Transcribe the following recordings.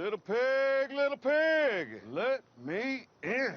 little pig, let me in.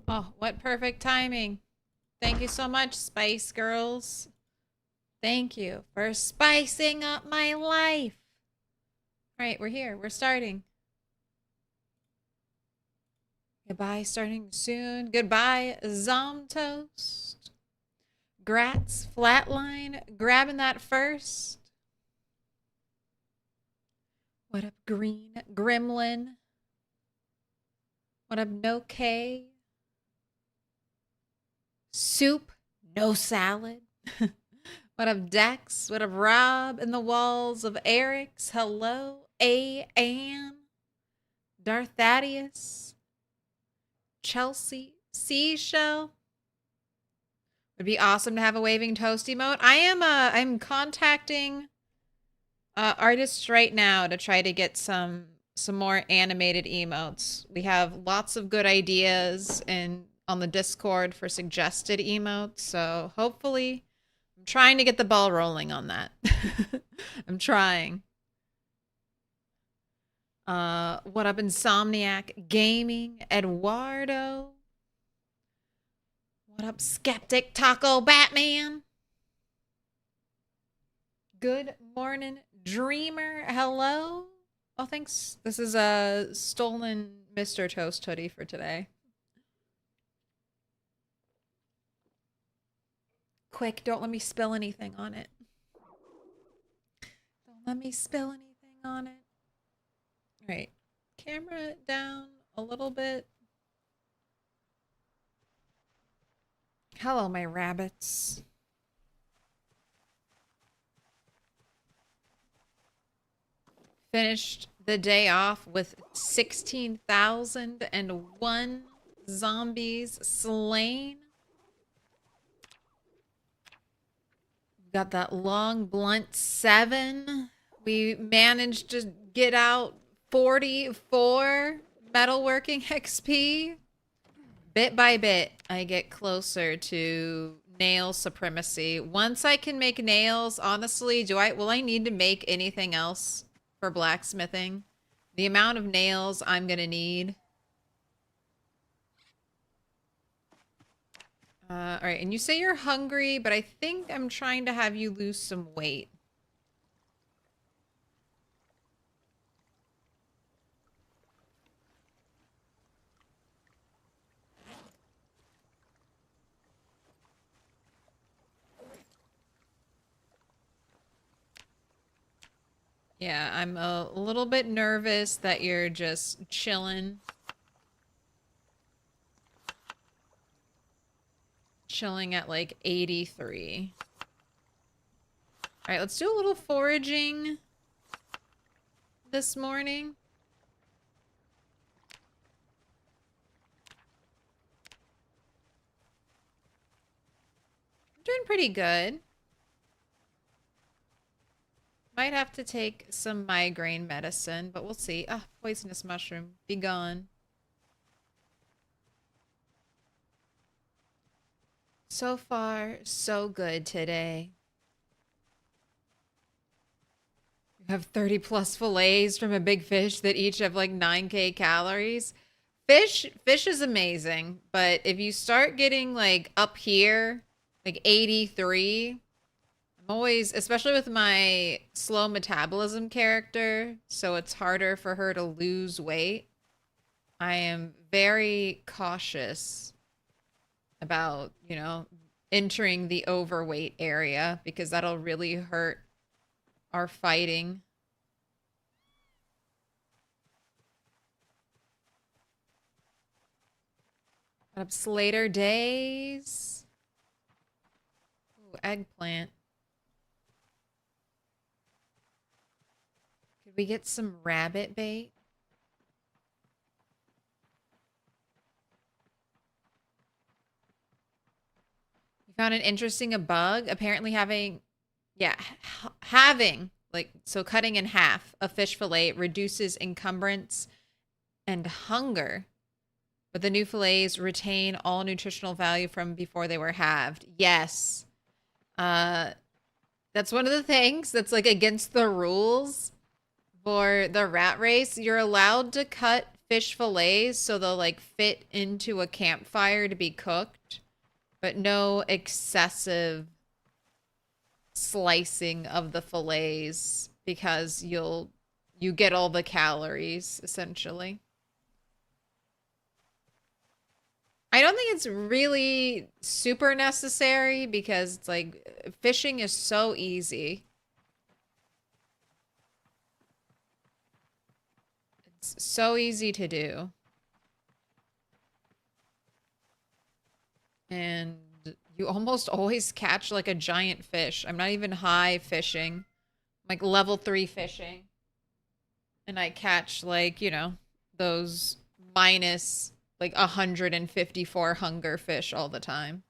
Oh, what perfect timing. Thank you so much, Spice Girls. Thank you for spicing up my life. All right, we're here. We're starting. Goodbye, starting soon. Goodbye, Zomtoast. Gratz, Flatline, grabbing that first. What up, Green Gremlin? What up, No K? Soup, no salad. What up, Dex? What up, Rob? In the walls of Eric's. Hello, A. Ann. Darth Thaddeus. Chelsea. Seashell. Would be awesome to have a waving toast emote. I'm contacting artists right now to try to get some more animated emotes. We have lots of good ideas and on the Discord for suggested emotes, so hopefully I'm trying to get the ball rolling on that. I'm trying. What up, Insomniac Gaming? Eduardo. What up, Skeptic Taco Batman? Good morning, Dreamer. Hello. Oh, thanks. This is a stolen Mr. Toast hoodie for today. Quick, don't let me spill anything on it. Don't let me spill anything on it. All right. Camera down a little bit. Hello, my rabbits. Finished the day off with 16,001 zombies slain. Got that long blunt 7. We managed to get out 44 metalworking XP. Bit by bit, I get closer to nail supremacy. Once I can make nails, honestly, will I need to make anything else for blacksmithing? The amount of nails I'm gonna need. All right, and you say you're hungry, but I think I'm trying to have you lose some weight. Yeah, I'm a little bit nervous that you're just chilling. Chilling at like 83. All right, let's do a little foraging this morning. I'm doing pretty good. Might have to take some migraine medicine, but we'll see. Ah, poisonous mushroom. Be gone. So far, so good today. You have 30 plus fillets from a big fish that each have like 9K calories. Fish is amazing, but if you start getting like up here, like 83, I'm always, especially with my slow metabolism character, so it's harder for her to lose weight. I am very cautious about, you know, entering the overweight area because that'll really hurt our fighting. Got up Slater days. Ooh, eggplant. Could we get some rabbit bait? You found an interesting bug. Apparently having, yeah, having, like, so cutting in half a fish fillet reduces encumbrance and hunger. But the new fillets retain all nutritional value from before they were halved. Yes. That's one of the things that's like against the rules for the rat race. You're allowed to cut fish fillets so they'll like fit into a campfire to be cooked, but no excessive slicing of the fillets because you get all the calories essentially. I don't think it's really super necessary because it's like fishing is so easy. It's so easy to do. And you almost always catch like a giant fish. I'm not even high fishing. I'm like level 3 fishing. And I catch like, you know, those minus like 154 hunger fish all the time.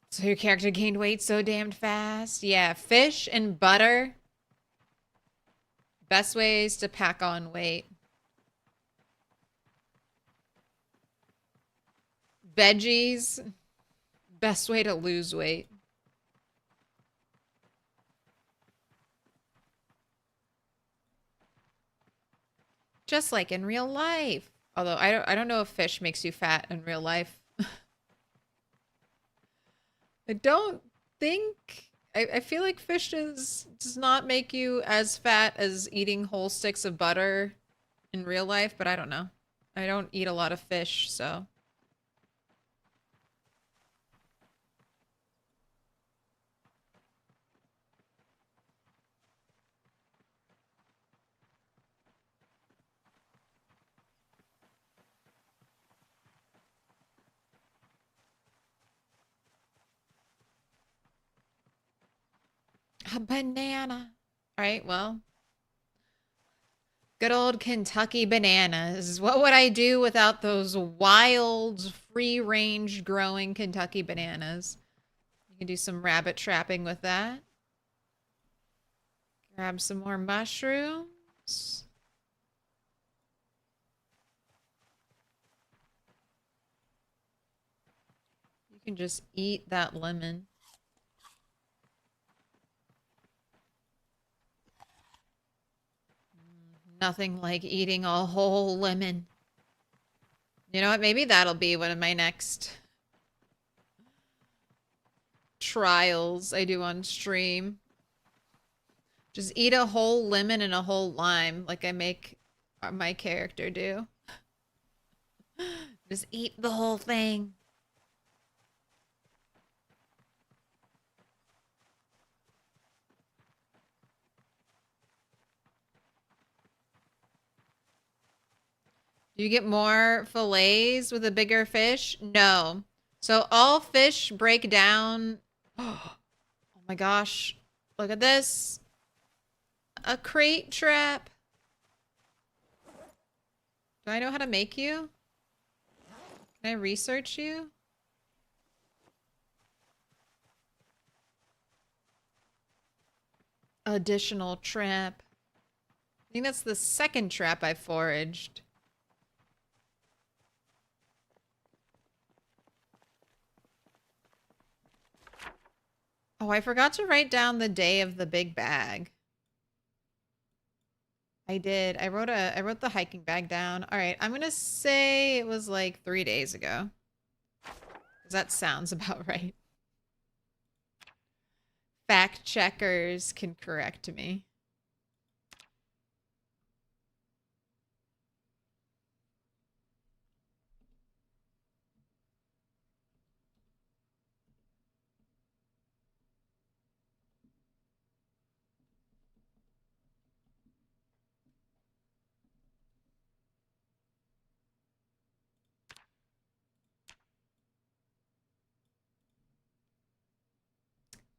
So your character gained weight so damned fast. Yeah, fish and butter. Best ways to pack on weight. Veggies. Best way to lose weight. Just like in real life. Although I don't know if fish makes you fat in real life. I don't think I feel like fish does not make you as fat as eating whole sticks of butter in real life, but I don't know. I don't eat a lot of fish, so. A banana. All right, well. Good old Kentucky bananas. What would I do without those wild, free-range growing Kentucky bananas? You can do some rabbit trapping with that. Grab some more mushrooms. You can just eat that lemon. Nothing like eating a whole lemon. You know what? Maybe that'll be one of my next trials I do on stream. Just eat a whole lemon and a whole lime like I make my character do. Just eat the whole thing. Do you get more fillets with a bigger fish? No. So all fish break down. Oh my gosh. Look at this. A crate trap. Do I know how to make you? Can I research you? additional trap. I think that's the second trap I foraged. Oh, I forgot to write down the day of the big bag. I did. I wrote the hiking bag down. All right, I'm gonna say it was like 3 days ago. 'Cause that sounds about right. Fact checkers can correct me.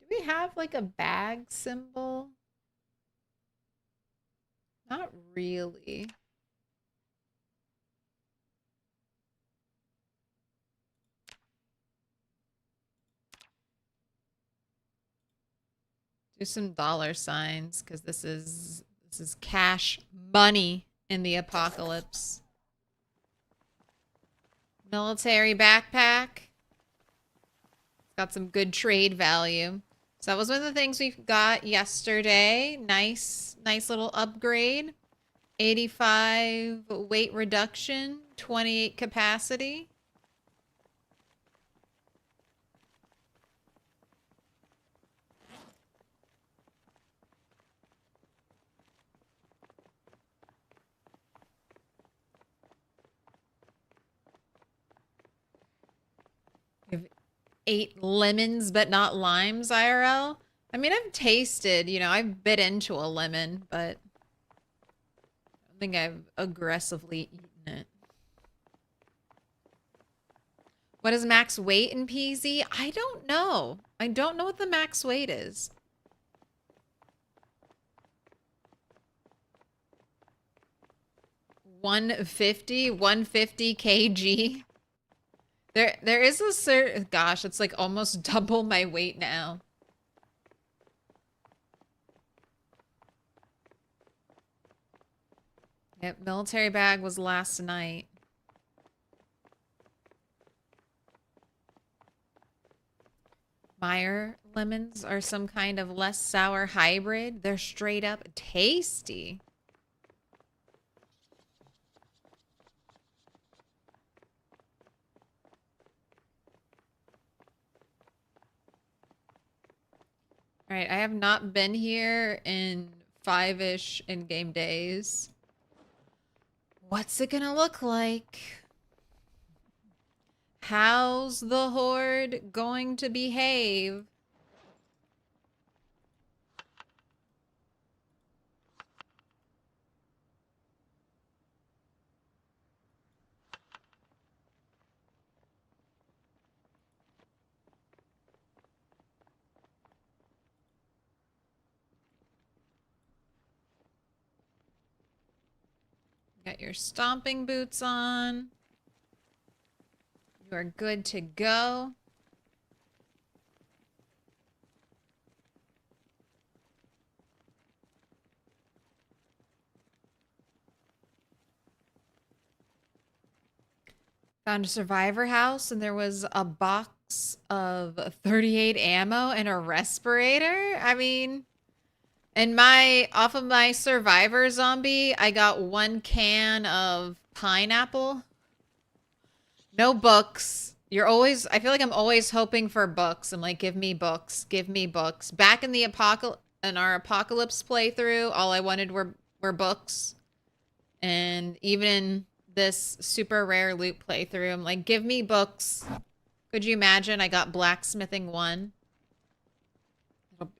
Do we have like a bag symbol? Not really. Do some dollar signs because this is cash money in the apocalypse. Military backpack. Got some good trade value. So that was one of the things we got yesterday. Nice little upgrade. 85 weight reduction, 28 capacity. We have 8 lemons, but not limes, IRL. I mean, I've tasted, you know, I've bit into a lemon, but I don't think I've aggressively eaten it. What is max weight in PZ? I don't know. I don't know what the max weight is. 150 kg. There is a certain, gosh, it's like almost double my weight now. Yep, military bag was last night. Meyer lemons are some kind of less sour hybrid. They're straight up tasty. All right, I have not been here in 5-ish in-game days. What's it gonna look like? How's the horde going to behave? Got your stomping boots on. You are good to go. Found a survivor house and there was a box of 38 ammo and a respirator. I mean, and off of my survivor zombie, I got 1 can of pineapple. No books. I feel like I'm always hoping for books. I'm like, give me books, give me books. Back in our apocalypse playthrough, all I wanted were books. And even in this super rare loot playthrough, I'm like, give me books. Could you imagine I got blacksmithing 1?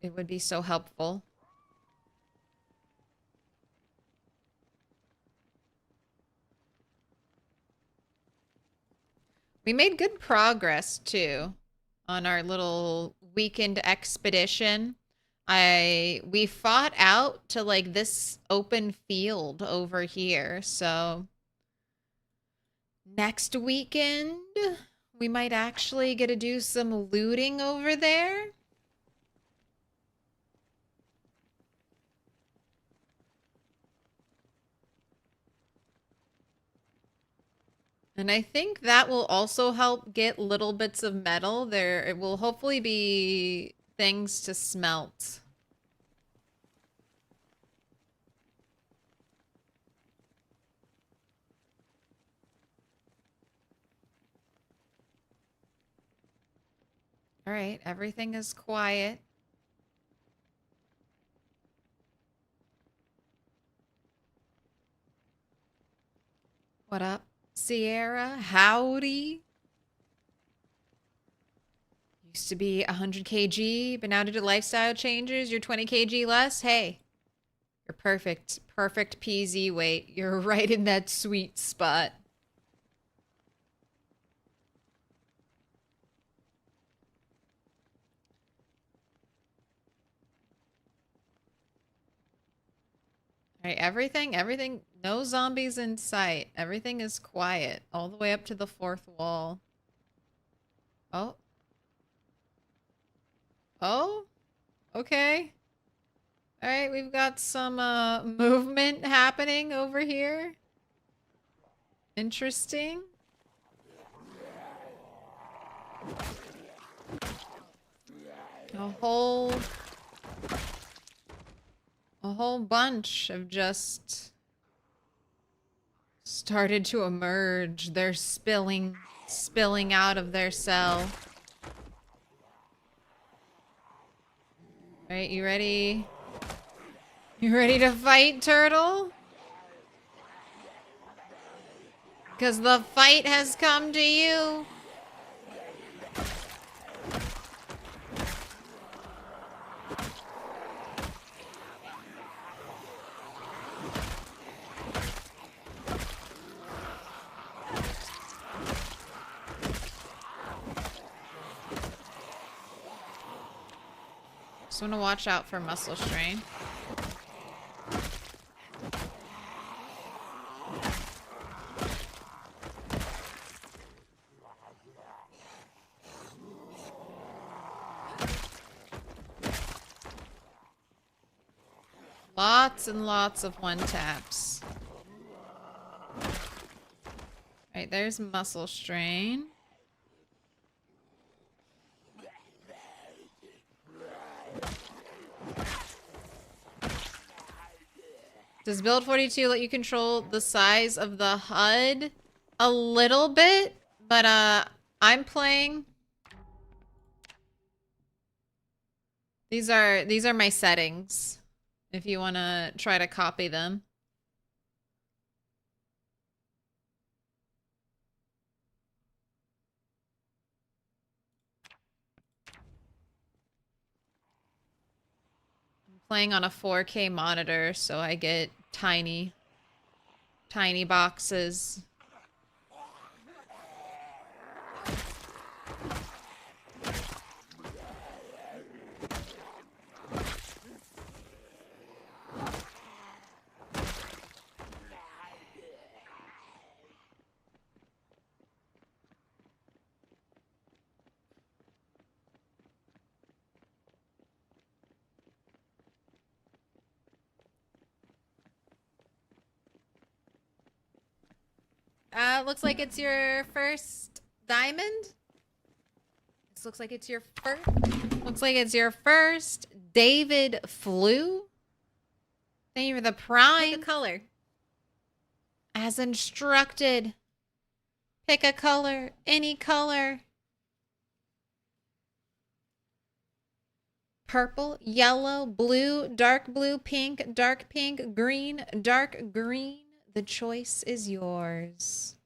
It would be so helpful. We made good progress, too, on our little weekend expedition. We fought out to, like, this open field over here, so next weekend, we might actually get to do some looting over there. And I think that will also help get little bits of metal. There, it will hopefully be things to smelt. All right, everything is quiet. What up, Sierra? Howdy. Used to be 100 kg, but now due to lifestyle changes, you're 20 kg less. Hey, you're perfect. Perfect PZ weight. You're right in that sweet spot. All right, everything, no zombies in sight. Everything is quiet all the way up to the fourth wall. Oh. Oh? Okay. All right, we've got some movement happening over here. Interesting. A whole bunch have just started to emerge. They're spilling out of their cell. All right, you ready? You ready to fight, turtle? Because the fight has come to you. Just want to watch out for muscle strain. Lots and lots of one taps. Alright, there's muscle strain. Does build 42 let you control the size of the HUD? A little bit, but I'm playing. These are my settings. If you want to try to copy them. I'm playing on a 4K monitor, so I get tiny boxes. Looks like it's your first diamond. This looks like it's your first. Looks like it's your first David Flew. Thank you for the prime. Pick a color. As instructed. Pick a color. Any color. Purple, yellow, blue, dark blue, pink, green, dark green. The choice is yours.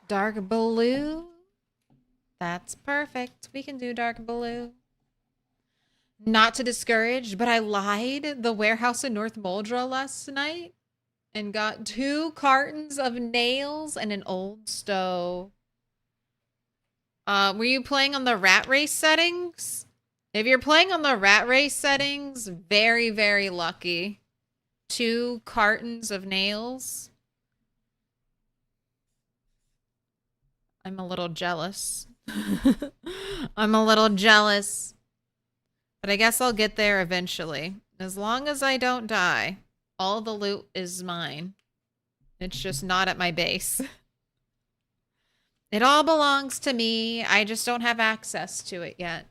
Dark blue. That's perfect. We can do dark blue. Not to discourage, but I lied. The warehouse in North Moldra last night and got 2 cartons of nails and an old stove. Were you playing on the rat race settings? If you're playing on the rat race settings, very, very lucky. 2 cartons of nails. I'm a little jealous. I'm a little jealous. But I guess I'll get there eventually. As long as I don't die, all the loot is mine. It's just not at my base. It all belongs to me. I just don't have access to it yet.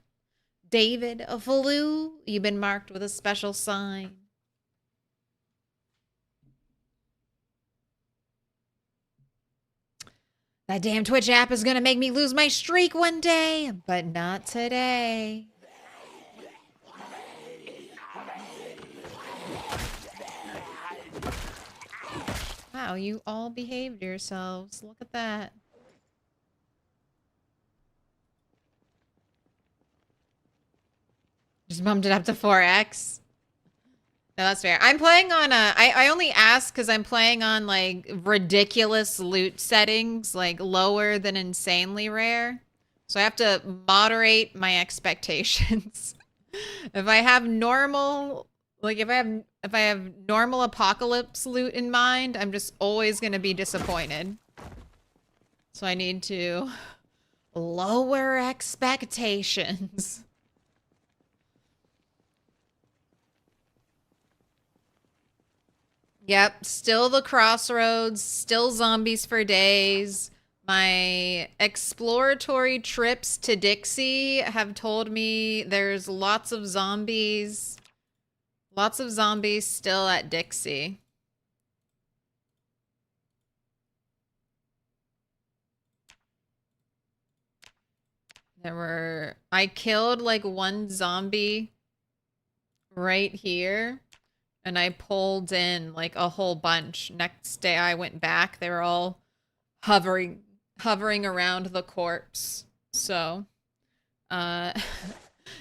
David Falou, you've been marked with a special sign. That damn Twitch app is gonna make me lose my streak one day, but not today. Wow, you all behaved yourselves. Look at that. Just bumped it up to 4x. No, that's fair. I'm playing on I only ask because I'm playing on like ridiculous loot settings, like lower than insanely rare. So I have to moderate my expectations. If I have normal, like if I have normal apocalypse loot in mind, I'm just always gonna be disappointed. So I need to lower expectations. Yep, still the Crossroads, still zombies for days. My exploratory trips to Dixie have told me there's lots of zombies. Lots of zombies still at Dixie. I killed like one zombie right here. And I pulled in like a whole bunch. Next day I went back. They were all hovering around the corpse. So,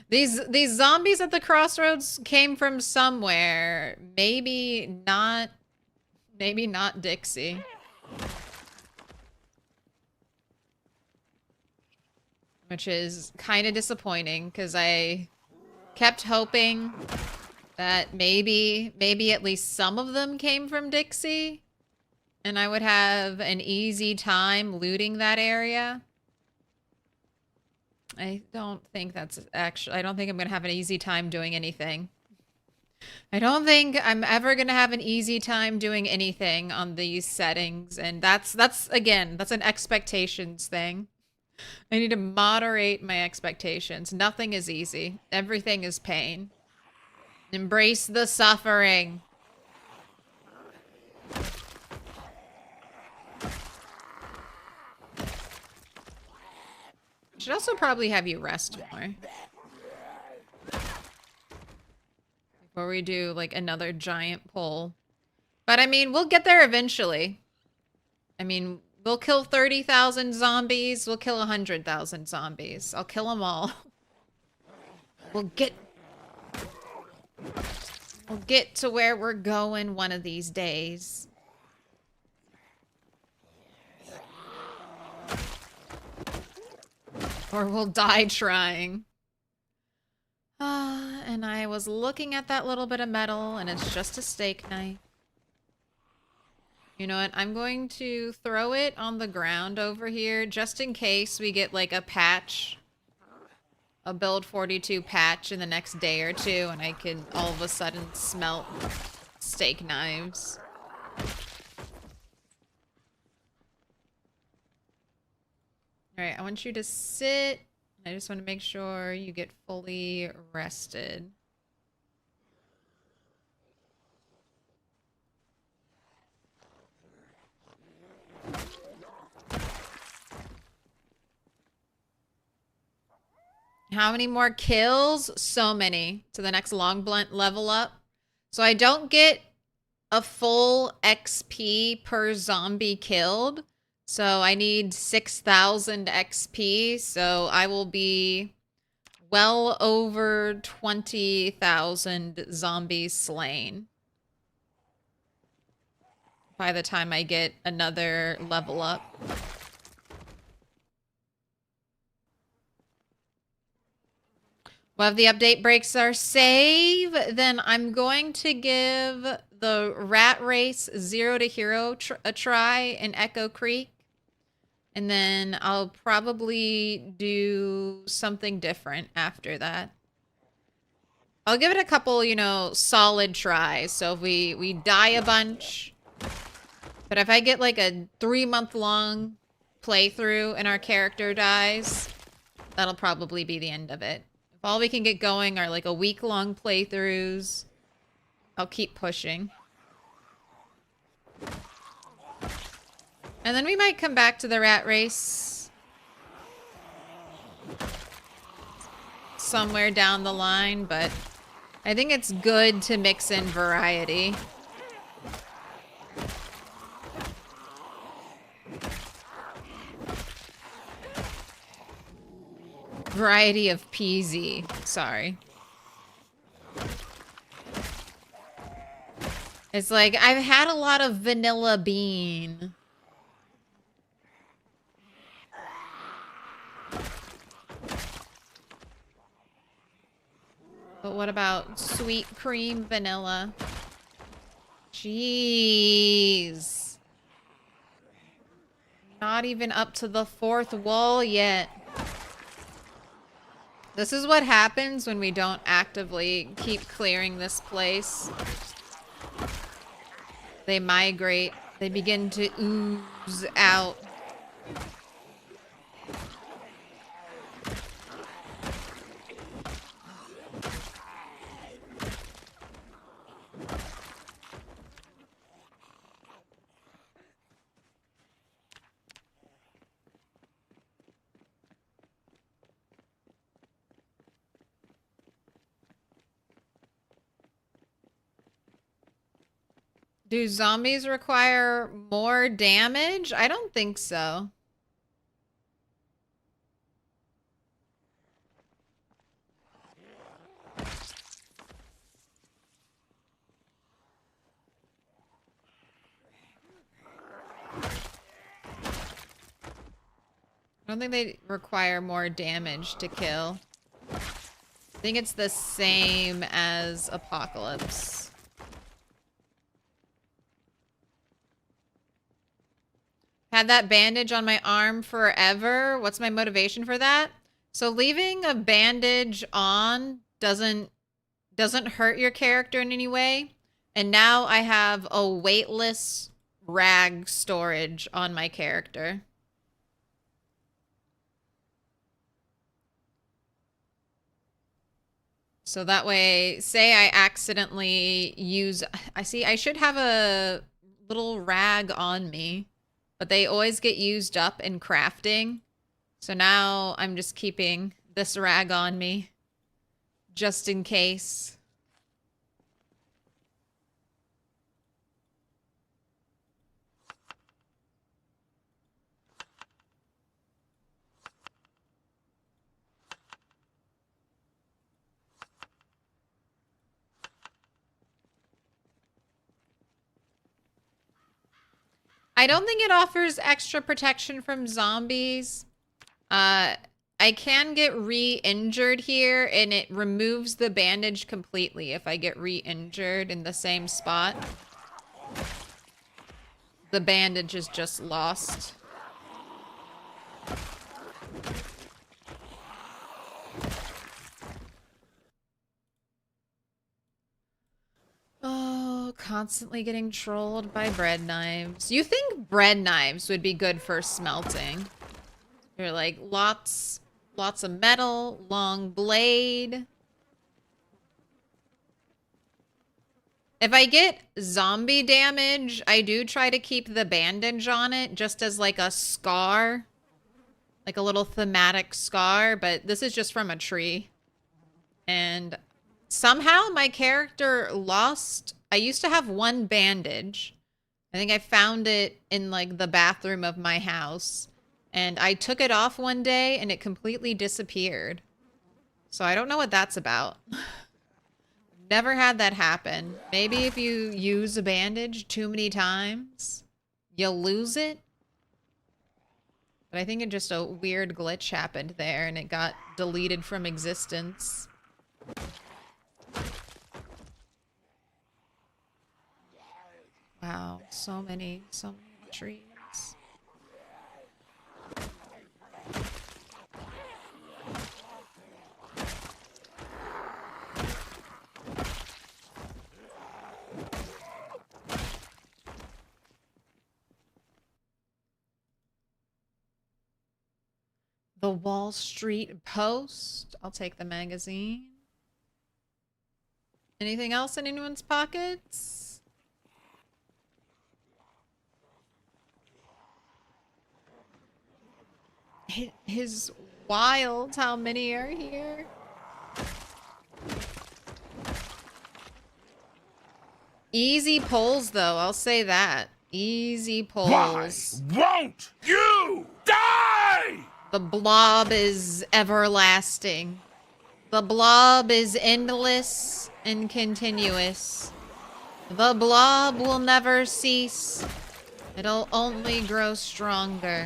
these zombies at the Crossroads came from somewhere. Maybe not Dixie. Which is kind of disappointing because I kept hoping that maybe at least some of them came from Dixie, and I would have an easy time looting that area. I don't think that's actually, I don't think I'm going to have an easy time doing anything. I don't think I'm ever going to have an easy time doing anything on these settings, and that's again, that's an expectations thing. I need to moderate my expectations. Nothing is easy. Everything is pain. Embrace the suffering. Should also probably have you rest more. Before we do like another giant pull. But I mean, we'll get there eventually. I mean, we'll kill 30,000 zombies. We'll kill 100,000 zombies. I'll kill them all. We'll get to where we're going one of these days. Or we'll die trying. And I was looking at that little bit of metal, and it's just a steak knife. You know what? I'm going to throw it on the ground over here, just in case we get, like, a patch. A build 42 patch in the next day or two, and I can all of a sudden smelt steak knives. Alright, I want you to sit. I just want to make sure you get fully rested. How many more kills? So many to the next long blunt level up. So I don't get a full XP per zombie killed. So I need 6,000 XP. So I will be well over 20,000 zombies slain by the time I get another level up. Well, if the update breaks our save, then I'm going to give the rat race 0 to hero a try in Echo Creek. And then I'll probably do something different after that. I'll give it a couple, you know, solid tries. So if we die a bunch. But if I get like a 3-month-long playthrough and our character dies, that'll probably be the end of it. If all we can get going are like a week-long playthroughs, I'll keep pushing. And then we might come back to the rat race somewhere down the line, but I think it's good to mix in variety. Variety of PZ, sorry. It's like, I've had a lot of vanilla bean. But what about sweet cream vanilla? Jeez. Not even up to the 4th wall yet. This is what happens when we don't actively keep clearing this place. They migrate. They begin to ooze out. Do zombies require more damage? I don't think so. I don't think they require more damage to kill. I think it's the same as Apocalypse. Had that bandage on my arm forever. What's my motivation for that? So leaving a bandage on doesn't hurt your character in any way. And now I have a weightless rag storage on my character. So that way, say I accidentally use... I should have a little rag on me. But they always get used up in crafting. So now I'm just keeping this rag on me. Just in case. I don't think it offers extra protection from zombies. I can get re-injured here, and it removes the bandage completely if I get re-injured in the same spot. The bandage is just lost. Oh, constantly getting trolled by bread knives. You think bread knives would be good for smelting? You're like, lots of metal, long blade. If I get zombie damage, I do try to keep the bandage on it just as like a scar. Like a little thematic scar, but this is just from a tree. And somehow my character lost... I used to have one bandage. I think I found it in like the bathroom of my house. And I took it off one day and it completely disappeared. So I don't know what that's about. Never had that happen. Maybe if you use a bandage too many times, you'll lose it. But I think it just a weird glitch happened there and it got deleted from existence. Wow, so many trees. The Wall Street Post. I'll take the magazine. Anything else in anyone's pockets? It is wild how many are here. Easy pulls, though. I'll say that. Easy pulls. Why won't you die? The blob is everlasting. The blob is endless and continuous. The blob will never cease. It'll only grow stronger.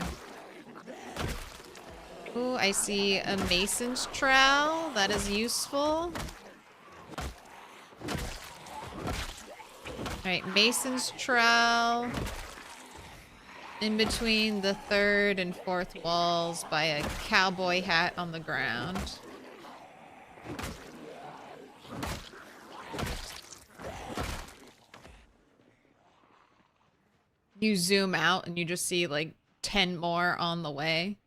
Ooh, I see a mason's trowel. That is useful. Alright, mason's trowel. In between the third and fourth walls by a cowboy hat on the ground. You zoom out and you just see like 10 more on the way.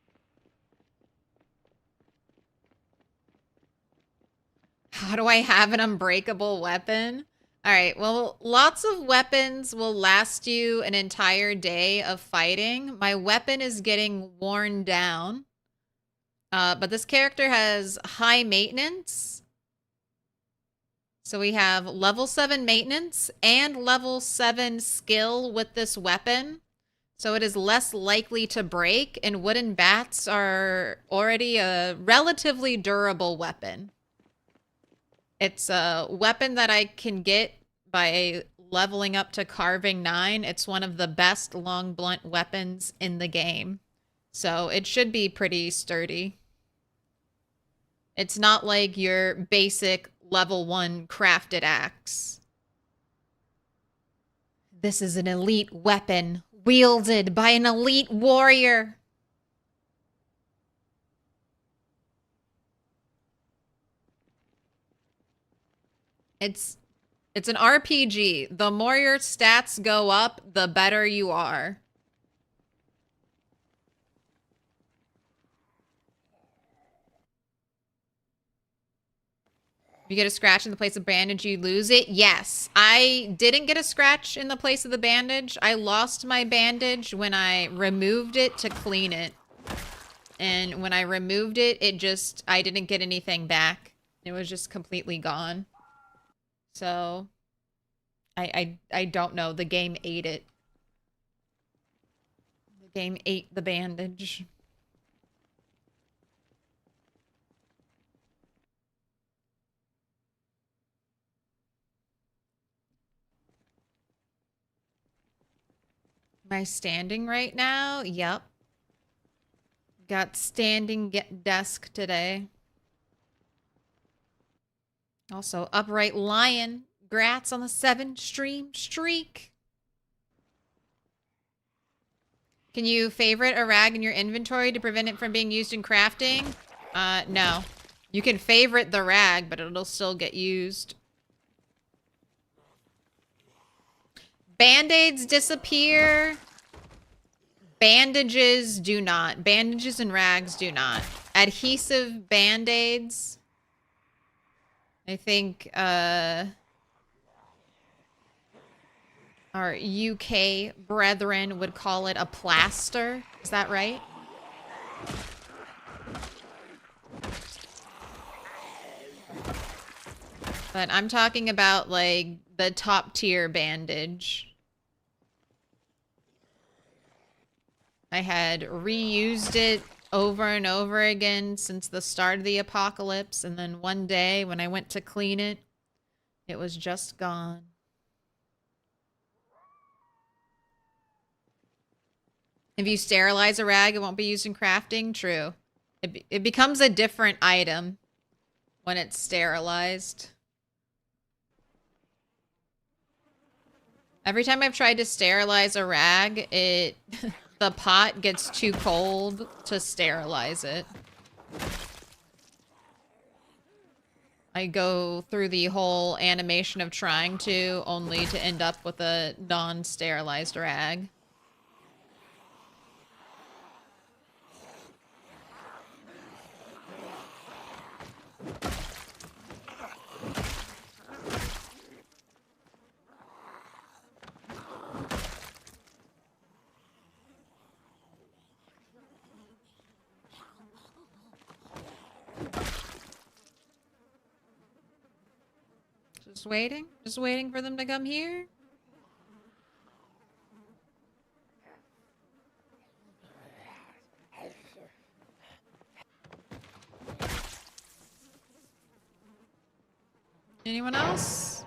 How do I have an unbreakable weapon? All right, well, lots of weapons will last you an entire day of fighting. My weapon is getting worn down. But this character has high maintenance. So we have level 7 maintenance and level 7 skill with this weapon. So it is less likely to break, and wooden bats are already a relatively durable weapon. It's a weapon that I can get by leveling up to carving 9. It's one of the best long blunt weapons in the game. So it should be pretty sturdy. It's not like your basic level 1 crafted axe. This is an elite weapon wielded by an elite warrior. It's an RPG. The more your stats go up, the better you are. If you get a scratch in the place of bandage, you lose it? Yes. I didn't get a scratch in the place of the bandage. I lost my bandage when I removed it to clean it. And when I removed it, I didn't get anything back. It was just completely gone. So, I don't know. The game ate it. The game ate the bandage. Am I standing right now? Yep. Got standing desk today. Also, Upright Lion. Grats on the 7-stream streak. Can you favorite a rag in your inventory to prevent it from being used in crafting? No. You can favorite the rag, but it'll still get used. Band-aids disappear. Bandages do not. Bandages and rags do not. Adhesive band-aids. I think, our UK brethren would call it a plaster. Is that right? But I'm talking about, like, the top tier bandage. I had reused it over and over again since the start of the apocalypse, and then one day when I went to clean it, it was just gone. If you sterilize a rag, it won't be used in crafting. True. It becomes a different item. when it's sterilized. Every time I've tried to sterilize a rag, it the pot gets too cold to sterilize it. I go through the whole animation of trying to, only to end up with a non-sterilized rag. Just waiting for them to come here. Anyone else?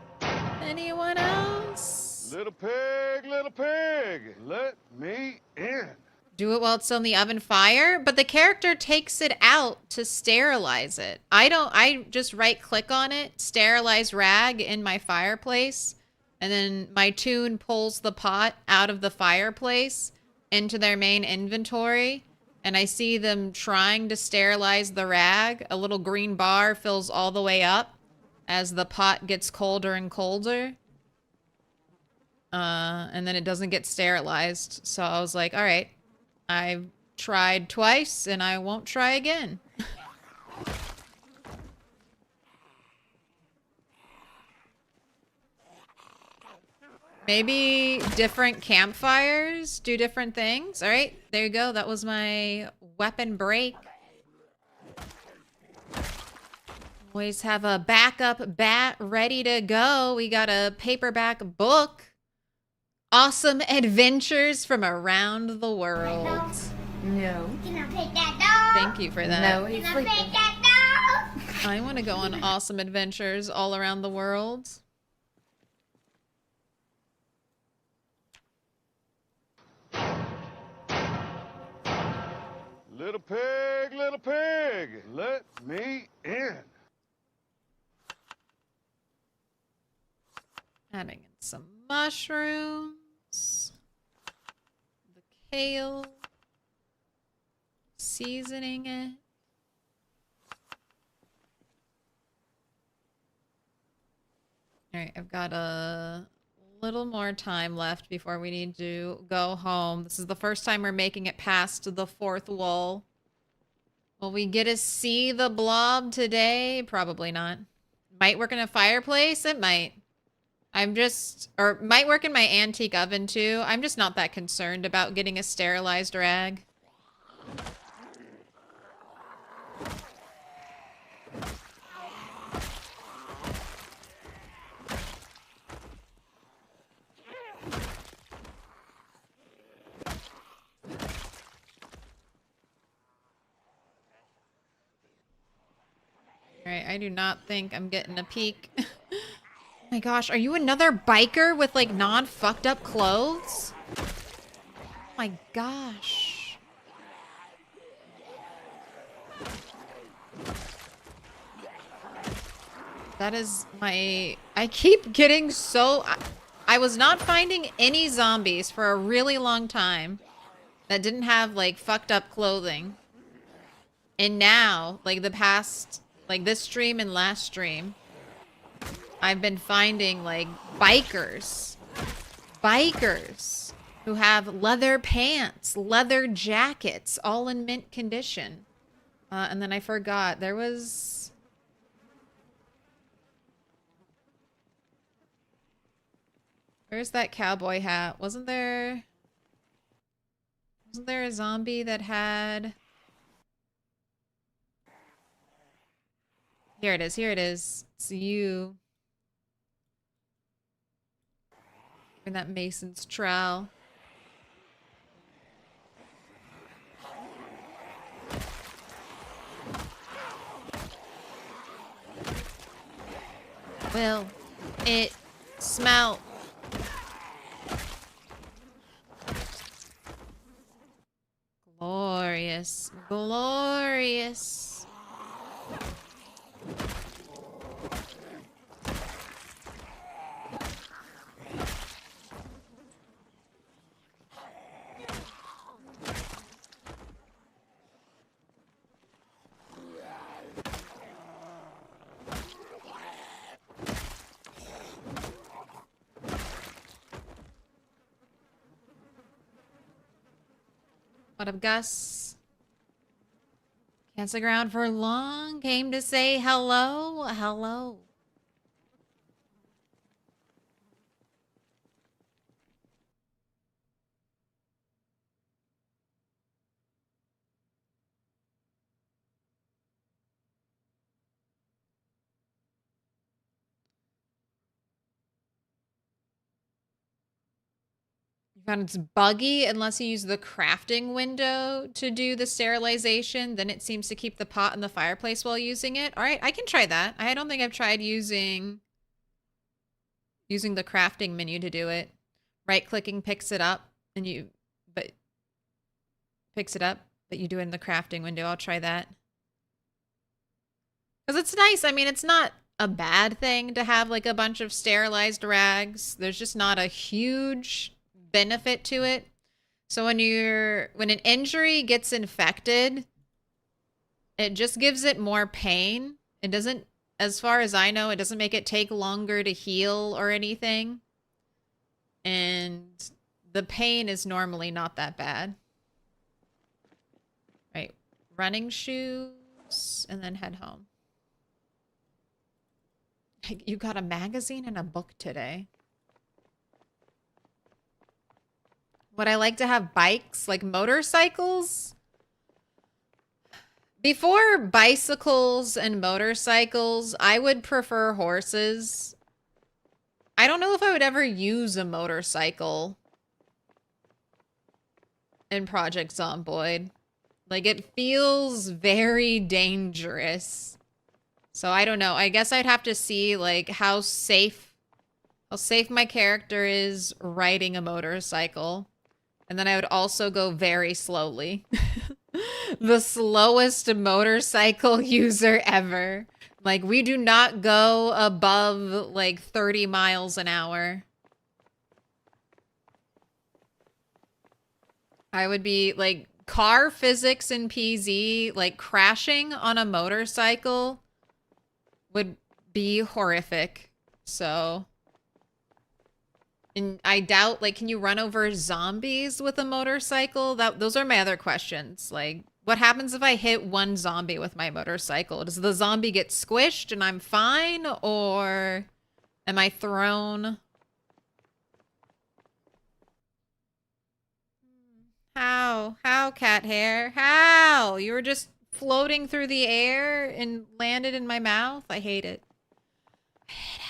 Anyone else? Little pig, let me in. Do it while it's still in the oven fire, but the character takes it out to sterilize it. I just right click on it, sterilize rag in my fireplace, and then my toon pulls the pot out of the fireplace into their main inventory, and I see them trying to sterilize the rag. A little green bar fills all the way up as the pot gets colder and colder. And then it doesn't get sterilized. So I was like, all right. I've tried twice, and I won't try again. Maybe different campfires do different things. All right, there you go. That was my weapon break. Always have a backup bat ready to go. We got a paperback book. Awesome adventures from around the world. No. Can I pet that dog? Thank you for that. No, he's Can I sleeping. pet that dog? I want to go on awesome adventures all around the world. Little pig, let me in. Adding in some mushrooms. The kale. Seasoning it. Alright, I've got a little more time left before we need to go home. This is the first time we're making it past the fourth wall. Will we get to see the blob today? Probably not. Might work in a fireplace? It might. Or might work in my antique oven too. I'm just not that concerned about getting a sterilized rag. Alright, I do not think I'm getting a peek. Oh my gosh, are you another biker with like non-fucked up clothes? Oh my gosh. That is my... I keep getting so... I was not finding any zombies for a really long time that didn't have like fucked up clothing. And now, like the past... Like this stream and last stream, I've been finding like bikers who have leather pants, leather jackets, all in mint condition. And then I forgot there was... Where's that cowboy hat? Wasn't there a zombie that had... Here it is. Here it is. It's you. In that mason's trowel. Will it smell? Glorious. Glorious. What up, Gus? Can't stick around for long. Came to say hello. Hello. You found it's buggy unless you use the crafting window to do the sterilization. Then it seems to keep the pot in the fireplace while using it. All right, I can try that. I don't think I've tried using the crafting menu to do it. Right-clicking picks it up and you do it in the crafting window. I'll try that. Because it's nice. I mean, it's not a bad thing to have like a bunch of sterilized rags. There's just not a huge benefit to it. So when an injury gets infected, it just gives it more pain. It doesn't, as far as I know, it doesn't make it take longer to heal or anything. And the pain is normally not that bad. Right. Running shoes and then head home. You got a magazine and a book today. Would I like to have bikes, like motorcycles? Before bicycles and motorcycles, I would prefer horses. I don't know if I would ever use a motorcycle in Project Zomboid. Like, it feels very dangerous. So I don't know. I guess I'd have to see like how safe my character is riding a motorcycle. And then I would also go very slowly. The slowest motorcycle user ever. Like, we do not go above like 30 miles an hour. I would be like car physics in PZ, like crashing on a motorcycle would be horrific. So, and I doubt, like, can you run over zombies with a motorcycle? Those are my other questions. Like, what happens if I hit one zombie with my motorcycle? Does the zombie get squished and I'm fine, or am I thrown? How, cat hair? How? You were just floating through the air and landed in my mouth? I hate it. I hate it.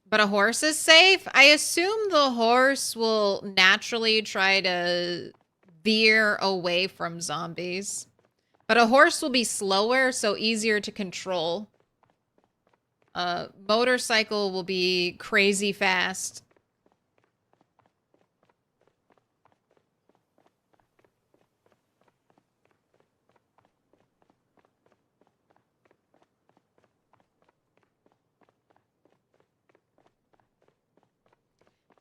But a horse is safe? I assume the horse will naturally try to veer away from zombies. But a horse will be slower, so easier to control. A motorcycle will be crazy fast.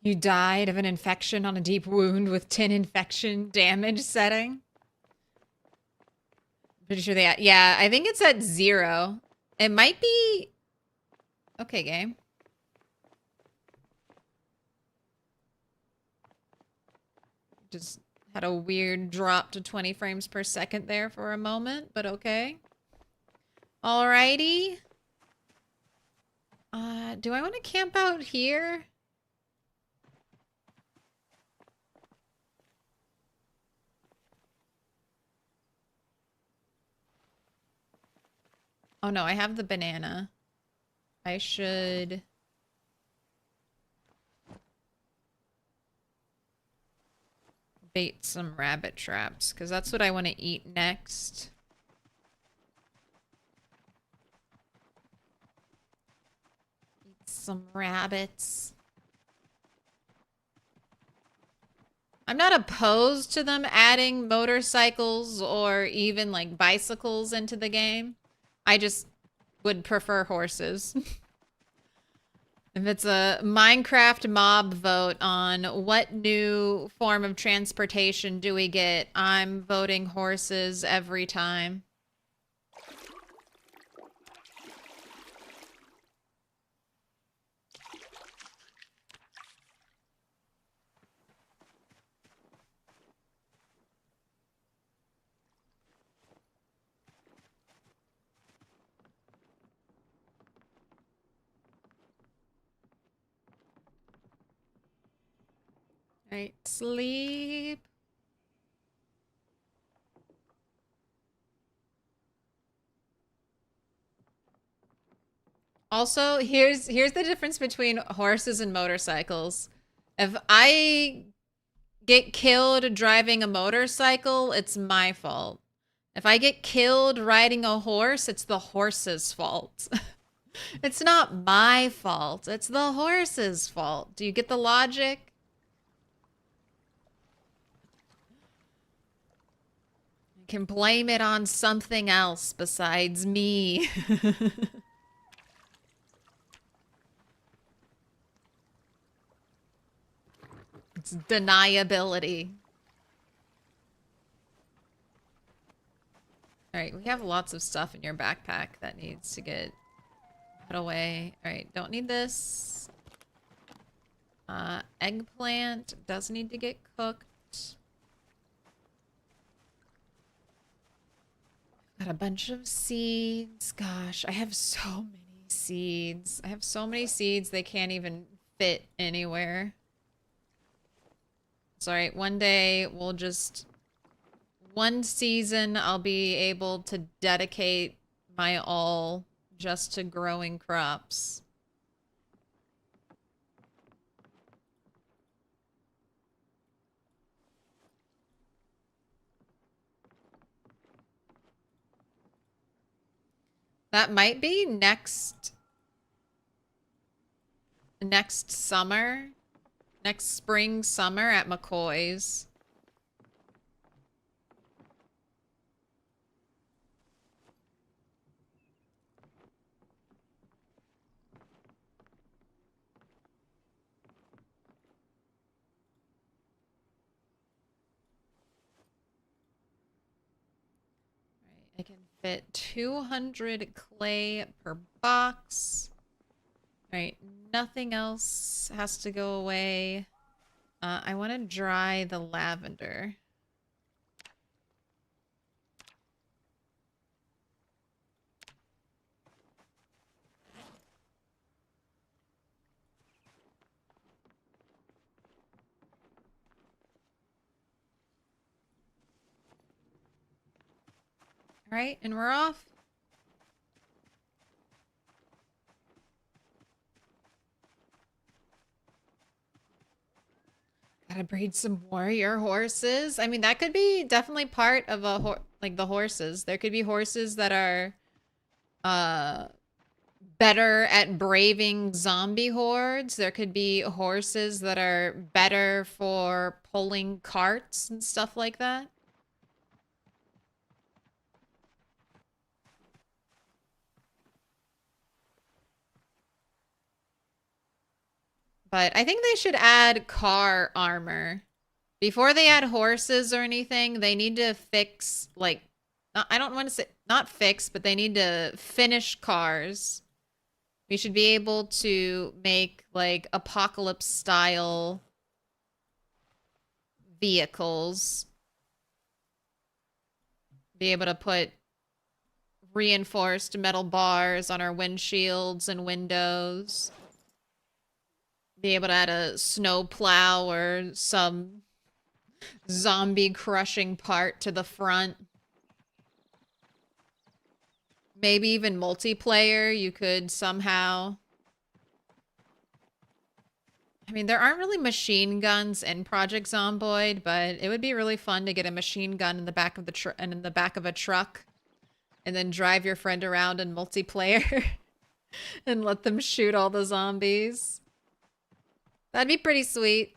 You died of an infection on a deep wound with 10 infection damage setting. Pretty sure they... Yeah, I think it's at 0. It might be... Okay, game. Just had a weird drop to 20 frames per second there for a moment, but okay. Alrighty. Do I want to camp out here? Oh no, I have the banana. I should... bait some rabbit traps, because that's what I want to eat next. Eat some rabbits. I'm not opposed to them adding motorcycles or even like bicycles into the game. I just would prefer horses. If it's a Minecraft mob vote on what new form of transportation do we get, I'm voting horses every time. Right, sleep. Also, here's the difference between horses and motorcycles. If I get killed driving a motorcycle, it's my fault. If I get killed riding a horse, it's the horse's fault. It's not my fault. It's the horse's fault. Do you get the logic? You can blame it on something else besides me. It's deniability. All right, we have lots of stuff in your backpack that needs to get put away. All right, don't need this. Eggplant does need to get cooked. Got a bunch of seeds. Gosh, I have so many seeds. I have so many seeds they can't even fit anywhere. It's all right. One day we'll just... One season I'll be able to dedicate my all just to growing crops. That might be next summer. Next spring, summer at McCoy's. I can fit 200 clay per box. All right, nothing else has to go away. I want to dry the lavender. All right, and we're off. Gotta breed some warrior horses. I mean, that could be definitely part of a like the horses. There could be horses that are better at braving zombie hordes. There could be horses that are better for pulling carts and stuff like that. But I think they should add car armor. Before they add horses or anything, they need to fix, like, I don't want to say, not fix, but they need to finish cars. We should be able to make, like, apocalypse-style vehicles. Be able to put reinforced metal bars on our windshields and windows. Be able to add a snow plow or some zombie crushing part to the front. Maybe even multiplayer, you could somehow... I mean, there aren't really machine guns in Project Zomboid, but it would be really fun to get a machine gun in the back of a truck and then drive your friend around in multiplayer and let them shoot all the zombies. That'd be pretty sweet.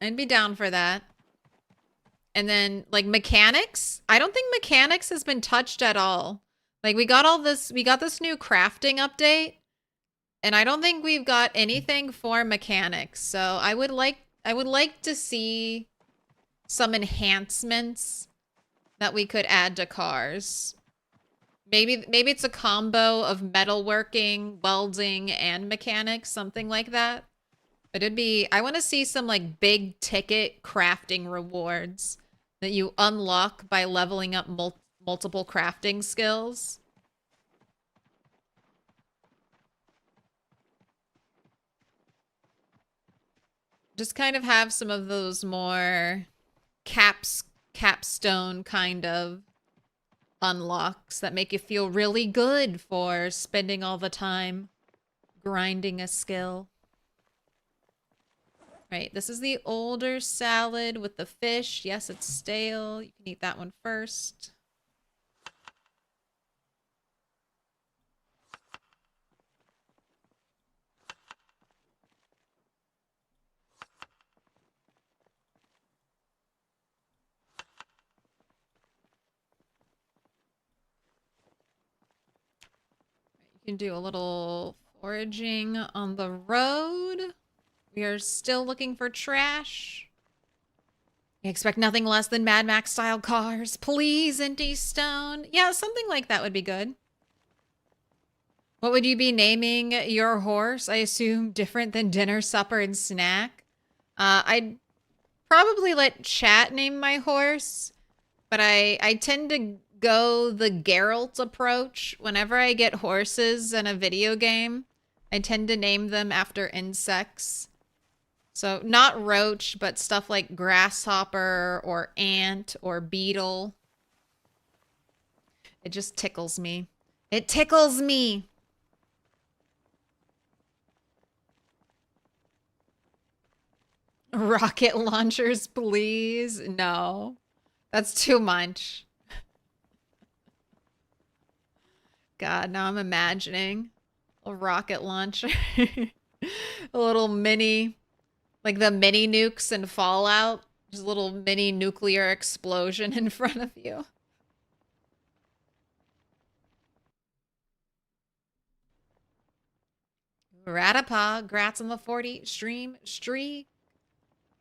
I'd be down for that. And then, like, mechanics? I don't think mechanics has been touched at all. Like, we got this new crafting update, and I don't think we've got anything for mechanics. So I would like to see some enhancements that we could add to cars. Maybe it's a combo of metalworking, welding, and mechanics, something like that. But I want to see some, like, big ticket crafting rewards that you unlock by leveling up multiple crafting skills. Just kind of have some of those more capstone kind of unlocks that make you feel really good for spending all the time grinding a skill. Right, this is the older salad with the fish. Yes, it's stale. You can eat that one first. You can do a little foraging on the road. We are still looking for trash. I expect nothing less than Mad Max style cars. Please, Indy Stone. Yeah, something like that would be good. What would you be naming your horse? I assume different than dinner, supper, and snack. I'd probably let chat name my horse, but I tend to go the Geralt approach. Whenever I get horses in a video game, I tend to name them after insects. So not roach, but stuff like grasshopper or ant or beetle. It just tickles me. It tickles me. Rocket launchers, please. No, that's too much. God, now I'm imagining a rocket launcher. A little mini, like the mini nukes in Fallout. Just a little mini nuclear explosion in front of you. Ratapa, grats on the 40 stream streak.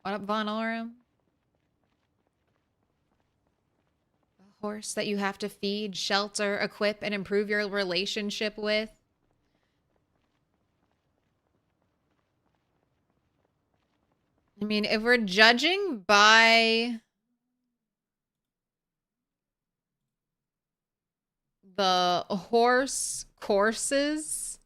What up, Von Orem? A horse that you have to feed, shelter, equip, and improve your relationship with. I mean, if we're judging by the horse courses,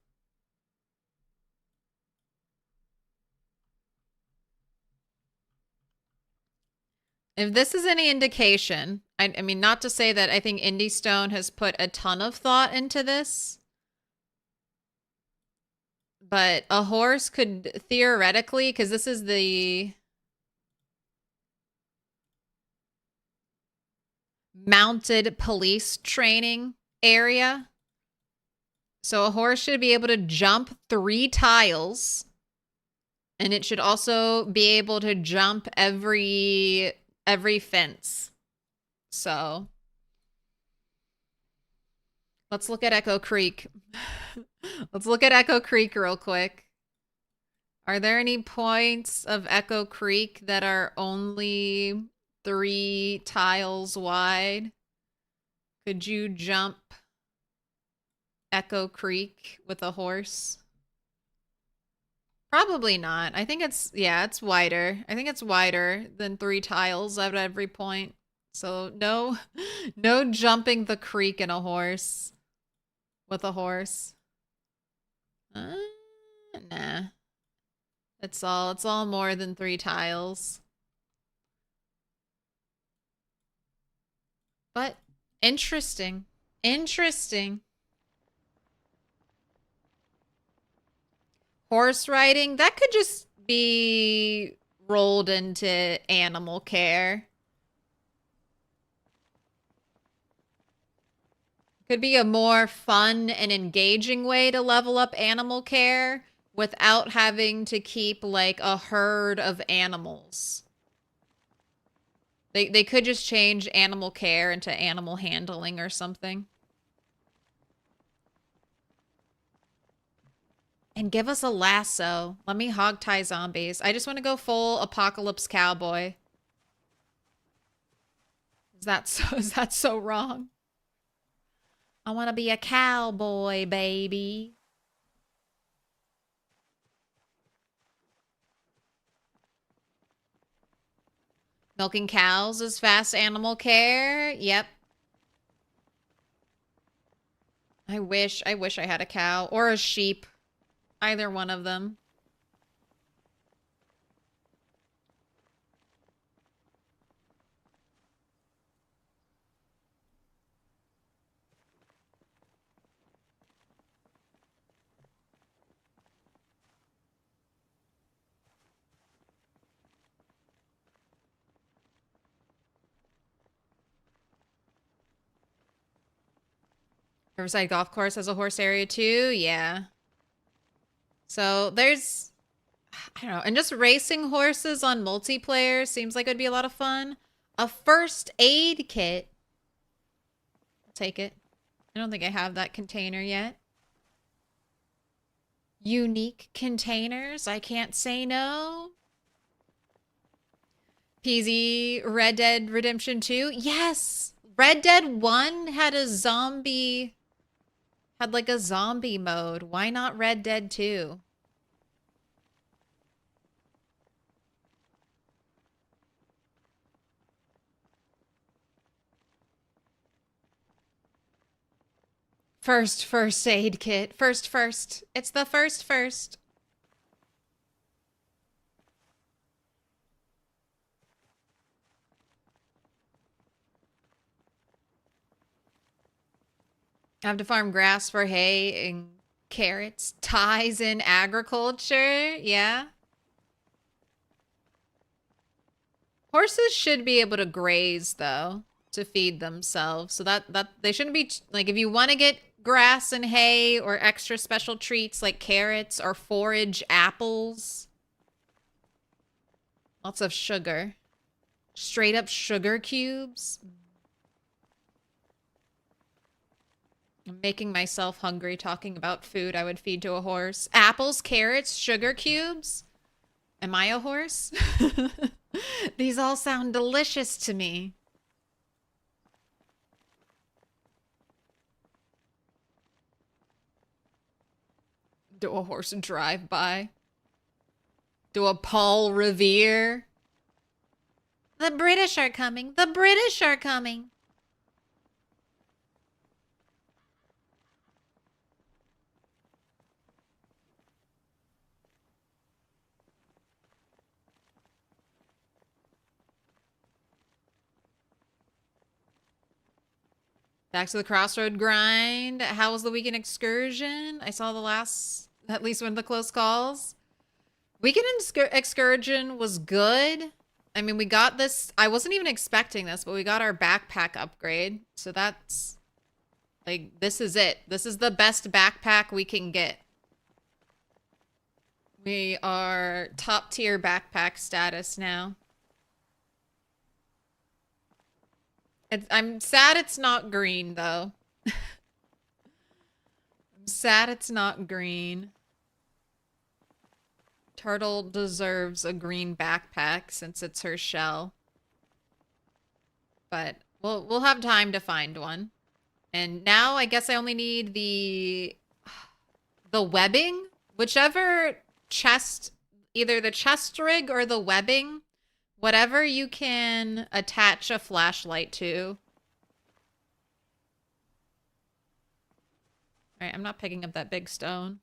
if this is any indication, I mean, not to say that I think Indy Stone has put a ton of thought into this, but a horse could theoretically, because this is the mounted police training area. So a horse should be able to jump 3 tiles. And it should also be able to jump every fence. So let's look at Echo Creek. Let's look at Echo Creek real quick. Are there any points of Echo Creek that are only 3 tiles wide? Could you jump Echo Creek with a horse? Probably not. I think it's, yeah, it's wider. I think it's wider than 3 tiles at every point. So no, no jumping the creek in a horse. With a horse. Nah. It's all more than 3 tiles. But interesting. Interesting. Horse riding, that could just be rolled into animal care. Could be a more fun and engaging way to level up animal care without having to keep like a herd of animals. They could just change animal care into animal handling or something. And give us a lasso. Let me hog tie zombies. I just want to go full apocalypse cowboy. Is that so wrong? I want to be a cowboy, baby. Milking cows is fast animal care. Yep. I wish I had a cow or a sheep. Either one of them. Riverside Golf Course has a horse area too. Yeah. So there's, I don't know, and just racing horses on multiplayer seems like it would be a lot of fun. A first aid kit. I'll take it. I don't think I have that container yet. Unique containers. I can't say no. PZ Red Dead Redemption 2. Yes! Red Dead 1 had a zombie... had like a zombie mode. Why not Red Dead 2? First aid kit. First. It's the first. I have to farm grass for hay and carrots. Ties in agriculture. Yeah. Horses should be able to graze, though, to feed themselves. So that they shouldn't be, like, if you want to get grass and hay or extra special treats like carrots or forage apples. Lots of sugar. Straight up sugar cubes. I'm making myself hungry talking about food I would feed to a horse. Apples, carrots, sugar cubes. Am I a horse? These all sound delicious to me. Do a horse drive by? Do a Paul Revere? The British are coming. The British are coming. Back to the Crossroad grind. How was the weekend excursion? I saw the last, at least one of the close calls. Weekend excursion was good. I mean, we got this. I wasn't even expecting this, but we got our backpack upgrade. So that's, like, this is it. This is the best backpack we can get. We are top tier backpack status now. I'm sad it's not green, though. I'm sad it's not green. Turtle deserves a green backpack since it's her shell. But we'll have time to find one. And now I guess I only need the webbing, whichever chest, either the chest rig or the webbing. Whatever you can attach a flashlight to. Alright, I'm not picking up that big stone.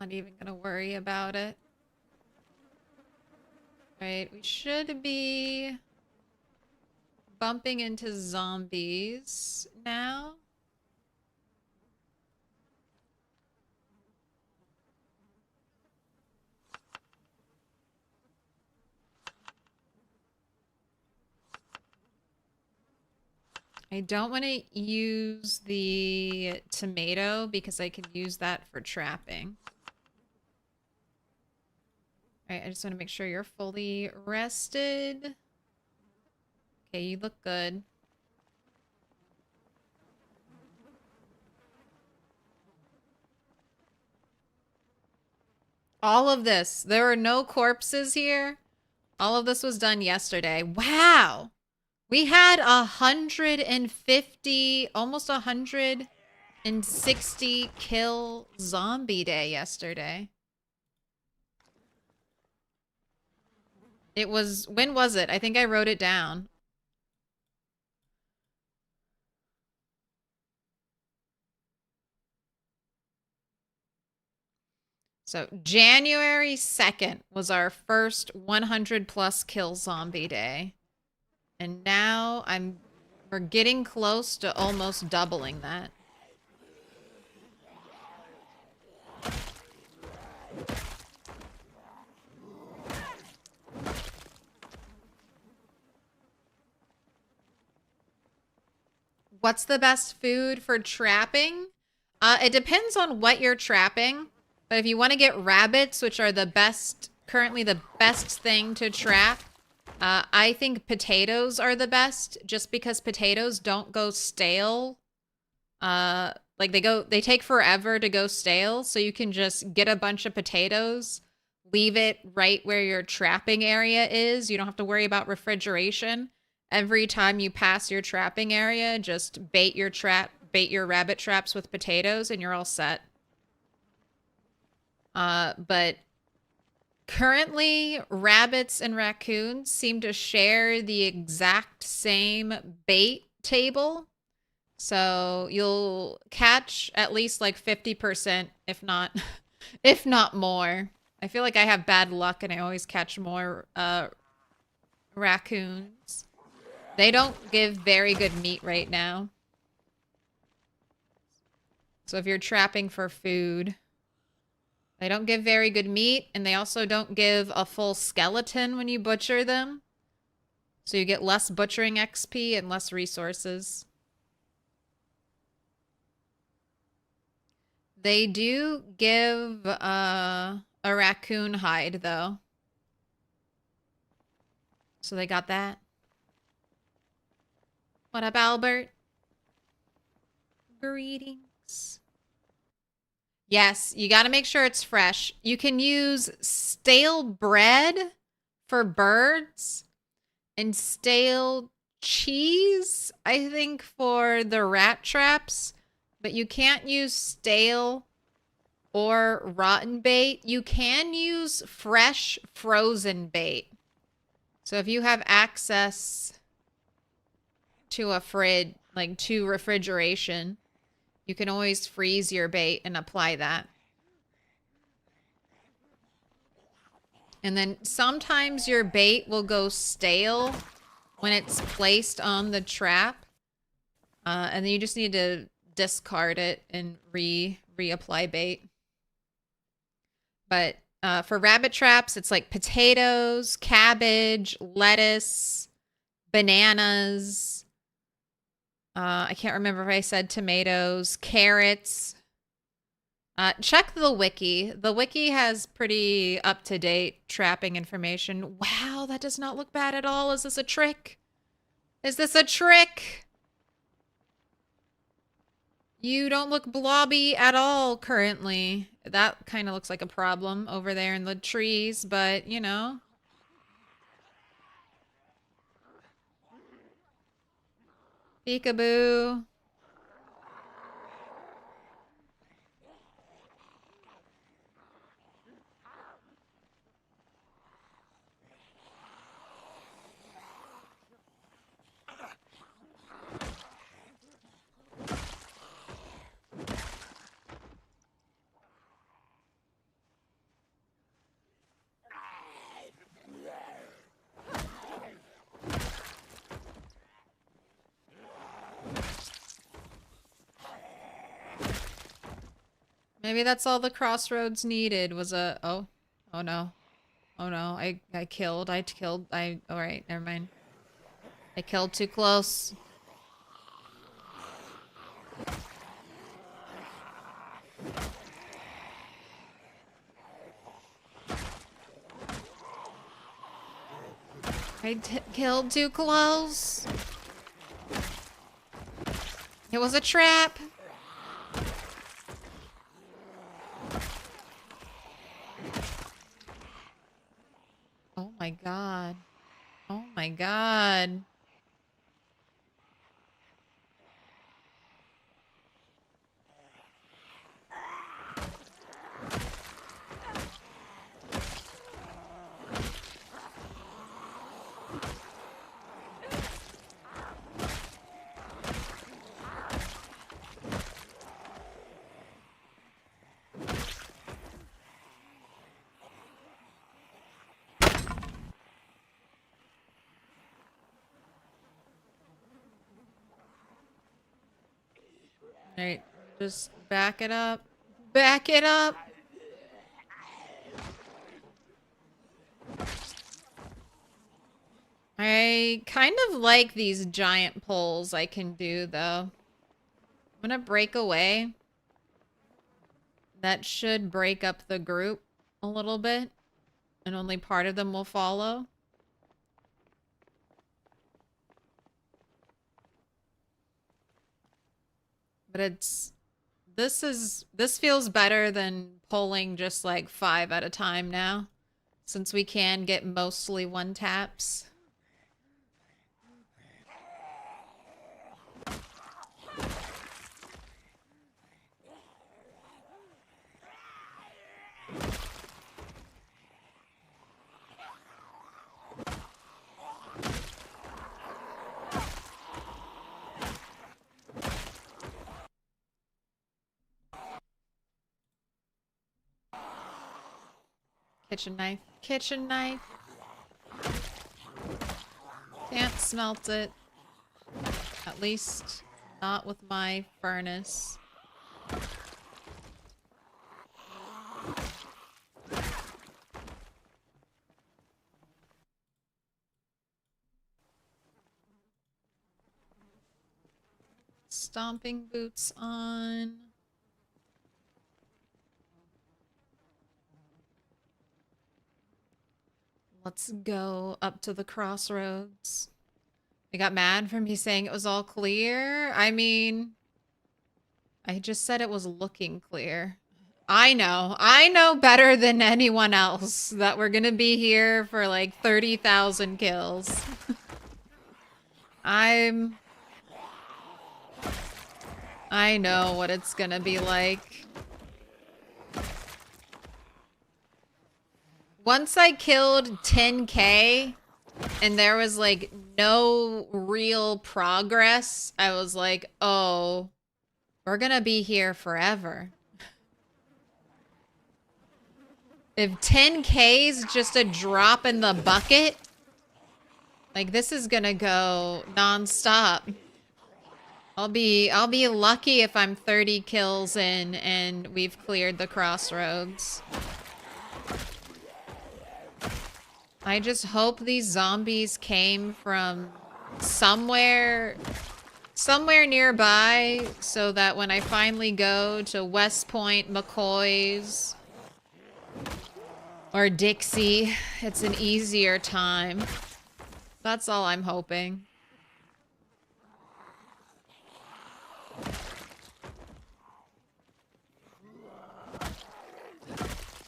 Not even gonna worry about it. Alright, we should be bumping into zombies now. I don't want to use the tomato because I could use that for trapping. Alright, I just want to make sure you're fully rested. Okay, you look good. All of this. There are no corpses here. All of this was done yesterday. Wow! We had 150, almost 160 kill zombie day yesterday. It was, when was it? I think I wrote it down. So January 2nd was our first 100 plus kill zombie day. And now we're getting close to almost doubling that. What's the best food for trapping? It depends on what you're trapping. But if you want to get rabbits, which are the best, currently the best thing to trap, I think potatoes are the best, just because potatoes don't go stale. Like they take forever to go stale, so you can just get a bunch of potatoes, leave it right where your trapping area is. You don't have to worry about refrigeration. Every time you pass your trapping area, just bait your rabbit traps with potatoes and you're all set. But currently, rabbits and raccoons seem to share the exact same bait table. So you'll catch at least like 50%, if not, if not more. I feel like I have bad luck and I always catch more raccoons. They don't give very good meat right now. So if you're trapping for food, they don't give very good meat, and they also don't give a full skeleton when you butcher them. So you get less butchering XP and less resources. They do give a raccoon hide, though. So they got that. What up, Albert? Greetings. Yes, you got to make sure it's fresh. You can use stale bread for birds and stale cheese, I think, for the rat traps. But you can't use stale or rotten bait. You can use fresh frozen bait. So if you have access to a fridge, like to refrigeration, you can always freeze your bait and apply that. And then sometimes your bait will go stale when it's placed on the trap. And then you just need to discard it and reapply bait. But for rabbit traps, it's like potatoes, cabbage, lettuce, bananas. I can't remember if I said tomatoes, carrots. Check the wiki. The wiki has pretty up-to-date trapping information. Wow, that does not look bad at all. Is this a trick? Is this a trick? You don't look blobby at all currently. That kind of looks like a problem over there in the trees, but, you know. Peekaboo. Maybe that's all the Crossroads needed was a... Oh no. Oh no, I killed. Alright, never mind. I killed too close. I killed too close. It was a trap. Oh my god. Oh my god. Alright, just back it up. Back it up! I kind of like these giant poles I can do, though. I'm gonna break away. That should break up the group a little bit, and only part of them will follow. But this feels better than pulling just like 5 at a time now, since we can get mostly one taps. Kitchen knife. Kitchen knife. Can't smelt it. At least not with my furnace. Stomping boots on. Let's go up to the crossroads. They got mad for me saying it was all clear. I mean, I just said it was looking clear. I know better than anyone else that we're gonna be here for like 30,000 kills. I know what it's gonna be like. Once I killed 10K and there was like no real progress, I was like, oh, we're gonna be here forever. If 10K is just a drop in the bucket, like this is gonna go non-stop. I'll be lucky if I'm 30 kills in and we've cleared the crossroads. I just hope these zombies came from somewhere nearby so that when I finally go to West Point, McCoy's, or Dixie, it's an easier time. That's all I'm hoping.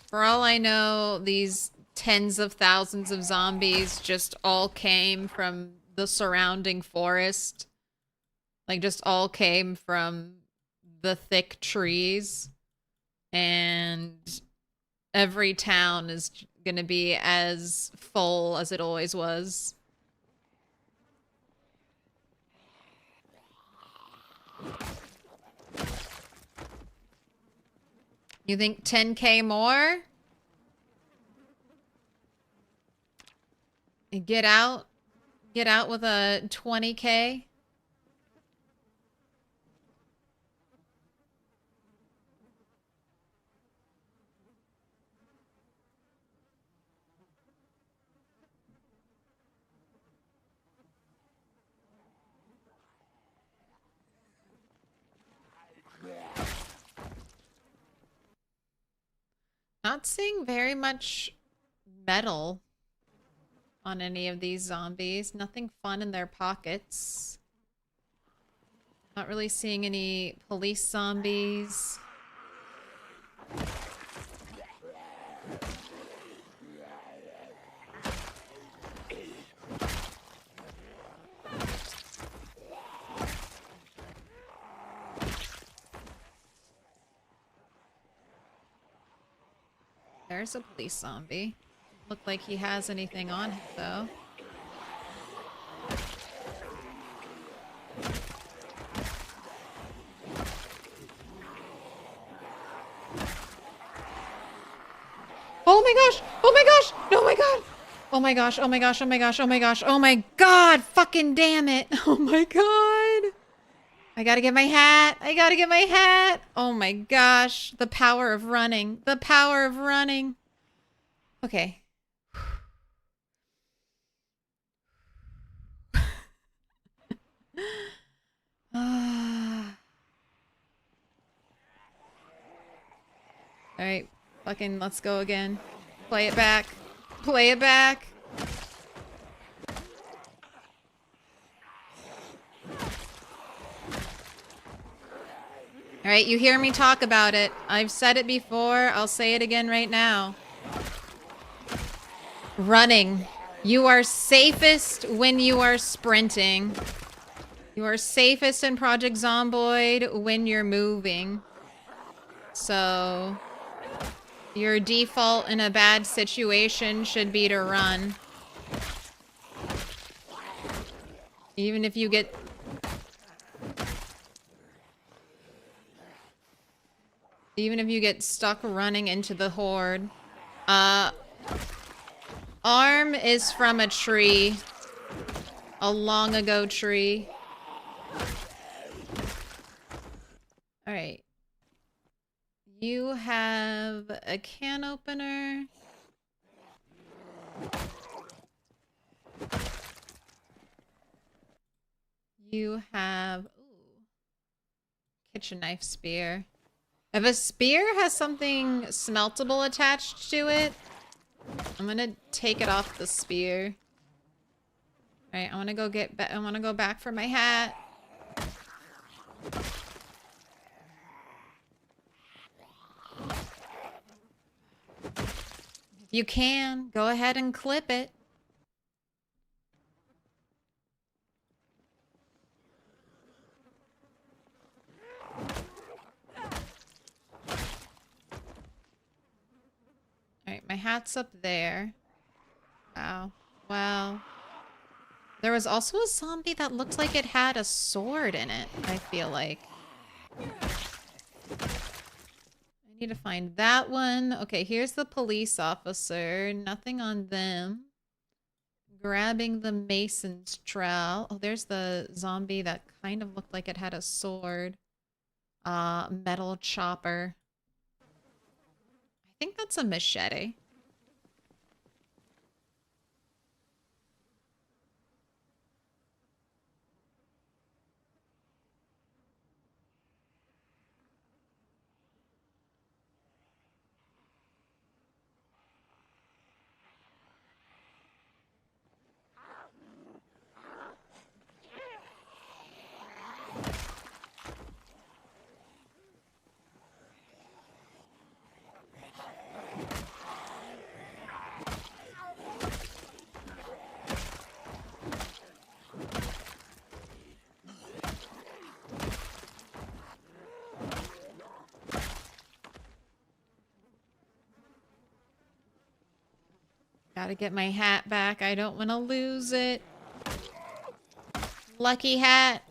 For all I know, these tens of thousands of zombies just all came from the surrounding forest. Like, just all came from the thick trees. And every town is gonna be as full as it always was. You think 10K more? Get out with a 20K? Not seeing very much metal on any of these zombies. Nothing fun in their pockets. Not really seeing any police zombies. There's a police zombie. Look like he has anything on him, though. Oh my gosh! Oh my gosh! Oh my god! Oh my gosh, oh my gosh, oh my gosh, oh my gosh, oh my god! Fucking damn it! Oh my god! I gotta get my hat! I gotta get my hat! Oh my gosh. The power of running. The power of running. Okay. Alright, fucking let's go again. Play it back. Play it back. Alright, you hear me talk about it. I've said it before, I'll say it again right now. Running. You are safest when you are sprinting. You are safest in Project Zomboid when you're moving. So, your default in a bad situation should be to run. Even if you get... Even if you get stuck running into the horde. Arm is from a tree. A long ago tree. Alright. You have a can opener. You have kitchen knife spear. If a spear has something smeltable attached to it, I'm gonna take it off the spear. Alright, I wanna go I wanna go back for my hat. You can. Go ahead and clip it. Alright, my hat's up there. Wow. Wow. There was also a zombie that looked like it had a sword in it, I feel like. I need to find that one. Okay, here's the police officer. Nothing on them. Grabbing the mason's trowel. Oh, there's the zombie that kind of looked like it had a sword. Metal chopper. I think that's a machete. Gotta get my hat back. I don't want to lose it. Lucky hat.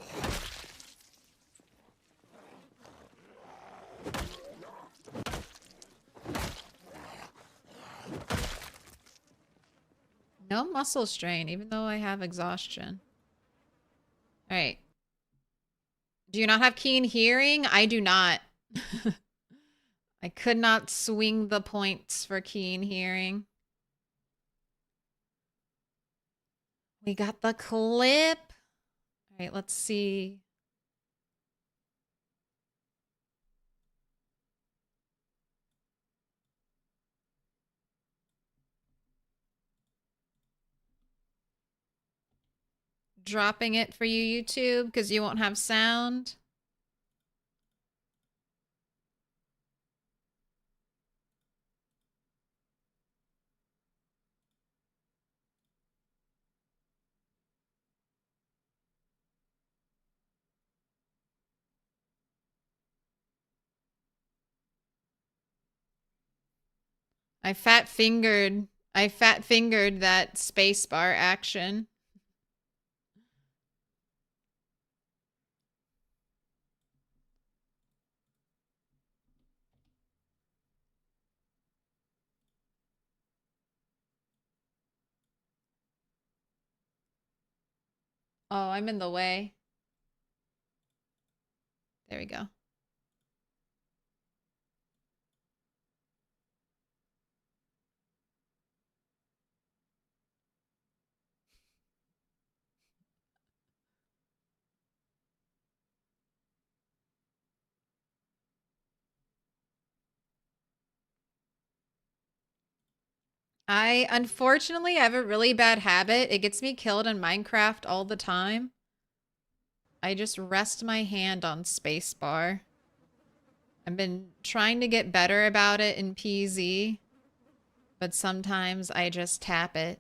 No muscle strain, even though I have exhaustion. Alright. Do you not have keen hearing? I do not. I could not swing the points for keen hearing. We got the clip. Alright, let's see. Dropping it for you, YouTube, because you won't have sound. I fat fingered that spacebar action. Oh, I'm in the way. There we go. Unfortunately, have a really bad habit. It gets me killed in Minecraft all the time. I just rest my hand on spacebar. I've been trying to get better about it in PZ, but sometimes I just tap it.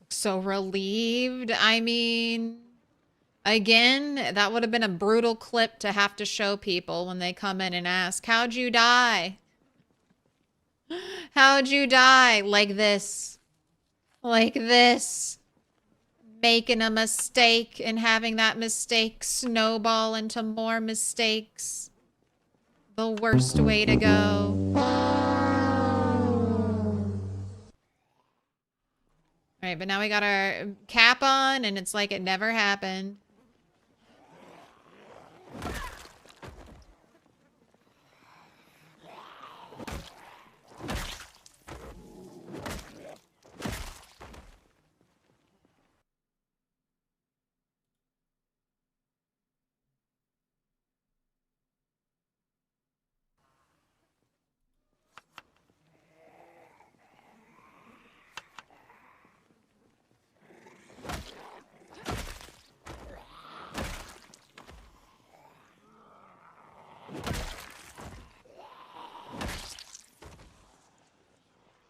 So relieved. I mean, again, that would have been a brutal clip to have to show people when they come in and ask, how'd you die? How'd you die? Like this. Like this. Making a mistake and having that mistake snowball into more mistakes. The worst way to go. Alright, but now we got our cap on and it's like it never happened.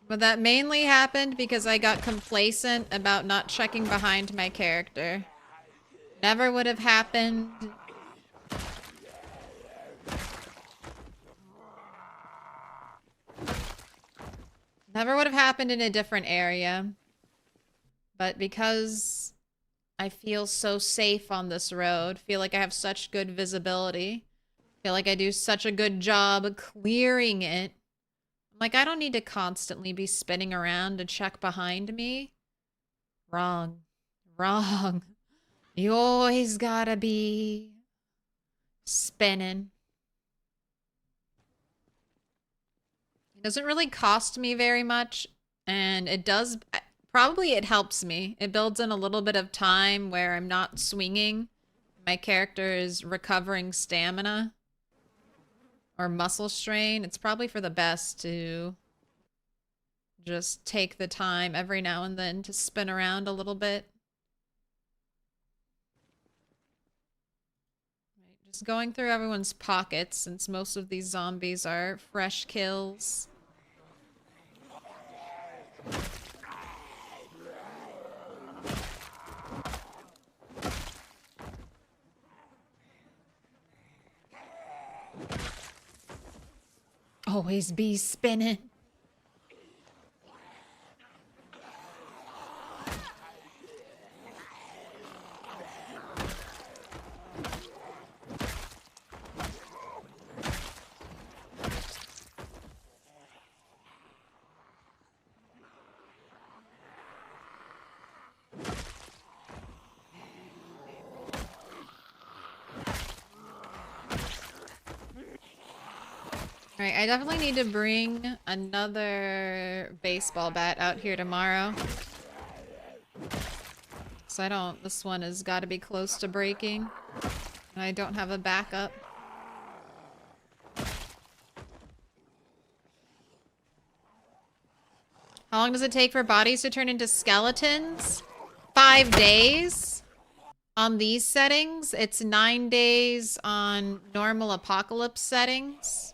But that mainly happened because I got complacent about not checking behind my character. Never would have happened. Never would have happened in a different area. But because I feel so safe on this road, feel like I have such good visibility, feel like I do such a good job clearing it, like, I don't need to constantly be spinning around to check behind me. Wrong. Wrong. You always gotta be spinning. It doesn't really cost me very much, and it does... Probably it helps me. It builds in a little bit of time where I'm not swinging. My character is recovering stamina or muscle strain. It's probably for the best to just take the time every now and then to spin around a little bit. Right, just going through everyone's pockets since most of these zombies are fresh kills. Always be spinning. Alright, I definitely need to bring another baseball bat out here tomorrow. So I don't... This one has got to be close to breaking. And I don't have a backup. How long does it take for bodies to turn into skeletons? 5 days. On these settings, it's 9 days on normal apocalypse settings.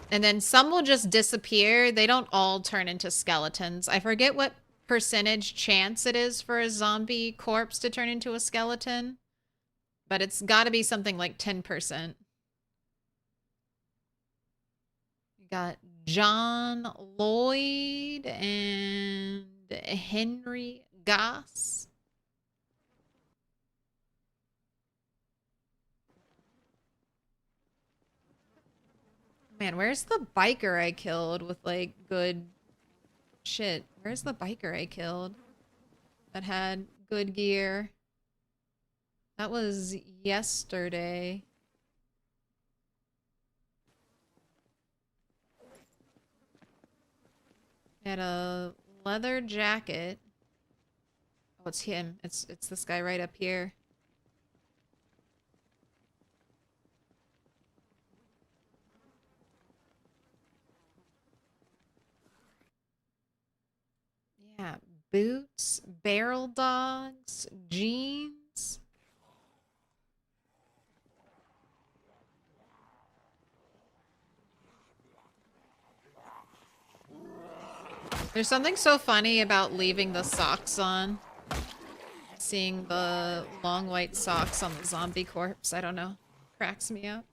And then some will just disappear. They don't all turn into skeletons. I forget what percentage chance it is for a zombie corpse to turn into a skeleton. But it's got to be something like 10%. We got John Lloyd and Henry Goss. Man, where's the biker I killed with, like, good shit? Where's the biker I killed that had good gear? That was yesterday. Had a leather jacket. Oh, it's him. It's this guy right up here. Yeah, boots, barrel dogs, jeans. There's something so funny about leaving the socks on. Seeing the long white socks on the zombie corpse, I don't know. Cracks me up.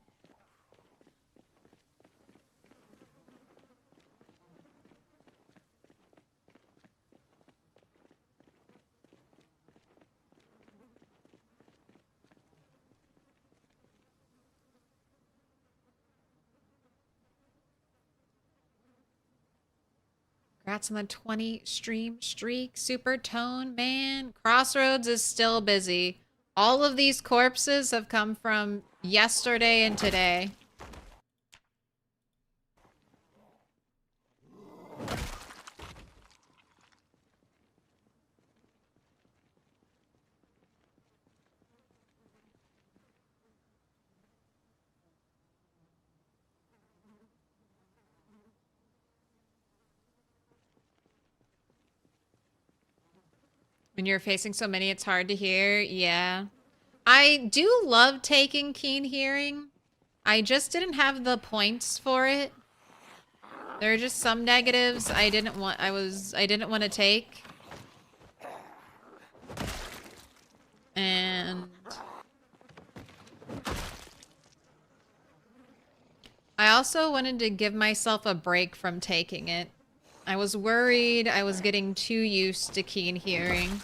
Congrats on the 20 stream streak. Super tone, man. Crossroads is still busy. All of these corpses have come from yesterday and today. When you're facing so many, it's hard to hear. Yeah. I do love taking keen hearing. I just didn't have the points for it. There are just some negatives I didn't want to take. And I also wanted to give myself a break from taking it. I was worried I was getting too used to keen hearing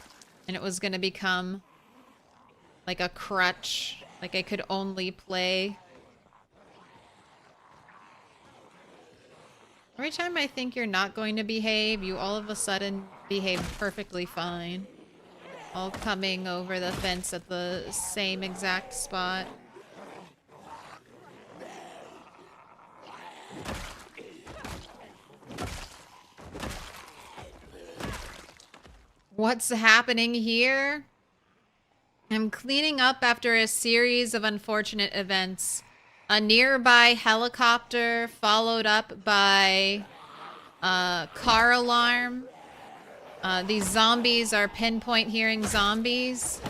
and it was going to become like a crutch, like I could only play. Every time I think you're not going to behave, you all of a sudden behave perfectly fine. All coming over the fence at the same exact spot. What's happening here? I'm cleaning up after a series of unfortunate events. A nearby helicopter followed up by a car alarm. These zombies are pinpoint hearing zombies.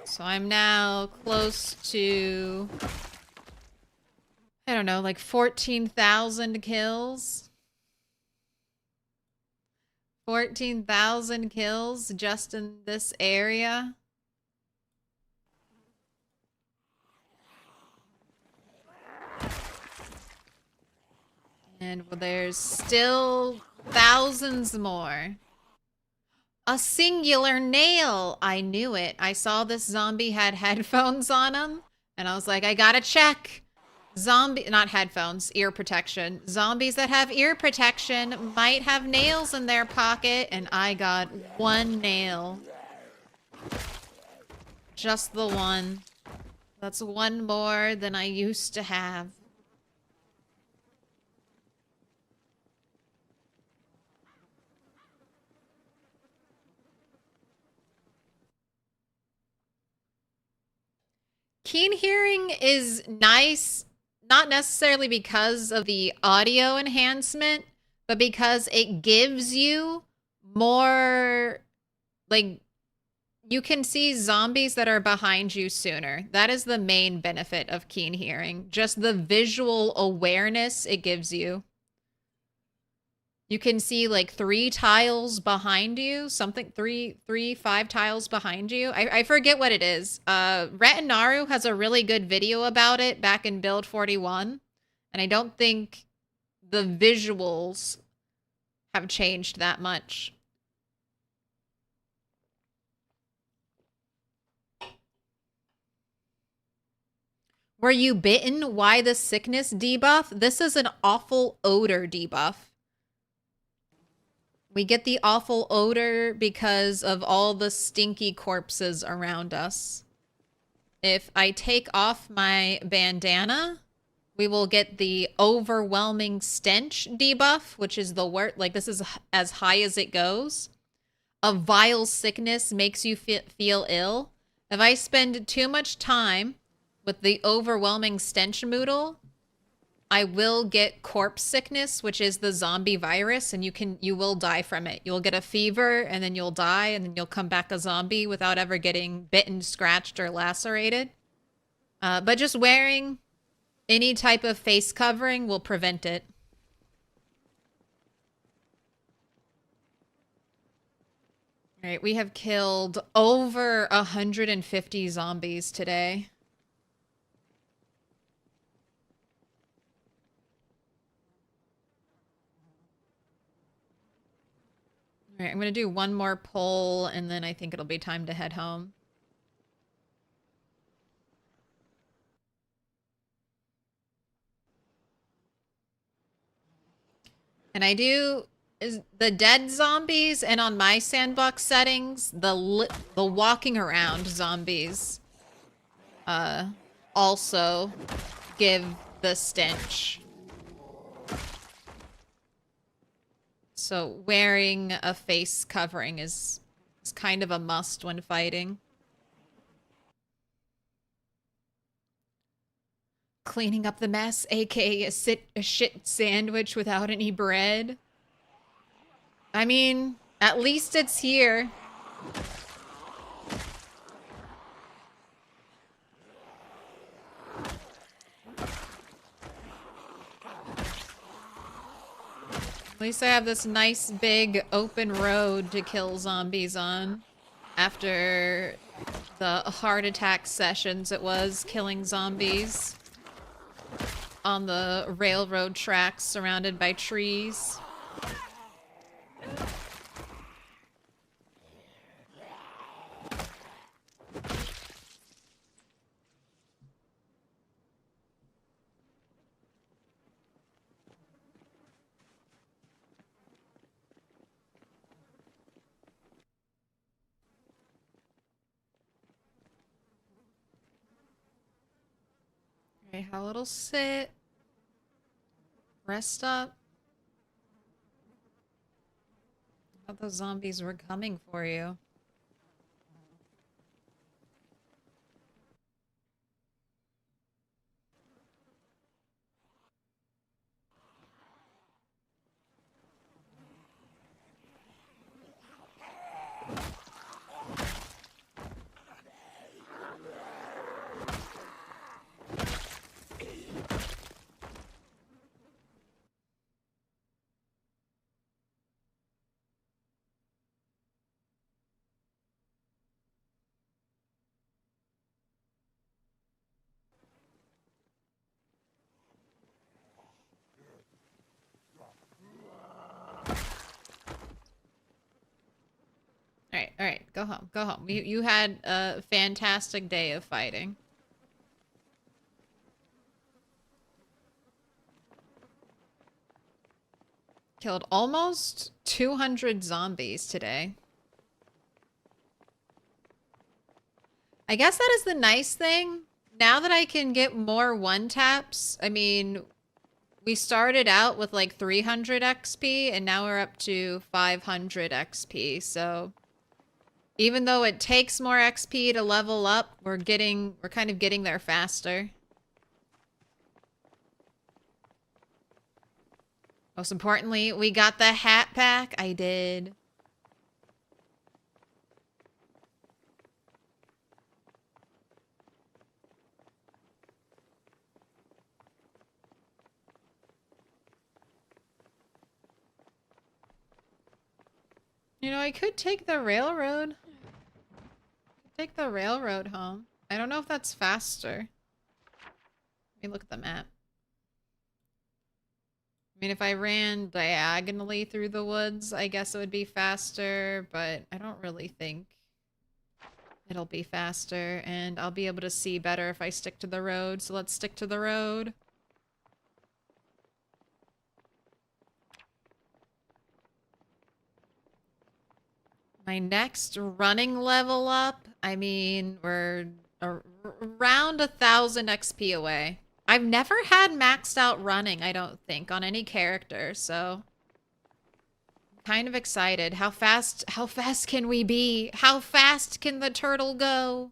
So I'm now close to, I don't know, like 14,000 kills. 14,000 kills just in this area. And there's still thousands more. A singular nail! I knew it. I saw this zombie had headphones on him, and I was like, I gotta check. Not headphones, ear protection. Zombies that have ear protection might have nails in their pocket, and I got one nail. Just the one. That's one more than I used to have. Keen hearing is nice, not necessarily because of the audio enhancement, but because it gives you more, like, you can see zombies that are behind you sooner. That is the main benefit of keen hearing. Just the visual awareness it gives you. You can see like 3 tiles behind you, something, 5 tiles behind you. I forget what it is. Retinaru has a really good video about it back in build 41. And I don't think the visuals have changed that much. Were you bitten? Why the sickness debuff? This is an awful odor debuff. We get the awful odor because of all the stinky corpses around us. If I take off my bandana, we will get the overwhelming stench debuff, which is the worst. Like, this is as high as it goes. A vile sickness makes you feel ill. If I spend too much time with the overwhelming stench moodle, I will get corpse sickness, which is the zombie virus, and you will die from it. You'll get a fever, and then you'll die, and then you'll come back a zombie without ever getting bitten, scratched, or lacerated. But just wearing any type of face covering will prevent it. All right, we have killed over 150 zombies today. All right, I'm going to do one more pull, and then I think it'll be time to head home. And I do the dead zombies, and on my sandbox settings, the walking around zombies also give the stench. So wearing a face covering is kind of a must when fighting. Cleaning up the mess, aka a shit sandwich without any bread. I mean, at least it's here. At least I have this nice big open road to kill zombies on. After the heart attack sessions it was killing zombies on the railroad tracks surrounded by trees. Okay, have a little sit. Rest up. I thought those zombies were coming for you. All right, go home, go home. You had a fantastic day of fighting. Killed almost 200 zombies today. I guess that is the nice thing. Now that I can get more one-taps, I mean, we started out with like 300 XP, and now we're up to 500 XP, so even though it takes more XP to level up, we're kind of getting there faster. Most importantly, we got the hat pack. I did. You know, I could take the railroad. Take the railroad home. I don't know if that's faster. Let me look at the map. I mean, if I ran diagonally through the woods, I guess it would be faster, but I don't really think it'll be faster, and I'll be able to see better if I stick to the road, so let's stick to the road. My next running level up, I mean, we're around 1,000 XP away. I've never had maxed out running, I don't think, on any character, so I'm kind of excited. How fast can we be? How fast can the turtle go?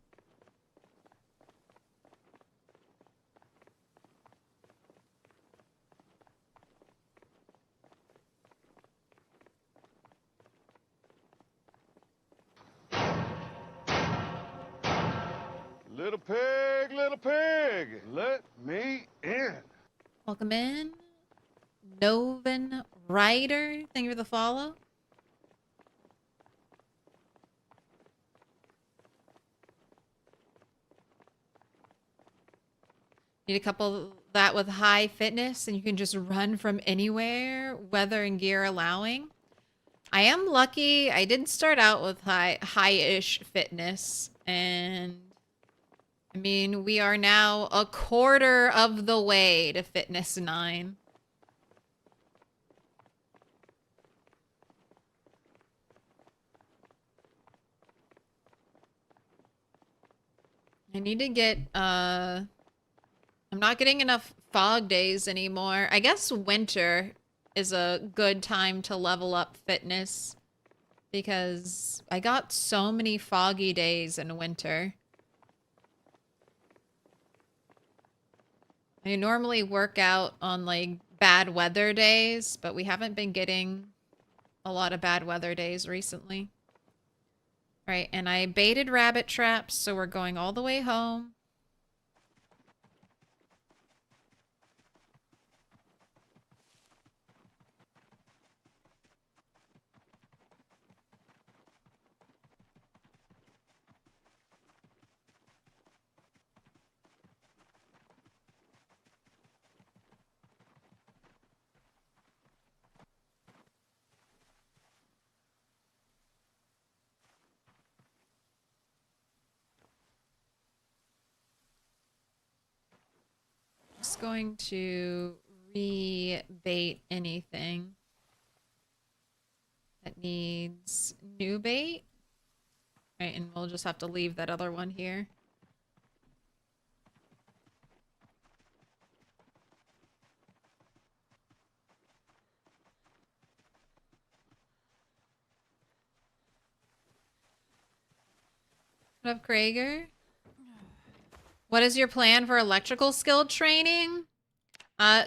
Little pig, let me in. Welcome in. Novan Rider, thank you for the follow. Need a couple that with high fitness and you can just run from anywhere, weather and gear allowing. I am lucky. I did start out with high-ish fitness, and I mean, we are now a quarter of the way to fitness 9. I need to get, I'm not getting enough fog days anymore. I guess winter is a good time to level up fitness because I got so many foggy days in winter. I normally work out on like bad weather days, but we haven't been getting a lot of bad weather days recently. All right, and I baited rabbit traps, so we're going all the way home. Just going to re-bait anything that needs new bait. All right, and we'll just have to leave that other one here. What up, Krager? What is your plan for electrical skill training?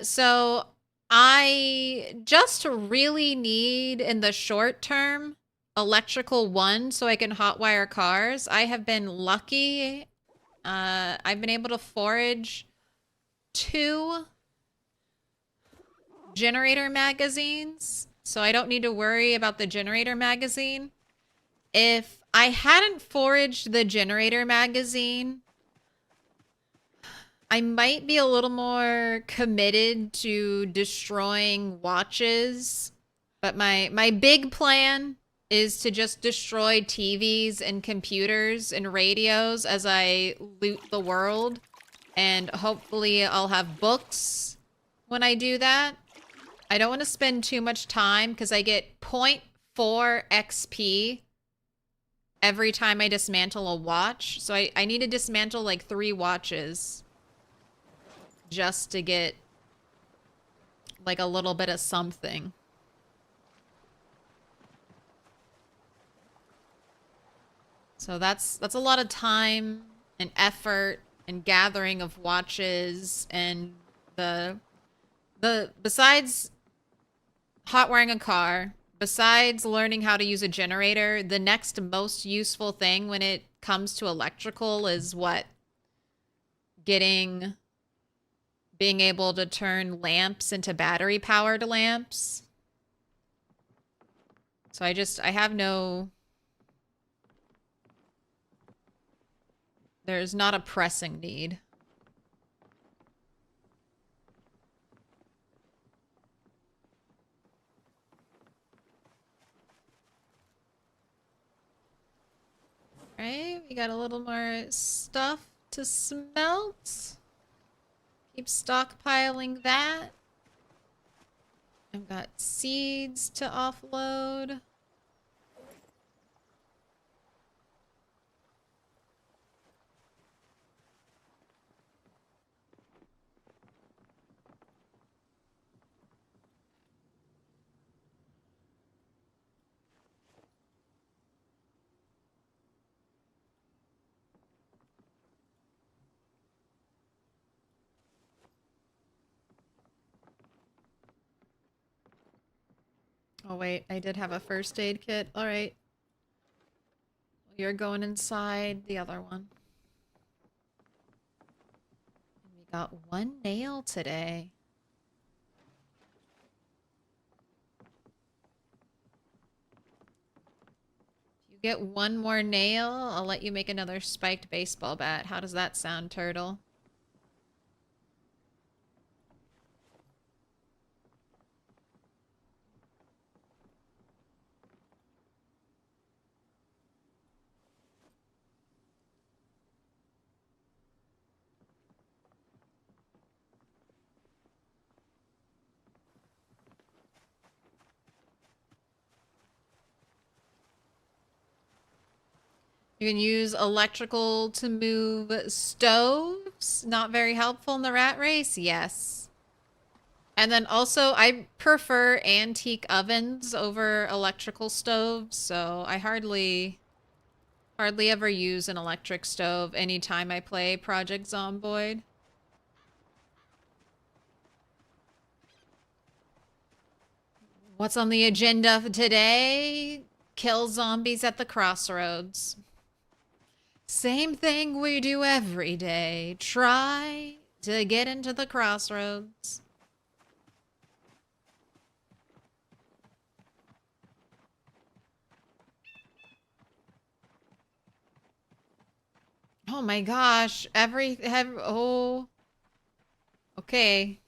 So I just really need in the short term electrical 1 so I can hotwire cars. I have been lucky. I've been able to forage 2 generator magazines, so I don't need to worry about the generator magazine. If I hadn't foraged the generator magazine, I might be a little more committed to destroying watches, but my big plan is to just destroy TVs and computers and radios as I loot the world, and hopefully I'll have books when I do that. I don't want to spend too much time because I get 0.4 XP every time I dismantle a watch, so I need to dismantle like 3 watches just to get like a little bit of something. So that's a lot of time and effort and gathering of watches, and the besides hotwiring a car, besides learning how to use a generator, the next most useful thing when it comes to electrical is what? Being able to turn lamps into battery powered lamps. So I have no... There's not a pressing need. Right, we got a little more stuff to smelt. Keep stockpiling that. I've got seeds to offload. Oh wait, I did have a first aid kit. All right. You're going inside the other one. We got one nail today. If you get one more nail, I'll let you make another spiked baseball bat. How does that sound, Turtle? You can use electrical to move stoves. Not very helpful in the rat race? Yes. And then also, I prefer antique ovens over electrical stoves, so I hardly ever use an electric stove anytime I play Project Zomboid. What's on the agenda for today? Kill zombies at the Crossroads. Same thing we do every day. Try to get into the Crossroads. Oh my gosh. Oh. Okay.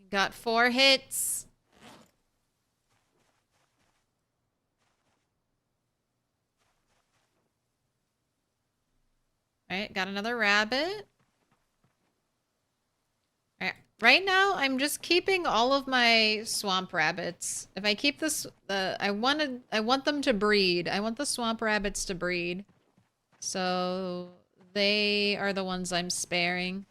We got 4 hits. Alright, got another rabbit. Alright, right now I'm just keeping all of my swamp rabbits. If I keep this, I want them to breed. I want the swamp rabbits to breed. So they are the ones I'm sparing.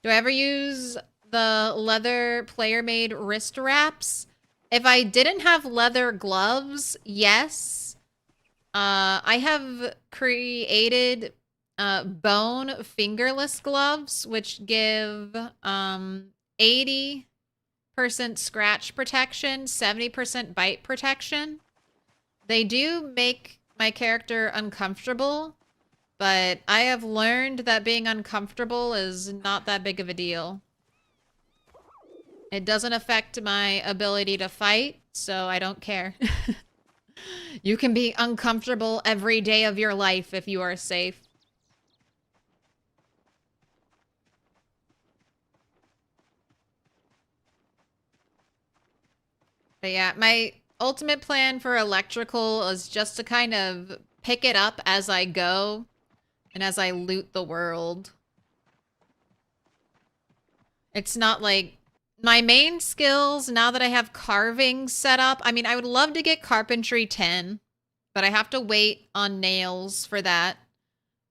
Do I ever use the leather player-made wrist wraps? If I didn't have leather gloves, yes. I have created bone fingerless gloves, which give 80% scratch protection, 70% bite protection. They do make my character uncomfortable, but I have learned that being uncomfortable is not that big of a deal. It doesn't affect my ability to fight, so I don't care. You can be uncomfortable every day of your life if you are safe. But yeah, my ultimate plan for electrical is just to kind of pick it up as I go and as I loot the world. It's not like my main skills, now that I have carving set up, I mean, I would love to get carpentry 10, but I have to wait on nails for that.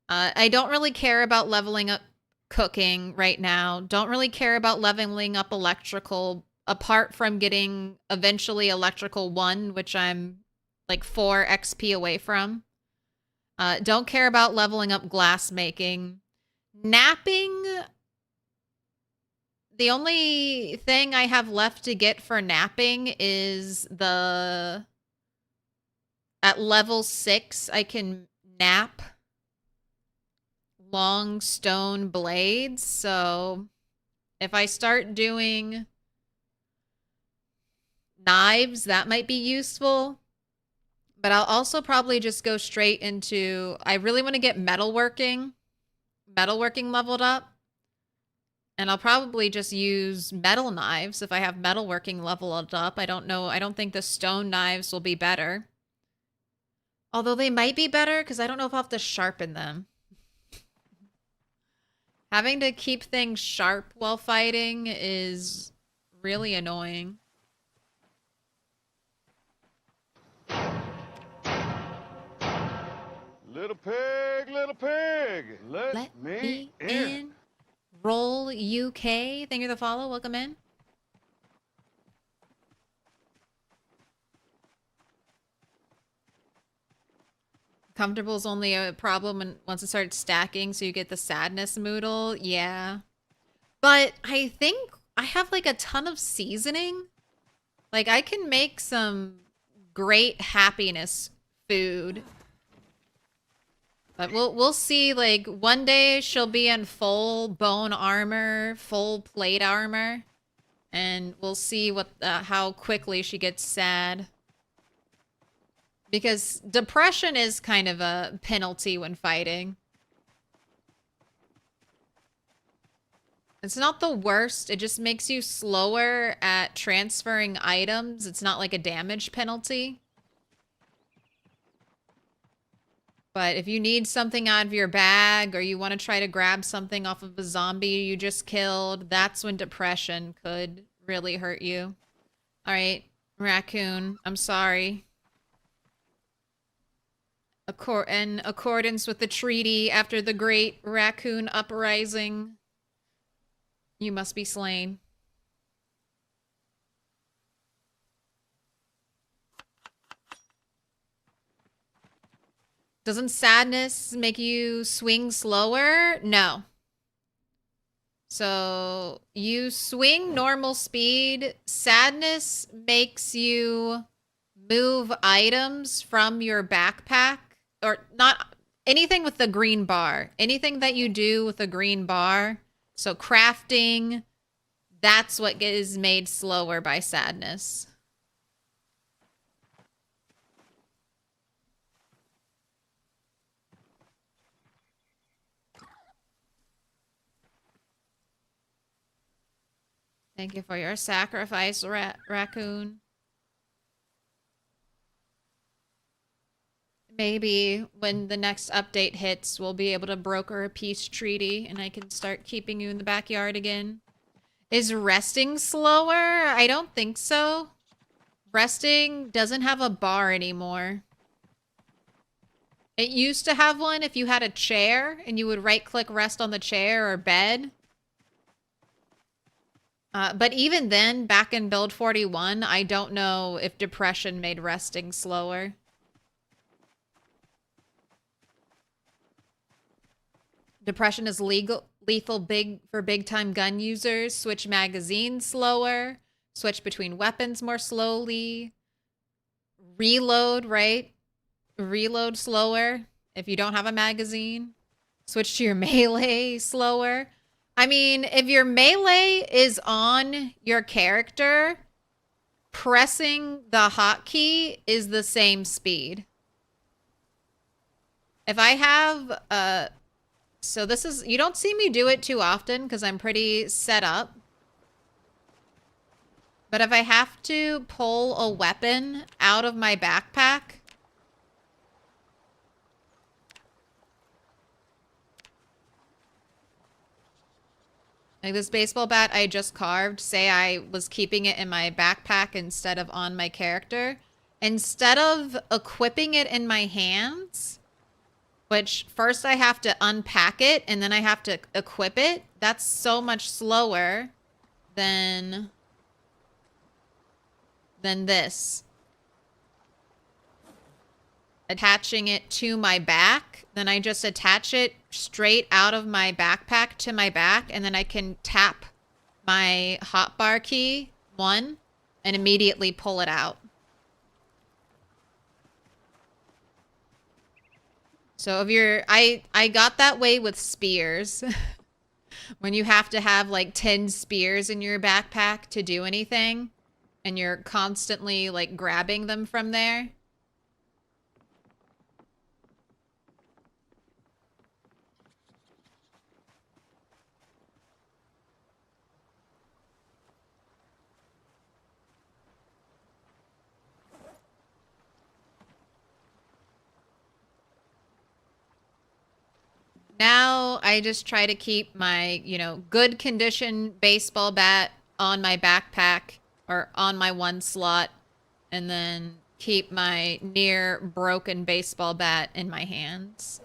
I don't really care about leveling up cooking right now. Don't really care about leveling up electrical, apart from getting eventually electrical 1, which I'm like 4 XP away from. Don't care about leveling up glass making. Napping, the only thing I have left to get for napping is at level 6, I can nap long stone blades. So if I start doing knives, that might be useful. But I'll also probably just go straight into, I really want to get metalworking leveled up. And I'll probably just use metal knives if I have metalworking leveled up. I don't know. I don't think the stone knives will be better. Although they might be better because I don't know if I'll have to sharpen them. Having to keep things sharp while fighting is really annoying. Little pig, let me in. Roll UK, thank you for the follow. Welcome in. Comfortable is only a problem once it starts stacking, so you get the sadness moodle. Yeah. But I think I have like a ton of seasoning. Like I can make some great happiness food. But we'll see. Like one day she'll be in full bone armor, full plate armor, and we'll see what how quickly she gets sad. Because depression is kind of a penalty when fighting. It's not the worst. It just makes you slower at transferring items. It's not like a damage penalty. But if you need something out of your bag or you want to try to grab something off of a zombie you just killed, that's when depression could really hurt you. All right, raccoon, I'm sorry. In accordance with the treaty after the Great Raccoon Uprising, you must be slain. Doesn't sadness make you swing slower? No. So you swing normal speed. Sadness makes you move items from your backpack. Or not anything with the green bar. Anything that you do with a green bar. So crafting, that's what is made slower by sadness. Thank you for your sacrifice, raccoon. Maybe when the next update hits, we'll be able to broker a peace treaty and I can start keeping you in the backyard again. Is resting slower? I don't think so. Resting doesn't have a bar anymore. It used to have one if you had a chair and you would right-click rest on the chair or bed. But even then, back in build 41, I don't know if depression made resting slower. Depression is lethal for big-time gun users. Switch magazines slower. Switch between weapons more slowly. Reload, right? Reload slower if you don't have a magazine. Switch to your melee slower. I mean, if your melee is on your character, pressing the hotkey is the same speed. If I have so this is, you don't see me do it too often because I'm pretty set up. But if I have to pull a weapon out of my backpack, like this baseball bat I just carved, say I was keeping it in my backpack instead of on my character, instead of equipping it in my hands, which first I have to unpack it and then I have to equip it. That's so much slower than this. Attaching it to my back, then I just attach it straight out of my backpack to my back, and then I can tap my hotbar key, 1, and immediately pull it out. So if you're, I got that way with spears. When you have to have like 10 spears in your backpack to do anything, and you're constantly like grabbing them from there. Now I just try to keep my, you know, good condition baseball bat on my backpack or on my 1 slot, and then keep my near broken baseball bat in my hands.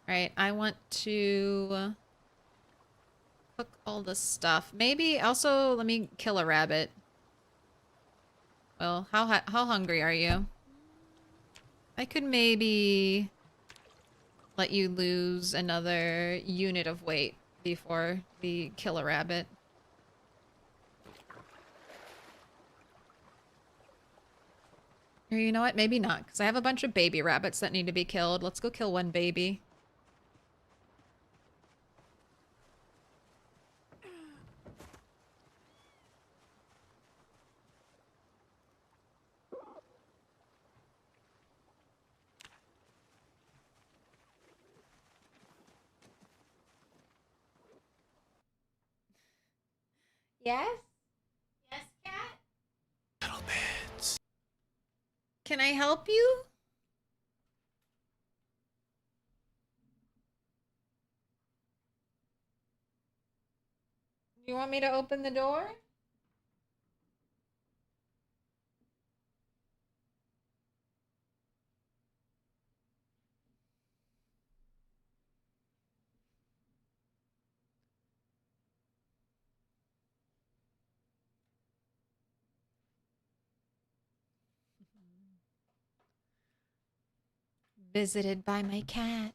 All right, I want to cook all this stuff. Maybe also let me kill a rabbit. Well, how hungry are you? I could maybe let you lose another unit of weight before we kill a rabbit. Or you know what? Maybe not, because I have a bunch of baby rabbits that need to be killed. Let's go kill one baby. Yes? Yes, cat? Little bits. Can I help you? You want me to open the door? Visited by my cat.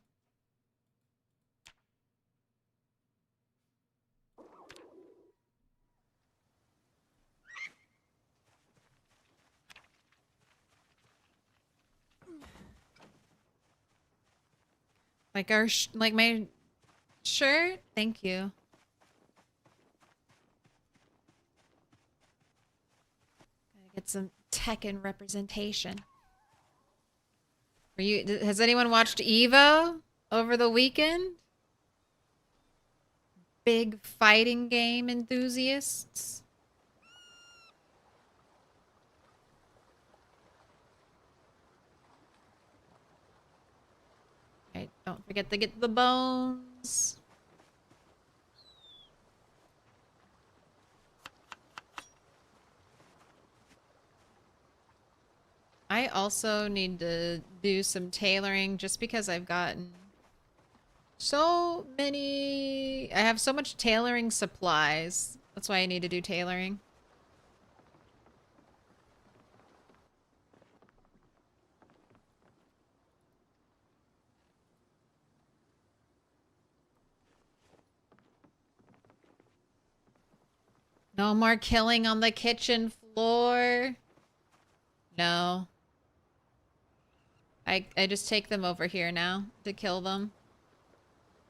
Like like my shirt? Thank you. Gotta get some Tekken representation. Has anyone watched Evo over the weekend? Big fighting game enthusiasts? Right, don't forget to get the bones. I also need to do some tailoring just because I've gotten so many... I have so much tailoring supplies. That's why I need to do tailoring. No more killing on the kitchen floor. No. I just take them over here now to kill them.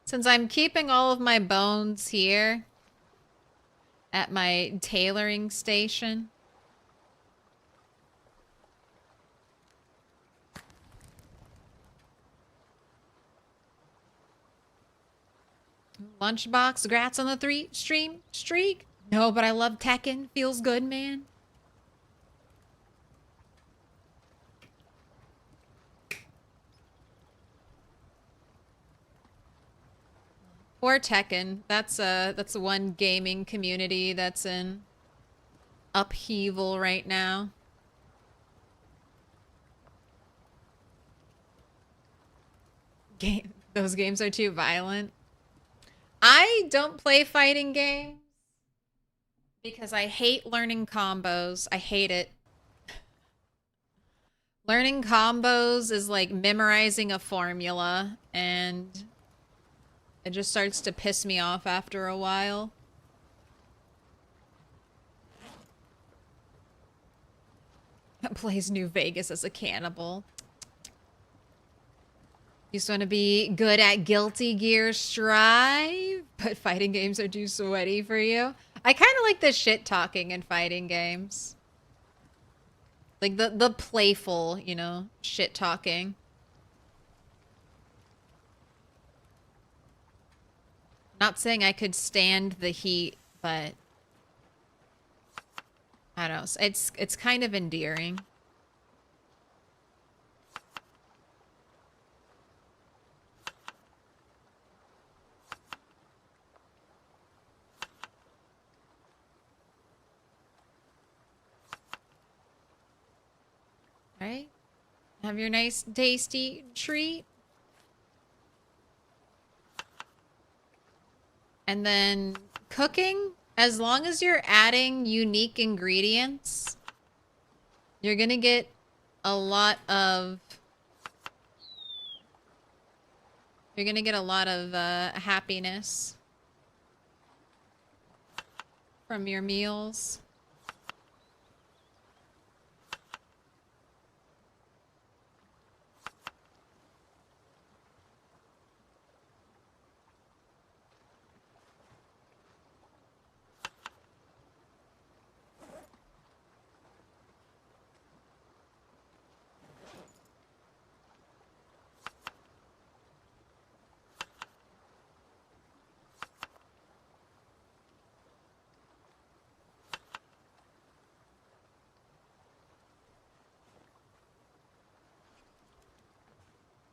Since I'm keeping all of my bones here at my tailoring station. Lunchbox, grats on the streak. No, but I love Tekken. Feels good, man. Or Tekken. That's one gaming community that's in upheaval right now. Those games are too violent. I don't play fighting games because I hate learning combos. I hate it. Learning combos is like memorizing a formula, and it just starts to piss me off after a while. Plays New Vegas as a cannibal. You just want to be good at Guilty Gear Strive, but fighting games are too sweaty for you. I kind of like the shit talking in fighting games. Like the playful, you know, shit talking. Not saying I could stand the heat, but I don't know. It's kind of endearing. All right. Have your nice tasty treat. And then cooking, as long as you're adding unique ingredients, you're gonna get a lot of You're gonna get a lot of happiness from your meals.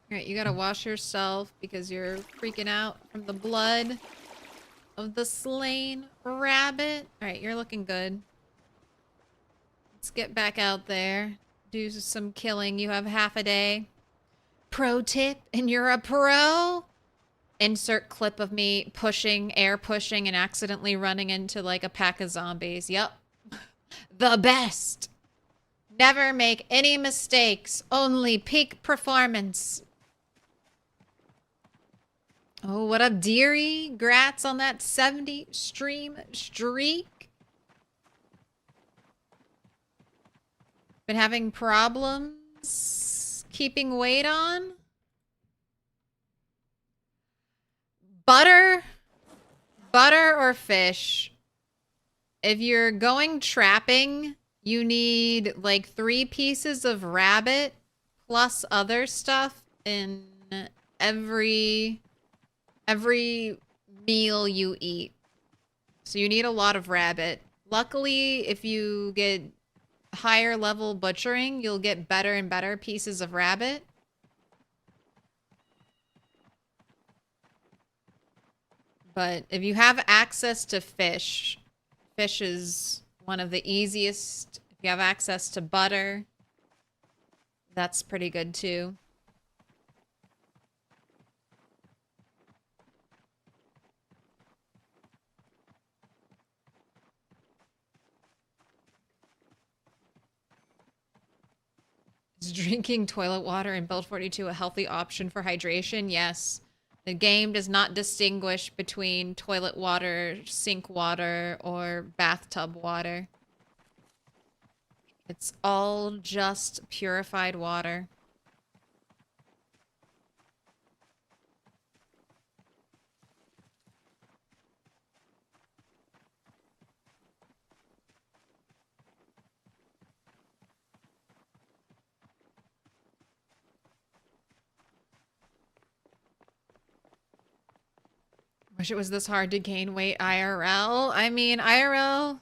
Alright, you gotta wash yourself because you're freaking out from the blood of the slain rabbit. Alright, you're looking good. Let's get back out there. Do some killing. You have half a day. Pro tip, and you're a pro? Insert clip of me pushing, air pushing, and accidentally running into like a pack of zombies. Yup. The best. Never make any mistakes. Only peak performance. Oh, what up, dearie? Grats on that 70 stream streak. Been having problems keeping weight on? Butter or fish? If you're going trapping, you need like 3 pieces of rabbit plus other stuff in every meal you eat. So you need a lot of rabbit. Luckily, if you get higher level butchering, you'll get better and better pieces of rabbit. But if you have access to fish, fish is one of the easiest. If you have access to butter, that's pretty good too. Is drinking toilet water in Build 42 a healthy option for hydration? Yes. The game does not distinguish between toilet water, sink water, or bathtub water. It's all just purified water. Wish it was this hard to gain weight IRL. I mean, IRL,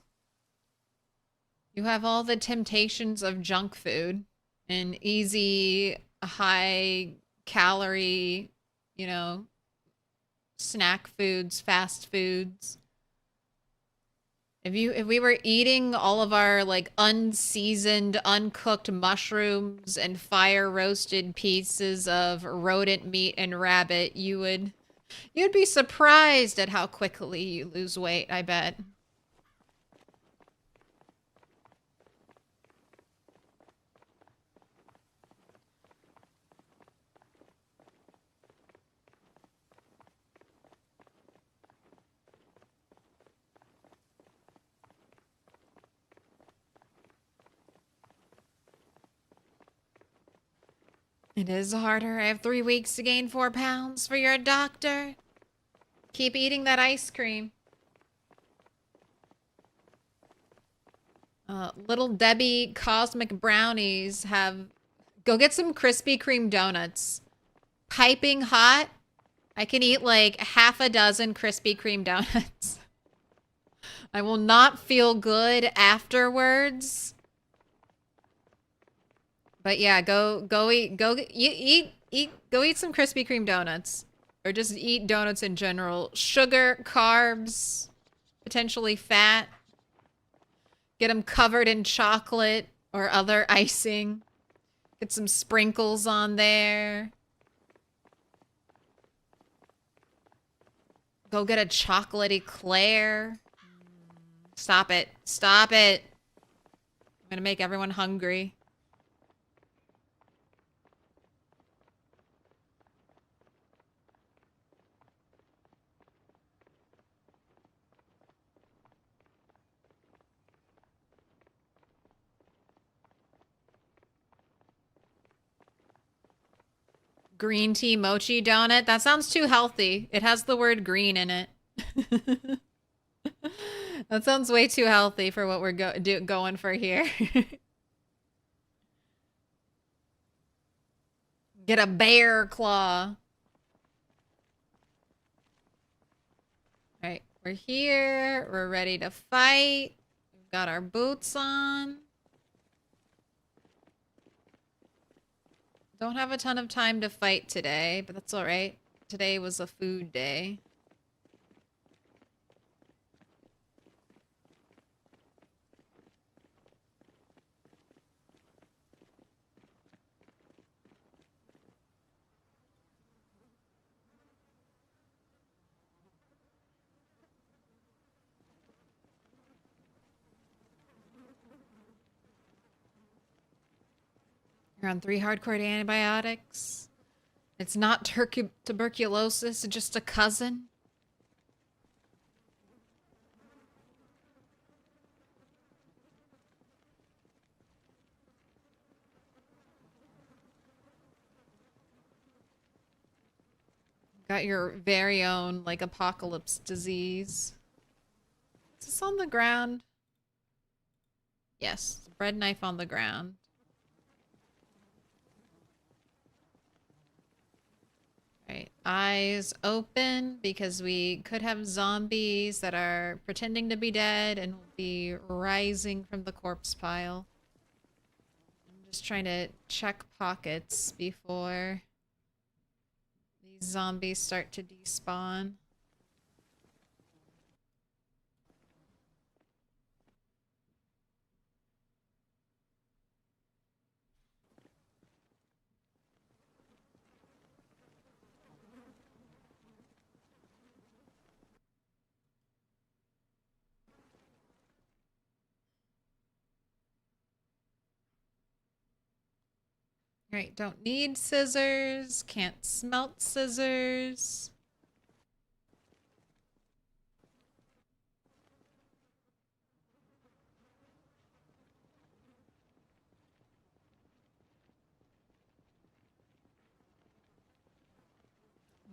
you have all the temptations of junk food and easy, high calorie, you know, snack foods, fast foods. If we were eating all of our like unseasoned, uncooked mushrooms and fire roasted pieces of rodent meat and rabbit, you'd be surprised at how quickly you lose weight, I bet. It is harder. I have 3 weeks to gain 4 pounds for your doctor. Keep eating that ice cream. Little Debbie Cosmic Brownies have... Go get some Krispy Kreme donuts. Piping hot. I can eat like half a dozen Krispy Kreme donuts. I will not feel good afterwards. But yeah, go eat some Krispy Kreme donuts. Or just eat donuts in general. Sugar, carbs, potentially fat. Get them covered in chocolate or other icing. Get some sprinkles on there. Go get a chocolate eclair. Stop it. Stop it. I'm gonna make everyone hungry. Green tea mochi donut. That sounds too healthy. It has the word green in it. That sounds way too healthy for what we're going for here. Get a bear claw. All right, we're here. We're ready to fight. We've got our boots on. Don't have a ton of time to fight today, but that's all right. Today was a food day. You're on 3 hardcore antibiotics. It's not tuberculosis, it's just a cousin. Got your very own, like, apocalypse disease. Is this on the ground? Yes, bread knife on the ground. Right, eyes open because we could have zombies that are pretending to be dead and will be rising from the corpse pile. I'm just trying to check pockets before these zombies start to despawn. Right, don't need scissors, can't smelt scissors.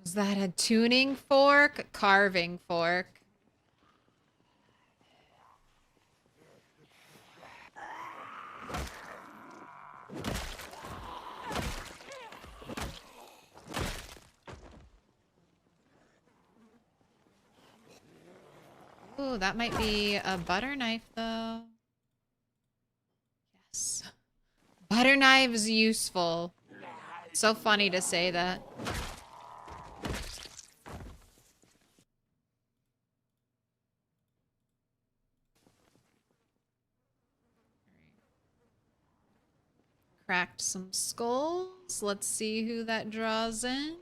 Was that a tuning fork? Carving fork. Ooh, that might be a butter knife, though. Yes. Butter knives useful. So funny to say that. Cracked some skulls. Let's see who that draws in.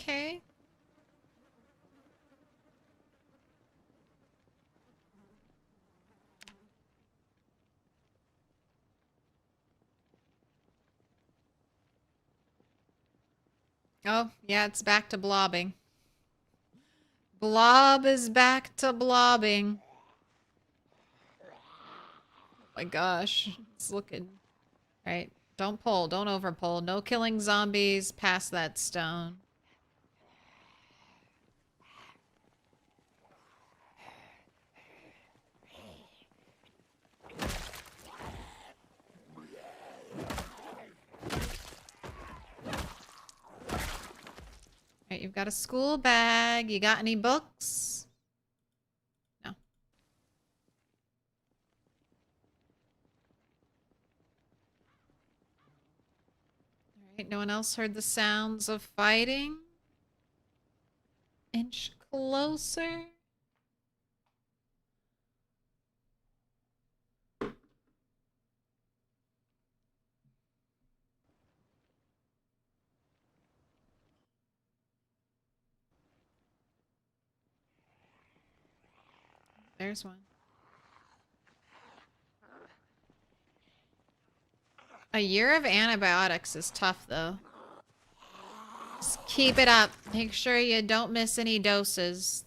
Okay. Oh, yeah, it's back to blobbing. Blob is back to blobbing. Oh my gosh. It's looking... Right. Don't pull. Don't overpull. No killing zombies past that stone. Right, you've got a school bag. You got any books? No. Alright, no one else heard the sounds of fighting? Inch closer. there's one. A year of antibiotics is tough, though. Just keep it up. Make sure you don't miss any doses.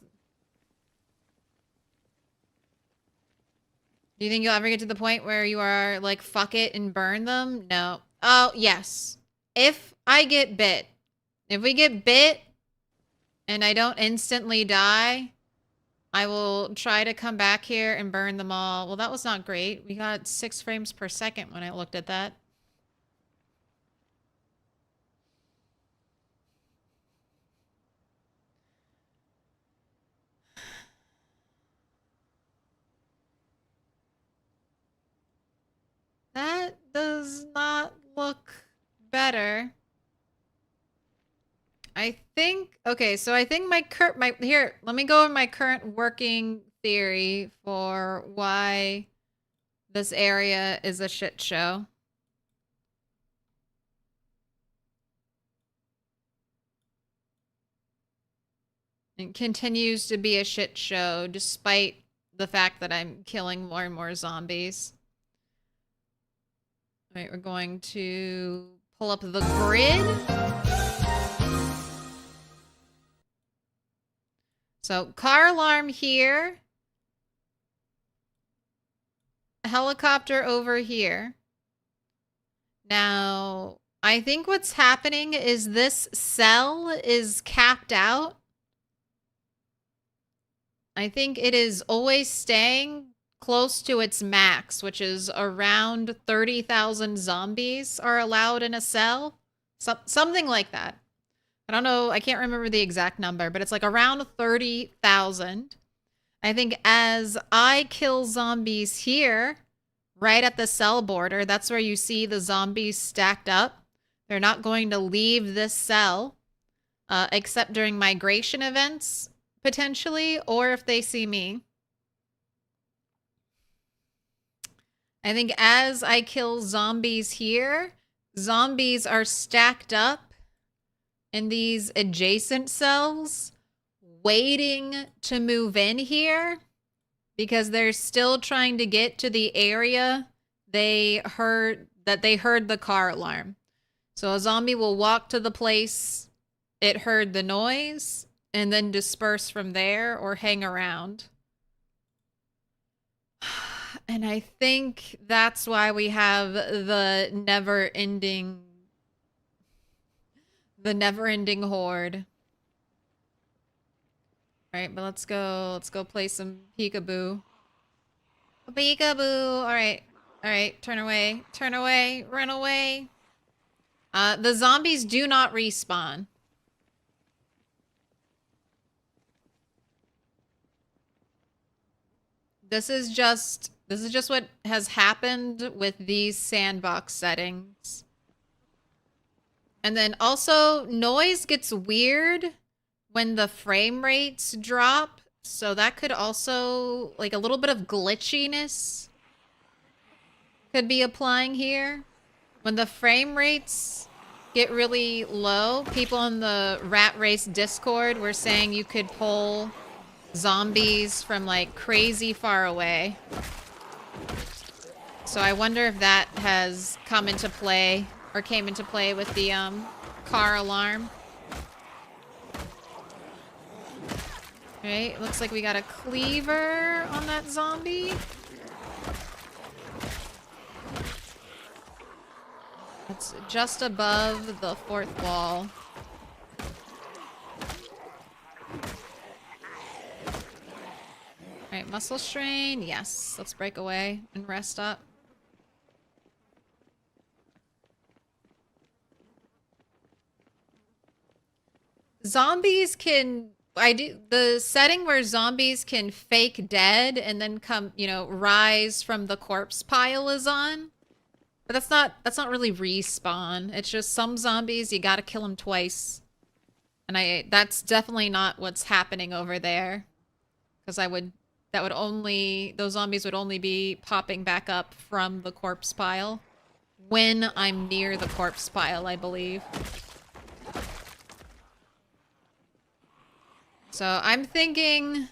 Do you think you'll ever get to the point where you are like, fuck it and burn them? No. Oh, yes. If I get bit. If we get bit and I don't instantly die, I will try to come back here and burn them all. Well, that was not great. We got 6 frames per second when I looked at that. That does not look better. I think, okay, so I think here, let me go over my current working theory for why this area is a shit show. It continues to be a shit show despite the fact that I'm killing more and more zombies. All right, we're going to pull up the grid. So, car alarm here. Helicopter over here. Now, I think what's happening is this cell is capped out. I think it is always staying close to its max, which is around 30,000 zombies are allowed in a cell. Something like that. I don't know. I can't remember the exact number, but it's like around 30,000. I think as I kill zombies here, right at the cell border, that's where you see the zombies stacked up. They're not going to leave this cell, except during migration events, potentially, or if they see me. I think as I kill zombies here, zombies are stacked up in these adjacent cells, waiting to move in here because they're still trying to get to the area they heard the car alarm. So a zombie will walk to the place it heard the noise and then disperse from there or hang around. And I think that's why we have the never-ending horde. All right, but let's go play some peekaboo. Peekaboo. All right, turn away, run away. The zombies do not respawn. This is just what has happened with these sandbox settings. And then also, noise gets weird when the frame rates drop. So that could also, like, a little bit of glitchiness could be applying here. When the frame rates get really low, people on the Rat Race Discord were saying you could pull zombies from, like, crazy far away. So I wonder if that has come into play or came into play with the car alarm. Okay, looks like we got a cleaver on that zombie. That's just above the 4th wall. Alright, muscle strain. Yes, let's break away and rest up. Zombies can... the setting where zombies can fake dead and then come, you know, rise from the corpse pile is on. But that's not really respawn. It's just some zombies, you gotta kill them twice. And that's definitely not what's happening over there. Because those zombies would only be popping back up from the corpse pile when I'm near the corpse pile, I believe. So I'm thinking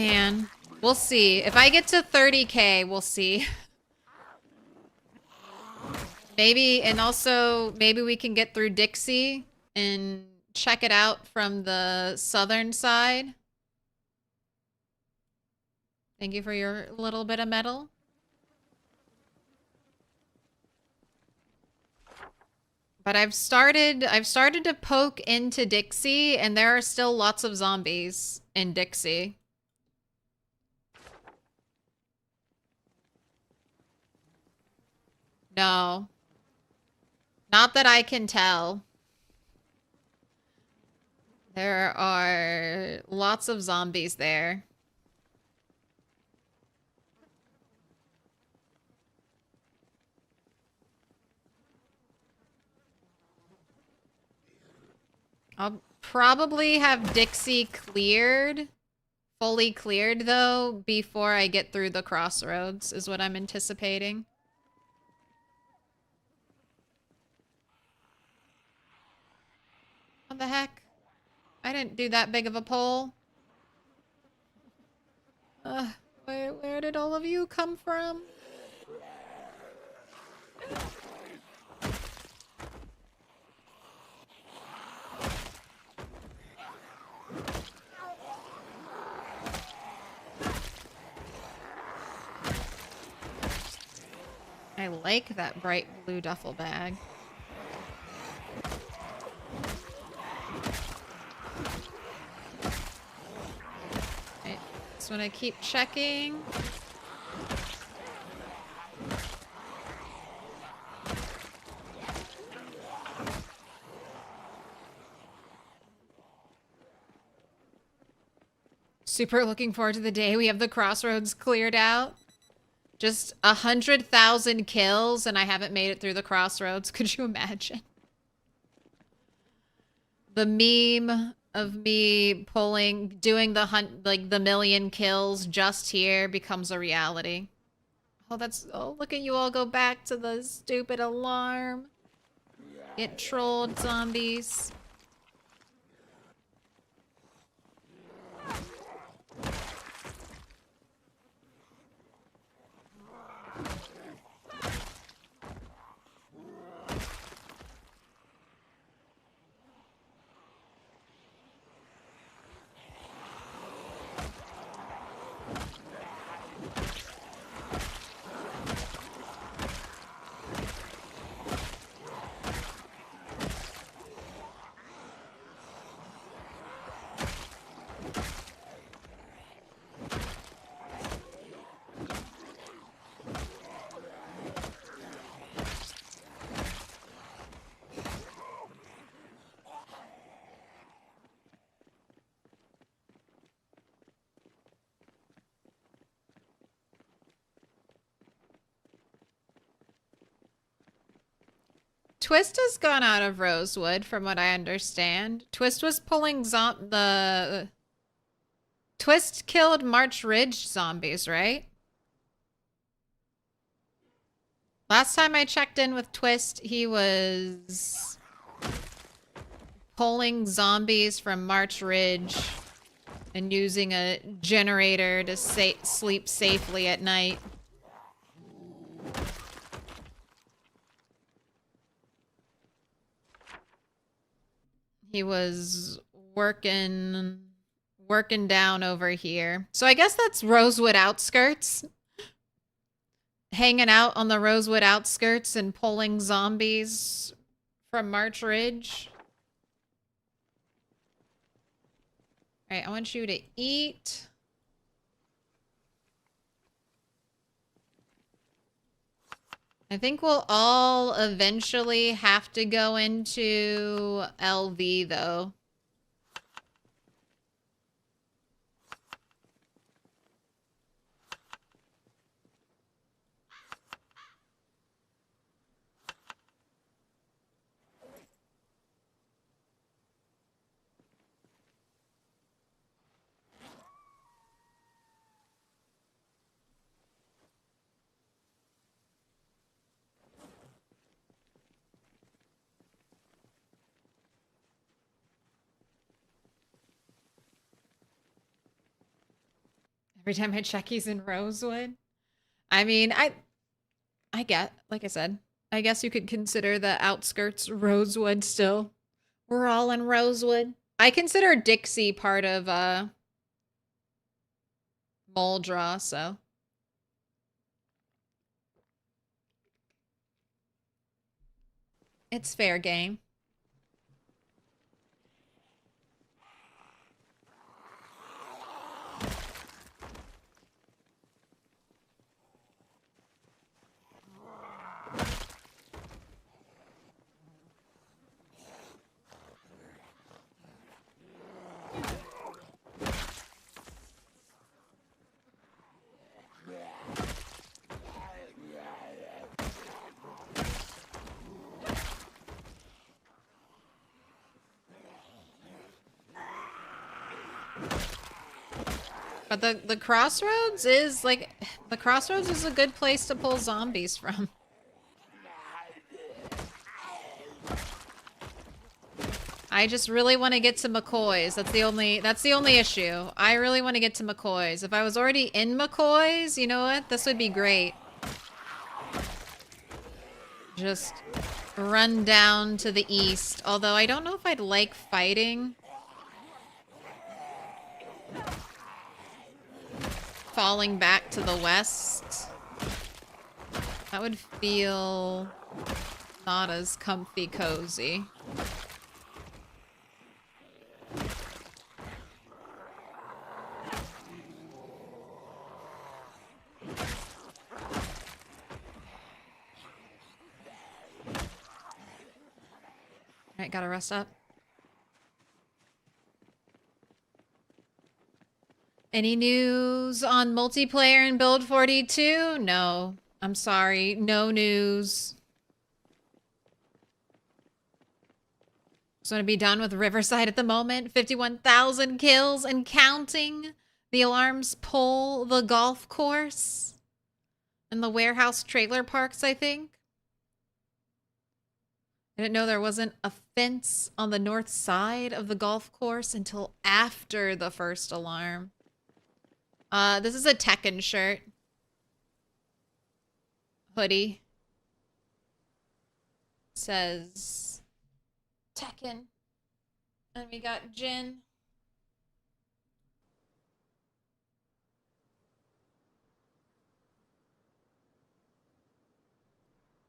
Man, we'll see. If I get to 30K, we'll see. Maybe, and also, maybe we can get through Dixie and check it out from the southern side. Thank you for your little bit of metal. But I've started to poke into Dixie, and there are still lots of zombies in Dixie. No. Not that I can tell. There are lots of zombies there. I'll probably have Dixie cleared, fully cleared though, before I get through the Crossroads, is what I'm anticipating. What the heck? I didn't do that big of a poll. Where did all of you come from? I like that bright blue duffel bag. Right, just want to keep checking. Super looking forward to the day we have the Crossroads cleared out. Just 100,000 kills and I haven't made it through the Crossroads. Could you imagine? The meme of me doing the hunt, like the 1,000,000 kills just here becomes a reality. Oh, look at you all go back to the stupid alarm. Get trolled, zombies. Twist has gone out of Rosewood, from what I understand. Twist was pulling Twist killed March Ridge zombies, right? Last time I checked in with Twist, he was pulling zombies from March Ridge and using a generator to sleep safely at night. He was working down over here. So I guess that's Rosewood outskirts. Hanging out on the Rosewood outskirts and pulling zombies from March Ridge. All right, I want you to eat. I think we'll all eventually have to go into LV, though. Every time I check, he's in Rosewood. I mean, I get, like I said, I guess you could consider the outskirts Rosewood still. We're all in Rosewood. I consider Dixie part of Muldra, so. It's fair game. But the Crossroads is like, the Crossroads is a good place to pull zombies from. I just really want to get to McCoy's. That's the only issue. I really want to get to McCoy's. If I was already in McCoy's, you know what? This would be great. Just run down to the east. Although I don't know if I'd like fighting. Falling back to the west. That would feel not as comfy cozy. Alright, gotta rest up. Any news on multiplayer in Build 42? No. I'm sorry. No news. Just want to be done with Riverside at the moment. 51,000 kills and counting. The alarms pull the golf course. And the warehouse trailer parks, I think. I didn't know there wasn't a fence on the north side of the golf course until after the first alarm. This is a Tekken shirt. Hoodie. Says Tekken. And we got Jin.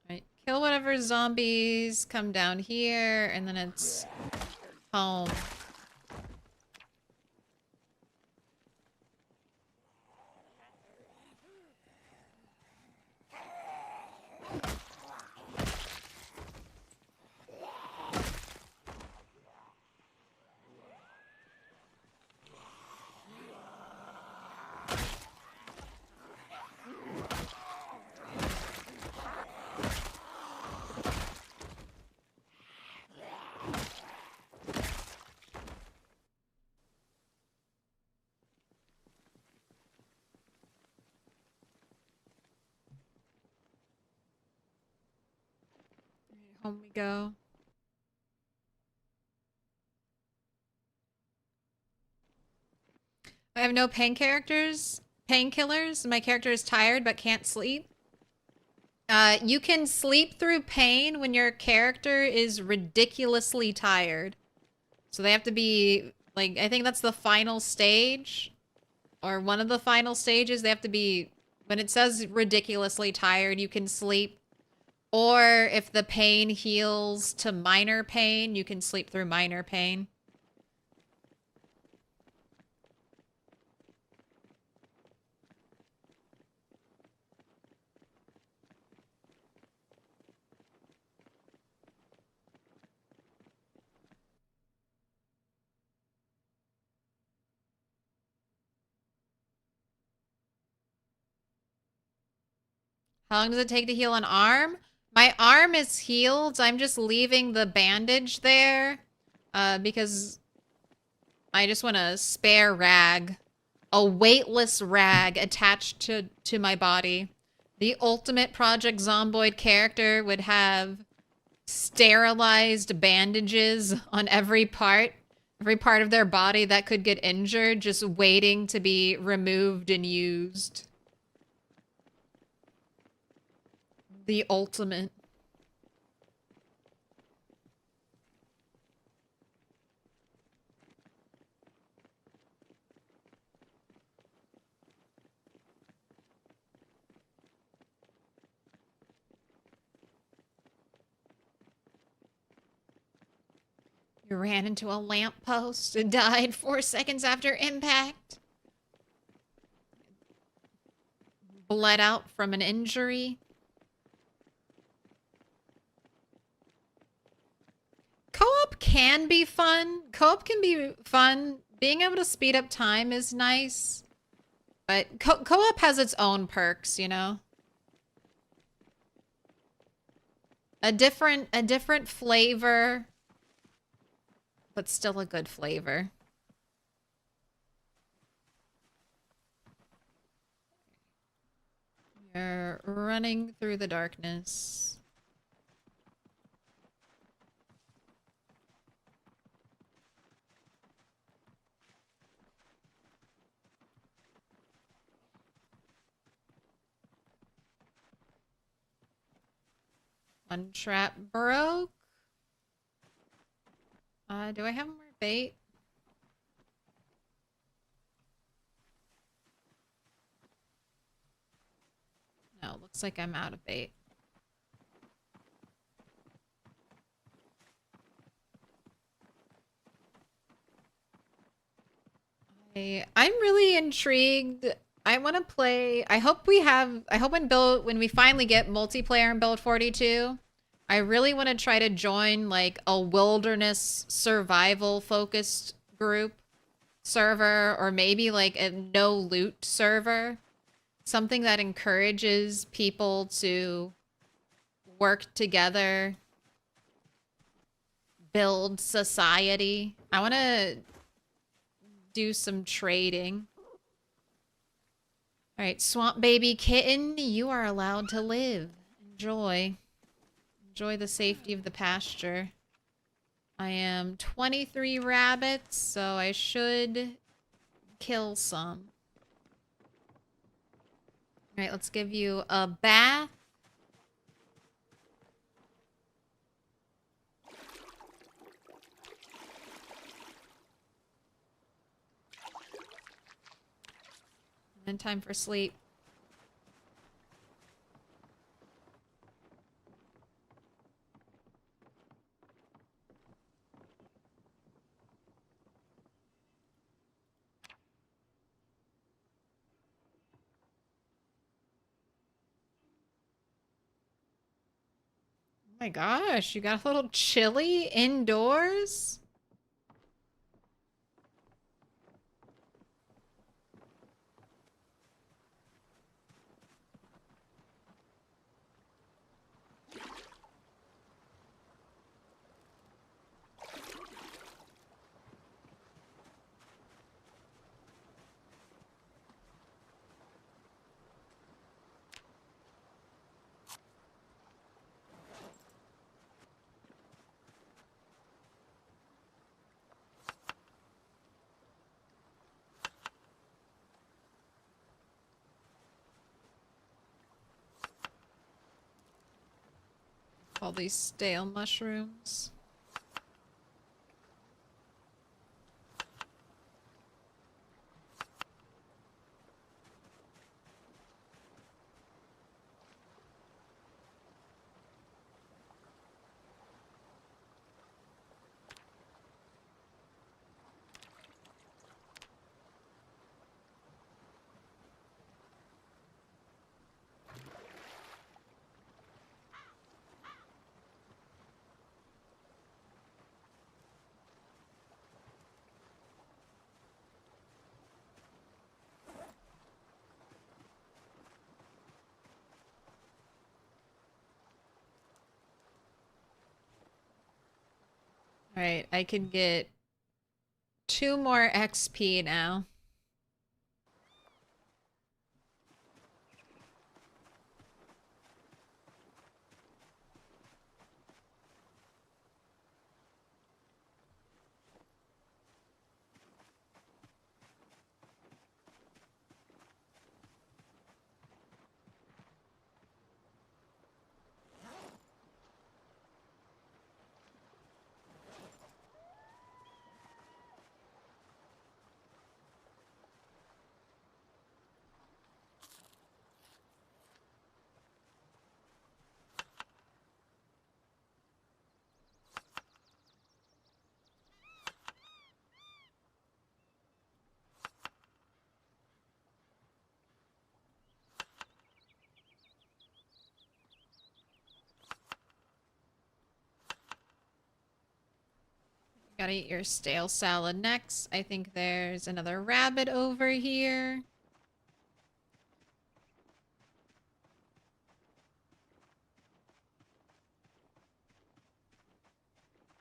Right. Kill whatever zombies come down here, and then it's home. Home we go. I have no painkillers. My character is tired but can't sleep. You can sleep through pain when your character is ridiculously tired. So they have to be, like, I think that's the final stage. Or one of the final stages. They have to be, when it says ridiculously tired, you can sleep. Or if the pain heals to minor pain, you can sleep through minor pain. How long does it take to heal an arm? My arm is healed. I'm just leaving the bandage there because I just want a spare rag. A weightless rag attached to my body. The ultimate Project Zomboid character would have sterilized bandages on every part Every part of their body that could get injured, just waiting to be removed and used. The ultimate. You ran into a lamppost and died 4 seconds after impact. Bled out from an injury. Co-op can be fun. Co-op can be fun. Being able to speed up time is nice. But co-op has its own perks, you know? A different flavor, but still a good flavor. You're running through the darkness. One trap broke. Do I have more bait? No, looks like I'm out of bait. I'm really intrigued. I want to play. I hope when we finally get multiplayer in Build 42, I really want to try to join like a wilderness survival focused group server, or maybe like a no loot server. Something that encourages people to work together, build society. I want to do some trading. All right, Swamp Baby Kitten, you are allowed to live. Enjoy. Enjoy the safety of the pasture. I am 23 rabbits, so I should kill some. All right, let's give you a bath. And time for sleep. Oh my gosh, you got a little chilly indoors? All these stale mushrooms. All right, I can get 2 more XP now. Gotta eat your stale salad next. I think there's another rabbit over here.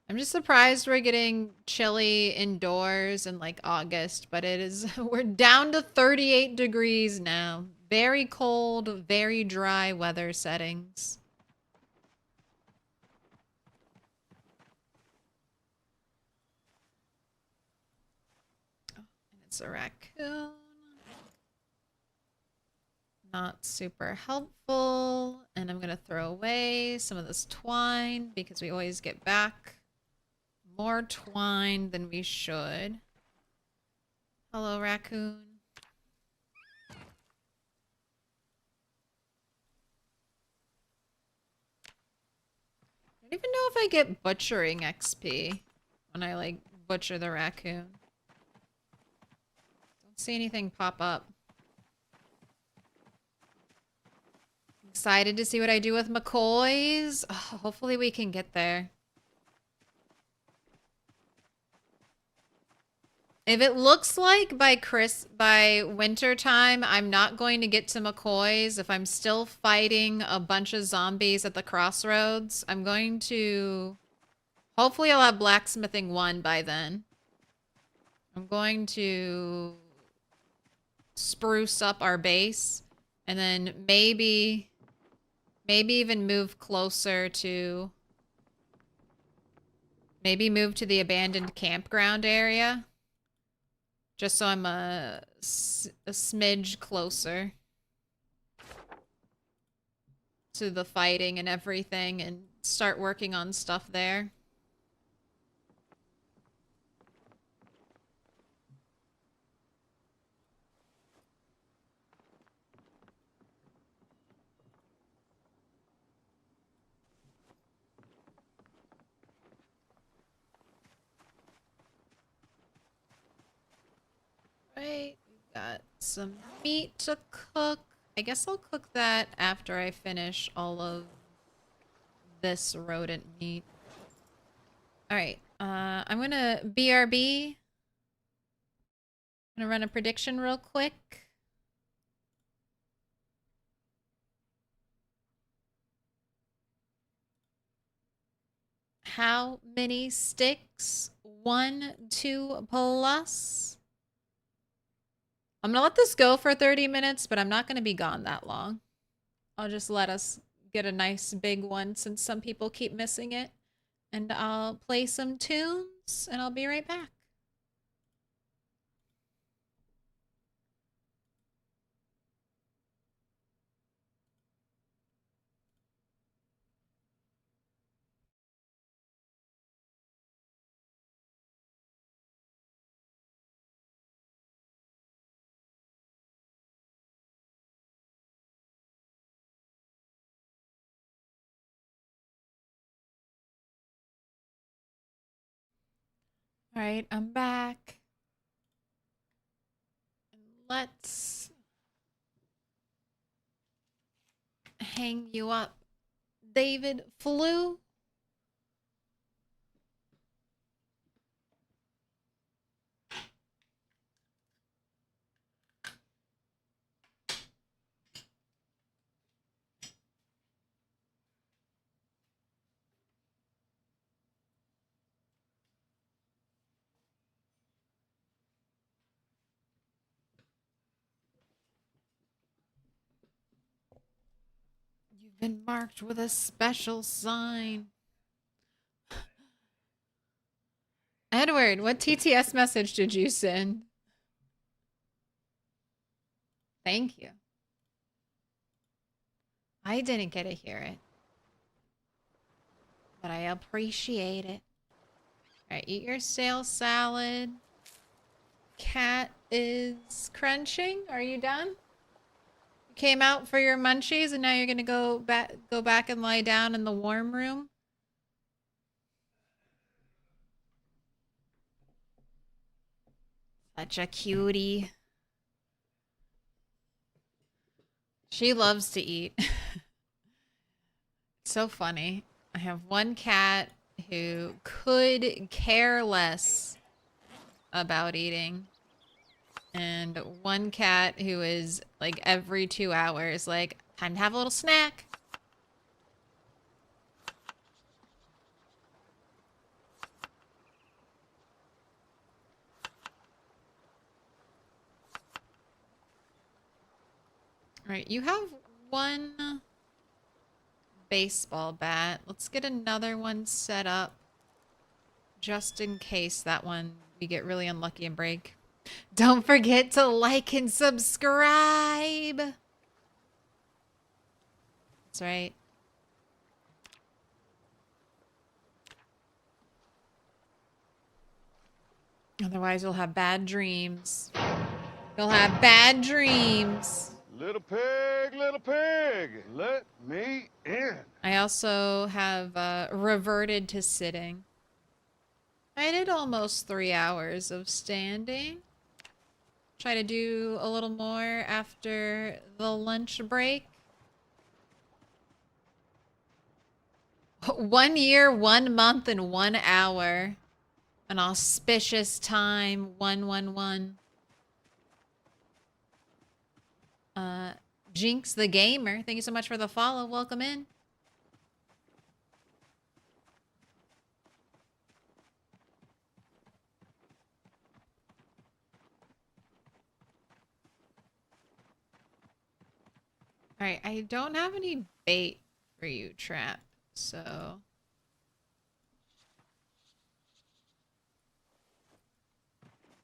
I'm just surprised we're getting chilly indoors in like August, but it is, we're down to 38 degrees now. Very cold, very dry weather settings. Oh, and it's a raccoon. Not super helpful. And I'm gonna throw away some of this twine because we always get back more twine than we should. Hello, raccoon. I don't even know if I get butchering XP when I, like, butcher the raccoon. Don't see anything pop up. Excited to see what I do with McCoys. Oh, hopefully we can get there. If it looks like by winter time I'm not going to get to McCoy's, if I'm still fighting a bunch of zombies at the Crossroads, I'm going to... Hopefully I'll have blacksmithing 1 by then. I'm going to spruce up our base and then maybe even move closer to... Maybe move to the abandoned campground area. Just so I'm a smidge closer to the fighting and everything and start working on stuff there. Right, we've got some meat to cook. I guess I'll cook that after I finish all of this rodent meat. Alright, I'm gonna BRB. I'm gonna run a prediction real quick. How many sticks? 1, 2 plus. I'm gonna let this go for 30 minutes, but I'm not gonna be gone that long. I'll just let us get a nice big one since some people keep missing it. And I'll play some tunes and I'll be right back. All right, I'm back. Let's hang you up. David Flew. You've been marked with a special sign. Edward, what TTS message did you send? Thank you. I didn't get to hear it, but I appreciate it. All right, eat your stale salad. Cat is crunching. Are you done? You came out for your munchies and now you're gonna go back and lie down in the warm room? Such a cutie. She loves to eat. So funny. I have one cat who could care less about eating. And one cat who is like every 2 hours, like, time to have a little snack. All right, you have one baseball bat. Let's get another one set up just in case that one we get really unlucky and break. Don't forget to like and subscribe. That's right. Otherwise, you'll have bad dreams. You'll have bad dreams. Little pig, let me in. I also have reverted to sitting. I did almost 3 hours of standing. Try to do a little more after the lunch break. 1 year, 1 month, and 1 hour. An auspicious time. 111. Jinx the Gamer, thank you so much for the follow. Welcome in. All right, I don't have any bait for you, Trap, so...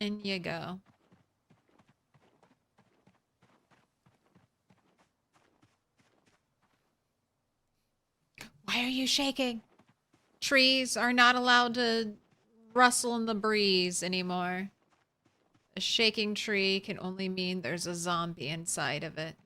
in you go. Why are you shaking? Trees are not allowed to rustle in the breeze anymore. A shaking tree can only mean there's a zombie inside of it.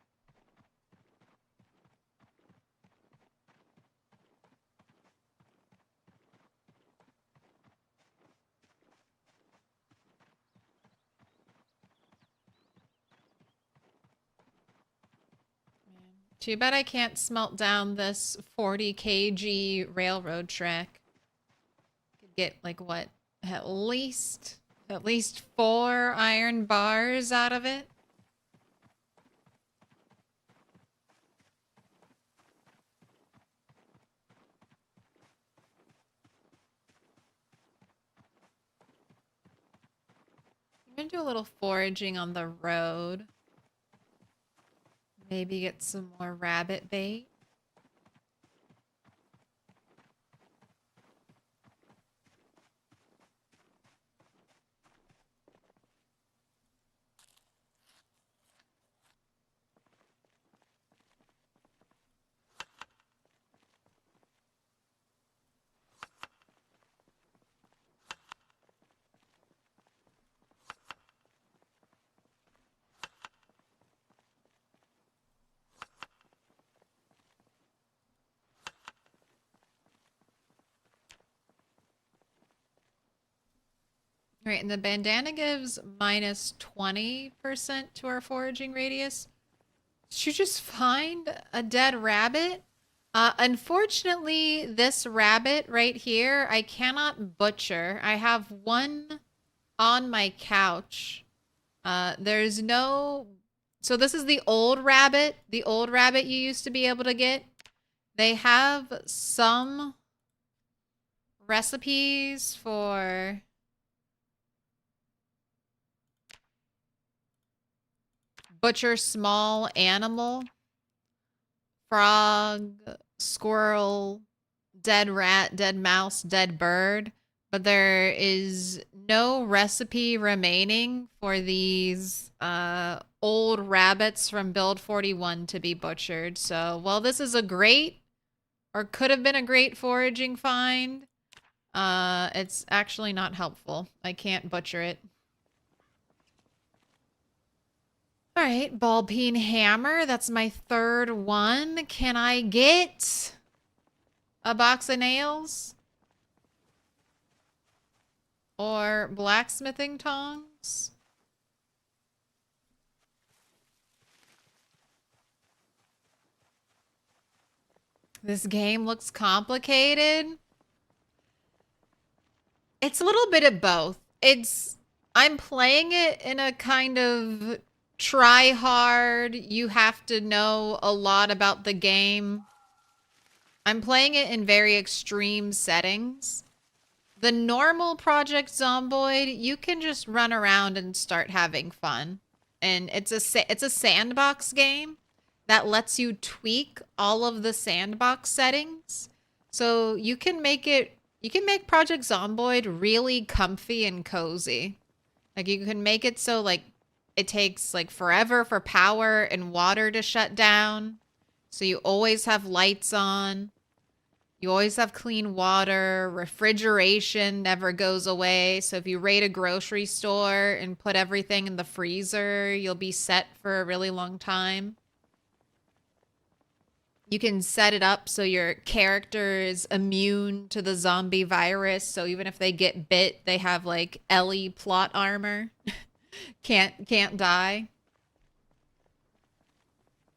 Too bad I can't smelt down this 40 kg railroad track. Could get like what? At least 4 iron bars out of it. I'm gonna do a little foraging on the road. Maybe get some more rabbit bait. All right, and the bandana gives minus 20% to our foraging radius. Did you just find a dead rabbit? Unfortunately, this rabbit right here, I cannot butcher. I have one on my couch. There's no... So this is the old rabbit you used to be able to get. They have some recipes for... butcher small animal, frog, squirrel, dead rat, dead mouse, dead bird, but there is no recipe remaining for these old rabbits from build 41 to be butchered. So while this is a great, or could have been a great foraging find, it's actually not helpful. I can't butcher it. All right, ball peen hammer. That's my 3rd one. Can I get a box of nails? Or blacksmithing tongs? This game looks complicated. It's a little bit of both. I'm playing it in a kind of try hard, you have to know a lot about the game. I'm playing it in very extreme settings. The normal Project Zomboid, you can just run around and start having fun. And it's a sandbox game that lets you tweak all of the sandbox settings. So you can make Project Zomboid really comfy and cozy. Like you can make it so like it takes like forever for power and water to shut down. So you always have lights on. You always have clean water. Refrigeration never goes away. So if you raid a grocery store and put everything in the freezer, you'll be set for a really long time. You can set it up so your character is immune to the zombie virus. So even if they get bit, they have like Ellie plot armor. Can't die.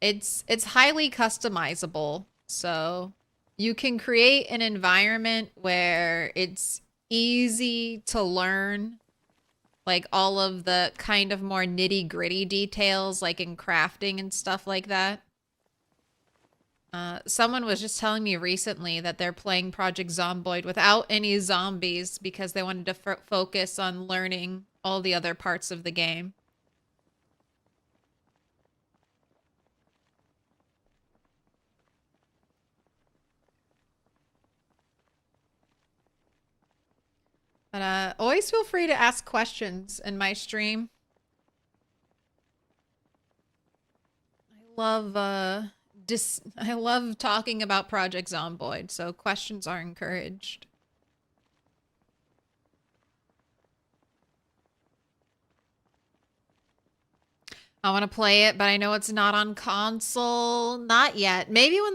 It's highly customizable. So you can create an environment where it's easy to learn like all of the kind of more nitty-gritty details like in crafting and stuff like that. Someone was just telling me recently that they're playing Project Zomboid without any zombies because they wanted to focus on learning all the other parts of the game. But always feel free to ask questions in my stream. I love talking about Project Zomboid, so questions are encouraged. I want to play it, but I know it's not on console. Not yet. Maybe when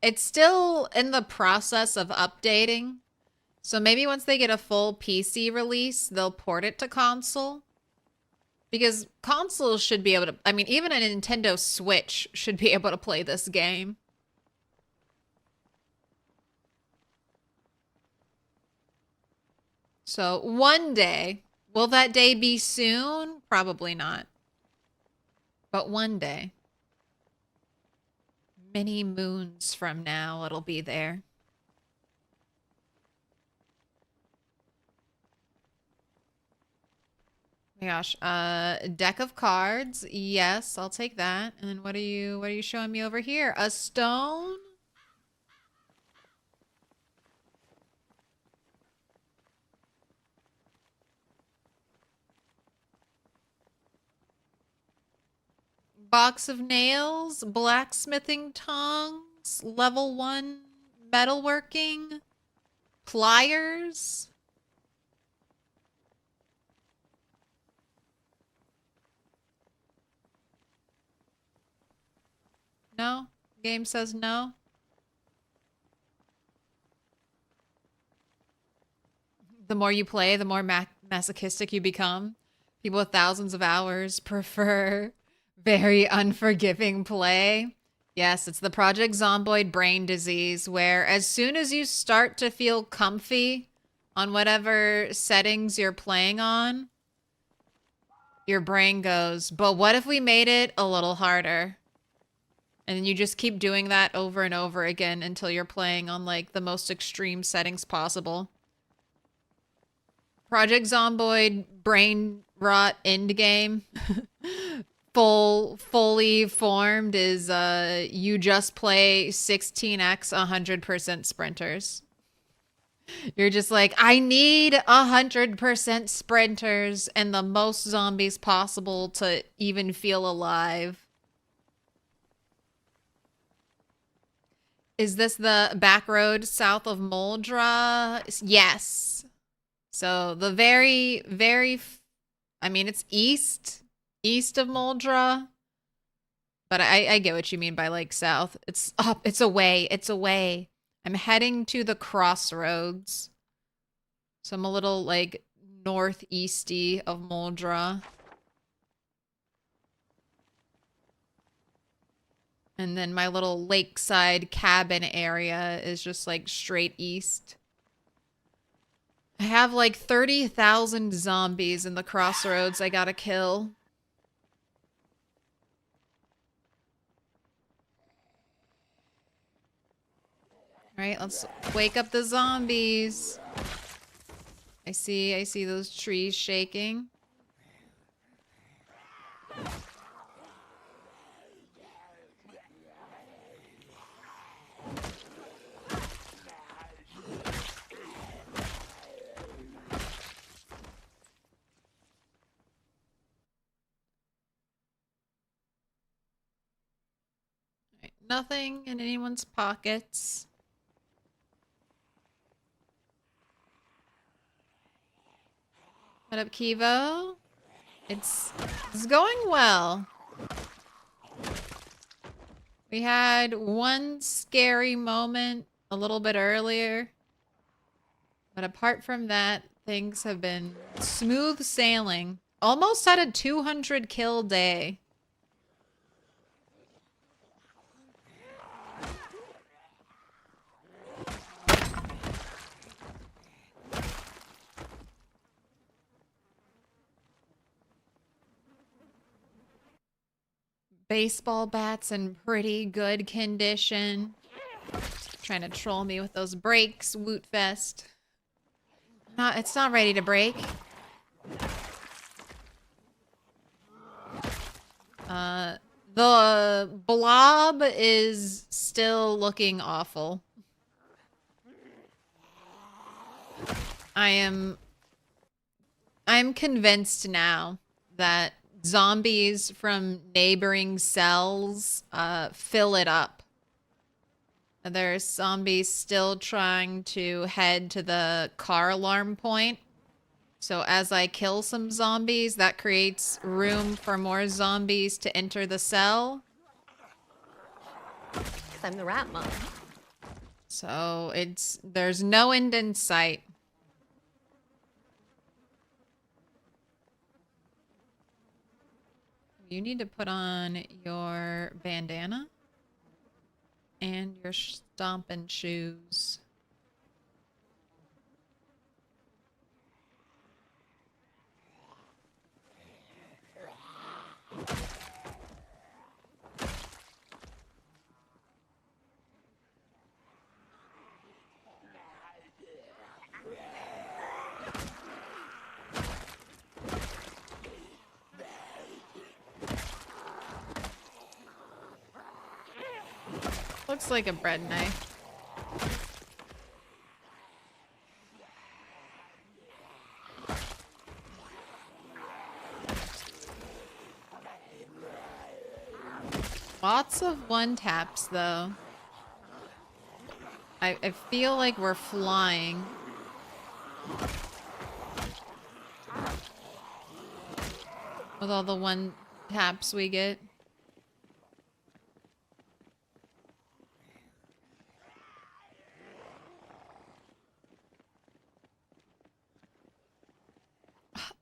it's still in the process of updating. So maybe once they get a full PC release, they'll port it to console. Because consoles should be able to, I mean, even a Nintendo Switch should be able to play this game. So one day, will that day be soon? Probably not. But one day, many moons from now, it'll be there. Oh my gosh, deck of cards. Yes, I'll take that. And then what are you showing me over here? A stone? Box of nails, blacksmithing tongs, level 1 metalworking, pliers. No? Game says no? The more you play, the more masochistic you become. People with thousands of hours prefer very unforgiving play. Yes, it's the Project Zomboid brain disease, where as soon as you start to feel comfy on whatever settings you're playing on, your brain goes, but what if we made it a little harder? And then you just keep doing that over and over again until you're playing on like the most extreme settings possible. Project Zomboid brain rot endgame. Fully formed is you just play 16x 100% sprinters. You're just like, I need 100% sprinters and the most zombies possible to even feel alive. Is this the back road south of Moldra? Yes. So the very, I mean, it's east of Moldra. But I get what you mean by like south. It's up, it's away. I'm heading to the Crossroads. So I'm a little like northeasty of Moldra. And then my little lakeside cabin area is just like straight east. I have like 30,000 zombies in the Crossroads I gotta kill. Alright, let's wake up the zombies. I see those trees shaking. Alright, nothing in anyone's pockets. What up, Kivo? It's going well. We had one scary moment a little bit earlier. But apart from that, things have been smooth sailing. Almost had a 200 kill day. Baseball bats in pretty good condition. Trying to troll me with those breaks, Woot Fest. It's not ready to break. The blob is still looking awful. I'm convinced now that zombies from neighboring cells fill it up. There's zombies still trying to head to the car alarm point. So as I kill some zombies, that creates room for more zombies to enter the cell. 'Cause I'm the rat mom. So there's no end in sight. You need to put on your bandana and your stomping shoes. Looks like a bread knife. Lots of one taps though. I feel like we're flying. With all the one taps we get.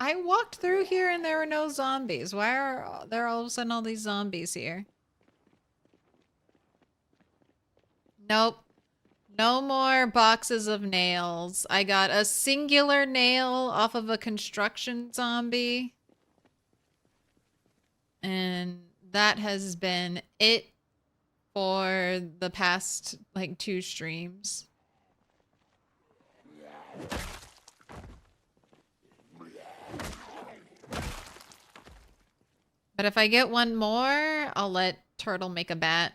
I walked through here and there were no zombies. Why are there all of a sudden all these zombies here? Nope. No more boxes of nails. I got a singular nail off of a construction zombie. And that has been it for the past, like, 2 streams. But if I get one more, I'll let Turtle make a bat.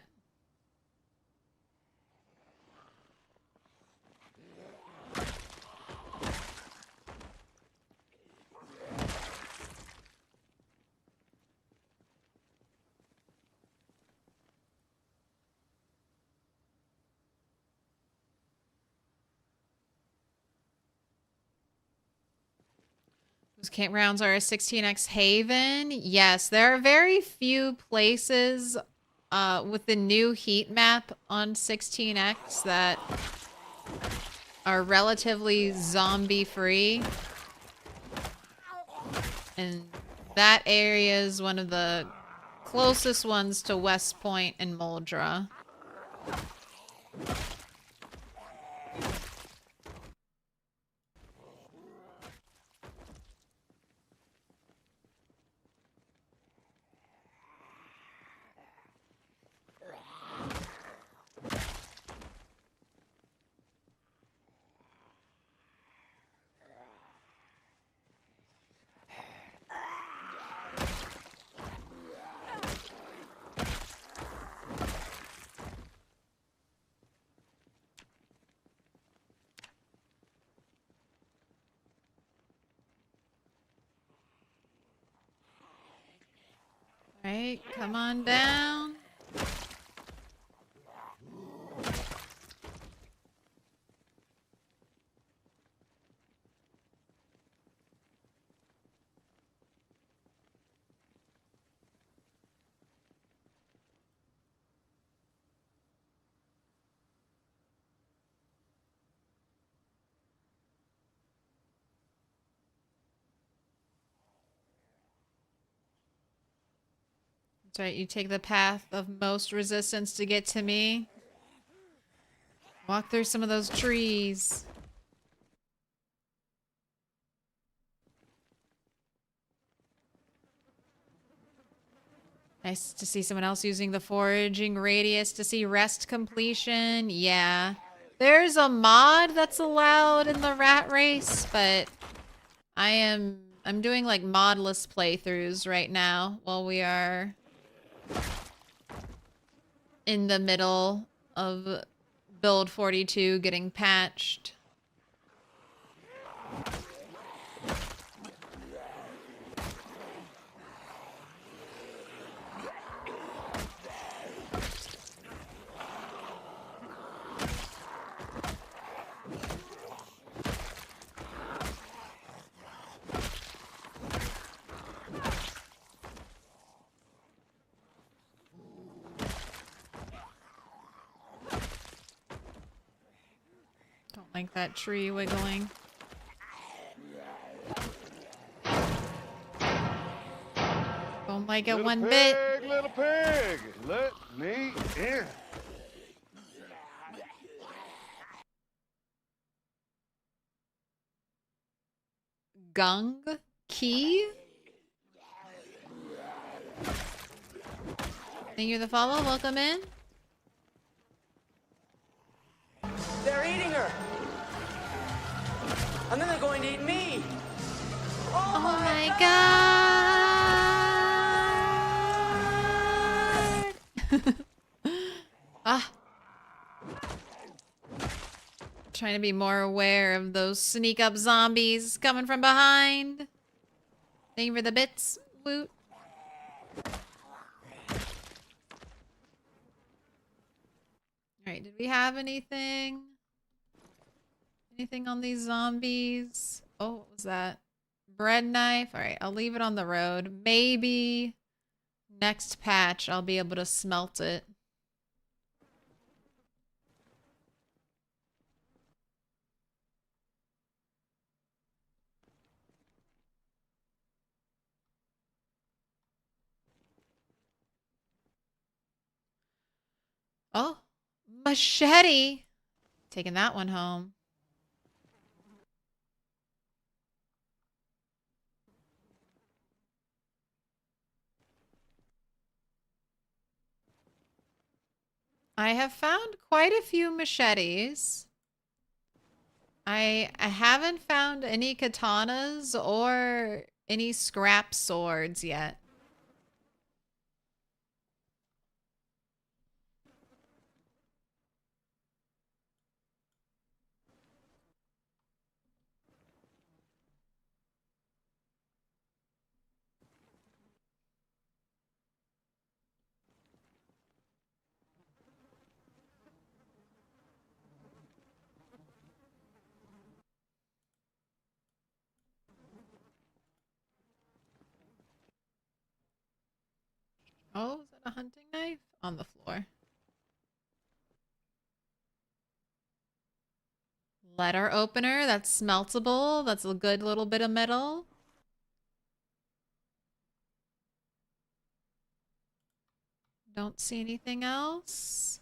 Campgrounds are a 16x haven. Yes, there are very few places with the new heat map on 16x that are relatively zombie free. And that area is one of the closest ones to West Point and Muldra. Alright, come on down. That's right, you take the path of most resistance to get to me. Walk through some of those trees. Nice to see someone else using the foraging radius to see rest completion. Yeah. There's a mod that's allowed in the rat race, but I'm doing like modless playthroughs right now while we are in the middle of build 42 getting patched. Don't like that tree wiggling. Don't like it one bit. Little pig, let me in. Gung Key? Thank you for the follow. Welcome in. They're eating her. And then they're going to eat me. Oh my god! Ah. Trying to be more aware of those sneak up zombies coming from behind. Thank you for the bits, Woot. Alright, did we have anything? Anything on these zombies? Oh, what was that? Bread knife? Alright, I'll leave it on the road. Maybe next patch I'll be able to smelt it. Oh, machete. Taking that one home. I have found quite a few machetes. I haven't found any katanas or any scrap swords yet. Oh, is that a hunting knife? On the floor. Letter opener, that's smeltable. That's a good little bit of metal. Don't see anything else.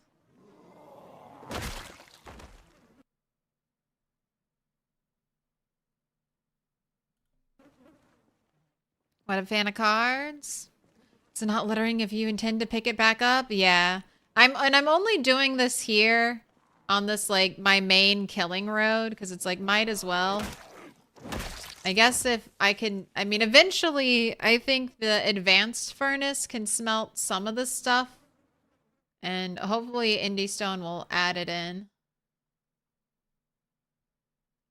What a fan of cards. It's not littering if you intend to pick it back up. Yeah. I'm only doing this here on this like my main killing road because it's like might as well. I guess if I can, I mean eventually I think the advanced furnace can smelt some of this stuff and hopefully Indie Stone will add it in.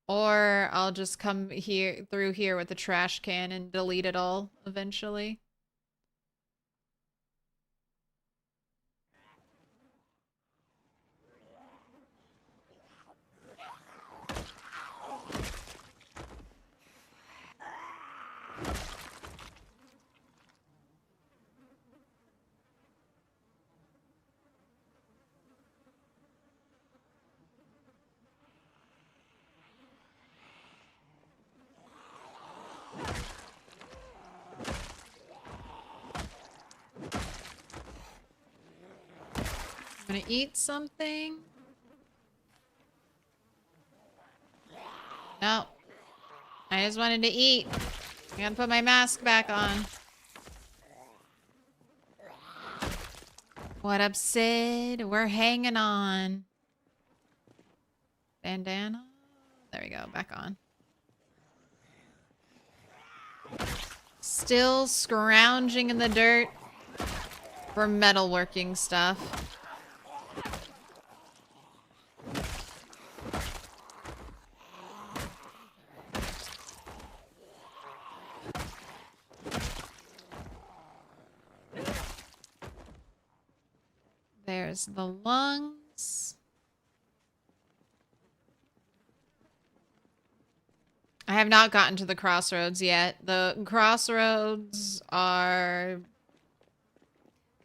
Or I'll just come here through here with the trash can and delete it all eventually. Gonna eat something? No. I just wanted to eat. I gotta put my mask back on. What up, Sid? We're hanging on. Bandana? There we go, back on. Still scrounging in the dirt for metalworking stuff. There's the lungs. I have not gotten to the crossroads yet. The crossroads are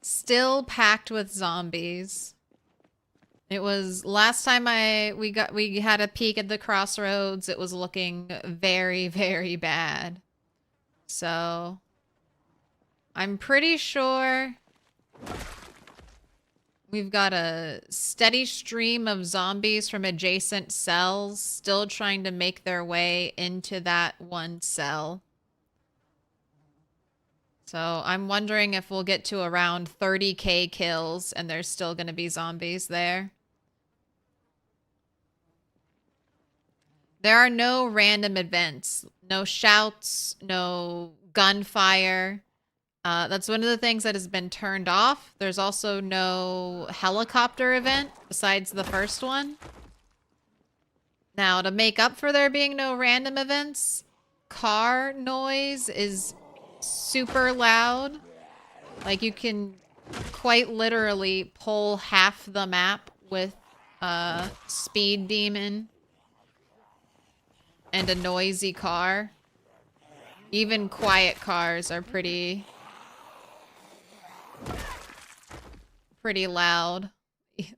still packed with zombies. It was last time we had a peek at the crossroads, it was looking very, very bad. So I'm pretty sure we've got a steady stream of zombies from adjacent cells still trying to make their way into that one cell. So I'm wondering if we'll get to around 30k kills and there's still going to be zombies there. There are no random events, no shouts, no gunfire. That's one of the things that has been turned off. There's also no helicopter event besides the first one. Now, to make up for there being no random events, car noise is super loud. Like, you can quite literally pull half the map with a speed demon and a noisy car. Even quiet cars are pretty loud.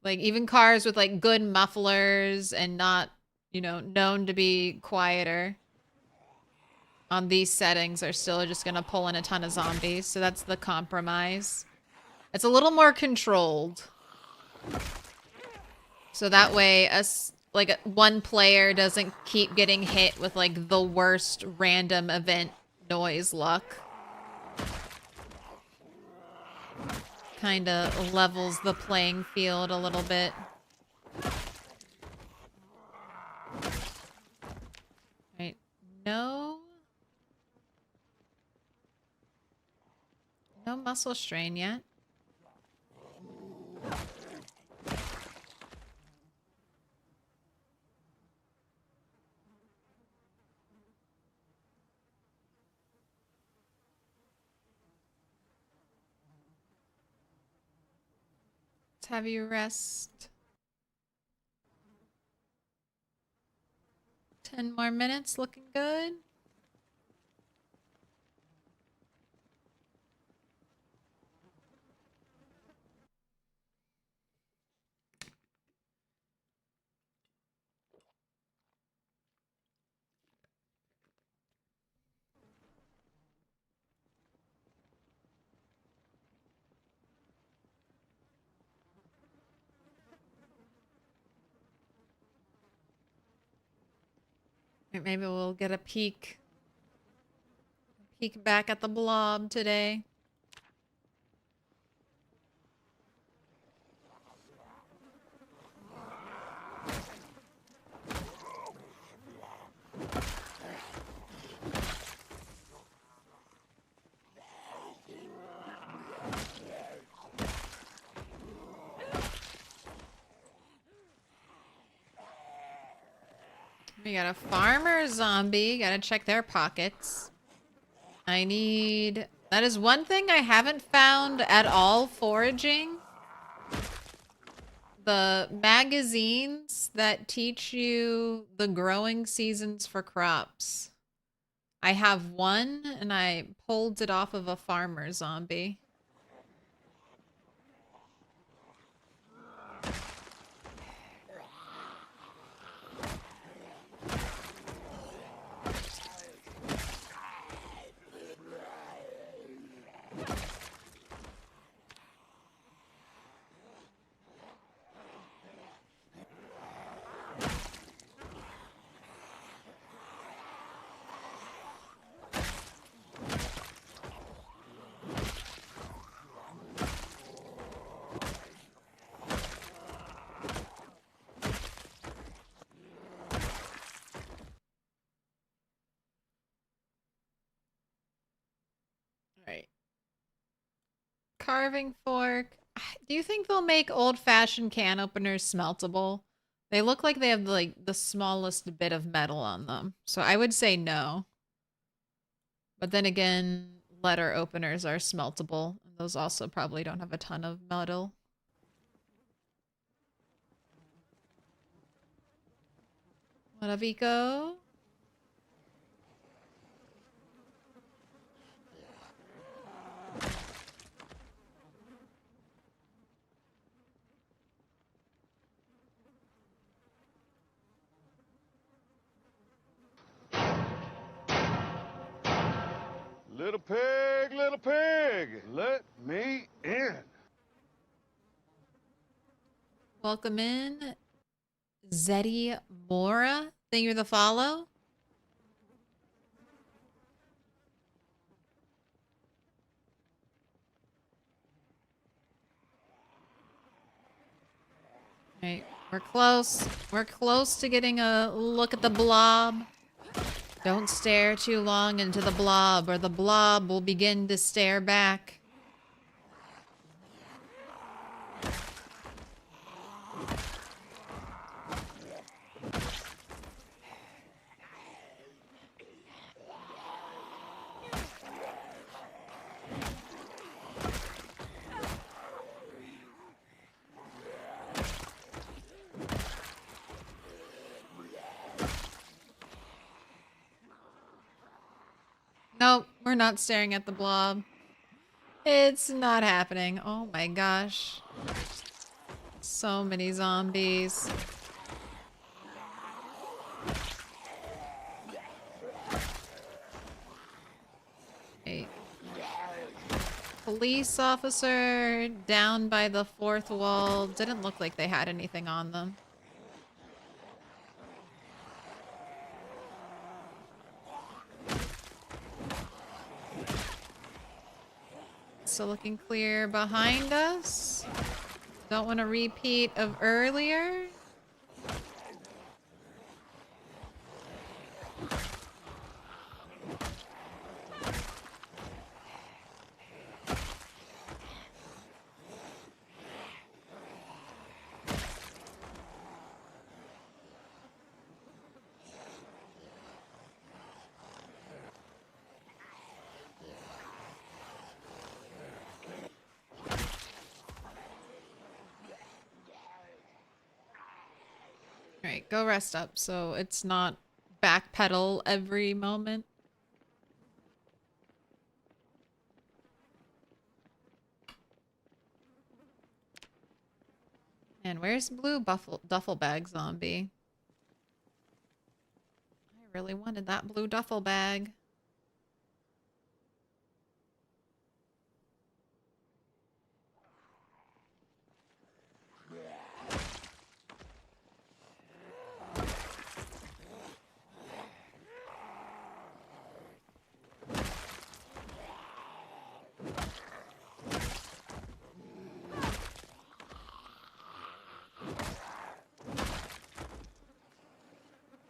Like, even cars with, like, good mufflers and not, you know, known to be quieter on these settings are still just gonna pull in a ton of zombies. So that's the compromise. It's a little more controlled. So that way, like, one player doesn't keep getting hit with, like, the worst random event noise luck. Kind of levels the playing field a little bit. Right. No muscle strain yet. Have you rest? 10 more minutes, looking good. Maybe we'll get a peek back at the blob today. We got a farmer zombie. Gotta check their pockets. That is one thing I haven't found at all foraging. The magazines that teach you the growing seasons for crops. I have one, and I pulled it off of a farmer zombie. carving fork. Do you think they'll make old-fashioned can openers smeltable? They look like they have like the smallest bit of metal on them. So I would say no. But then again, letter openers are smeltable. And those also probably don't have a ton of metal. What up, Eco? Little pig, let me in. Welcome in, Zeddy Mora. Thank you for the follow. Alright, we're close. We're close to getting a look at the blob. Don't stare too long into the blob, or the blob will begin to stare back. Nope, we're not staring at the blob. It's not happening. Oh my gosh. So many zombies. Okay. Police officer down by the fourth wall. Didn't look like they had anything on them. So looking clear behind us. Don't want a repeat of earlier. Alright, go rest up so it's not backpedal every moment. And where's blue duffel bag zombie? I really wanted that blue duffel bag.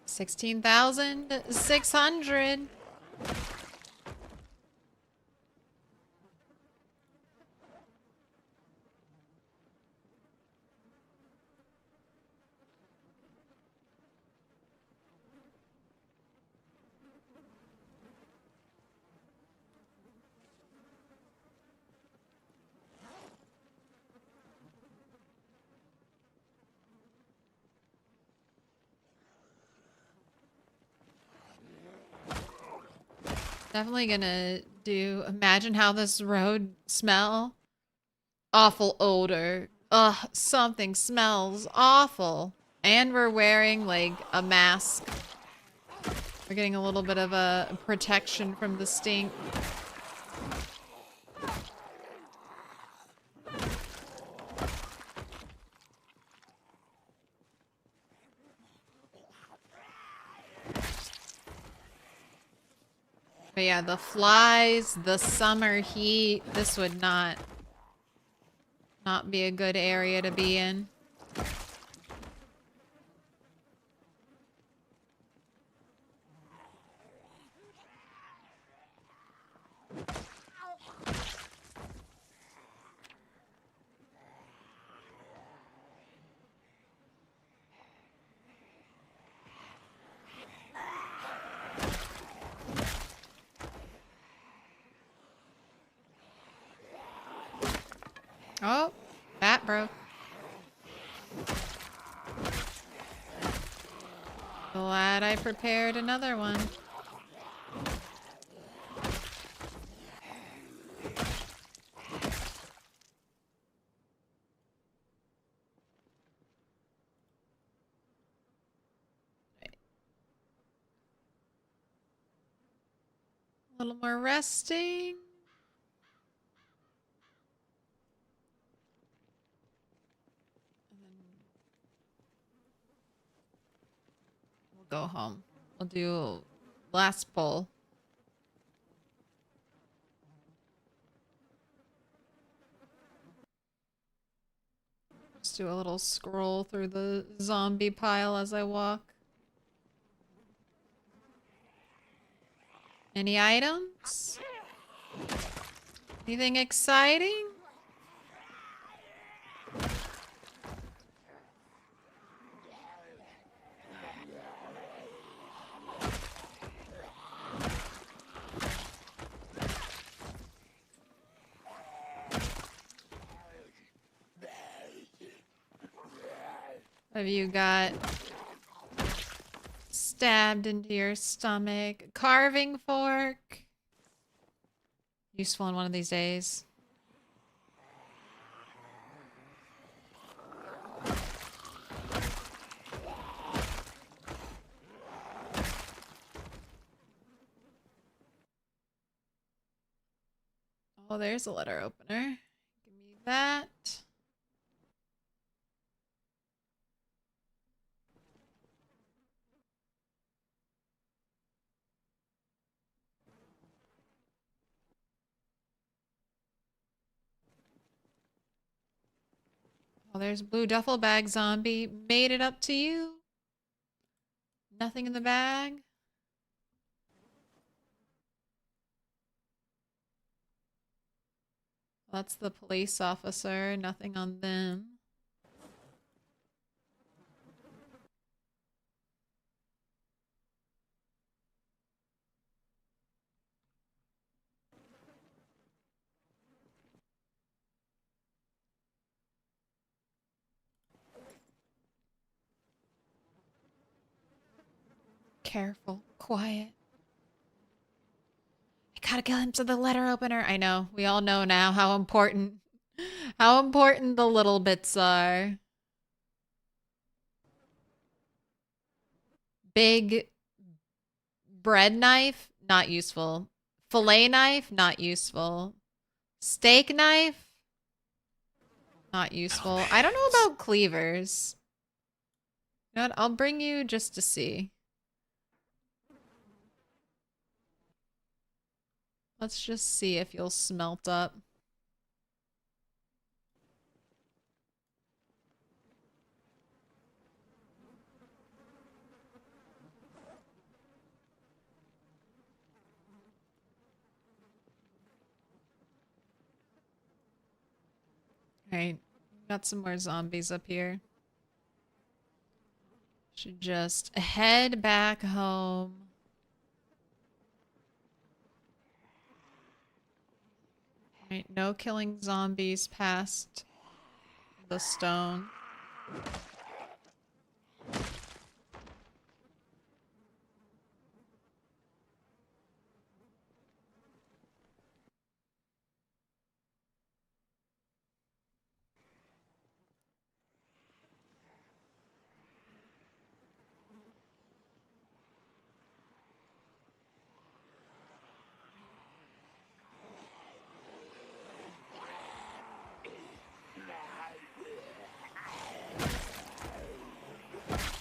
$16,600. Definitely gonna do. Imagine how this road smell. Awful odor. Ugh, something smells awful. And we're wearing like a mask. We're getting a little bit of a protection from the stink. But yeah, the flies, the summer heat, this would not be a good area to be in. Oh, that broke. Glad I prepared another one. A little more resting. We'll go home. We'll do last pull. Just do a little scroll through the zombie pile as I walk. Any items? Anything exciting? Have you got stabbed into your stomach? Carving fork. Useful in one of these days. Oh, there's a letter opener. Give me that. Oh, there's blue duffel bag zombie. Made it up to you. Nothing in the bag. That's the police officer. Nothing on them. Careful. Quiet. I gotta get him to the letter opener. I know. We all know now how important the little bits are. Big bread knife, not useful. Fillet knife, not useful. Steak knife, not useful. I don't know about cleavers. You know what? I'll bring you just to see. Let's just see if you'll smelt up. Alright, got some more zombies up here. Should just head back home. Alright, no killing zombies past the stone.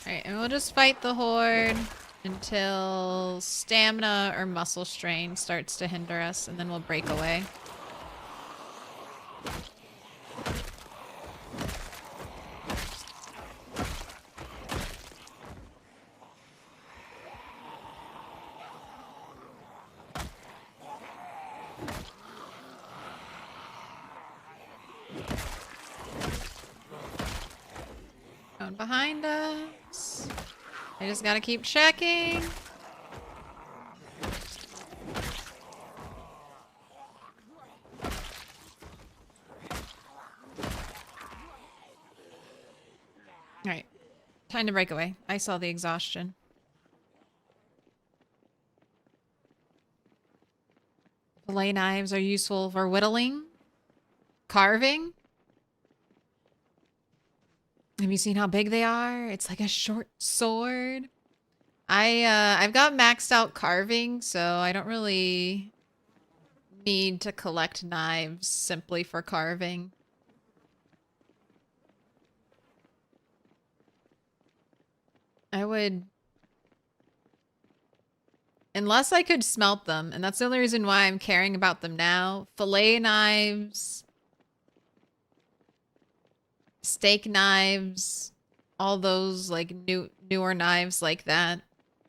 Alright, and we'll just fight the horde until stamina or muscle strain starts to hinder us, and then we'll break away. Going behind us. I just gotta keep checking. Time to break away. I saw the exhaustion. Fillet knives are useful for whittling, carving. Have you seen how big they are? It's like a short sword. I've got maxed out carving, so I don't really need to collect knives simply for carving. I would, unless I could smelt them, and that's the only reason why I'm caring about them now. Fillet knives, steak knives, all those like newer knives like that.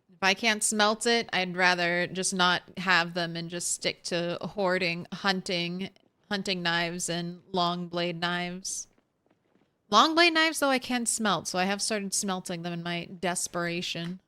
If I can't smelt it, I'd rather just not have them and just stick to hoarding, hunting knives and long blade knives. Long blade knives, though, I can smelt, so I have started smelting them in my desperation.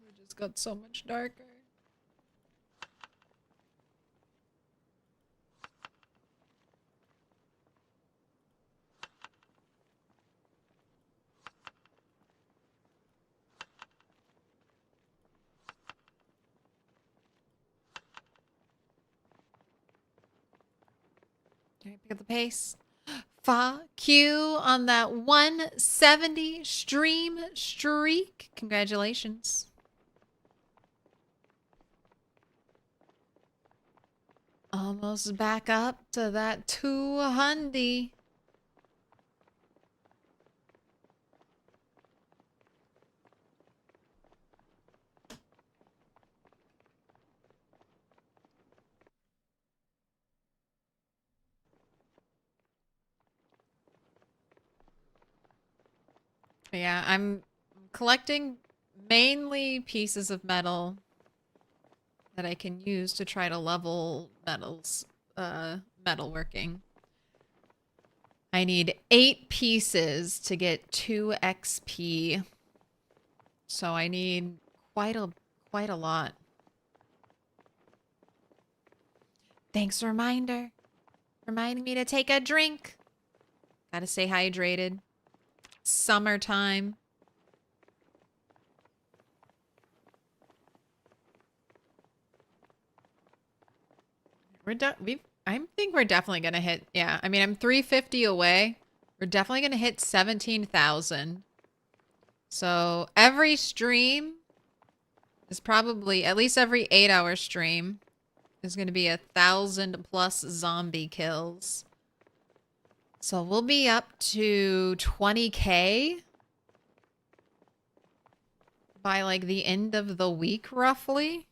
It just got so much darker. Okay, pick up the pace. Fuck you on that 170 stream streak. Congratulations. Almost back up to that 200. Yeah, I'm collecting mainly pieces of metal that I can use to try to level metalworking. I need 8 pieces to get 2 XP. So I need quite a lot. Thanks, reminder. Reminding me to take a drink. Gotta stay hydrated. Summertime. I think we're definitely gonna hit, yeah. I mean, I'm 350 away. We're definitely gonna hit 17,000. So every stream is probably, at least every 8-hour stream, is gonna be 1,000+ zombie kills. So we'll be up to 20K by like the end of the week, roughly.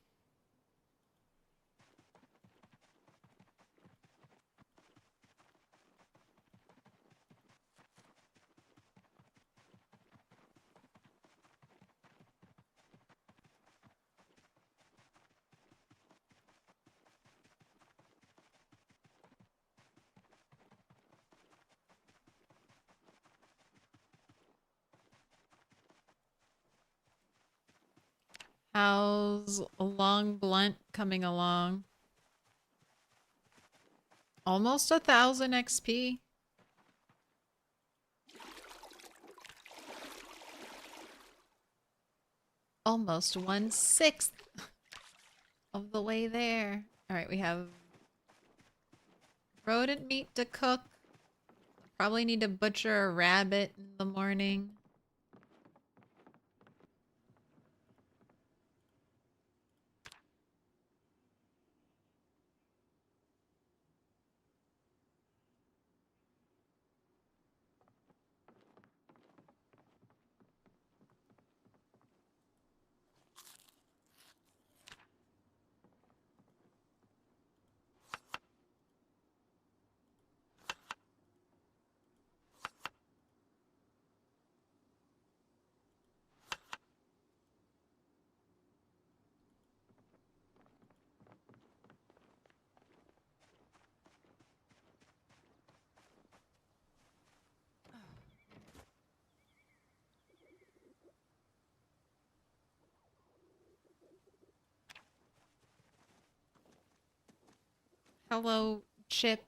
How's a long blunt coming along? Almost 1,000 XP. Almost 1/6 of the way there. All right, we have rodent meat to cook. Probably need to butcher a rabbit in the morning. Hello, Chip.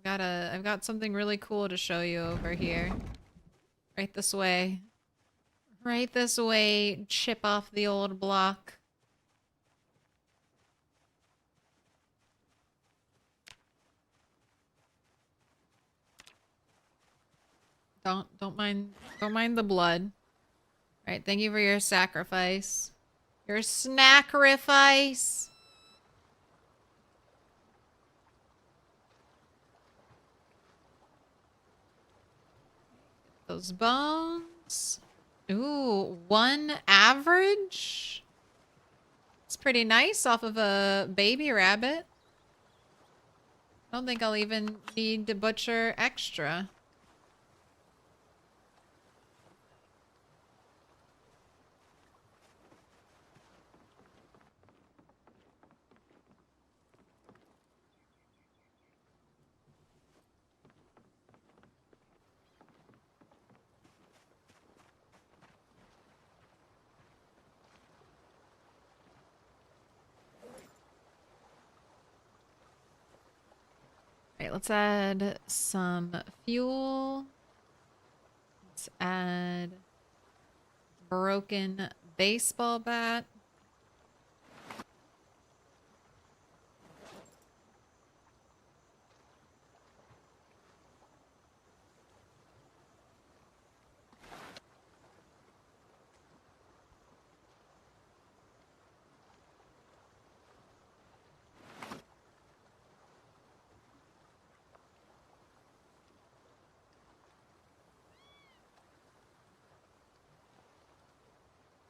I've got something really cool to show you over here. Right this way. Right this way, Chip off the old block. Don't mind the blood. Alright, thank you for your sacrifice. Your snackrifice! Those bones. Ooh, 1 average? It's pretty nice off of a baby rabbit. I don't think I'll even need to butcher extra. Alright, let's add some fuel. Let's add broken baseball bat.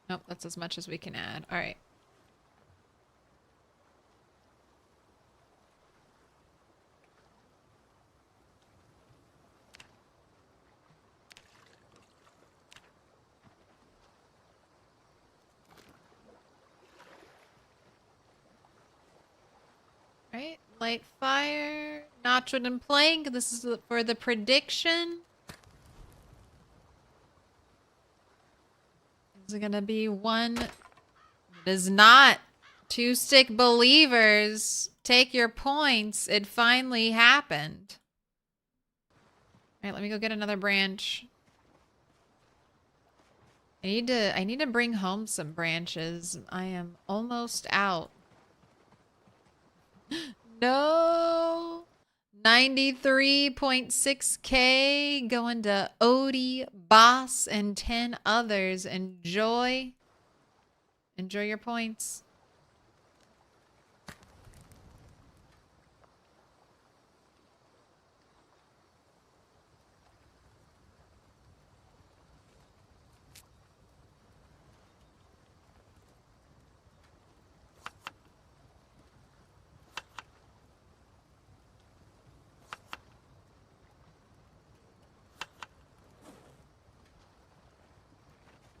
Nope, that's as much as we can add. All right. All right, light fire. Notchwood and plank. This is for the prediction. Is it gonna be 1? It is not. 2 stick believers. Take your points. It finally happened. All right, let me go get another branch. I need to bring home some branches. I am almost out. No. 93.6K going to Odie, Boss, and 10 others. Enjoy. Enjoy your points.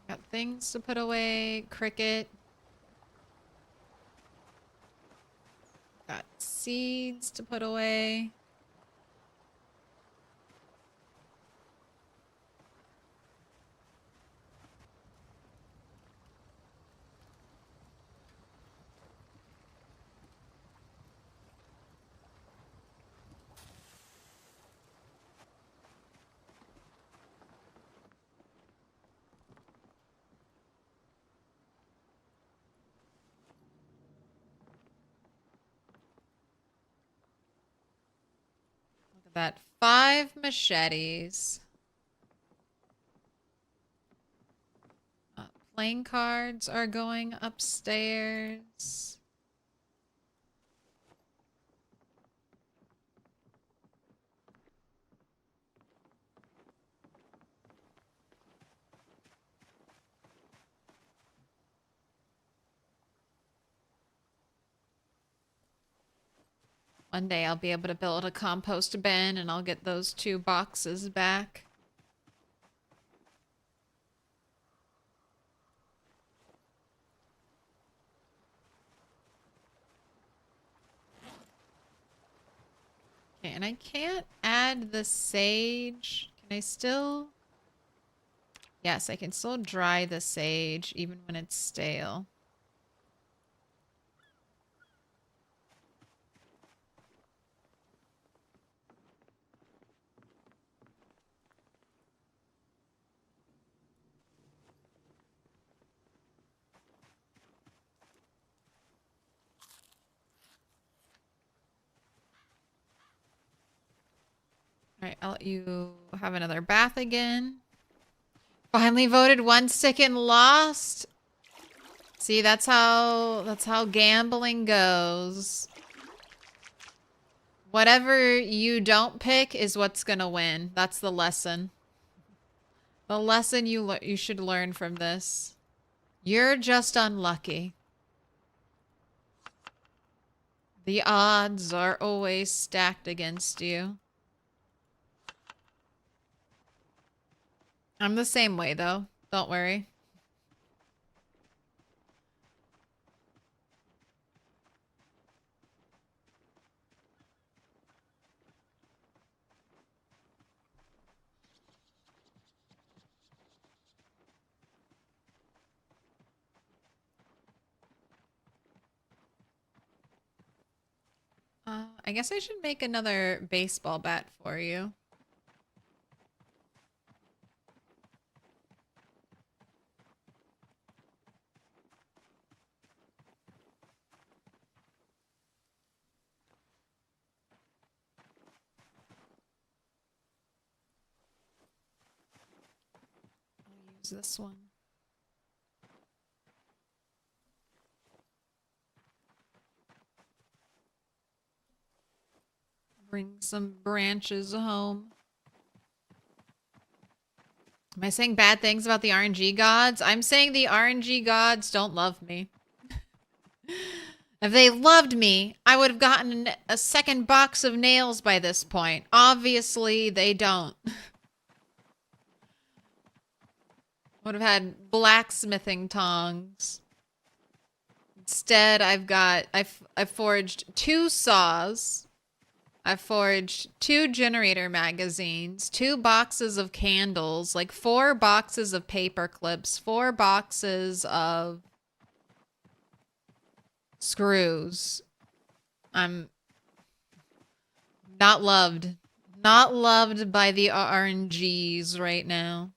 Got things to put away. Cricket. Got seeds to put away. That 5 machetes. Playing cards are going upstairs. One day I'll be able to build a compost bin and I'll get those 2 boxes back. Okay, and I can't add the sage. Can I still? Yes, I can still dry the sage even when it's stale. Alright, I'll let you have another bath again. Finally voted one stick and lost. See, that's how gambling goes. Whatever you don't pick is what's gonna win. That's the lesson. The lesson you should learn from this. You're just unlucky. The odds are always stacked against you. I'm the same way though. Don't worry. I guess I should make another baseball bat for you. I'll use this one. Bring some branches home. Am I saying bad things about the RNG gods? I'm saying the RNG gods don't love me. If they loved me, I would have gotten a second box of nails by this point. Obviously, they don't. Would have had blacksmithing tongs. Instead, I've forged 2 saws. I've forged 2 generator magazines, 2 boxes of candles, like 4 boxes of paper clips, 4 boxes of screws. I'm not loved. Not loved by the RNGs right now.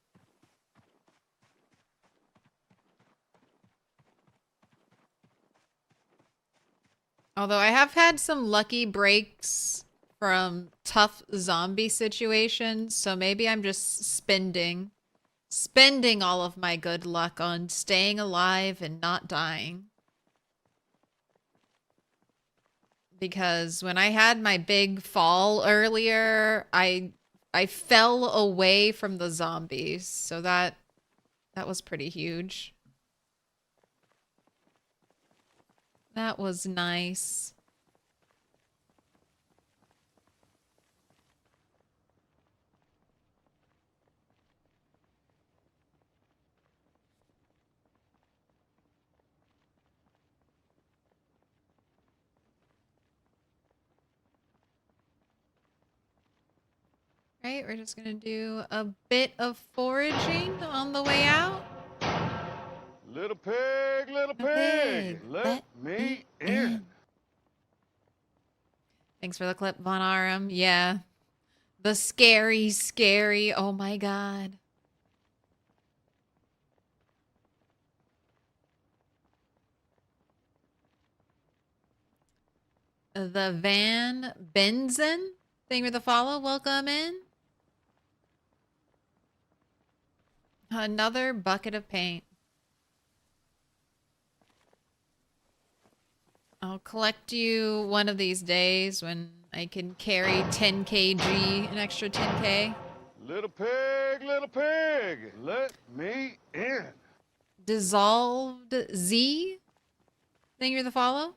Although I have had some lucky breaks from tough zombie situations, so maybe I'm just spending all of my good luck on staying alive and not dying. Because when I had my big fall earlier, I fell away from the zombies, so that was pretty huge. That was nice. Right, we're just gonna do a bit of foraging on the way out. Little pig, let me in. Thanks for the clip, Von Aram. Yeah. The scary, oh my god. The Van Benzen. Thank you for the follow. Welcome in. Another bucket of paint. I'll collect you one of these days when I can carry 10 kg, an extra 10k. Little pig, let me in. Dissolved Z. Thank you for the follow.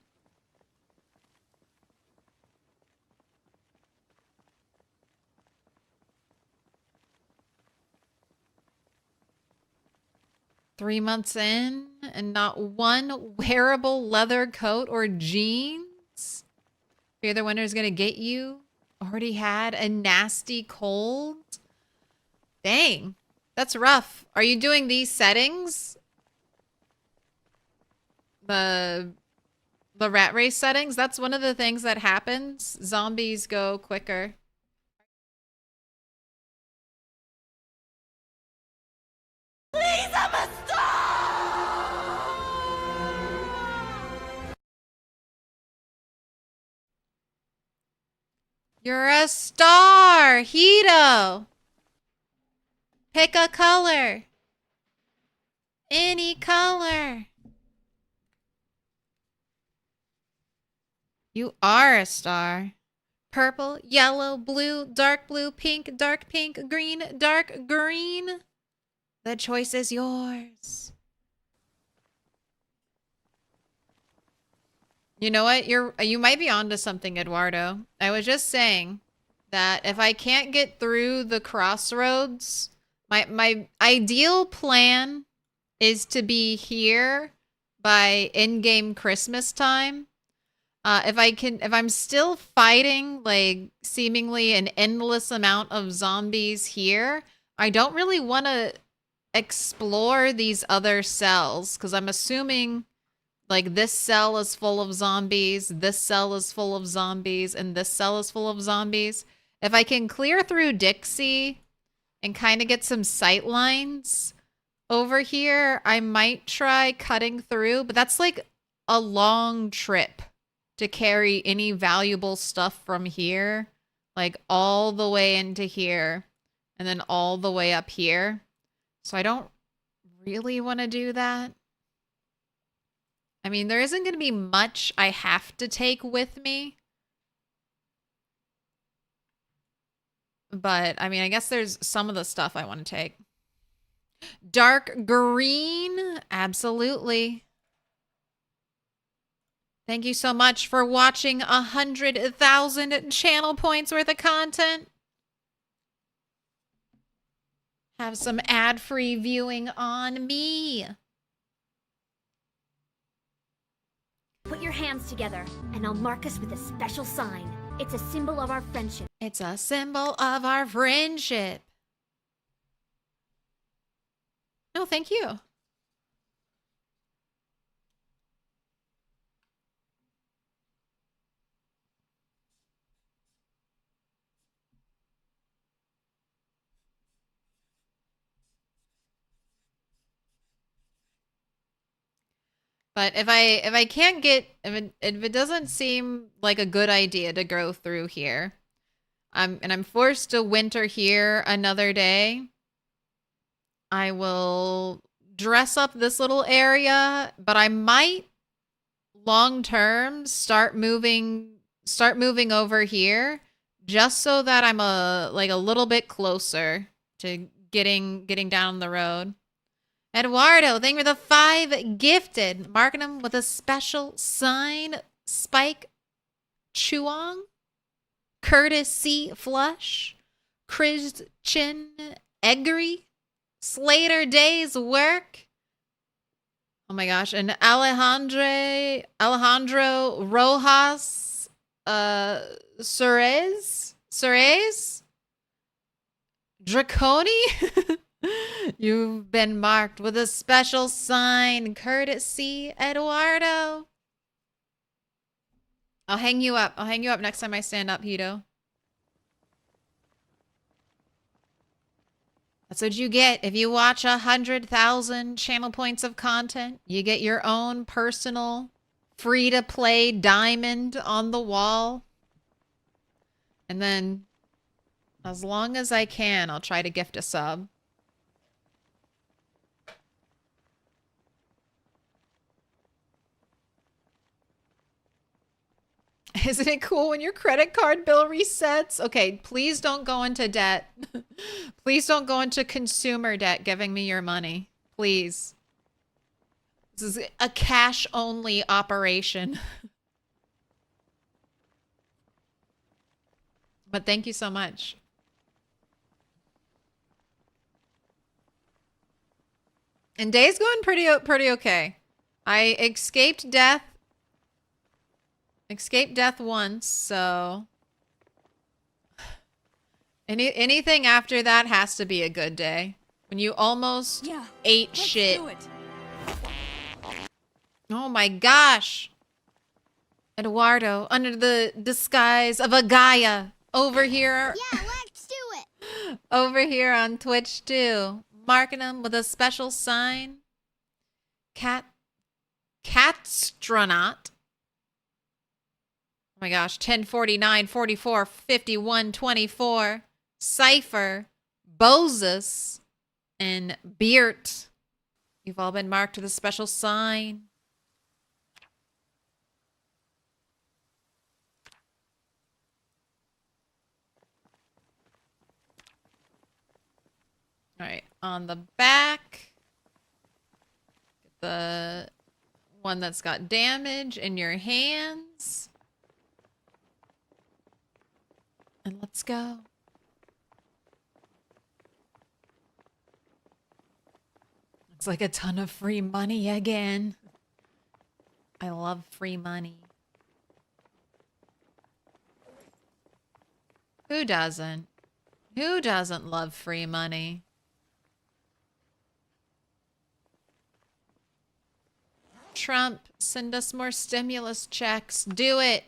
Three months in and not one wearable leather coat or jeans? Fear the winter's gonna get you? Already had a nasty cold? Dang, that's rough. Are you doing these settings? The rat race settings? That's one of the things that happens. Zombies go quicker. Please, I'm a You're a star, Hito. Pick a color. Any color. You are a star. Purple, yellow, blue, pink, dark pink, green, dark green. The choice is yours. You know what? You might be onto something, Eduardo. I was just saying that if I can't get through the Crossroads, my ideal plan is to be here by in-game Christmas time. If I'm still fighting like seemingly an endless amount of zombies here, I don't really want to explore these other cells because I'm assuming like this cell is full of zombies, this cell is full of zombies, and this cell is full of zombies. If I can clear through Dixie and kind of get some sight lines over here, I might try cutting through, but that's like a long trip to carry any valuable stuff from here, like all the way into here and then all the way up here. So I don't really want to do that. I mean, there isn't going to be much I have to take with me. But, I mean, I guess there's some of the stuff I want to take. Dark green? Absolutely. Thank you so much for watching 100,000 channel points worth of content. Have some ad-free viewing on me. Put your hands together, and I'll mark us with a special sign. It's a symbol of our friendship. It's a symbol of our friendship. No, thank you. But if I can't get, if it doesn't seem like a good idea to go through here, and I'm forced to winter here another day, I will dress up this little area, but I might long term start moving over here just so that I'm a little bit closer to getting down the road. Eduardo, thank you for the 5 gifted. Marking them with a special sign. Spike Chuong. Curtis C. Flush. Christian Eggery. Slater Day's Work. Oh my gosh. And Alejandro Rojas. Suarez? Draconi? You've been marked with a special sign, courtesy Eduardo. I'll hang you up. I'll hang you up next time I stand up, Hito. That's what you get if you watch 100,000 channel points of content. You get your own personal free-to-play diamond on the wall. And then, as long as I can, I'll try to gift a sub. Isn't it cool when your credit card bill resets? Okay, please don't go into debt. Please don't go into consumer debt giving me your money. Please. This is a cash-only operation. But thank you so much. And day's going pretty okay. I escaped death once, so anything after that has to be a good day. When you almost ate shit. Oh my gosh. Eduardo, under the disguise of a Gaia, over here. Yeah, let's do it. Over here on Twitch too. Marking them with a special sign. Catstronaut. my gosh. 1049, 44, 51, 24. Cypher, Bozus, and Beert. You've all been marked with a special sign. All right, on the back, the one that's got damage in your hands. And let's go. Looks like a ton of free money again. I love free money. Who doesn't? Who doesn't love free money? Trump, send us more stimulus checks. Do it.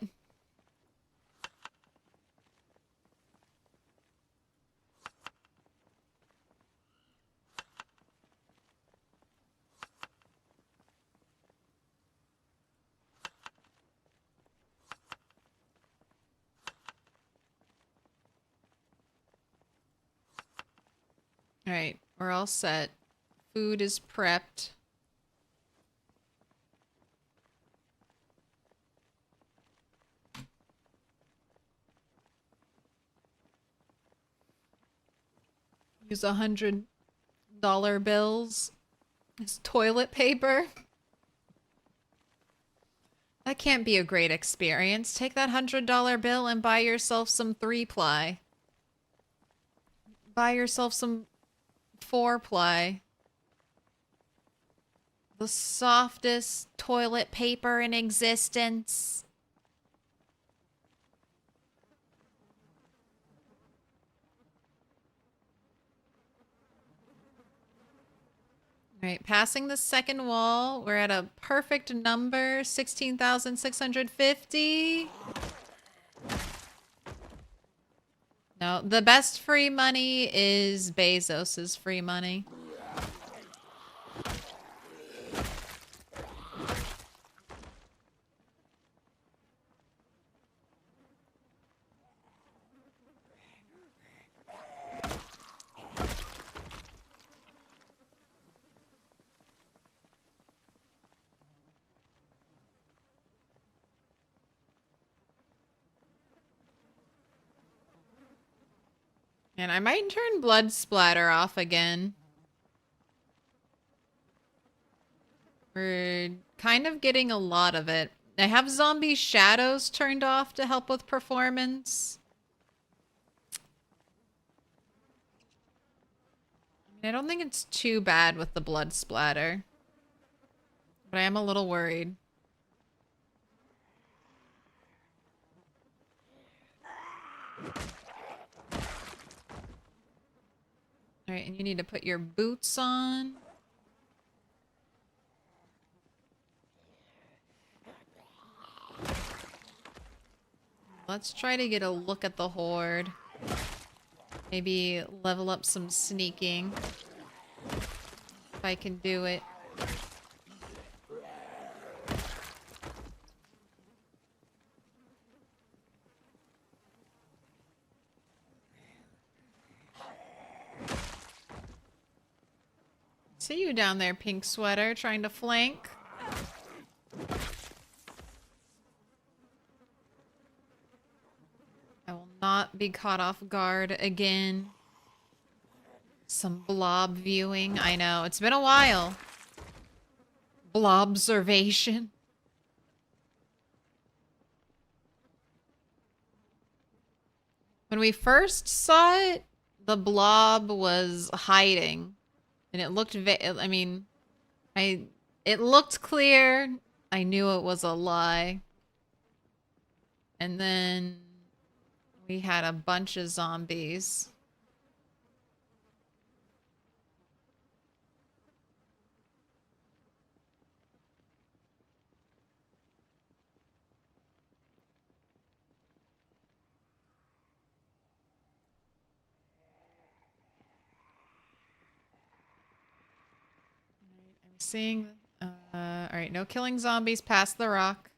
All right, we're all set. Food is prepped. Use $100 bills as toilet paper. That can't be a great experience. Take that $100 bill and buy yourself some 3-ply. Buy yourself some 4-ply. The softest toilet paper in existence. All right, passing the second wall. We're at a perfect number, 16,650. No, the best free money is Bezos's free money. And I might turn blood splatter off again. We're kind of getting a lot of it. I have zombie shadows turned off to help with performance. I don't think it's too bad with the blood splatter. But I am a little worried. Alright, and you need to put your boots on. Let's try to get a look at the horde. Maybe level up some sneaking. If I can do it. See you down there, pink sweater, trying to flank. I will not be caught off guard again. Some blob viewing. I know, it's been a while. Blobservation. When we first saw it, the blob was hiding. And it looked, I mean, it looked clear. I knew it was a lie. And then we had a bunch of zombies. Seeing, all right, no killing zombies past the rock.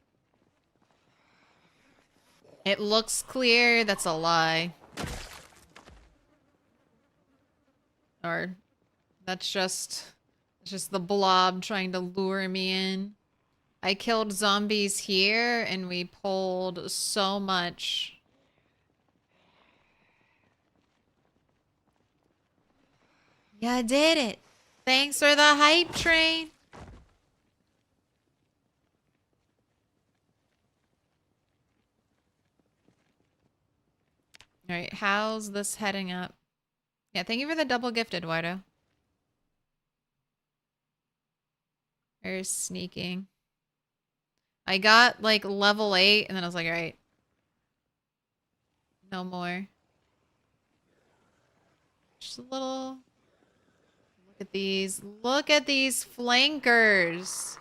It looks clear. That's a lie. Or that's just the blob trying to lure me in. I killed zombies here and we pulled so much. Yeah, I did it. Thanks for the hype train. All right, how's this heading up? Yeah, thank you for the double gifted, Wido. There's sneaking. I got like level 8 and then I was like, all right. No more. Just a little. Look at these. Look at these flankers.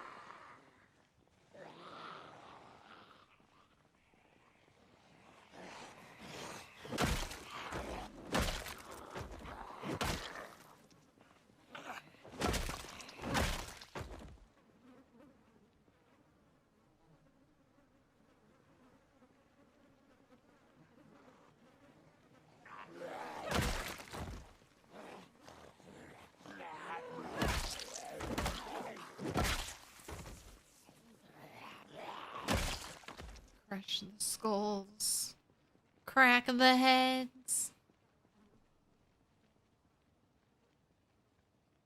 Crush the skulls. Crack the heads.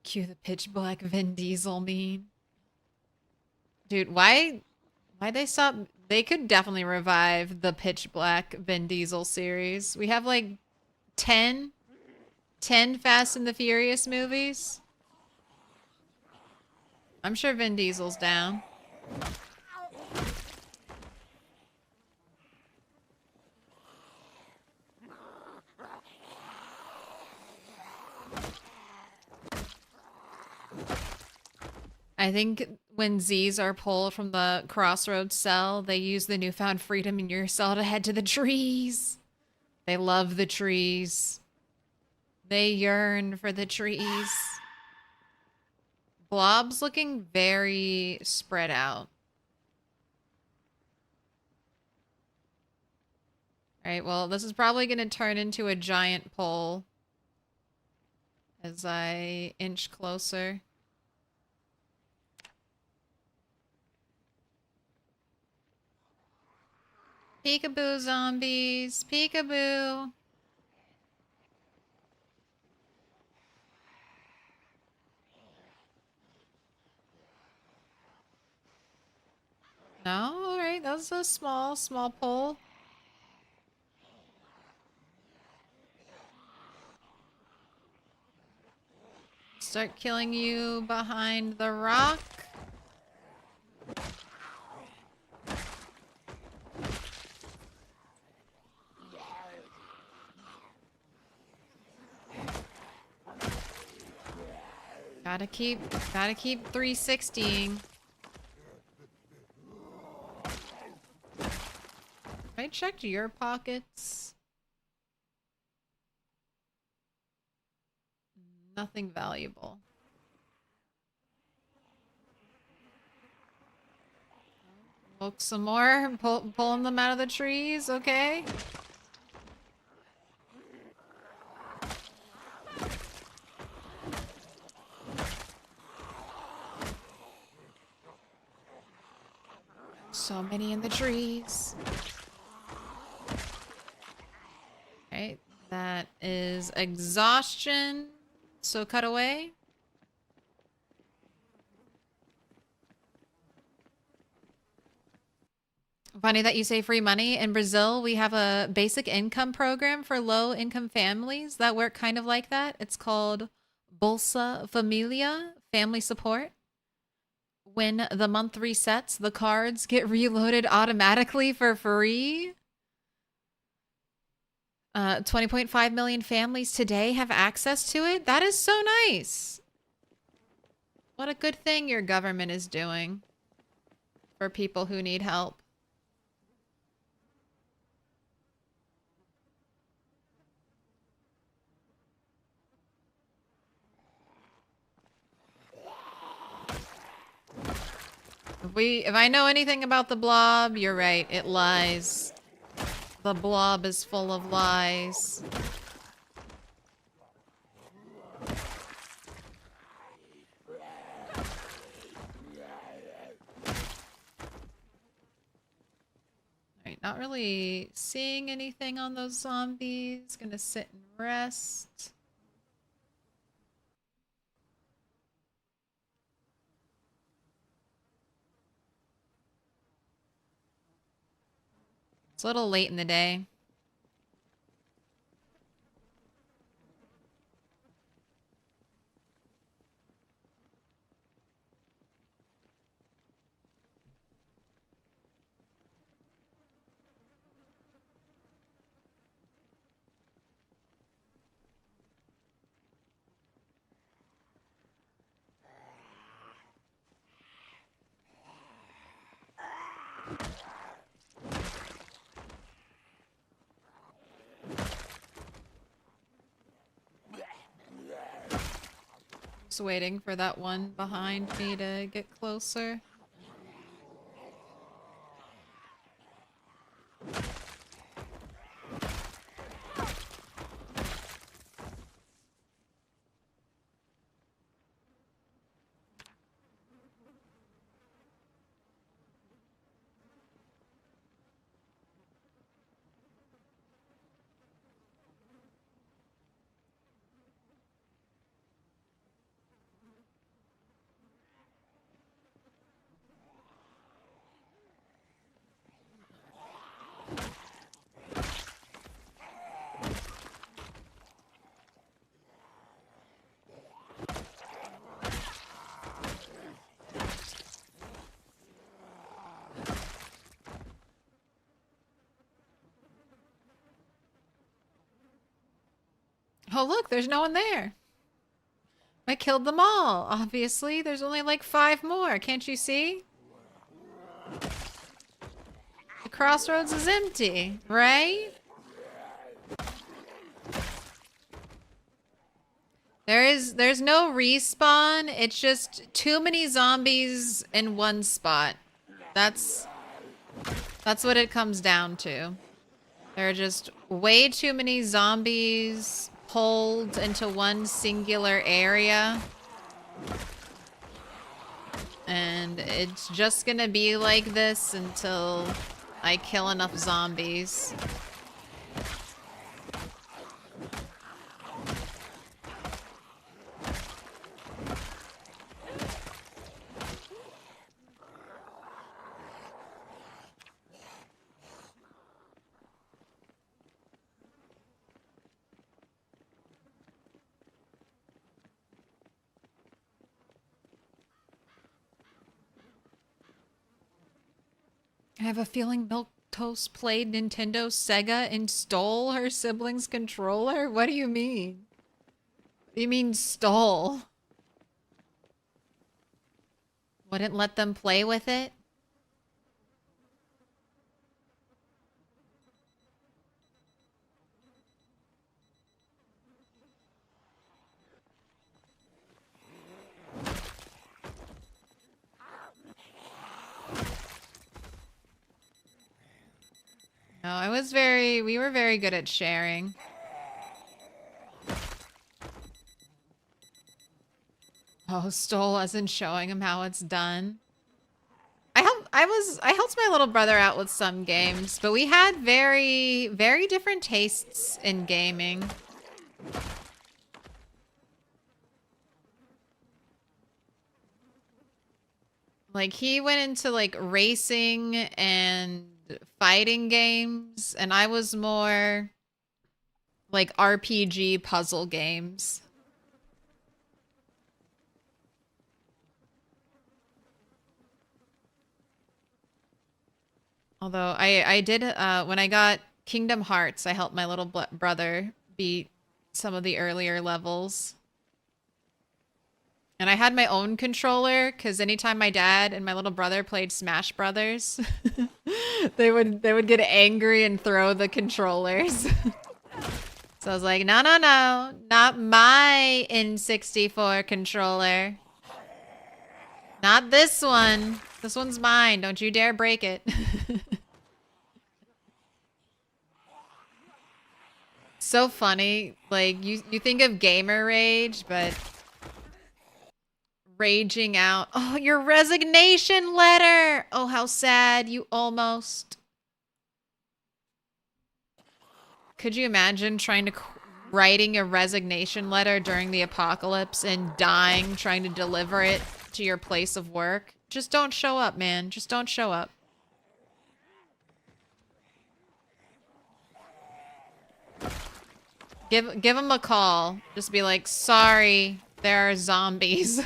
Cue the pitch black Vin Diesel meme. Dude, why they stop? They could definitely revive the pitch black Vin Diesel series. We have like 10 Fast and the Furious movies. I'm sure Vin Diesel's down. I think when Z's are pulled from the Crossroads cell, they use the newfound freedom in your cell to head to the trees. They love the trees. They yearn for the trees. Blob's looking very spread out. Alright, well, this is probably going to turn into a giant pole as I inch closer. Peekaboo, zombies. Peekaboo. No? Alright, that was a small pole. Start killing you behind the rock. Gotta keep 360ing. I checked your pockets. Nothing valuable. Look some more. Pulling them out of the trees, okay? So many in the trees. Right, that is exhaustion. So cut away. Funny that you say free money. In Brazil, we have a basic income program for low-income families that work kind of like that. It's called Bolsa Familia, family support. When the month resets, the cards get reloaded automatically for free. 20.5 million families today have access to it. That is so nice. What a good thing your government is doing for people who need help. If I know anything about the blob, you're right. It lies. The blob is full of lies. Alright, not really seeing anything on those zombies. Gonna sit and rest. It's a little late in the day. Just waiting for that one behind me to get closer. Oh look, there's no one there. I killed them all, obviously. There's only like 5 more, can't you see? The Crossroads is empty, right? There's no respawn, it's just too many zombies in one spot. That's what it comes down to. There are just way too many zombies pulled into one singular area. And it's just gonna be like this until I kill enough zombies. I have a feeling Milquetoast played Nintendo, Sega, and stole her sibling's controller? What do you mean? What do you mean stole? Wouldn't let them play with it? No, we were very good at sharing. Oh, stole isn't showing him how it's done. I helped my little brother out with some games, but we had very, very different tastes in gaming. Like, he went into like racing and fighting games, and I was more like RPG puzzle games. Although I did, when I got Kingdom Hearts, I helped my little brother beat some of the earlier levels. And I had my own controller, because anytime my dad and my little brother played Smash Brothers, they would get angry and throw the controllers. So I was like, no, no, no, not my N64 controller. Not this one. This one's mine. Don't you dare break it. So funny. Like, you think of gamer rage, but raging out. Oh, your resignation letter. Oh, how sad. You almost. Could you imagine writing a resignation letter during the apocalypse and dying trying to deliver it to your place of work? Just don't show up, man. Just don't show up. Give him a call. Just be like, sorry, there are zombies.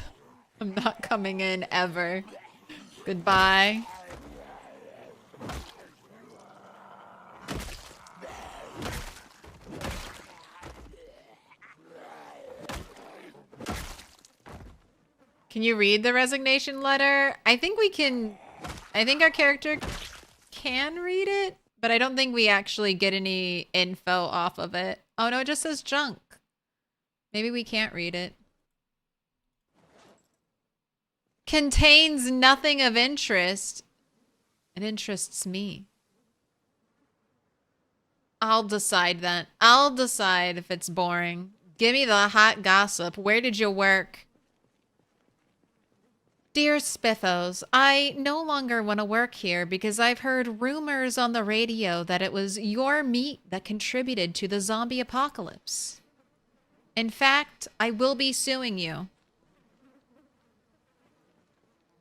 I'm not coming in ever. Goodbye. Can you read the resignation letter? I think we can. I think our character can read it, but I don't think we actually get any info off of it. Oh no, it just says junk. Maybe we can't read it. Contains nothing of interest. It interests me. I'll decide then. I'll decide if it's boring. Give me the hot gossip. Where did you work? Dear Spiffos, I no longer want to work here because I've heard rumors on the radio that it was your meat that contributed to the zombie apocalypse. In fact, I will be suing you.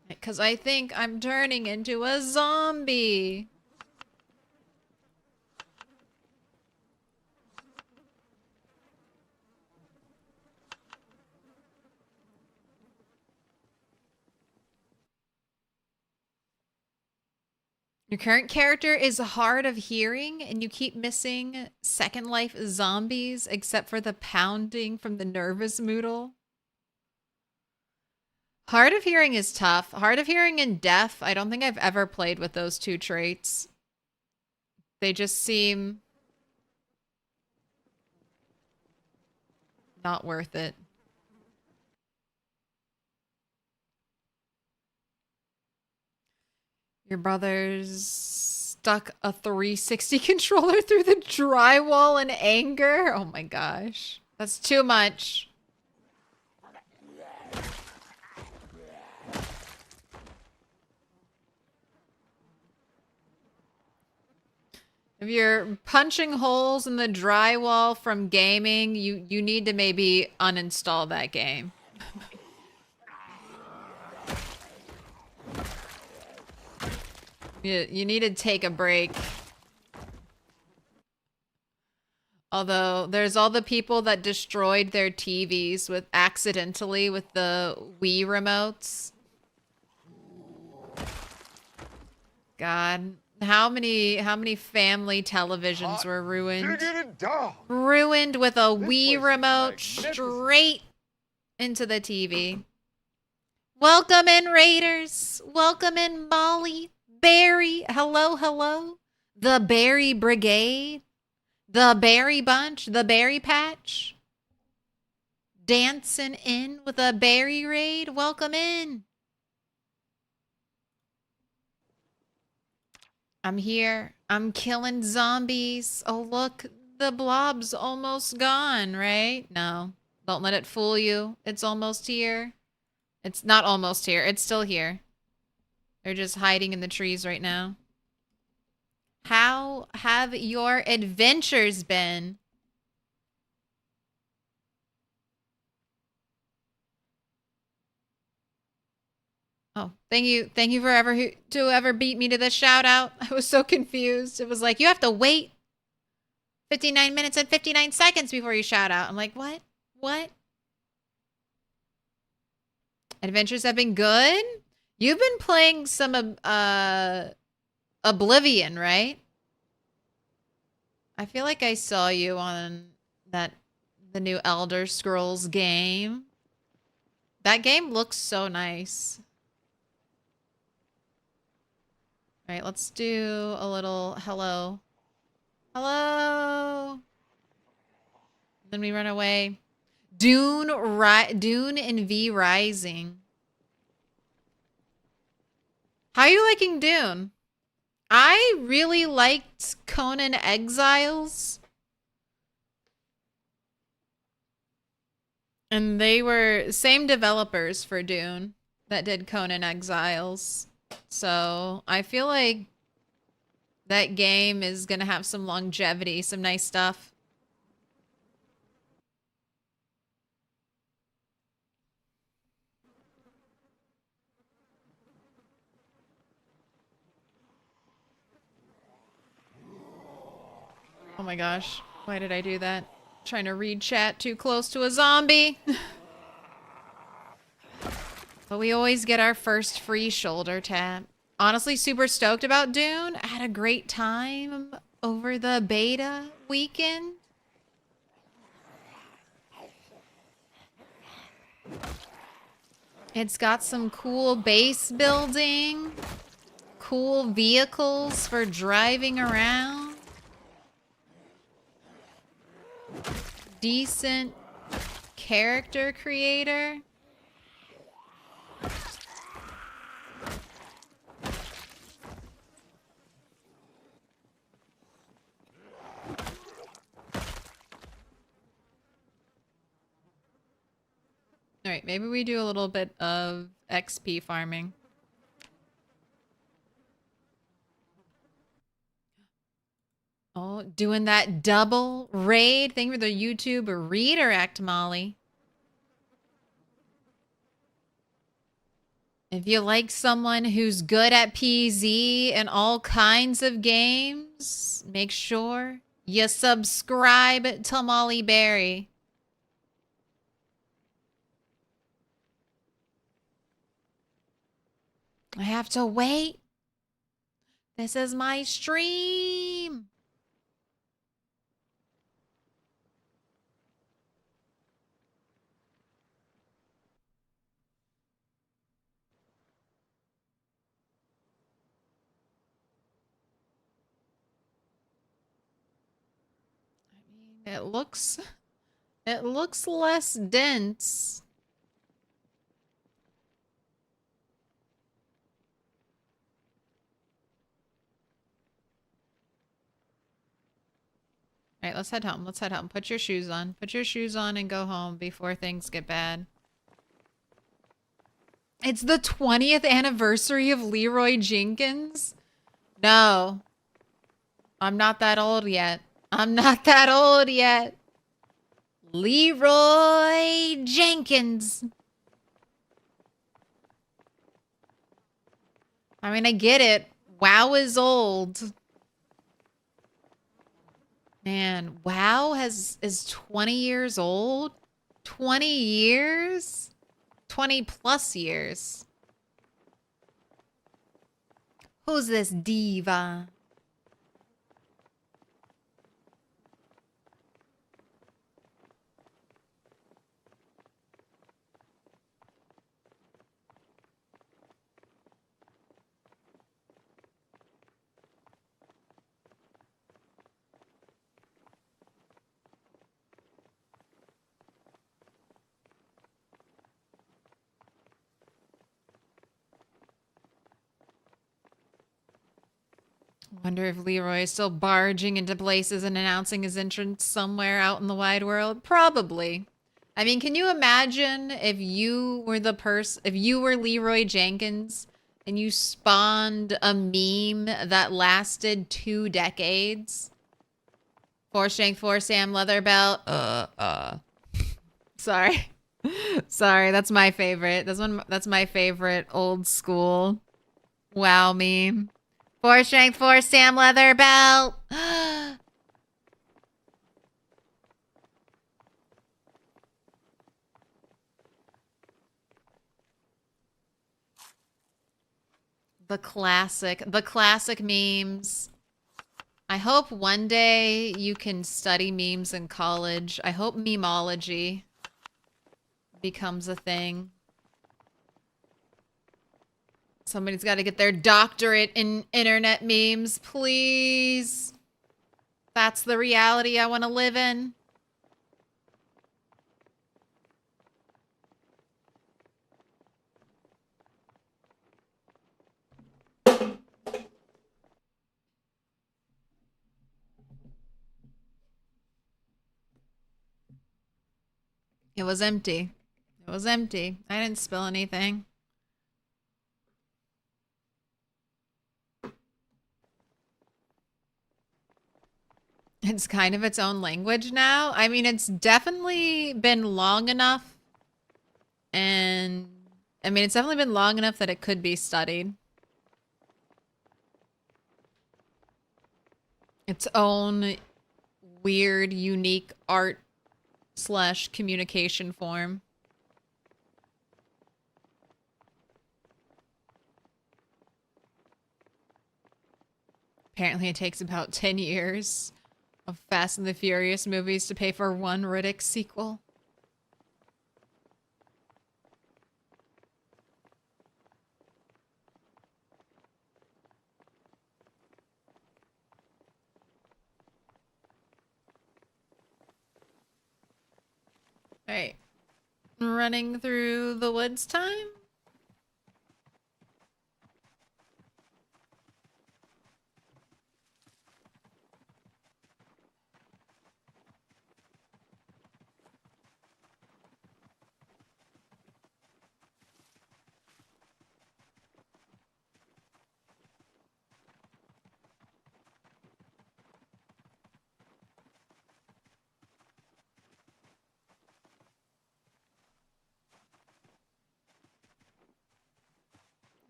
Because I think I'm turning into a zombie. Your current character is hard of hearing, and you keep missing Second Life zombies, except for the pounding from the nervous moodle. Hard of hearing is tough. Hard of hearing and deaf, I don't think I've ever played with those two traits. They just seem not worth it. Your brother's stuck a 360 controller through the drywall in anger? Oh my gosh. That's too much. If you're punching holes in the drywall from gaming, you need to maybe uninstall that game. You need to take a break. Although there's all the people that destroyed their TVs accidentally with the Wii remotes. God, how many family televisions were ruined? Ruined with a Wii remote straight into the TV. Welcome in, Raiders. Welcome in, Molly. Barry, hello, hello. The Berry Brigade. The Berry Bunch. The Berry Patch. Dancing in with a berry raid. Welcome in. I'm here. I'm killing zombies. Oh, look. The blob's almost gone, right? No. Don't let it fool you. It's almost here. It's not almost here. It's still here. They're just hiding in the trees right now. How have your adventures been? Oh, thank you for whoever beat me to the shout out. I was so confused. It was like, you have to wait 59 minutes and 59 seconds before you shout out. I'm like, what? What? Adventures have been good? You've been playing some Oblivion, right? I feel like I saw you on the new Elder Scrolls game. That game looks so nice. All right, let's do a little hello. Hello. Then we run away. Dune and V Rising. How are you liking Dune? I really liked Conan Exiles. And they were same developers for Dune that did Conan Exiles. So I feel like that game is going to have some longevity, some nice stuff. Oh my gosh. Why did I do that? Trying to read chat too close to a zombie. But we always get our first free shoulder tap. Honestly, super stoked about Dune. I had a great time over the beta weekend. It's got some cool base building, cool vehicles for driving around, decent character creator. All right, maybe we do a little bit of XP farming. Oh, doing that double raid thing for the YouTube redirect, Molly. If you like someone who's good at PZ and all kinds of games, make sure you subscribe to Molly Berry. I have to wait. This is my stream. I mean, it looks less dense. All right, let's head home. Let's head home. Put your shoes on. Put your shoes on and go home before things get bad. It's the 20th anniversary of Leroy Jenkins? No. I'm not that old yet. I'm not that old yet. Leroy Jenkins. I mean, I get it. WoW is old. Man, WoW is 20 years old? 20 years? 20 plus years. Who's this diva? Wonder if Leroy is still barging into places and announcing his entrance somewhere out in the wide world. Probably. I mean, can you imagine if you were if you were Leroy Jenkins and you spawned a meme that lasted 2 decades? 4 strength, 4 Sam leather belt. Sorry. Sorry, that's my favorite. That's my favorite old school WoW meme. 4 strength, 4 Sam leather belt. The classic memes. I hope one day you can study memes in college. I hope memology becomes a thing. Somebody's got to get their doctorate in internet memes, please. That's the reality I want to live in. It was empty. It was empty. I didn't spill anything. It's kind of its own language now. I mean, it's definitely been long enough. And I mean, it's definitely been long enough that it could be studied. Its own weird, unique art / communication form. Apparently it takes about 10 years of Fast and the Furious movies to pay for one Riddick sequel. Alright. Running through the woods time?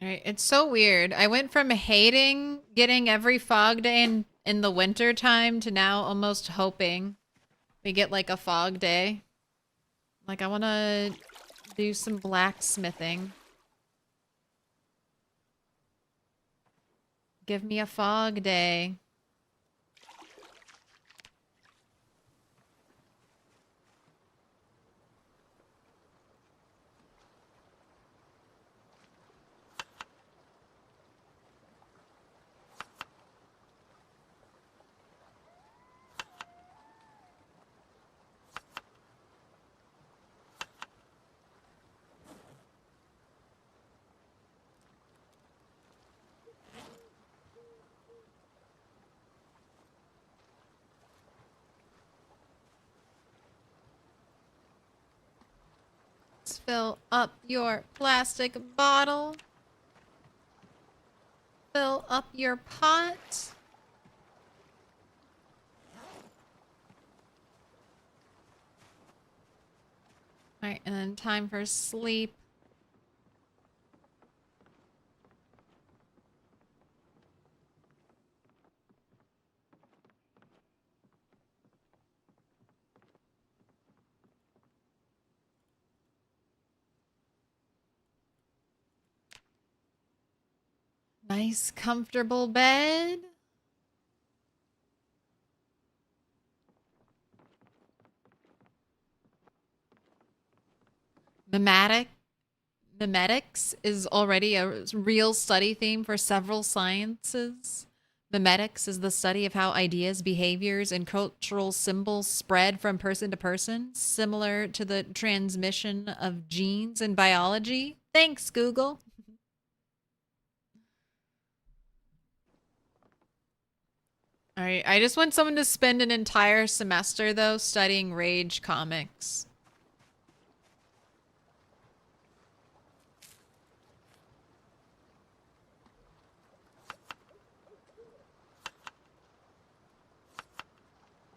Alright, it's so weird. I went from hating getting every fog day in the winter time to now almost hoping we get like a fog day. Like I want to do some blacksmithing. Give me a fog day. Let's fill up your plastic bottle. Fill up your pot. Alright, and then time for sleep. Nice, comfortable bed. Memetics is already a real study theme for several sciences. Memetics is the study of how ideas, behaviors, and cultural symbols spread from person to person, similar to the transmission of genes in biology. Thanks, Google. All right, I just want someone to spend an entire semester, though, studying Rage comics.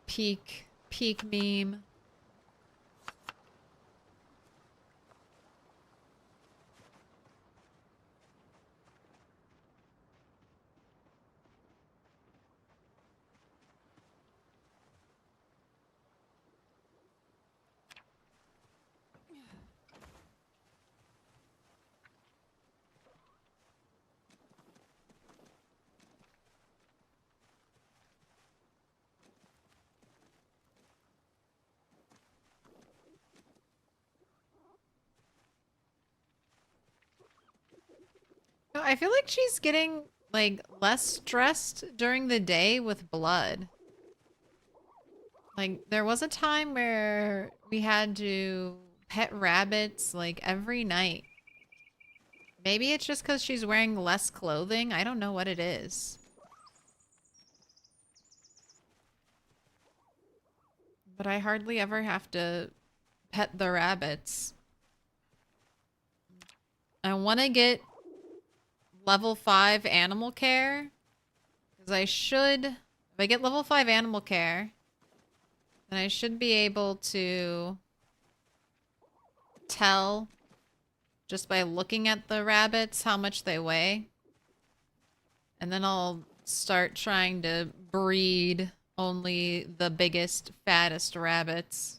Peak meme. No, I feel like she's getting, like, less stressed during the day with blood. Like, there was a time where we had to pet rabbits, like, every night. Maybe it's just because she's wearing less clothing. I don't know what it is. But I hardly ever have to pet the rabbits. I want to get level 5 animal care. Because I should... If I get level 5 animal care, then I should be able to tell just by looking at the rabbits how much they weigh. And then I'll start trying to breed only the biggest, fattest rabbits.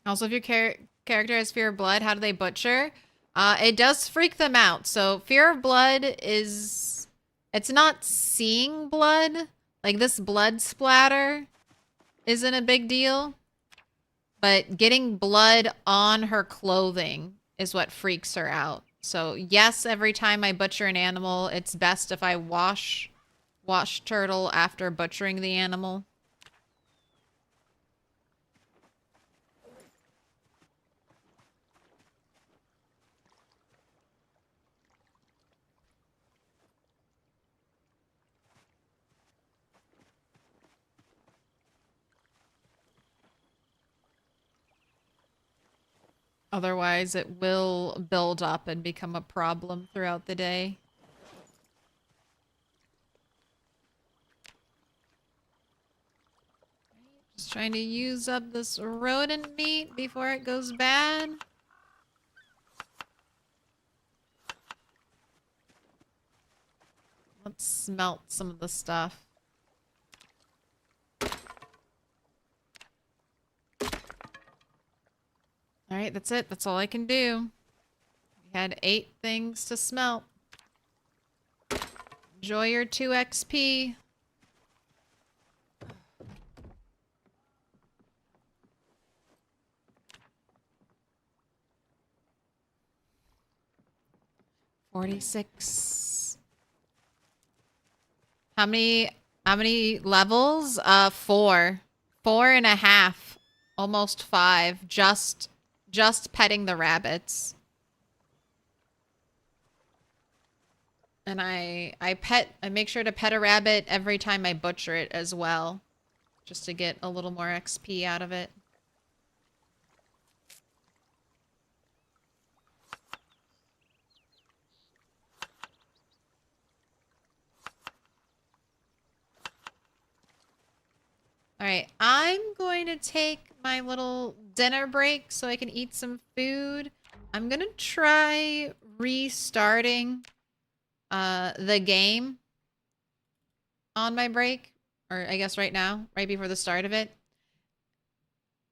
Also, if your character has fear of blood, how do they butcher? It does freak them out. So fear of blood is... It's not seeing blood. Like this blood splatter isn't a big deal. But getting blood on her clothing is what freaks her out. So yes, every time I butcher an animal, it's best if I wash turtle after butchering the animal. Otherwise, it will build up and become a problem throughout the day. Just trying to use up this rodent meat before it goes bad. Let's smelt some of the stuff. Alright, that's it. That's all I can do. We had 8 things to smelt. Enjoy your 2 XP. $46. How many levels? 4. 4.5. Almost 5. Just petting the rabbits. And I make sure to pet a rabbit every time I butcher it as well. Just to get a little more XP out of it. Alright, I'm going to take my little dinner break so I can eat some food. I'm gonna try restarting the game on my break. Or I guess right now, right before the start of it.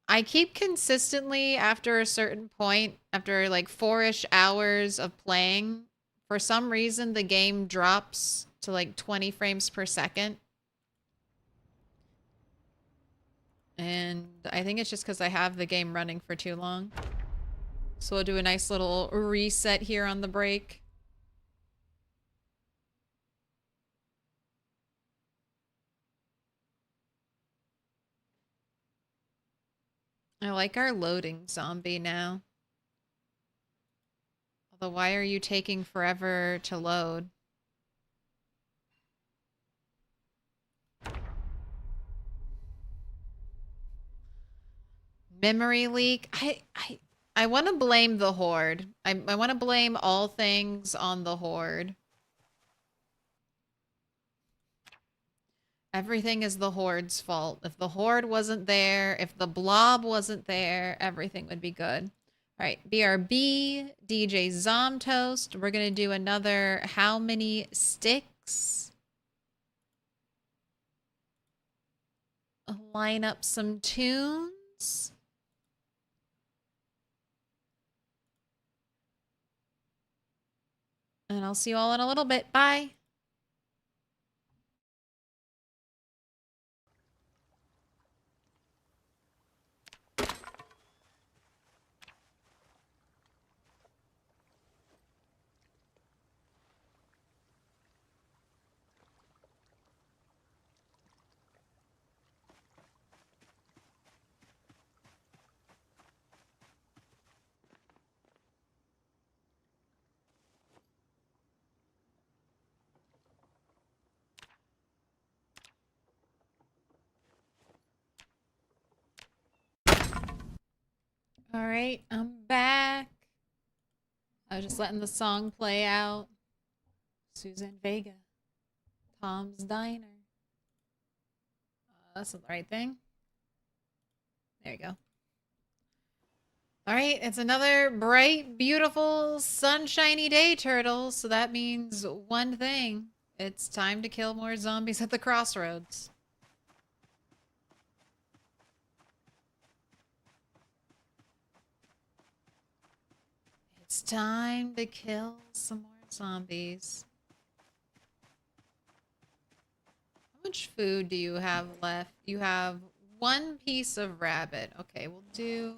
I keep consistently, after a certain point, after like 4-ish hours of playing, for some reason the game drops to like 20 frames per second. And I think it's just because I have the game running for too long. So we'll do a nice little reset here on the break. I like our loading zombie now. Although why are you taking forever to load? Memory leak? I want to blame the horde. I want to blame all things on the horde. Everything is the horde's fault. If the horde wasn't there, if the blob wasn't there, everything would be good. All right, BRB, DJ Zomtoast. We're going to do another how many sticks? Line up some tunes. And I'll see you all in a little bit. Bye. All right, I'm back. I was just letting the song play out. Susan Vega, Tom's Diner. That's the right thing. There you go. All right, it's another bright, beautiful, sunshiny day, turtles. So that means one thing. It's time to kill more zombies at the Crossroads. It's time to kill some more zombies. How much food do you have left? You have one piece of rabbit. Okay, we'll do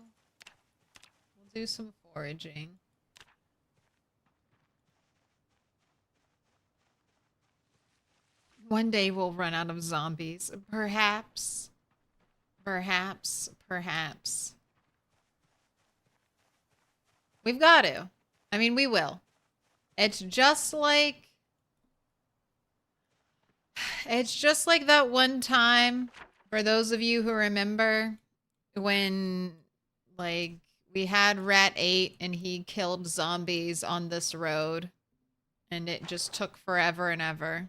some foraging. One day we'll run out of zombies. Perhaps. Perhaps. Perhaps. We've got to. I mean, we will. It's just like that one time, for those of you who remember, when, like, we had Rat 8 and he killed zombies on this road. And it just took forever and ever.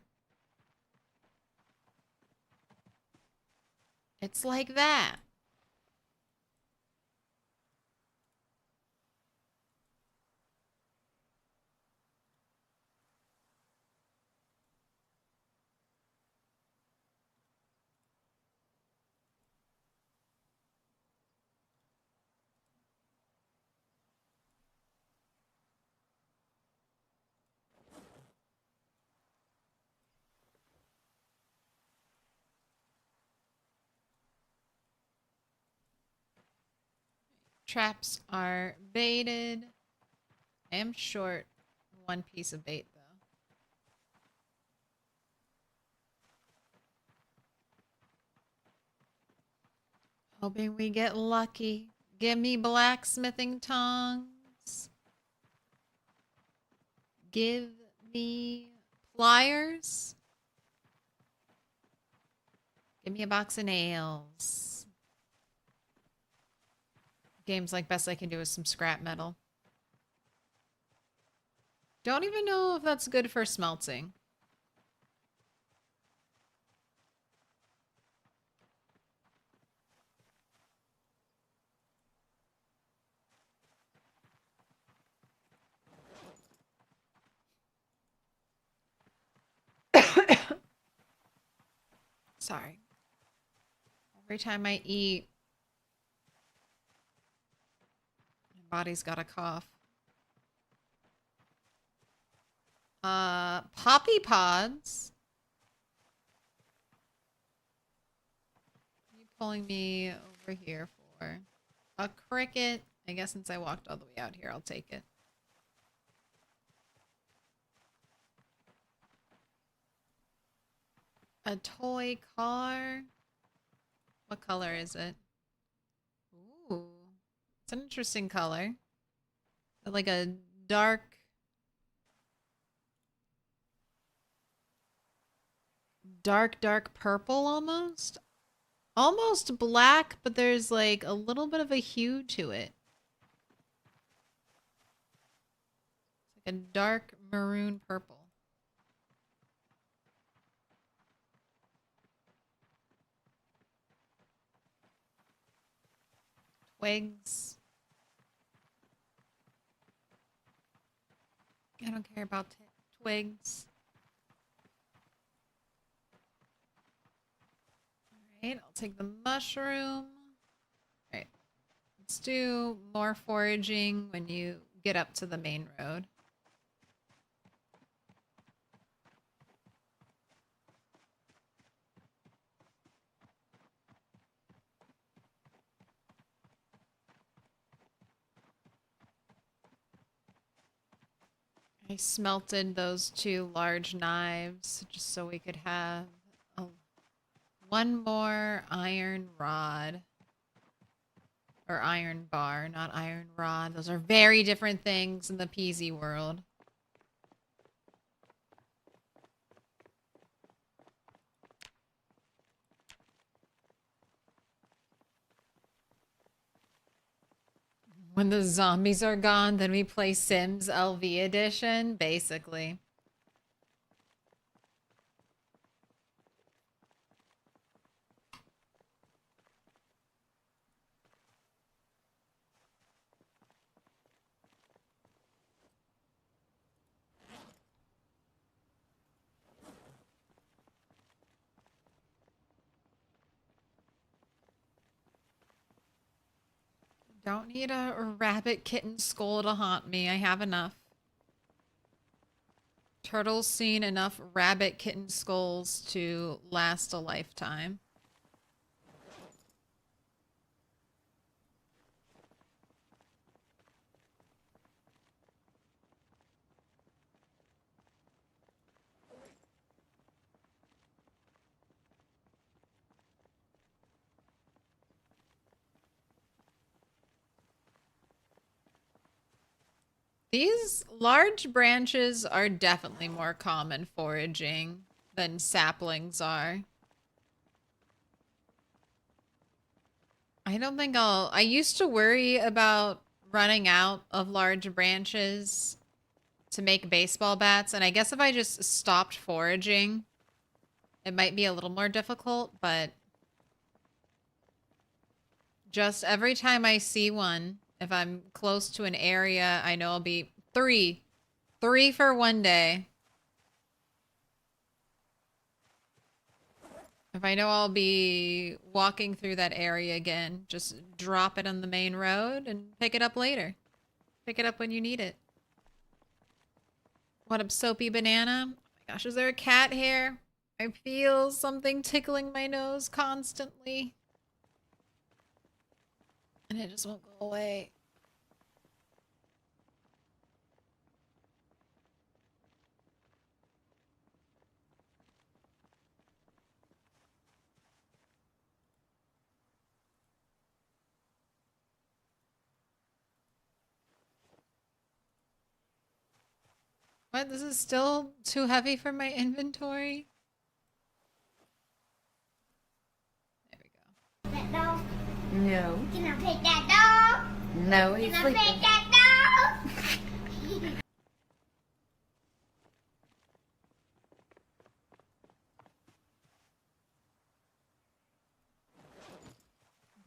It's like that. Traps are baited. I am short one piece of bait, though. Hoping we get lucky. Give me blacksmithing tongs. Give me pliers. Give me a box of nails. Game's like best I can do is some scrap metal. Don't even know if that's good for smelting. Sorry. Every time I eat, my body's got a cough. Poppy pods. What are you pulling me over here for? A cricket. I guess since I walked all the way out here, I'll take it. A toy car. What color is it? Ooh. It's an interesting color. Like a dark purple almost. Almost black, but there's like a little bit of a hue to it. It's like a dark maroon purple. Twigs. I don't care about twigs. Alright, I'll take the mushroom. Alright, let's do more foraging when you get up to the main road. I smelted those 2 large knives just so we could have one more iron rod. Or iron bar, not iron rod. Those are very different things in the PZ world. When the zombies are gone, then we play Sims LV edition, basically. Don't need a rabbit kitten skull to haunt me. I have enough. Turtle's seen enough rabbit kitten skulls to last a lifetime. These large branches are definitely more common foraging than saplings are. I don't think I used to worry about running out of large branches to make baseball bats, and I guess if I just stopped foraging, it might be a little more difficult, but just every time I see one, if I'm close to an area, I know I'll be three for one day. If I know I'll be walking through that area again, just drop it on the main road and pick it up later. Pick it up when you need it. What up, Soapy Banana? Oh my gosh, is there a cat here? I feel something tickling my nose constantly. And it just won't go away. What? This is still too heavy for my inventory? There we go. That dog? No. Can I pet that dog? No, he's Can I sleeping. pet that dog?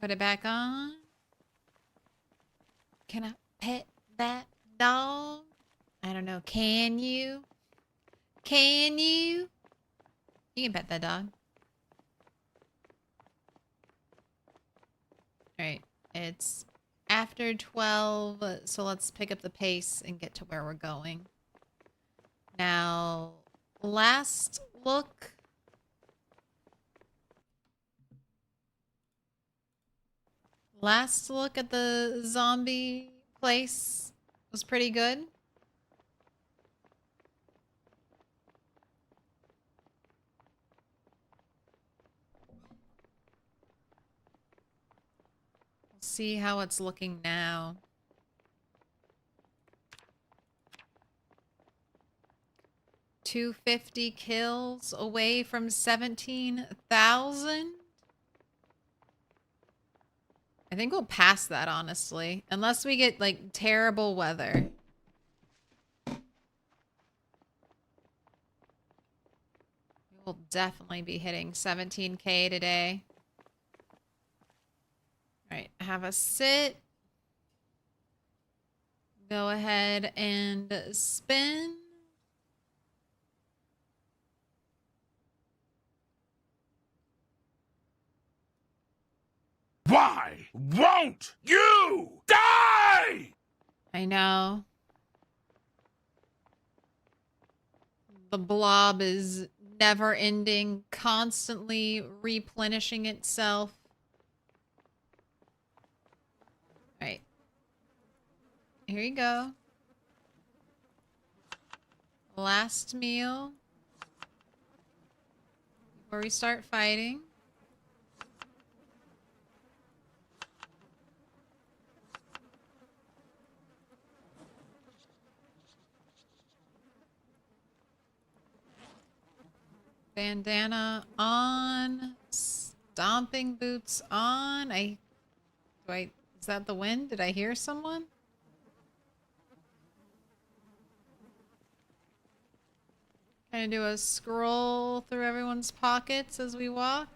Put it back on. Can I pet that dog? I don't know. Can you? Can you? You can pet that dog. Alright. It's after 12, so let's pick up the pace and get to where we're going. Now, last look. Last look at the zombie place was pretty good. We'll see how it's looking now. 250 kills away from 17,000. I think we'll pass that, honestly. Unless we get, like, terrible weather. We will definitely be hitting 17K today. Alright, have a sit. Go ahead and spin. Why won't you die? I know. The blob is never ending, constantly replenishing itself. Alright. Here you go. Last meal. Before we start fighting. Bandana on, stomping boots on. Do I Is that the wind? Did I hear someone? Can I do a scroll through everyone's pockets as we walk?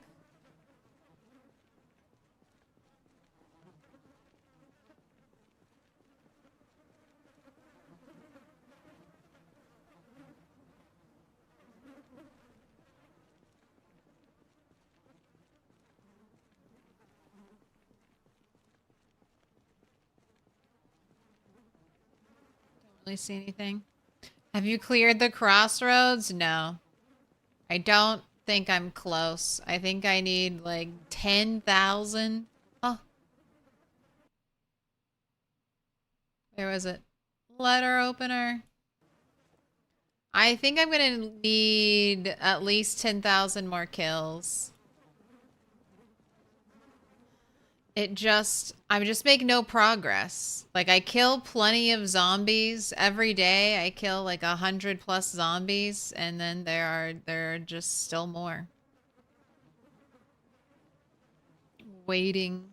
Don't really see anything. Have you cleared the crossroads? No. I don't think I'm close. I think I need like 10,000. Oh. Where was it? Letter opener. I think I'm gonna need at least 10,000 more kills. I just make no progress. Like, I kill plenty of zombies every day. I kill like 100+ zombies, and then there are just still more. Waiting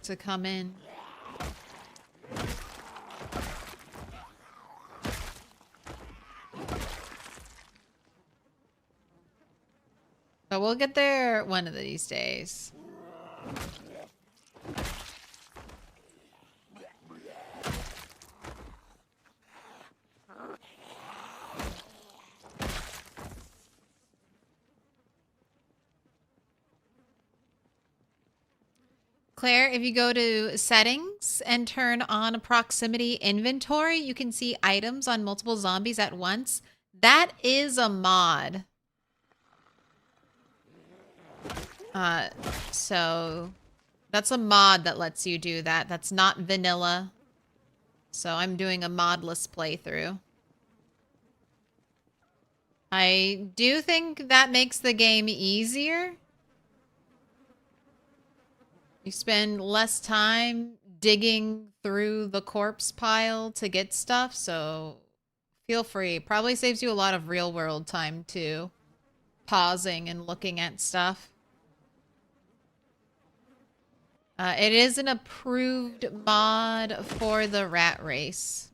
to come in. But we'll get there one of these days. Claire, if you go to settings and turn on a proximity inventory, you can see items on multiple zombies at once. That is a mod. So that's a mod that lets you do that. That's not vanilla. So I'm doing a modless playthrough. I do think that makes the game easier. You spend less time digging through the corpse pile to get stuff, so feel free. Probably saves you a lot of real world time too. Pausing and looking at stuff. It is an approved mod for the rat race.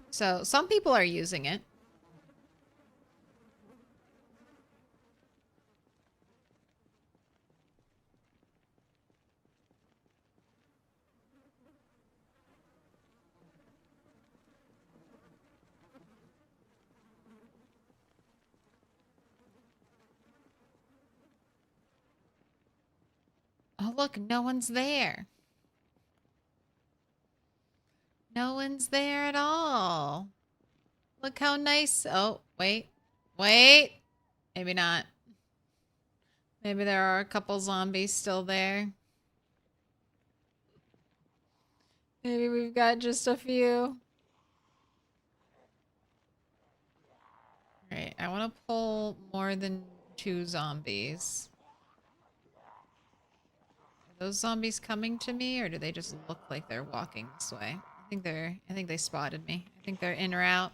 So some people are using it. Oh, look, no one's there. No one's there at all. Look how nice. Oh, wait. Wait. Maybe not. Maybe there are a couple zombies still there. Maybe we've got just a few. Alright, I want to pull more than 2 zombies. Are those zombies coming to me, or do they just look like they're walking this way? I think they spotted me. I think they're in or out.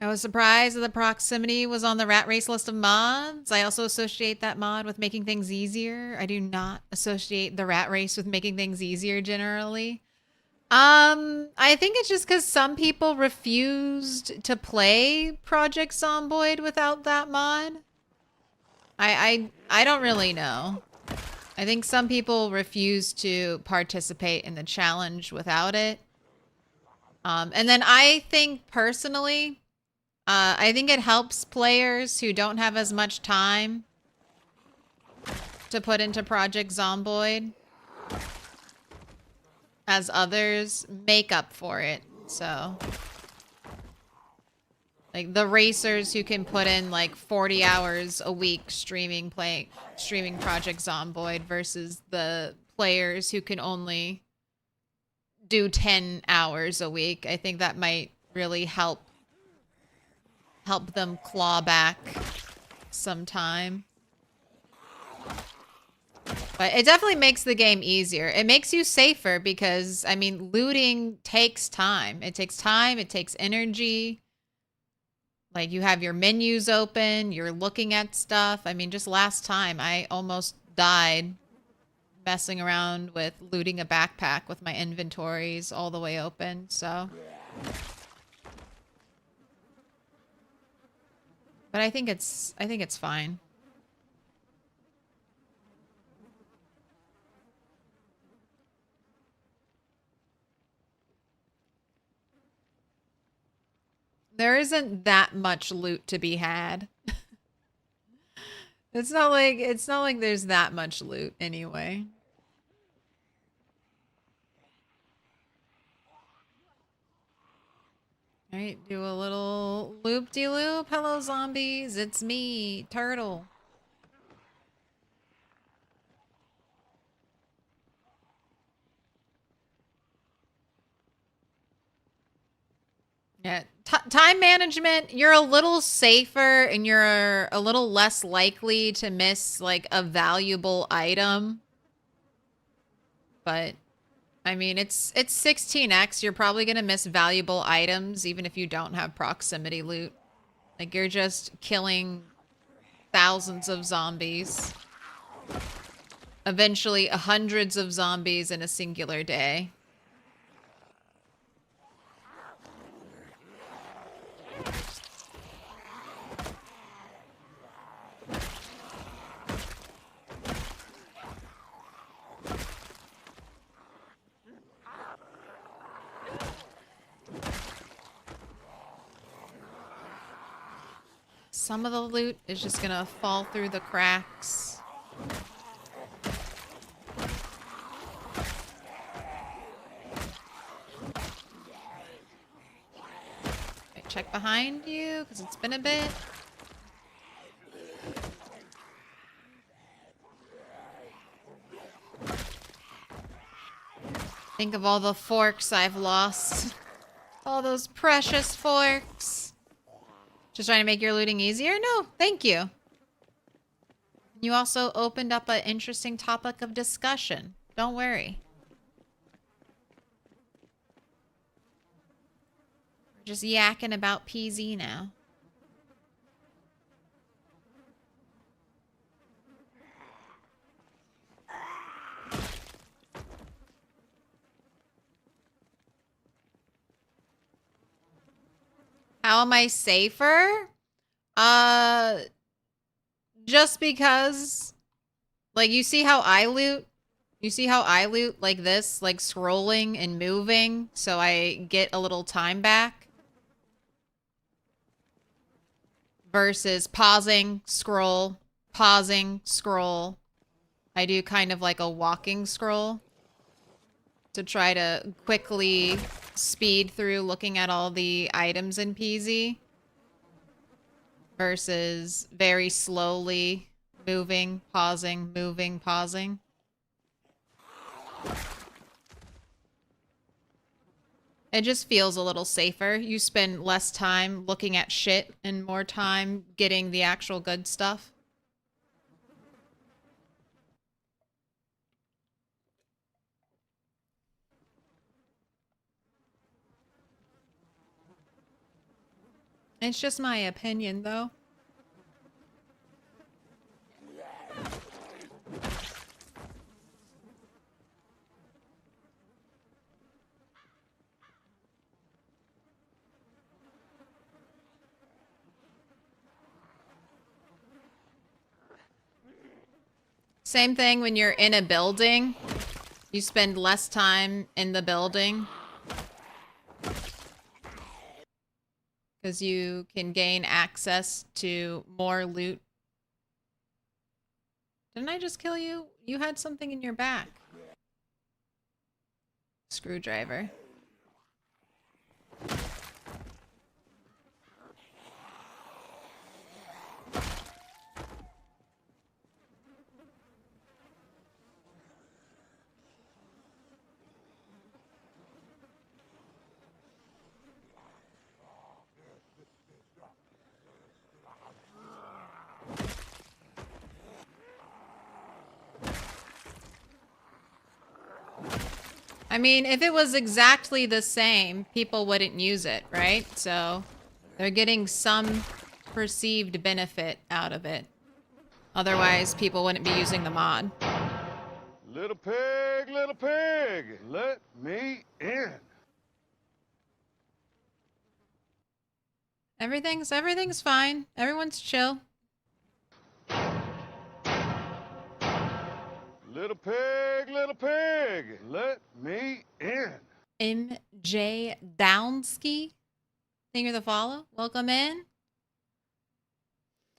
I was surprised that the proximity was on the rat race list of mods. I also associate that mod with making things easier. I do not associate the rat race with making things easier generally. I think it's just because some people refused to play Project Zomboid without that mod. I don't really know. I think some people refuse to participate in the challenge without it. And then I think personally, I think it helps players who don't have as much time to put into Project Zomboid as others make up for it. So, like the racers who can put in like 40 hours a week streaming Project Zomboid versus the players who can only do 10 hours a week. I think that might really help them claw back some time. But it definitely makes the game easier. It makes you safer because, I mean, looting takes time. It takes time. It takes energy. Like, you have your menus open. You're looking at stuff. I mean, just last time, I almost died messing around with looting a backpack with my inventories all the way open, so. But I think it's fine. There isn't that much loot to be had. It's not like there's that much loot anyway. All right, do a little loop-de-loop. Hello, zombies. It's me, Turtle. Yeah, time management, you're a little safer and you're a little less likely to miss like a valuable item. But I mean, it's 16x. You're probably going to miss valuable items even if you don't have proximity loot. Like, you're just killing thousands of zombies. Eventually, hundreds of zombies in a singular day. Some of the loot is just gonna fall through the cracks. Okay, check behind you, because it's been a bit. Think of all the forks I've lost. All those precious forks. Just trying to make your looting easier? No, thank you. You also opened up an interesting topic of discussion. Don't worry. We're just yakking about PZ now. How am I safer? Just because, like, you see how I loot? You see how I loot like this, like scrolling and moving, so I get a little time back? Versus pausing, scroll, pausing, scroll. I do kind of like a walking scroll to try to quickly speed through looking at all the items in PZ versus very slowly moving, pausing, moving, pausing. It just feels a little safer. You spend less time looking at shit and more time getting the actual good stuff. It's just my opinion, though. Same thing when you're in a building. You spend less time in the building. Because you can gain access to more loot. Didn't I just kill you? You had something in your back. Screwdriver. I mean, if it was exactly the same, people wouldn't use it, right? So they're getting some perceived benefit out of it. Otherwise, people wouldn't be using the mod. Little pig, let me in. Everything's fine. Everyone's chill. Little pig, let me in. MJ Downsky, thank you for the follow. Welcome in.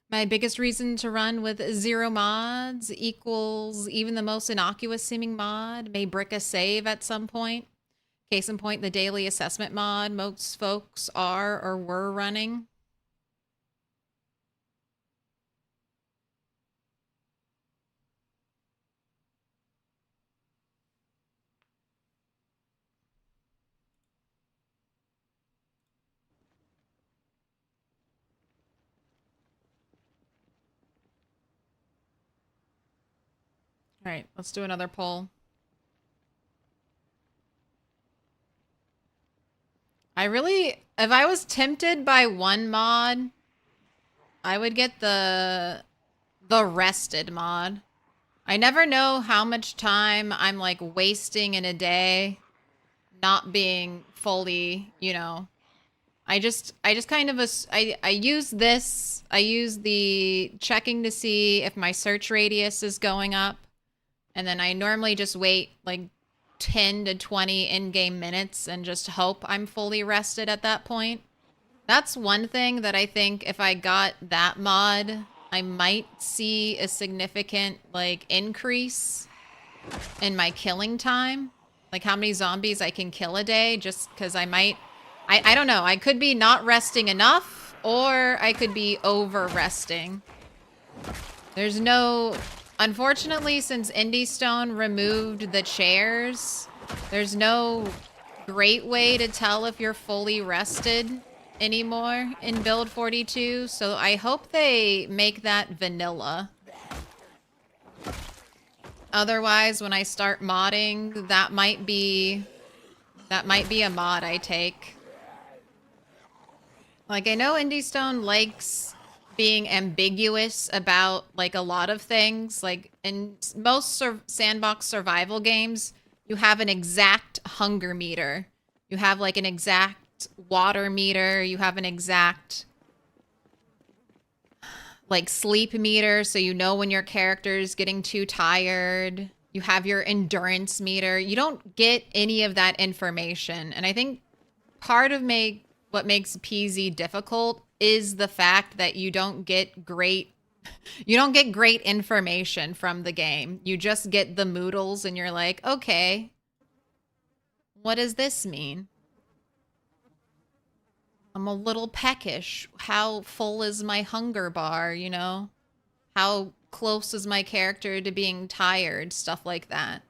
My biggest reason to run with 0 mods equals even the most innocuous seeming mod may brick a save at some point. Case in point, the daily assessment mod most folks are or were running. All right, let's do another poll. If I was tempted by one mod, I would get the rested mod. I never know how much time I'm like wasting in a day not being fully, you know. I just kind of I use this. I use the checking to see if my search radius is going up. And then I normally just wait like 10 to 20 in-game minutes and just hope I'm fully rested at that point. That's one thing that I think if I got that mod, I might see a significant like increase in my killing time. Like how many zombies I can kill a day, just because I don't know. I could be not resting enough, or I could be over resting. There's no... Unfortunately, since Indie Stone removed the chairs, there's no great way to tell if you're fully rested anymore in build 42, so I hope they make that vanilla. Otherwise, when I start modding, that might be a mod I take. Like, I know Indie Stone likes being ambiguous about like a lot of things. Like in most sandbox survival games, you have an exact hunger meter. You have like an exact water meter. You have an exact like sleep meter, so you know when your character is getting too tired. You have your endurance meter. You don't get any of that information. And I think part of what makes PZ difficult is the fact that you don't get great information from the game. You just get the moodles and you're like, okay, what does this mean? I'm a little peckish. How full is my hunger bar, you know? How close is my character to being tired? Stuff like that.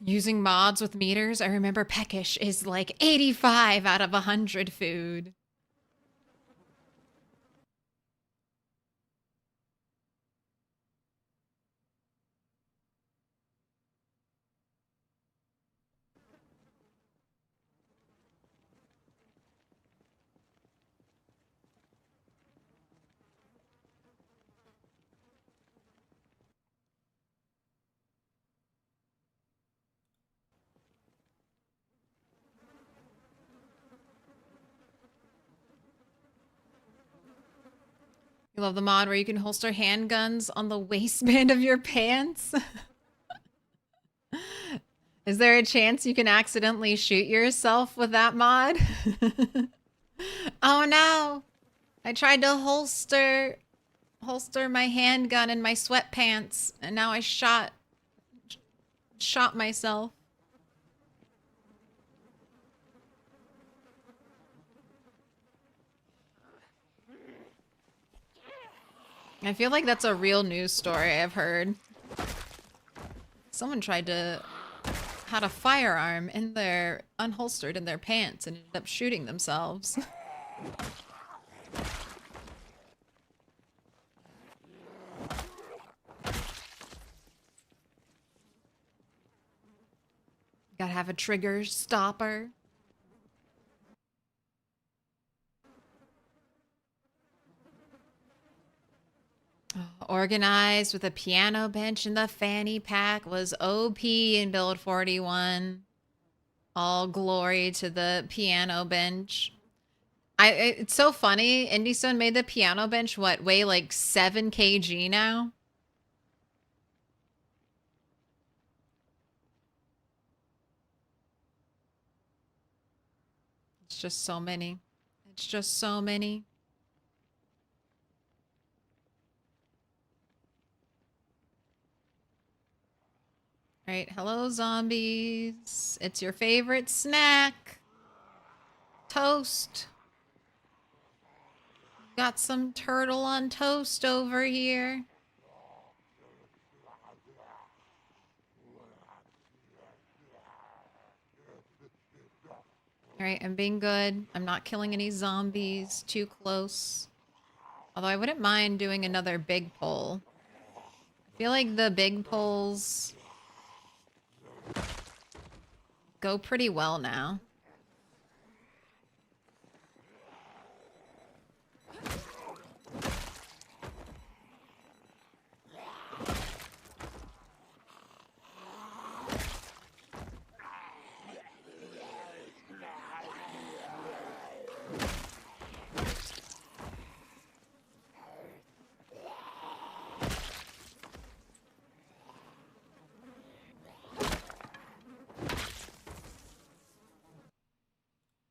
Using mods with meters, I remember peckish is like 85 out of 100 food. You love the mod where you can holster handguns on the waistband of your pants? Is there a chance you can accidentally shoot yourself with that mod? Oh no! I tried to holster my handgun in my sweatpants, and now I shot myself. I feel like that's a real news story I've heard. Someone tried to had a firearm in their unholstered in their pants and ended up shooting themselves. Gotta have a trigger stopper. Organized with a piano bench in the fanny pack was OP in Build 41. All glory to the piano bench. It's so funny. Indystone made the piano bench, what, weigh like 7 kg now? It's just so many. It's just so many. All right, hello zombies. It's your favorite snack. Toast. Got some turtle on toast over here. All right, I'm being good. I'm not killing any zombies too close. Although I wouldn't mind doing another big pull. I feel like the big pulls go pretty well now.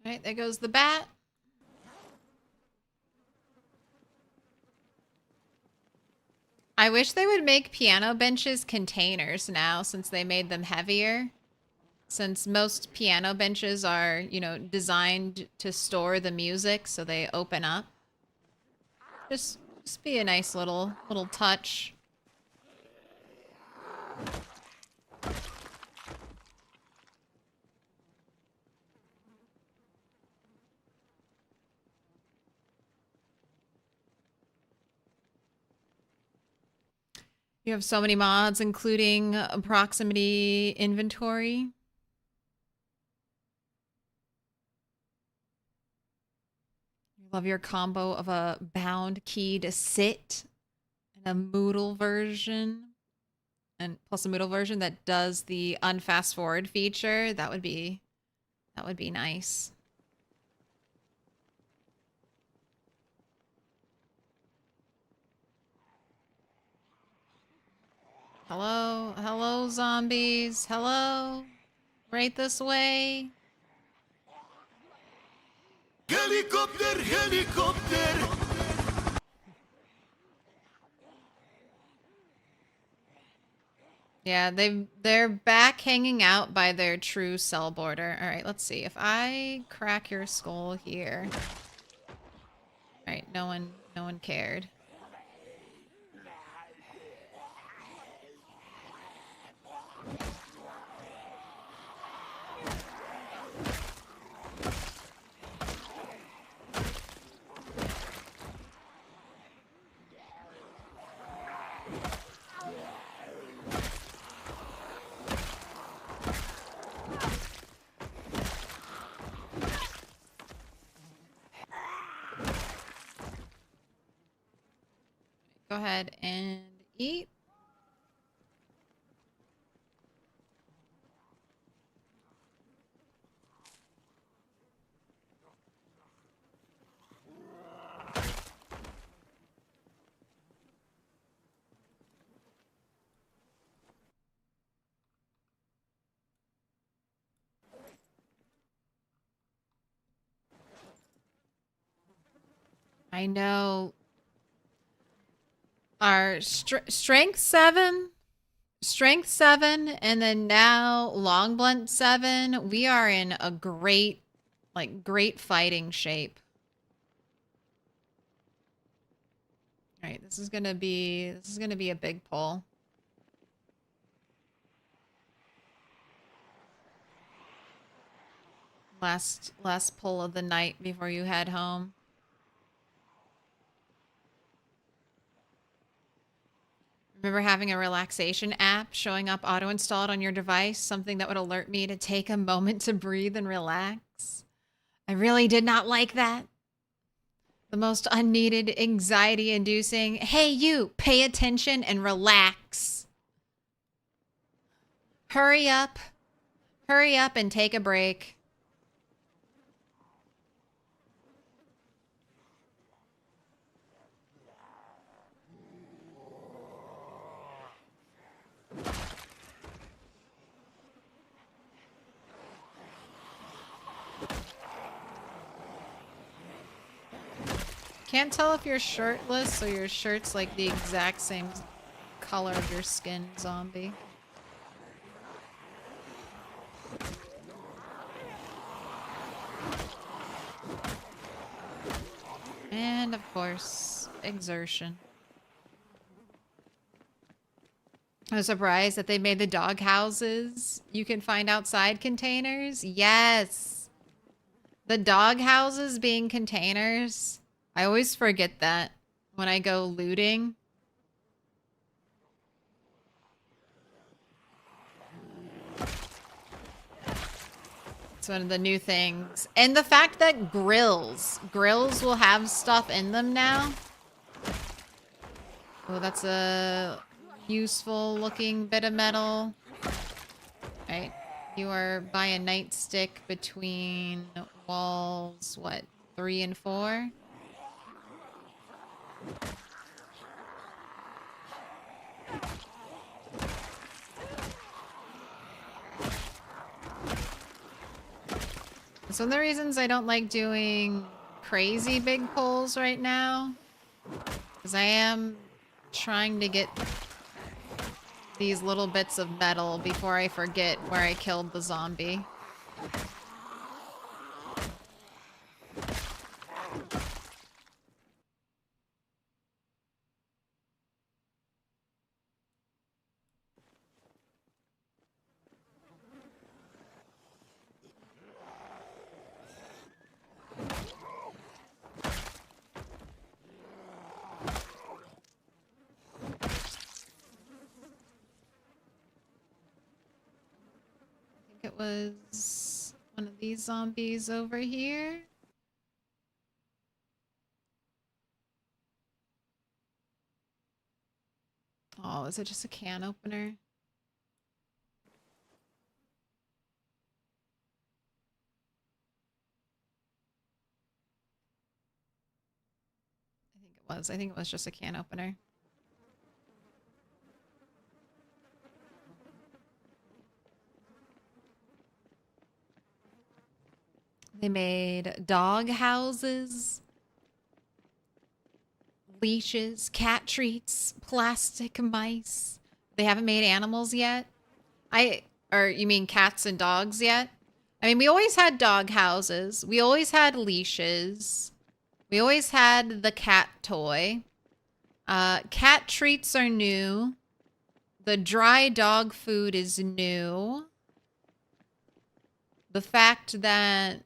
All right, there goes the bat. I wish they would make piano benches containers now since they made them heavier. Since most piano benches are, you know, designed to store the music so they open up. Just be a nice little touch. You have so many mods, including proximity inventory. Love your combo of a bound key to sit and a Moodle version. And plus a Moodle version that does the unfast forward feature. That would be nice. Hello, hello zombies. Hello. Right this way. Helicopter, helicopter. Yeah, they're back hanging out by their true cell border. All right, let's see. If I crack your skull here. All right, no one cared. Go ahead and eat. I know. Our strength 7, and then now long blunt 7. We are in a great fighting shape. All right, this is gonna be a big pull. Last pull of the night before you head home. Remember having a relaxation app showing up auto-installed on your device, something that would alert me to take a moment to breathe and relax? I really did not like that. The most unneeded, anxiety-inducing, hey you, pay attention and relax. Hurry up and take a break. Can't tell if you're shirtless or your shirt's like the exact same color of your skin, zombie. And of course, exertion. I was surprised that they made the dog houses you can find outside containers. Yes. The dog houses being containers. I always forget that when I go looting. It's one of the new things. And the fact that grills will have stuff in them now. Oh, that's a useful looking bit of metal. Right. You are by a nightstick between walls, what, 3 and 4? It's one of the reasons I don't like doing crazy big pulls right now. Because I am trying to get these little bits of metal before I forget where I killed the zombie. It was one of these zombies over here. Oh, is it just a can opener? I think it was just a can opener. They made dog houses, leashes, cat treats, plastic mice. They haven't made animals yet. Or you mean cats and dogs yet? I mean, we always had dog houses. We always had leashes. We always had the cat toy. Cat treats are new. The dry dog food is new. The fact that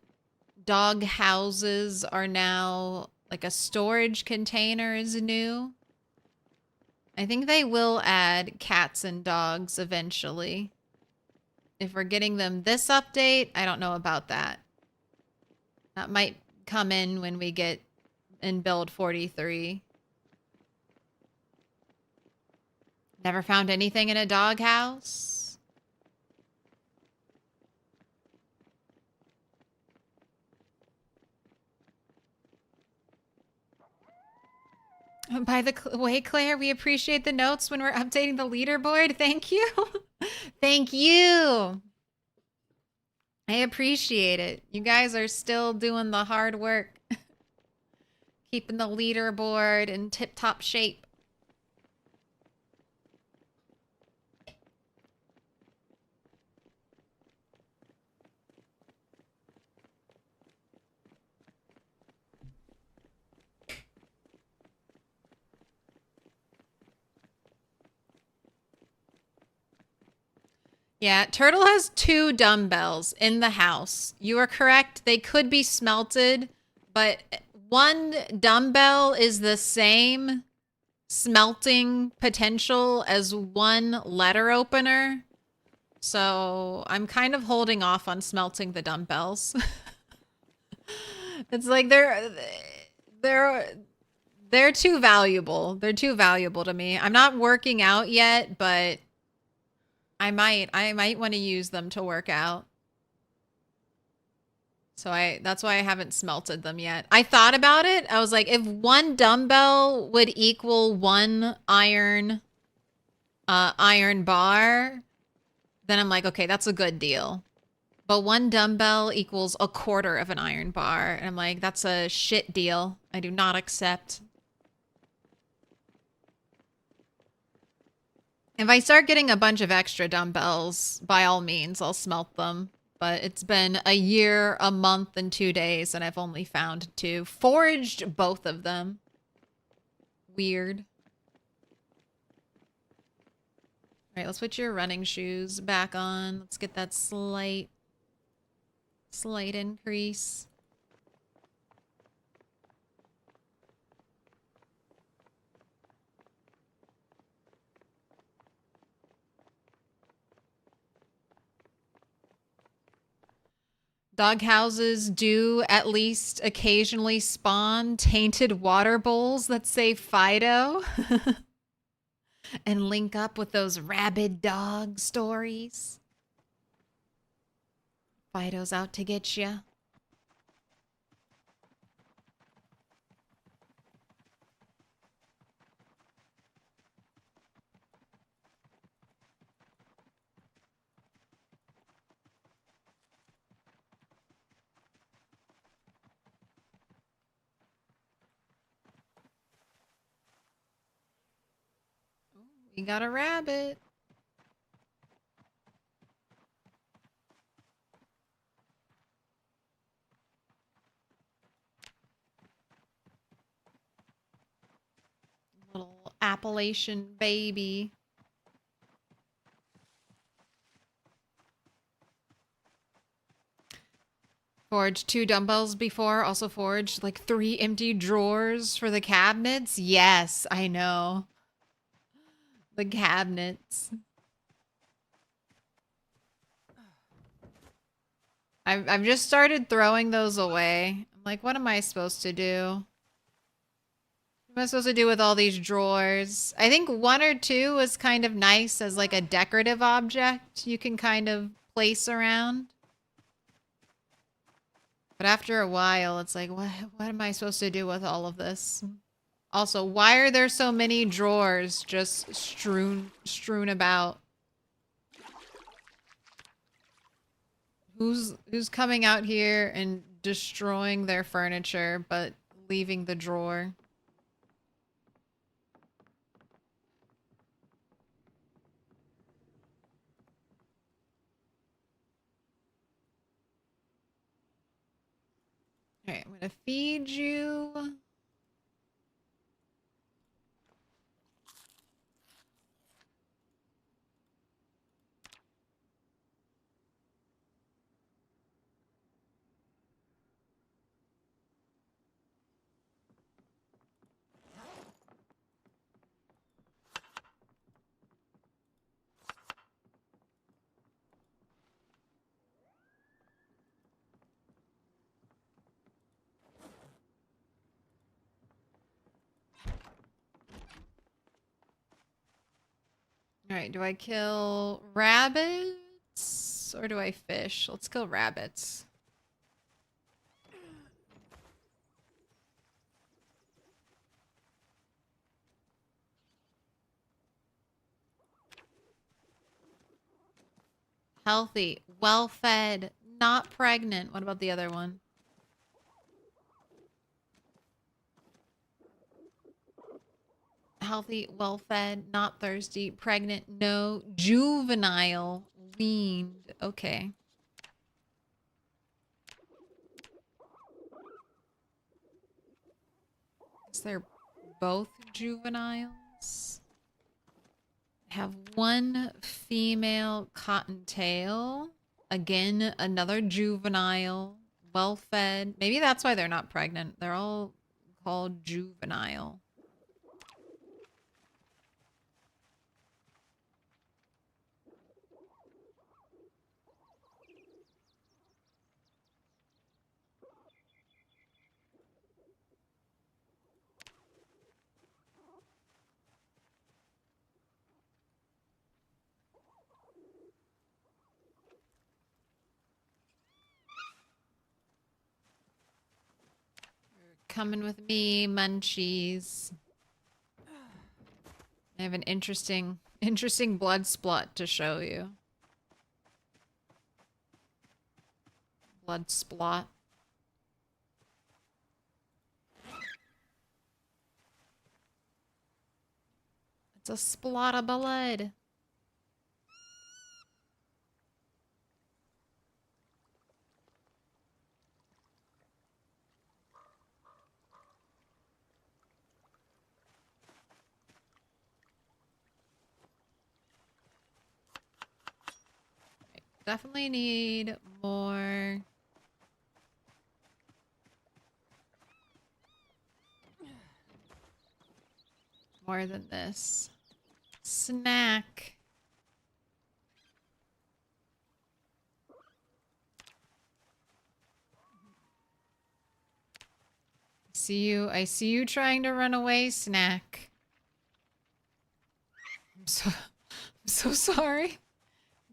dog houses are now like a storage container is new. I think they will add cats and dogs eventually. If we're getting them this update, I don't know about that. That might come in when we get in build 43. Never found anything in a doghouse? By the way, Claire, we appreciate the notes when we're updating the leaderboard. Thank you. Thank you. I appreciate it. You guys are still doing the hard work. Keeping the leaderboard in tip-top shape. Yeah, Turtle has 2 dumbbells in the house. You are correct. They could be smelted, but 1 dumbbell is the same smelting potential as 1 letter opener. So I'm kind of holding off on smelting the dumbbells. It's like they're too valuable. They're too valuable to me. I'm not working out yet, but I might want to use them to work out. So that's why I haven't smelted them yet. I thought about it. I was like, if 1 dumbbell would equal 1 iron bar, then I'm like, okay, that's a good deal. But 1 dumbbell equals 1/4 of an iron bar. And I'm like, that's a shit deal. I do not accept. If I start getting a bunch of extra dumbbells, by all means, I'll smelt them. But it's been a year, a month, and 2 days, and I've only found 2. Foraged both of them. Weird. All right, let's put your running shoes back on. Let's get that slight increase. Dog houses do at least occasionally spawn tainted water bowls that say Fido and link up with those rabid dog stories. Fido's out to get you. We got a rabbit. Little Appalachian baby. Forged 2 dumbbells before. Also forged like 3 empty drawers for the cabinets. Yes, I know. The cabinets. I've just started throwing those away. I'm like, what am I supposed to do? What am I supposed to do with all these drawers? I think 1 or 2 is kind of nice as like a decorative object you can kind of place around. But after a while, it's like, what am I supposed to do with all of this? Also, why are there so many drawers just strewn about? Who's coming out here and destroying their furniture but leaving the drawer? All right, I'm gonna feed you. All right, do I kill rabbits or do I fish? Let's kill rabbits. Healthy, well-fed, not pregnant. What about the other one? Healthy, well-fed, not thirsty, pregnant, no, juvenile, weaned. Okay. Is they're both juveniles? Have one female cottontail. Again, another juvenile. Well-fed. Maybe that's why they're not pregnant. They're all called juvenile. Coming with me, munchies. I have an interesting blood spot to show you. Blood splot. It's a splot of blood. Definitely need more. More than this. Snack. I see you trying to run away, Snack. I'm so sorry.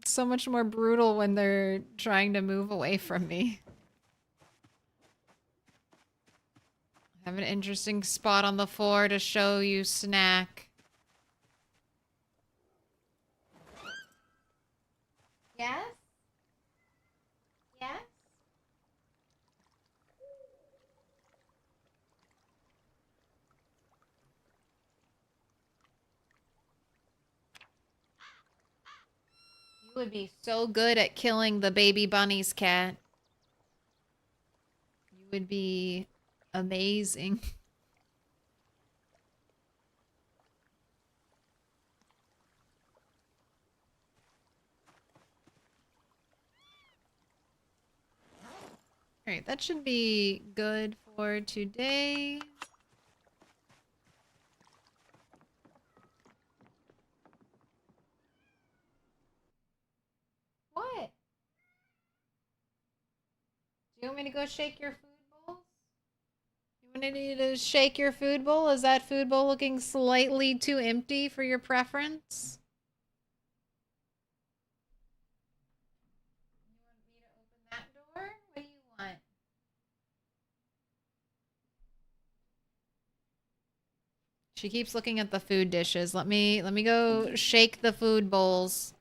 It's so much more brutal when they're trying to move away from me. I have an interesting spot on the floor to show you, Snack. Yes? Yes? You would be so good at killing the baby bunnies, Cat. You would be amazing. Alright, that should be good for today. What? Do you want me to go shake your food bowls? You want me to shake your food bowl? Is that food bowl looking slightly too empty for your preference? You want me to open that door? What do you want? She keeps looking at the food dishes. Let me go shake the food bowls.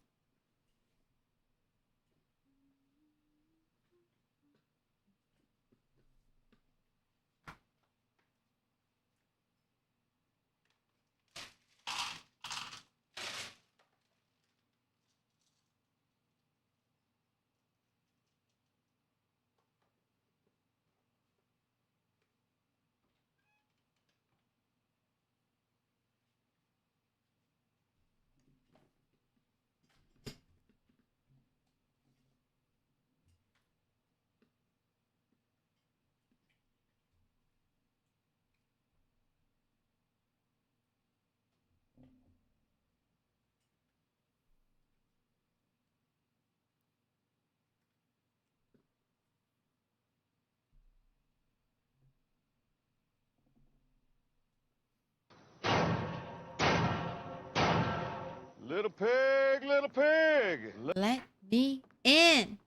Little pig, little pig. Let me in.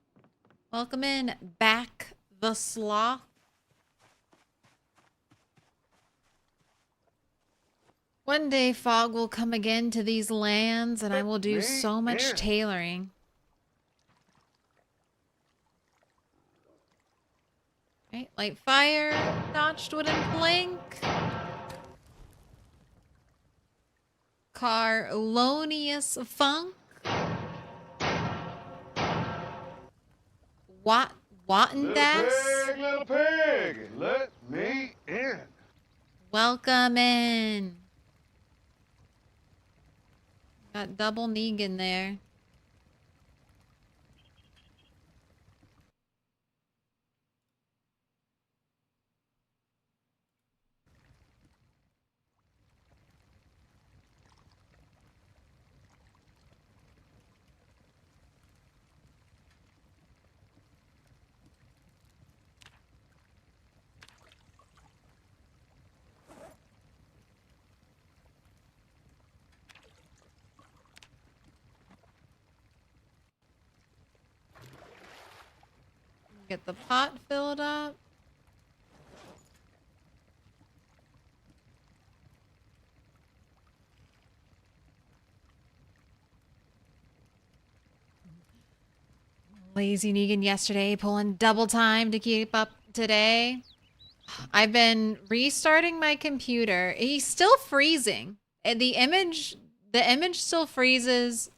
Welcome in, back the sloth. One day fog will come again to these lands and I will do so much tailoring. Right, light fire, notched wooden plank. Carlonius funk. Wattendas. Little pig, let me in. Welcome in. Got double Negan there. Get the pot filled up. Lazy Negan yesterday, pulling double time to keep up today. I've been restarting my computer. He's still freezing. And the image still freezes.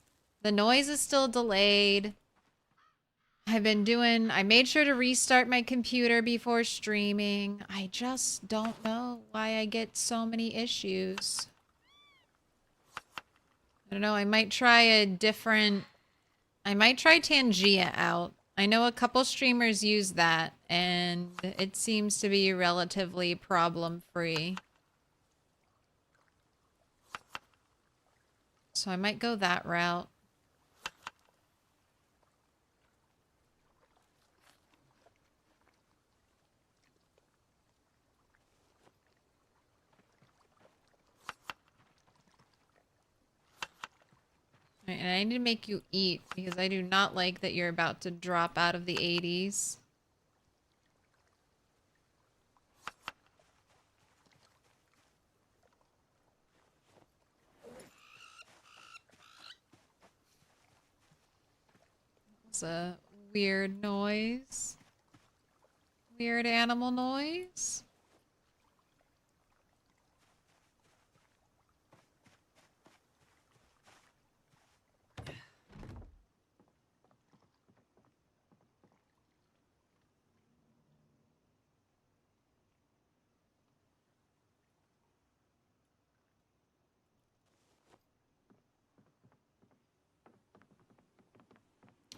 The noise is still delayed. I made sure to restart my computer before streaming. I just don't know why I get so many issues. I don't know, I might try Tangia out. I know a couple streamers use that, and it seems to be relatively problem-free. So I might go that route. Right, and I need to make you eat because I do not like that you're about to drop out of the 80s. It's a weird noise. Weird animal noise.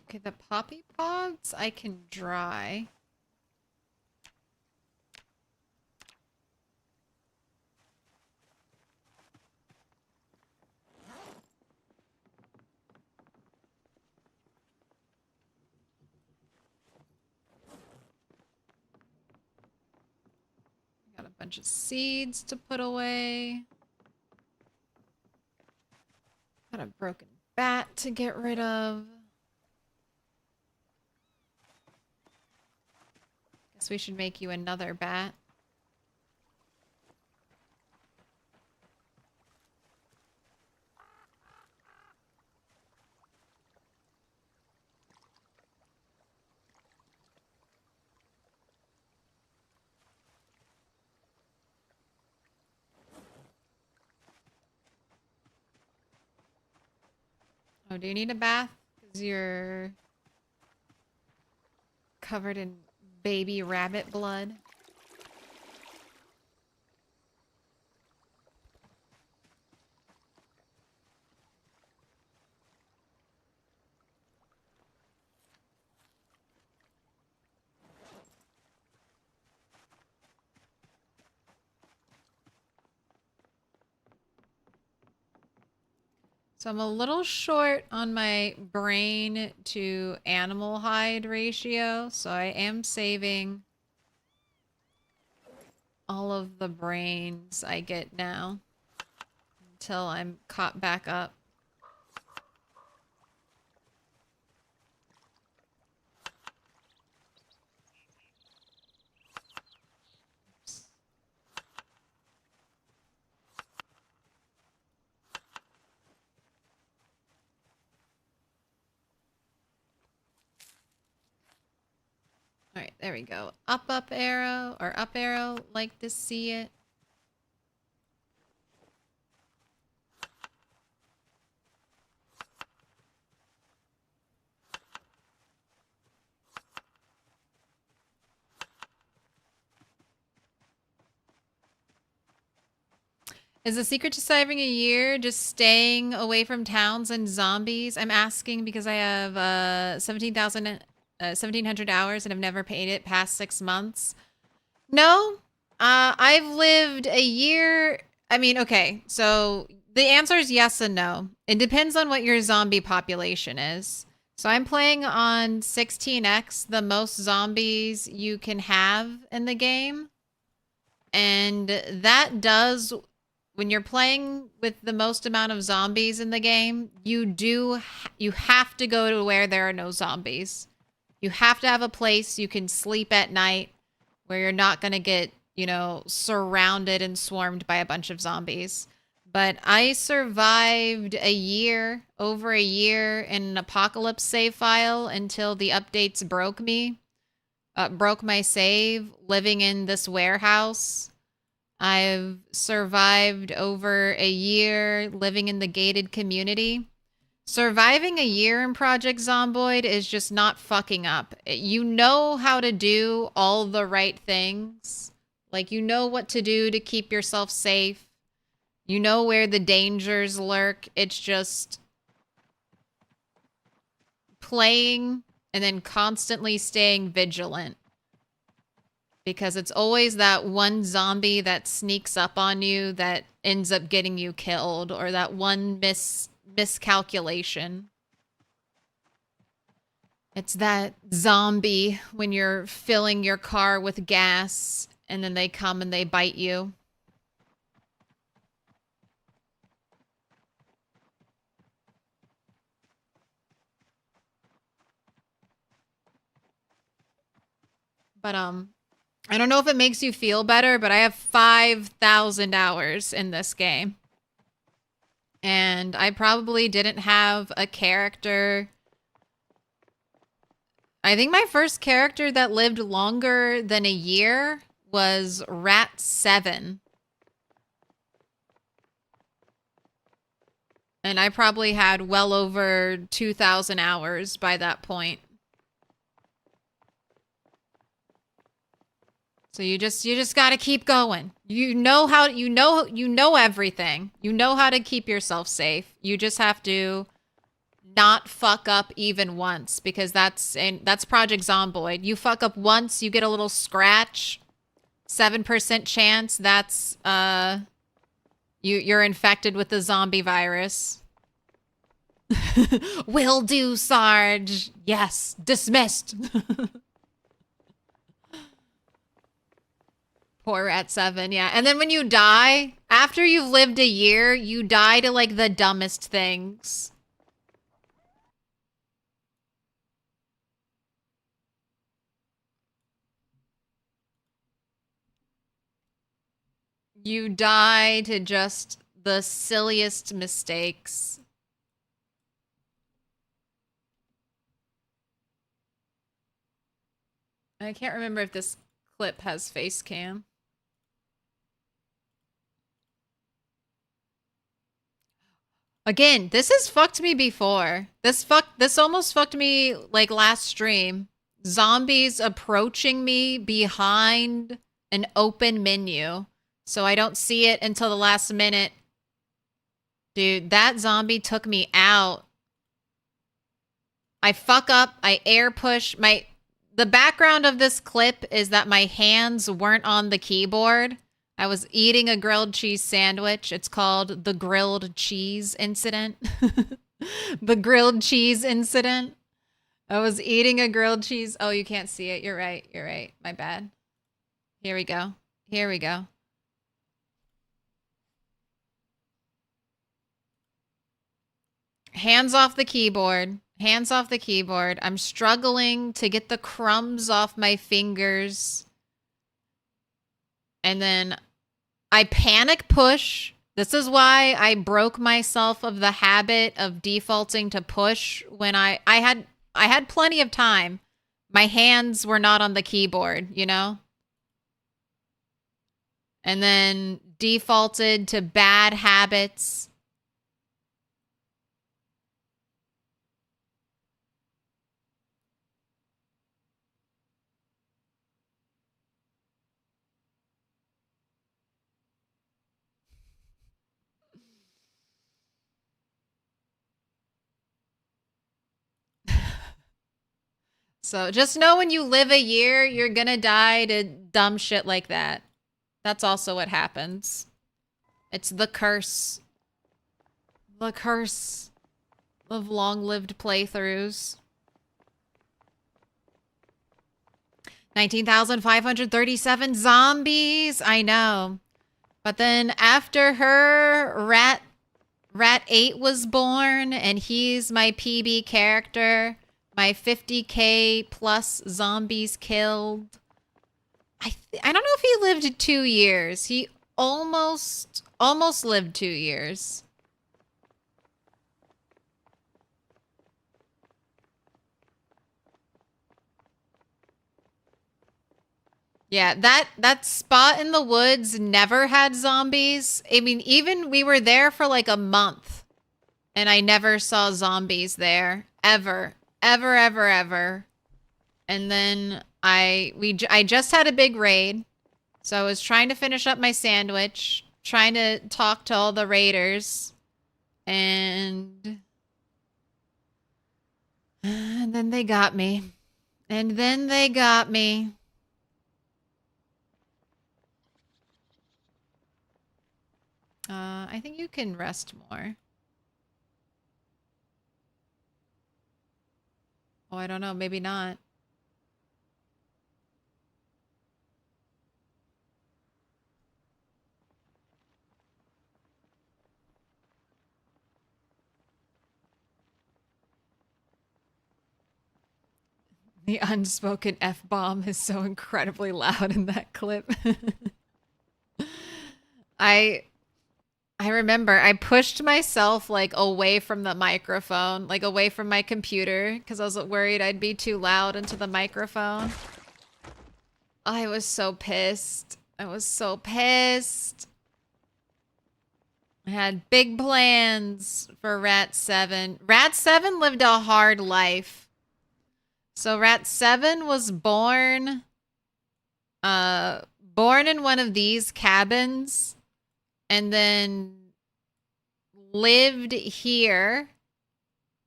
Okay, the poppy pods I can dry. Got a bunch of seeds to put away. Got a broken bat to get rid of. Guess we should make you another bat. Oh, do you need a bath? Because you're covered in baby rabbit blood. So I'm a little short on my brain to animal hide ratio, so I am saving all of the brains I get now until I'm caught back up. All right, there we go. Up arrow, or up arrow, like to see it. Is the secret to surviving a year just staying away from towns and zombies? I'm asking because I have 1,700 hours and I've never paid it past 6 months. No, I've lived a year. I mean, okay, so the answer is yes and no. It depends on what your zombie population is. So I'm playing on 16x, the most zombies you can have in the game. And that does, when you're playing with the most amount of zombies in the game, you have to go to where there are no zombies. You have to have a place you can sleep at night where you're not going to get, you know, surrounded and swarmed by a bunch of zombies. But I survived a year, over a year, in an apocalypse save file until the updates broke me. Broke my save, living in this warehouse. I've survived over a year living in the gated community. Surviving a year in Project Zomboid is just not fucking up. You know how to do all the right things. Like, you know what to do to keep yourself safe. You know where the dangers lurk. It's just playing and then constantly staying vigilant. Because it's always that one zombie that sneaks up on you that ends up getting you killed, or that one miscalculation. It's that zombie when you're filling your car with gas and then they come and they bite you. But I don't know if it makes you feel better, but I have 5,000 hours in this game. And I probably didn't have a character. I think my first character that lived longer than a year was Rat7. And I probably had well over 2,000 hours by that point. So you just got to keep going. You know everything. You know how to keep yourself safe. You just have to not fuck up even once, because that's Project Zomboid. You fuck up once, you get a little scratch. 7% chance that's you're infected with the zombie virus. Will do, Sarge. Yes, dismissed. Poor Rat7, yeah. And then when you die, after you've lived a year, you die to, like, the dumbest things. You die to just the silliest mistakes. I can't remember if this clip has face cam. Again, this has fucked me before. This almost fucked me, like, last stream. Zombies approaching me behind an open menu, so I don't see it until the last minute. Dude, that zombie took me out. I fuck up, I air push. The background of this clip is that my hands weren't on the keyboard. I was eating a grilled cheese sandwich. It's called the grilled cheese incident. The grilled cheese incident. I was eating a grilled cheese. Oh, you can't see it. You're right. You're right. My bad. Here we go. Here we go. Hands off the keyboard. Hands off the keyboard. I'm struggling to get the crumbs off my fingers. And then I panic push. This is why I broke myself of the habit of defaulting to push when I had plenty of time. My hands were not on the keyboard, you know? And then defaulted to bad habits. So just know when you live a year, you're gonna die to dumb shit like that. That's also what happens. It's the curse. The curse of long-lived playthroughs. 19,537 zombies. I know. But then after her, Rat 8 was born, and he's my PB character. My 50k plus zombies killed. I don't know if he lived 2 years. He almost lived 2 years. Yeah, that spot in the woods never had zombies. I mean, even we were there for like a month, and I never saw zombies there ever. Ever. And then I just had a big raid. So I was trying to finish up my sandwich, trying to talk to all the raiders. And then they got me. I think you can rest more. Oh, I don't know. Maybe not. The unspoken F-bomb is so incredibly loud in that clip. I remember I pushed myself like away from the microphone, like away from my computer, because I was worried I'd be too loud into the microphone. I was so pissed. I had big plans for Rat 7. Rat 7 lived a hard life. So Rat 7 was born in one of these cabins. And then lived here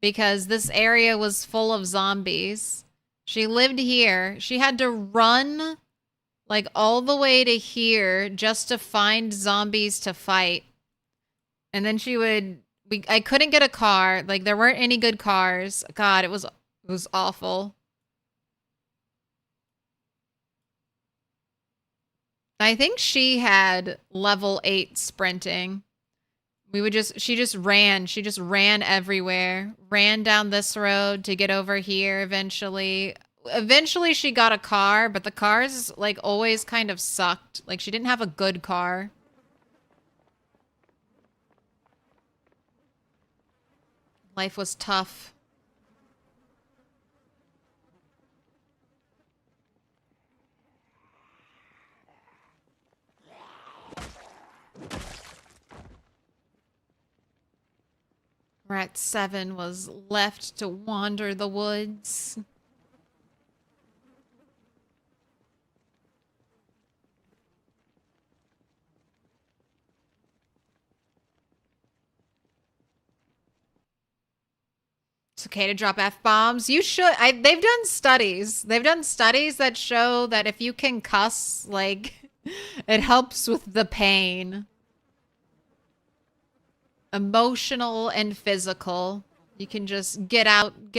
because this area was full of zombies. She lived here. She had to run like all the way to here just to find zombies to fight. And then I couldn't get a car. Like there weren't any good cars. God, it was awful. I think she had level 8 sprinting. She just ran everywhere. Ran down this road to get over here eventually. Eventually she got a car, but the cars like always kind of sucked. Like she didn't have a good car. Life was tough. Rat 7 was left to wander the woods. It's okay to drop F-bombs. You should. They've done studies. They've done studies that show that if you can cuss, like, it helps with the pain. Emotional and physical. You can just get it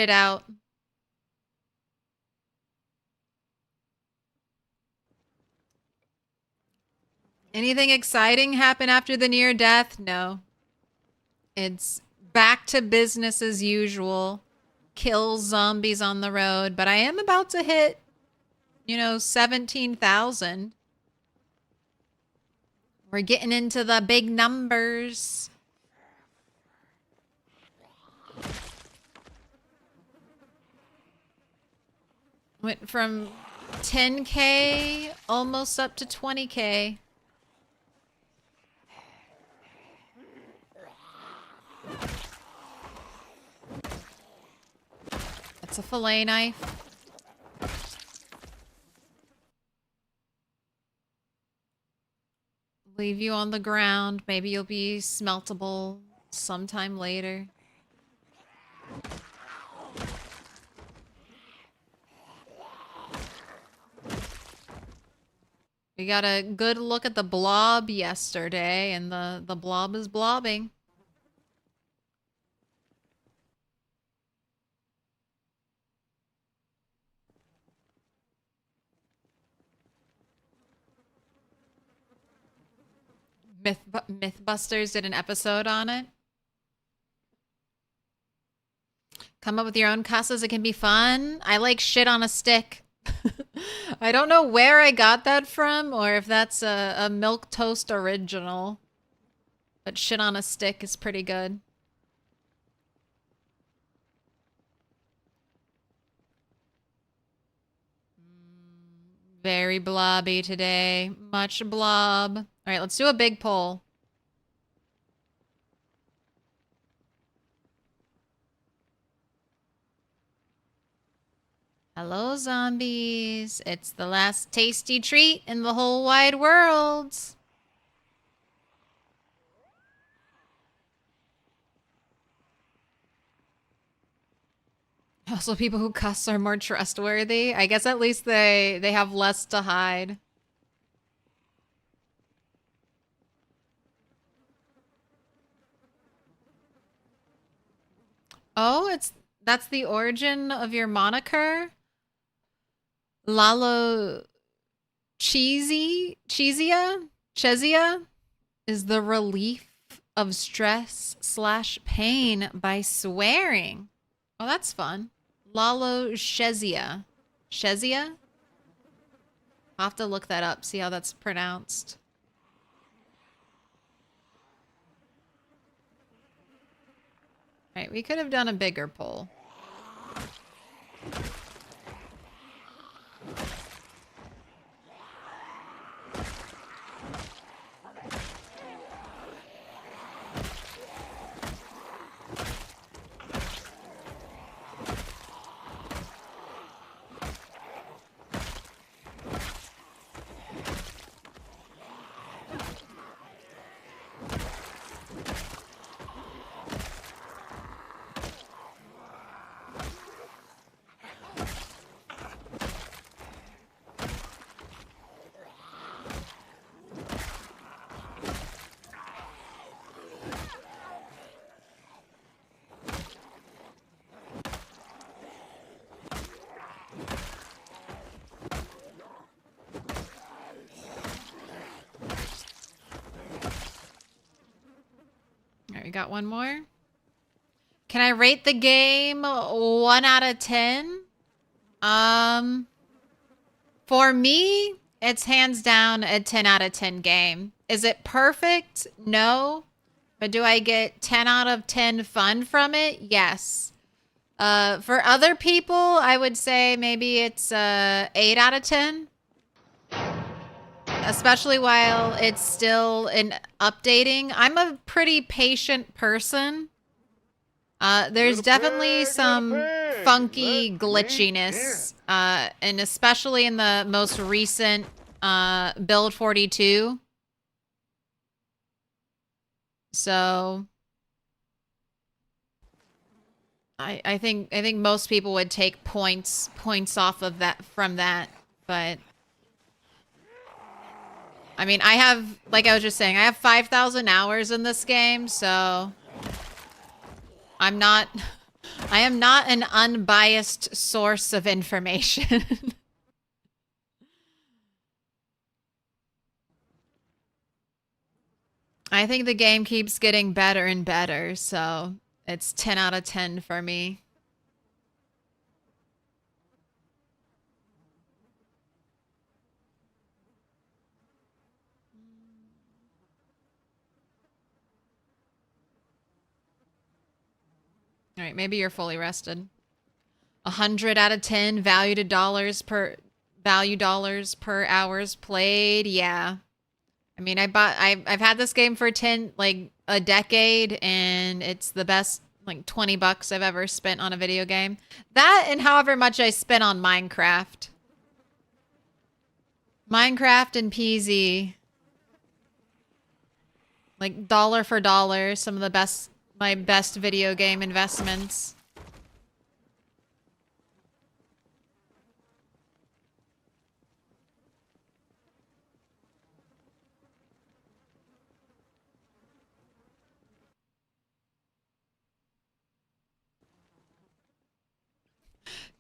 out. Anything exciting happen after the near death? No. It's back to business as usual. Kill zombies on the road, but I am about to hit, 17,000. We're getting into the big numbers. Went from 10K almost up to 20K. That's a fillet knife. Leave you on the ground. Maybe you'll be smeltable sometime later. We got a good look at the blob yesterday, and the blob is blobbing. Mythbusters did an episode on it. Come up with your own cusses. It can be fun. I like shit on a stick. I don't know where I got that from or if that's a Milquetoast original. But shit on a stick is pretty good. Very blobby today. Much blob. All right, let's do a big poll. Hello, zombies. It's the last tasty treat in the whole wide world. Also, people who cuss are more trustworthy. I guess at least they have less to hide. Oh, that's the origin of your moniker? Lalo Cheesia is the relief of stress / pain by swearing. Oh, that's fun. Lalo Shezia. Shezia? I'll have to look that up, see how that's pronounced. Right, we could have done a bigger poll. We got one more. Can I rate the game 1 out of 10? For me, it's hands down a 10 out of 10 game. Is it perfect? No. But do I get 10 out of 10 fun from it? Yes. For other people, I would say maybe it's 8 out of 10. Especially while it's still in updating. I'm a pretty patient person. There's definitely some funky glitchiness. And especially in the most recent build 42. So I think most people would take points off of that from that, but I mean, I have, like I was just saying, I have 5,000 hours in this game, so I am not an unbiased source of information. I think the game keeps getting better and better, so it's 10 out of 10 for me. All right, maybe you're fully rested. 100 out of 10 value dollars per hours played. Yeah. I mean, I've had this game for a decade, and it's the best like $20 I've ever spent on a video game. That and however much I spent on Minecraft. Minecraft and PZ. Like dollar for dollar, some of the my best video game investments.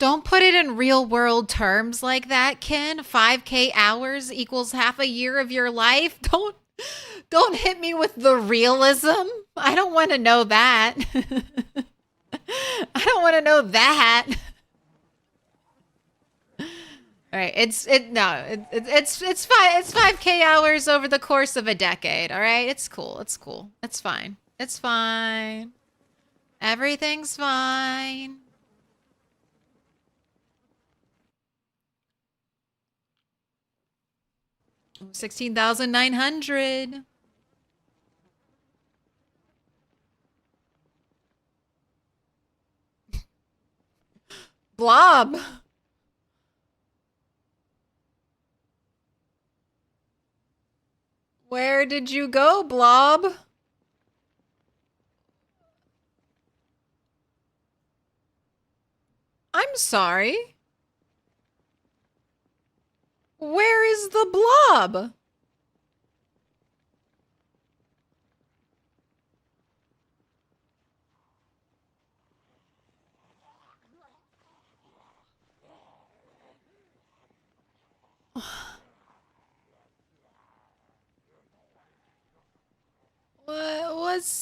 Don't put it in real world terms like that, Ken. 5K hours equals half a year of your life. Don't hit me with the realism. I don't want to know that. I don't want to know that. All right, it's 5K hours over the course of a decade. All right, it's cool. It's cool. It's fine. It's fine. Everything's fine. $16,900. Blob. Where did you go, Blob? I'm sorry. Where is the blob?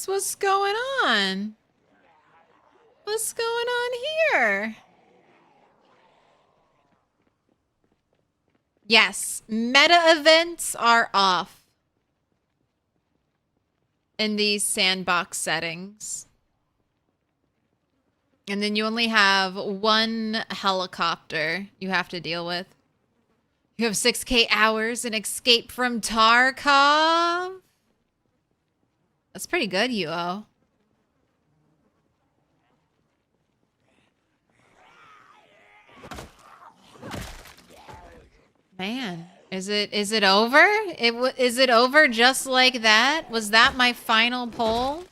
What's going on? What's going on here? Yes, meta events are off in these sandbox settings. And then you only have one helicopter you have to deal with. You have 6K hours and escape from Tarkov. That's pretty good, UO. Man, is it over? Is it over just like that? Was that my final poll?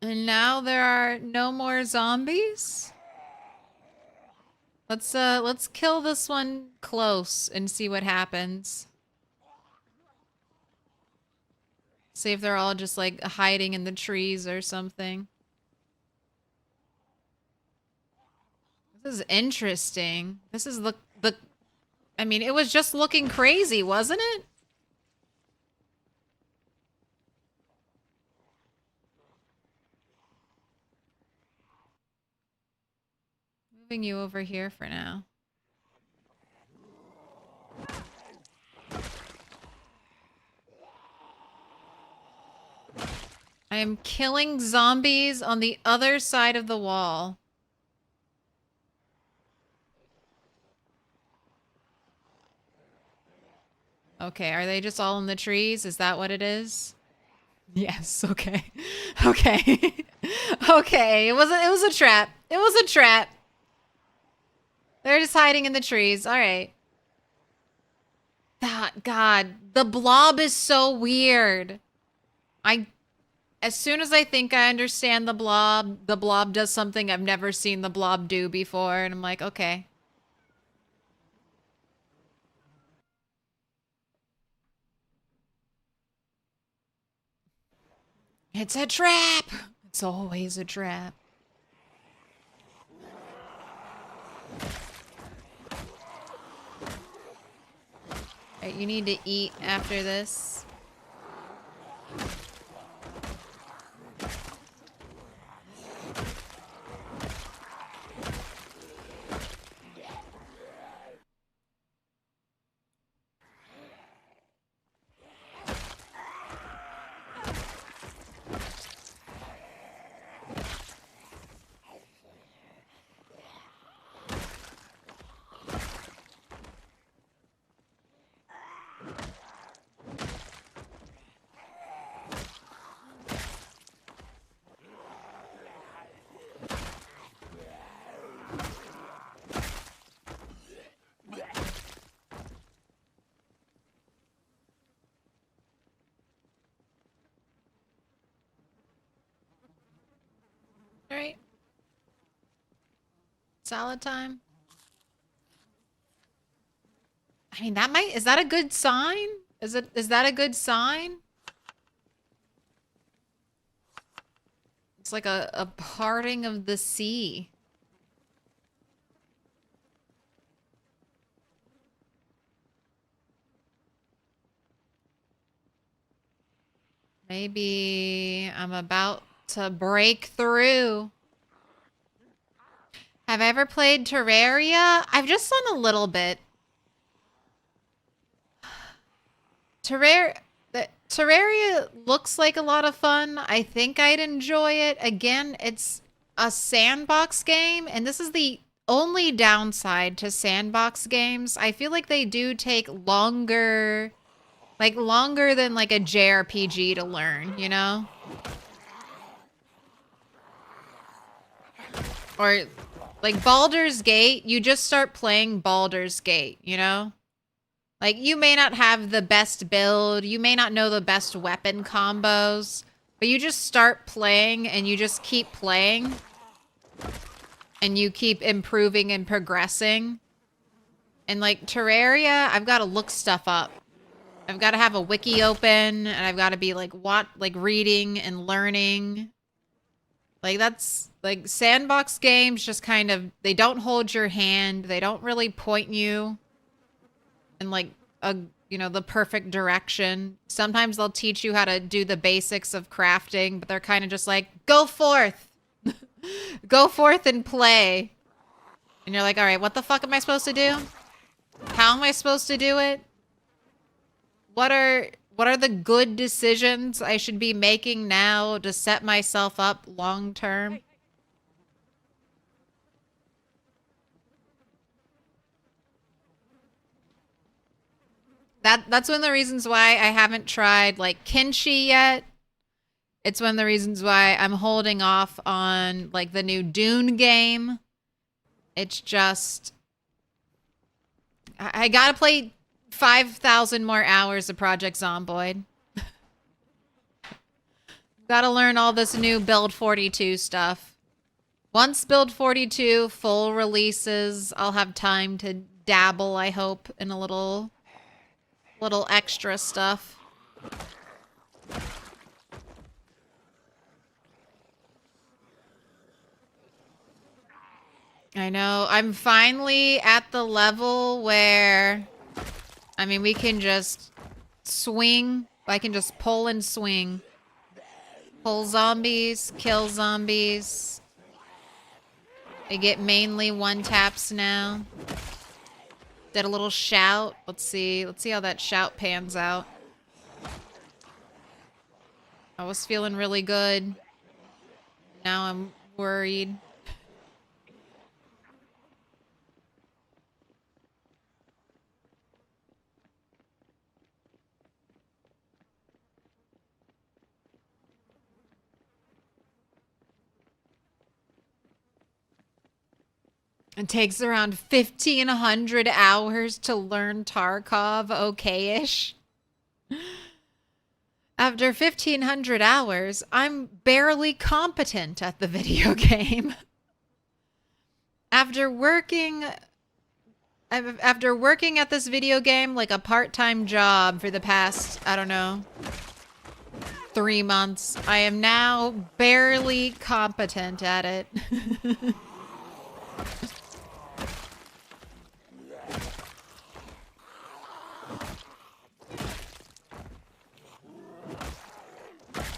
And now there are no more zombies? Let's kill this one close and see what happens. See if they're all just like hiding in the trees or something. This is interesting. This is the I mean, it was just looking crazy, wasn't it? Moving you over here for now. I am killing zombies on the other side of the wall. Okay, are they just all in the trees? Is that what it is? Yes, okay. Okay. Okay, it was a trap. It was a trap. They're just hiding in the trees. All right. God, the blob is so weird. As soon as I think I understand the blob does something I've never seen the blob do before, and I'm like, okay. It's a trap! It's always a trap. Alright, you need to eat after this. Alright. Salad time. I mean, is that a good sign? Is that a good sign? It's like a parting of the sea. Maybe I'm about to break through. Have I ever played Terraria? I've just done a little bit. Terraria looks like a lot of fun. I think I'd enjoy it. Again, it's a sandbox game, and this is the only downside to sandbox games. I feel like they do take longer, like longer than like a JRPG to learn, you know? Or like Baldur's Gate, you just start playing Baldur's Gate, you know? Like, you may not have the best build, you may not know the best weapon combos, but you just start playing and you just keep playing. And you keep improving and progressing. And like Terraria, I've got to look stuff up. I've got to have a wiki open, and I've got to be like reading and learning. Like, that's like sandbox games just kind of, they don't hold your hand, they don't really point you in like a, you know, the perfect direction. Sometimes they'll teach you how to do the basics of crafting, but they're kind of just like, go forth. Go forth and play. And you're like, all right, what the fuck am I supposed to do? How am I supposed to do it? What are the good decisions I should be making now to set myself up long term? That's one of the reasons why I haven't tried like Kenshi yet. It's one of the reasons why I'm holding off on like the new Dune game. It's just I gotta play 5,000 more hours of Project Zomboid. Gotta learn all this new Build 42 stuff. Once Build 42 full releases, I'll have time to dabble, I hope, in a little extra stuff. I know. I'm finally at the level where, I mean, we can just swing. I can just pull and swing. Pull zombies, kill zombies. I get mainly one taps now. Did a little shout. Let's see how that shout pans out. I was feeling really good. Now I'm worried. It takes around 1,500 hours to learn Tarkov okay-ish. After 1,500 hours, I'm barely competent at the video game. After working at this video game like a part-time job for the past, I don't know, 3 months, I am now barely competent at it.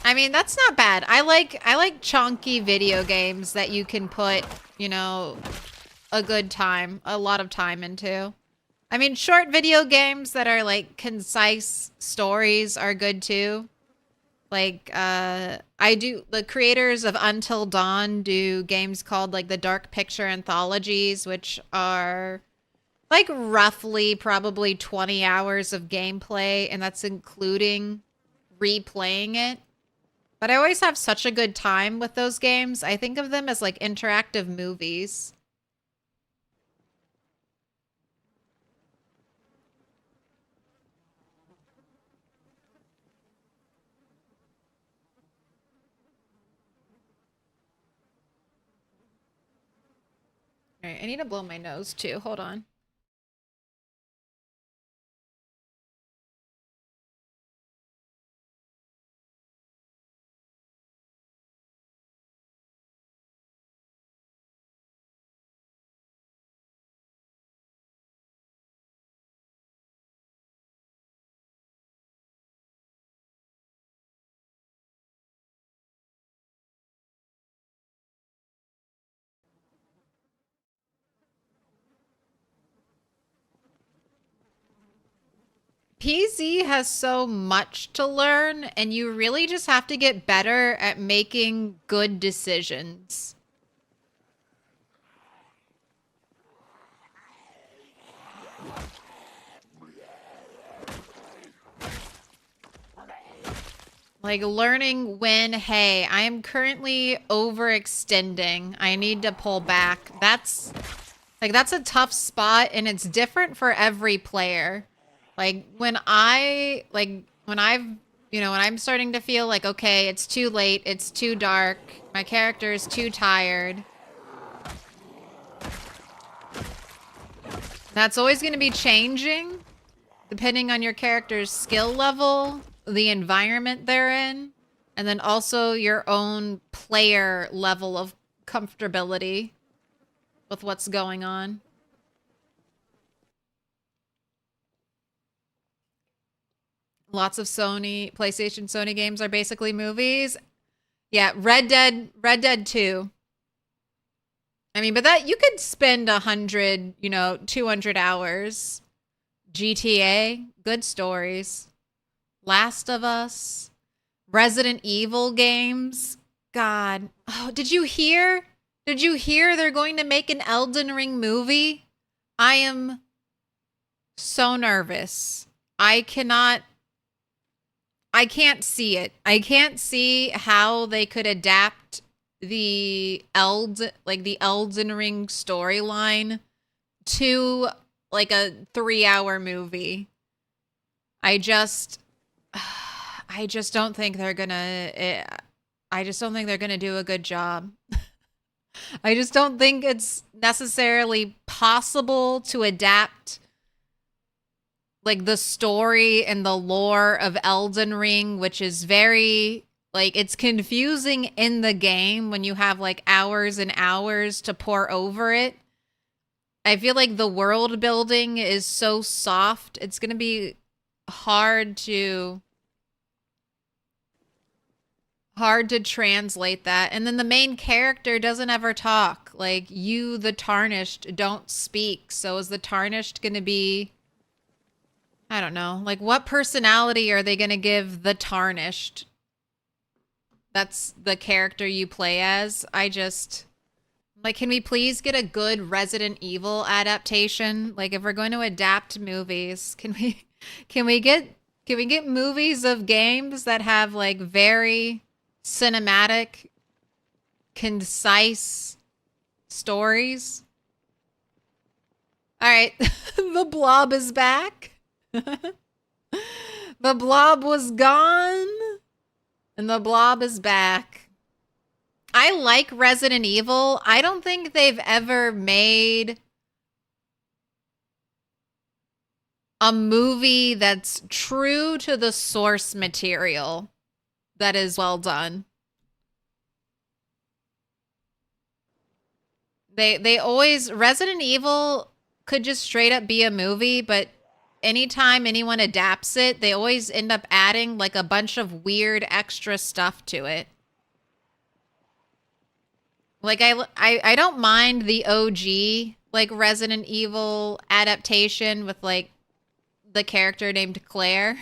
I mean, that's not bad. I like chunky video games that you can put, you know, a lot of time into. I mean, short video games that are like concise stories are good too. Like, the creators of Until Dawn do games called like the Dark Picture Anthologies, which are like roughly probably 20 hours of gameplay, and that's including replaying it. But I always have such a good time with those games. I think of them as like interactive movies. All right, I need to blow my nose too. Hold on. PZ has so much to learn, and you really just have to get better at making good decisions. Like learning when, hey, I am currently overextending. I need to pull back. That's a tough spot, and it's different for every player. Like when I'm starting to feel like, okay, it's too late, it's too dark, my character is too tired. That's always going to be changing depending on your character's skill level, the environment they're in, and then also your own player level of comfortability with what's going on. Lots of PlayStation Sony games are basically movies. Yeah, Red Dead 2. I mean, but that you could spend 100, 200 hours. GTA, good stories. Last of Us, Resident Evil games. God. Oh, did you hear? Did you hear they're going to make an Elden Ring movie? I am so nervous. I can't see it. I can't see how they could adapt the Elden Ring storyline to like a 3-hour movie. I just don't think they're gonna do a good job. I just don't think it's necessarily possible to adapt like the story and the lore of Elden Ring, which is very it's confusing in the game when you have like hours and hours to pour over it. I feel like the world building is so soft. It's going to be hard to translate that. And then the main character doesn't ever talk. Like you, the Tarnished, don't speak. So is the Tarnished going to be, I don't know, like what personality are they going to give the Tarnished? That's the character you play as. Can we please get a good Resident Evil adaptation? Like if we're going to adapt movies, can we get movies of games that have like very cinematic, concise stories? All right, the Blob is back. The Blob was gone, and the Blob is back. I like Resident Evil. I don't think they've ever made a movie that's true to the source material that is well done. They always, Resident Evil could just straight up be a movie, but anytime anyone adapts it, they always end up adding like a bunch of weird extra stuff to it. Like I don't mind the OG like Resident Evil adaptation with like the character named Claire.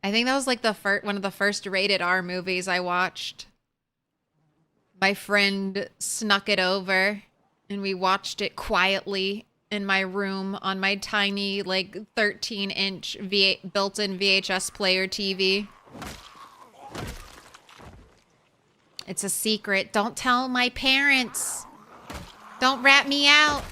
I think that was like one of the first rated R movies I watched. My friend snuck it over and we watched it quietly in my room on my tiny like 13-inch built-in VHS player TV. It's a secret. Don't tell my parents. Don't rat me out.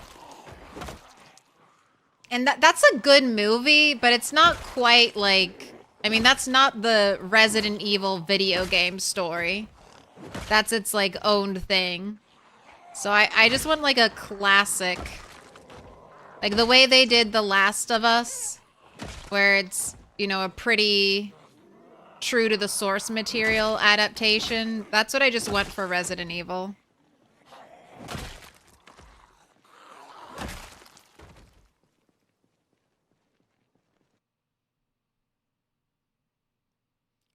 And that's a good movie, but it's not quite like, I mean, that's not the Resident Evil video game story. That's its like own thing. So I just want like a classic. Like the way they did The Last of Us, where it's, a pretty true to the source material adaptation. That's what I just want for Resident Evil.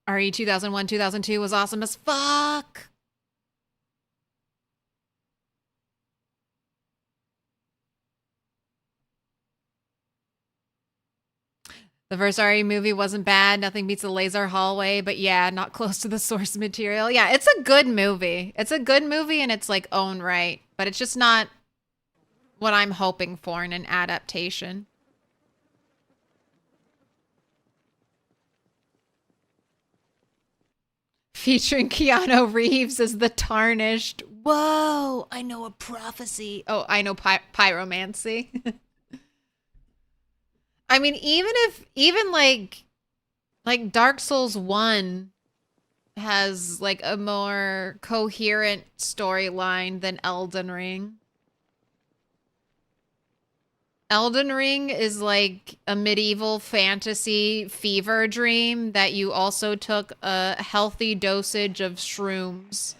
RE 2001, 2002 was awesome as fuck. The first RE movie wasn't bad. Nothing beats the laser hallway, but yeah, not close to the source material. Yeah, it's a good movie. It's a good movie in its like own right, but it's just not what I'm hoping for in an adaptation. Featuring Keanu Reeves as the Tarnished. Whoa, I know a prophecy. Oh, I know pyromancy. I mean, even like Dark Souls 1 has like a more coherent storyline than Elden Ring. Elden Ring is like a medieval fantasy fever dream that you also took a healthy dosage of shrooms.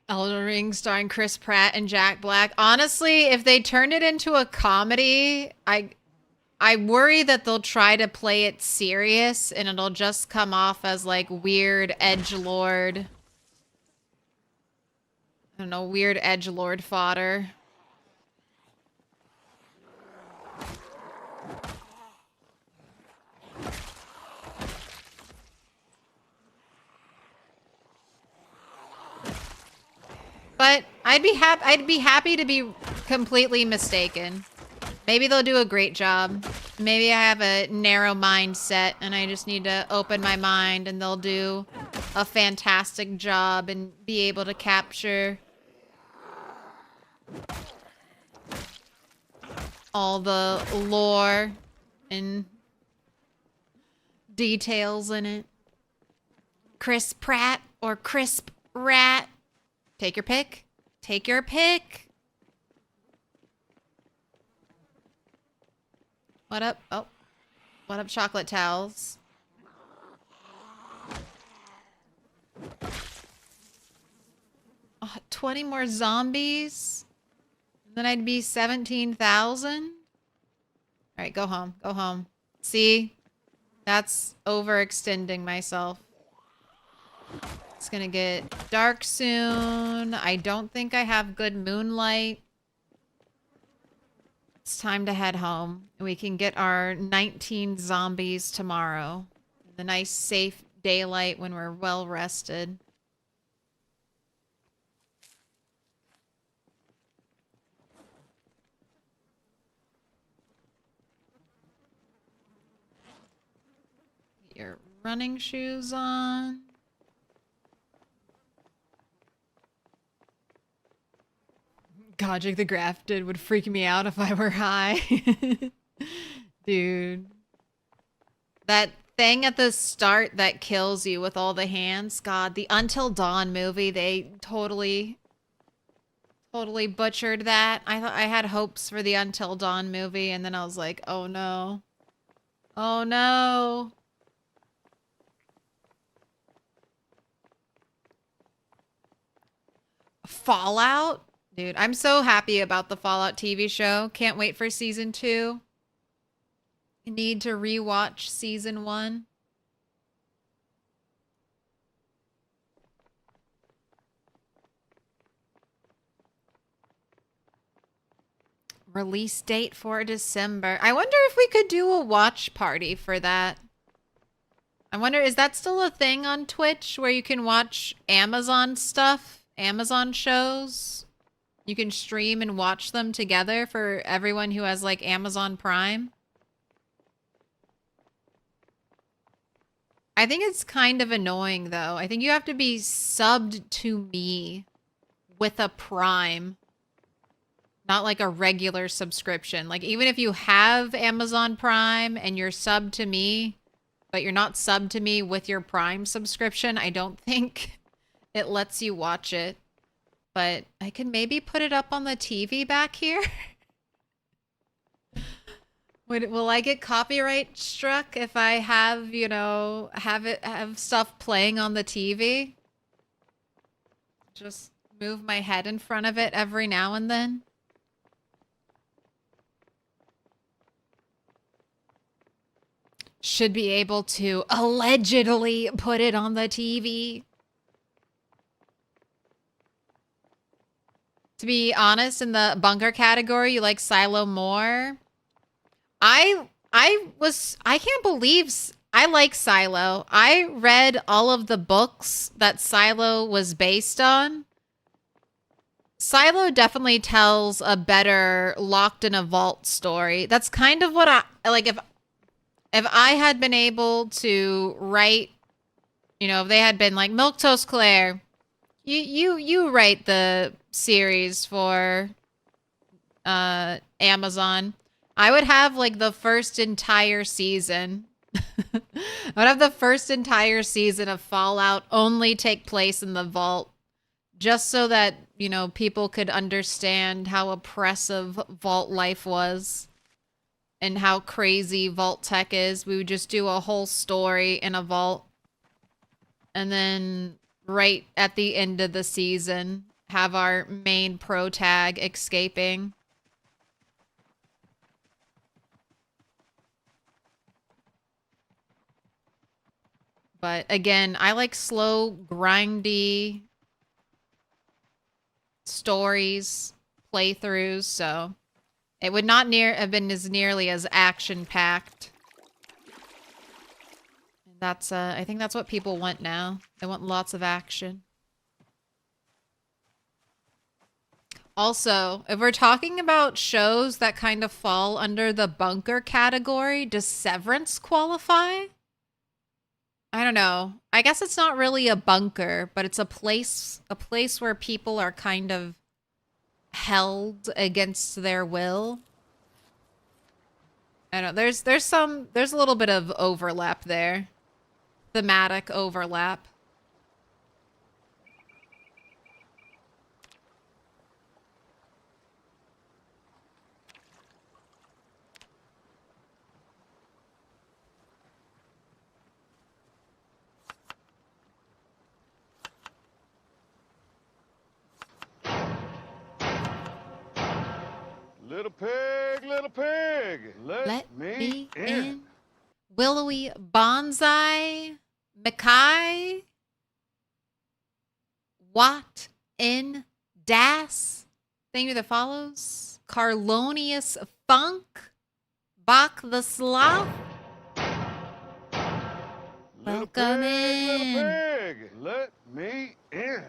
Elden Ring starring Chris Pratt and Jack Black. Honestly, if they turn it into a comedy, I worry that they'll try to play it serious and it'll just come off as like weird edgelord. I don't know, weird edgelord fodder. But I'd be happy to be completely mistaken. Maybe they'll do a great job. Maybe I have a narrow mindset and I just need to open my mind and they'll do a fantastic job and be able to capture all the lore and details in it. Chris Pratt or Crisp Rat. Take your pick. Take your pick. What up? Oh. What up, chocolate towels? Oh, 20 more zombies? Then I'd be 17,000? Alright, go home. Go home. See? That's overextending myself. It's gonna get dark soon. I don't think I have good moonlight. It's time to head home. We can get our 19 zombies tomorrow. The nice, safe daylight when we're well rested. Get your running shoes on. Godric the Grafted would freak me out if I were high. Dude. That thing at the start that kills you with all the hands. God, the Until Dawn movie, they totally butchered that. I thought I had hopes for the Until Dawn movie, and then I was like, oh no. Oh no. Fallout? Dude, I'm so happy about the Fallout TV show. Can't wait for season 2. I need to rewatch season 1. Release date for December. I wonder if we could do a watch party for that. I wonder, is that still a thing on Twitch where you can watch Amazon stuff? Amazon shows? You can stream and watch them together for everyone who has like Amazon Prime. I think it's kind of annoying though. I think you have to be subbed to me with a Prime. Not like a regular subscription. Like even if you have Amazon Prime and you're subbed to me, but you're not subbed to me with your Prime subscription, I don't think it lets you watch it. But I can maybe put it up on the TV back here. Will I get copyright struck if I have, you know, have stuff playing on the TV? Just move my head in front of it every now and then. should be able to allegedly put it on the TV. To be honest, in the bunker category, you like Silo more. I can't believe I like Silo. I read all of the books that Silo was based on. Silo definitely tells a better locked in a vault story. That's kind of what I like. If I had been able to write, you know, if they had been like, Milquetoast Claire, you write the series for Amazon, I would have like the first entire season. I would have the first entire season of Fallout only take place in the vault, just so that, you know, people could understand how oppressive vault life was and how crazy vault tech is. We would just do a whole story in a vault, and then right at the end of the season, have our main pro tag escaping. But again, I like slow, grindy stories, playthroughs, so it would not have been as nearly as action-packed. That's I think that's what people want now. They want lots of action. Also, if we're talking about shows that kind of fall under the bunker category, does Severance qualify? I don't know. I guess it's not really a bunker, but it's a place where people are kind of held against their will. I don't know. There's a little bit of overlap there. Thematic overlap. Little pig, let me in. Willowy Bonsai, Mackay, Watt in Das. Thank you that follows. Carlonius Funk, Bach the Sloth. Welcome in. Little pig, let me in.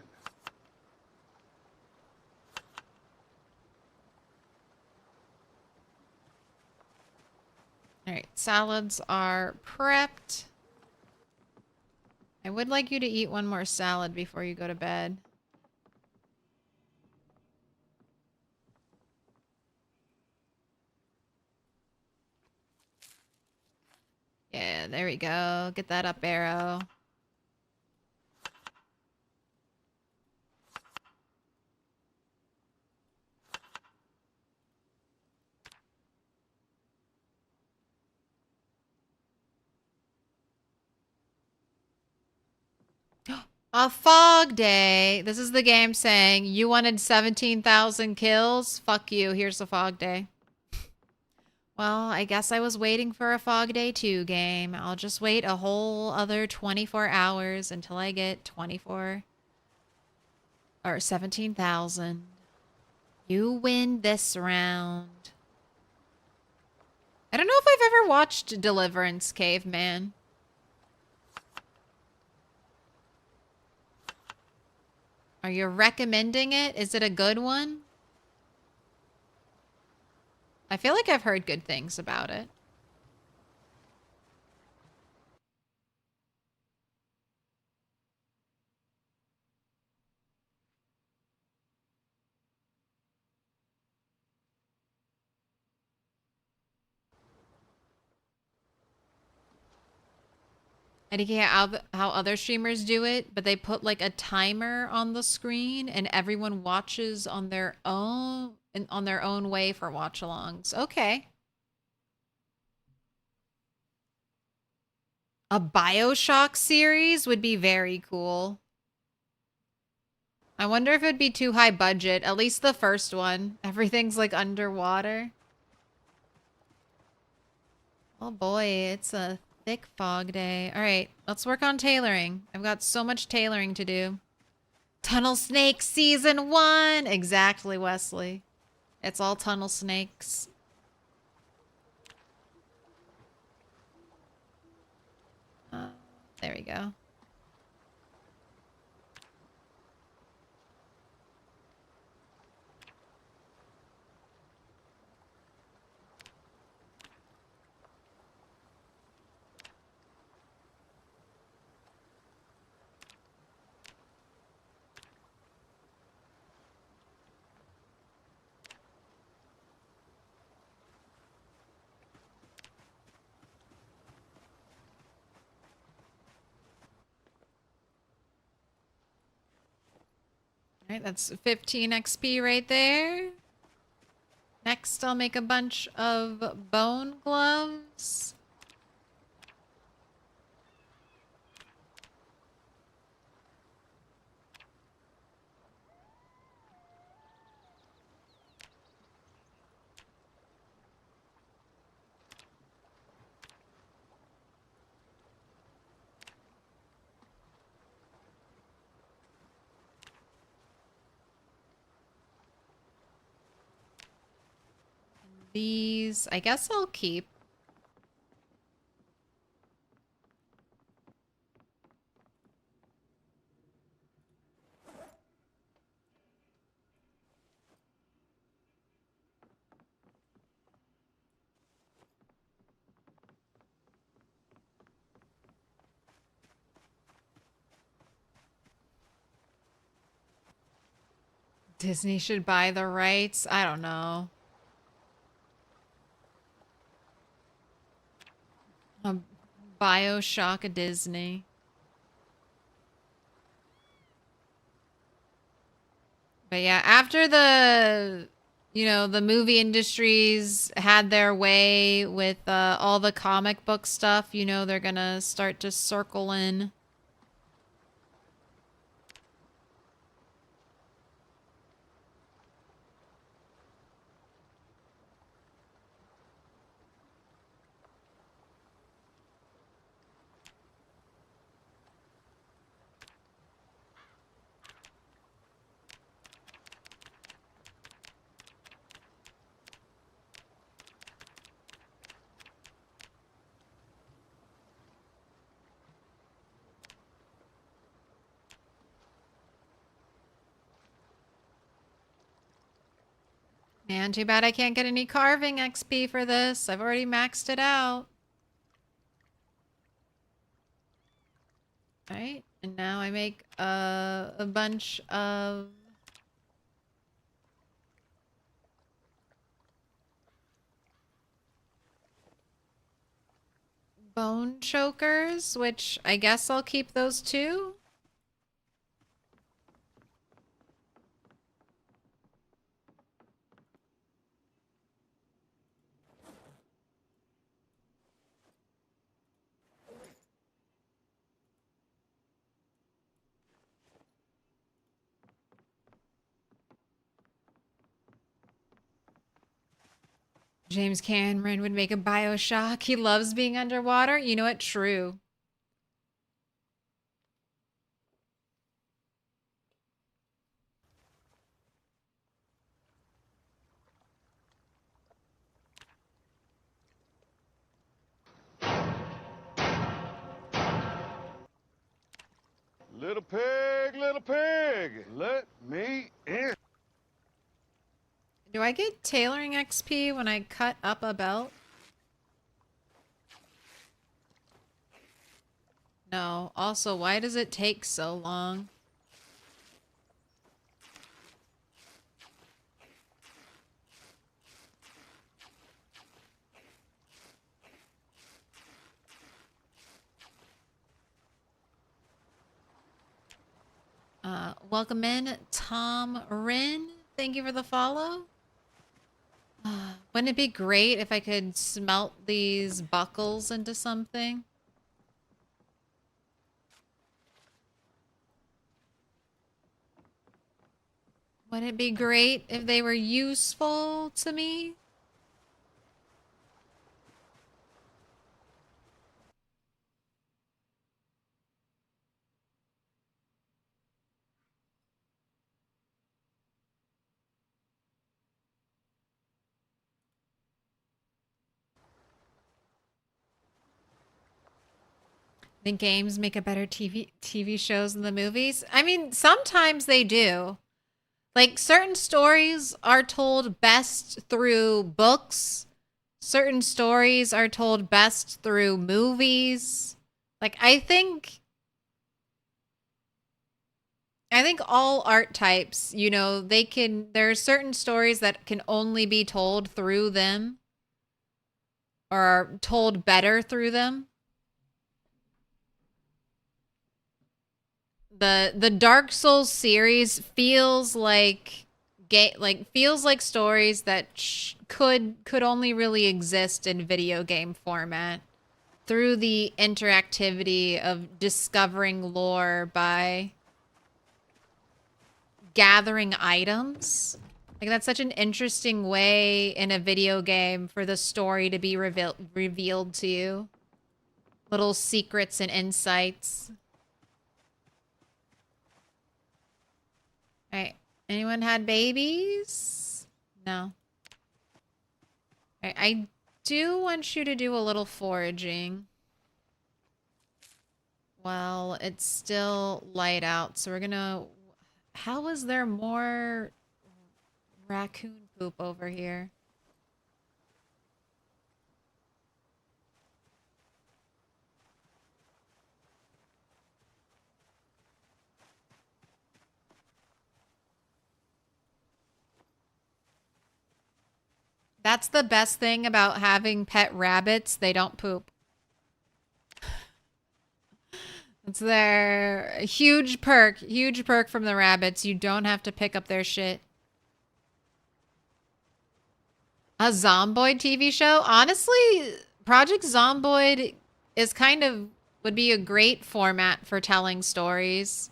All right, salads are prepped. I would like you to eat one more salad before you go to bed. Yeah, there we go. Get that up, Arrow. A fog day. This is the game saying, you wanted 17,000 kills? Fuck you. Here's a fog day. Well, I guess I was waiting for a fog day 2 game. I'll just wait a whole other 24 hours until I get 24 or 17,000. You win this round. I don't know if I've ever watched Deliverance, Caveman. Are you recommending it? Is it a good one? I feel like I've heard good things about it. I think how other streamers do it, but they put like a timer on the screen and everyone watches on their own way for watch-alongs. Okay. A BioShock series would be very cool. I wonder if it'd be too high budget. At least the first one. Everything's like underwater. Oh boy, it's a Thick fog day. All right, let's work on tailoring. I've got so much tailoring to do. Tunnel Snake Season 1! Exactly, Wesley. It's all tunnel snakes. There we go. All right, that's 15 XP right there. Next, I'll make a bunch of bone gloves. These, I guess I'll keep. Disney should buy the rights. I don't know. A BioShock of Disney. But yeah, after the, the movie industries had their way with all the comic book stuff, they're gonna start to circle in. Man, too bad I can't get any carving XP for this. I've already maxed it out. Alright, and now I make a bunch of bone chokers, which I guess I'll keep those too. James Cameron would make a BioShock. He loves being underwater. You know what? True. Little pig, let me in. Do I get tailoring XP when I cut up a belt? No. Also, why does it take so long? Welcome in, Tom Rin. Thank you for the follow. Wouldn't it be great if I could smelt these buckles into something? Wouldn't it be great if they were useful to me? Think games make a better TV shows than the movies? I mean, sometimes they do. Like, certain stories are told best through books. Certain stories are told best through movies. Like, I think all art types, you know, there are certain stories that can only be told through them or are told better through them. The Dark Souls series feels like stories that could only really exist in video game format through the interactivity of discovering lore by gathering items. Like, that's such an interesting way in a video game for the story to be revealed to you. Little secrets and insights. Alright. Anyone had babies? No. Alright, I do want you to do a little foraging. Well, it's still light out, so we're gonna... How is there more raccoon poop over here? That's the best thing about having pet rabbits. They don't poop. It's their huge perk from the rabbits. You don't have to pick up their shit. A Zomboid TV show? Honestly, Project Zomboid is would be a great format for telling stories.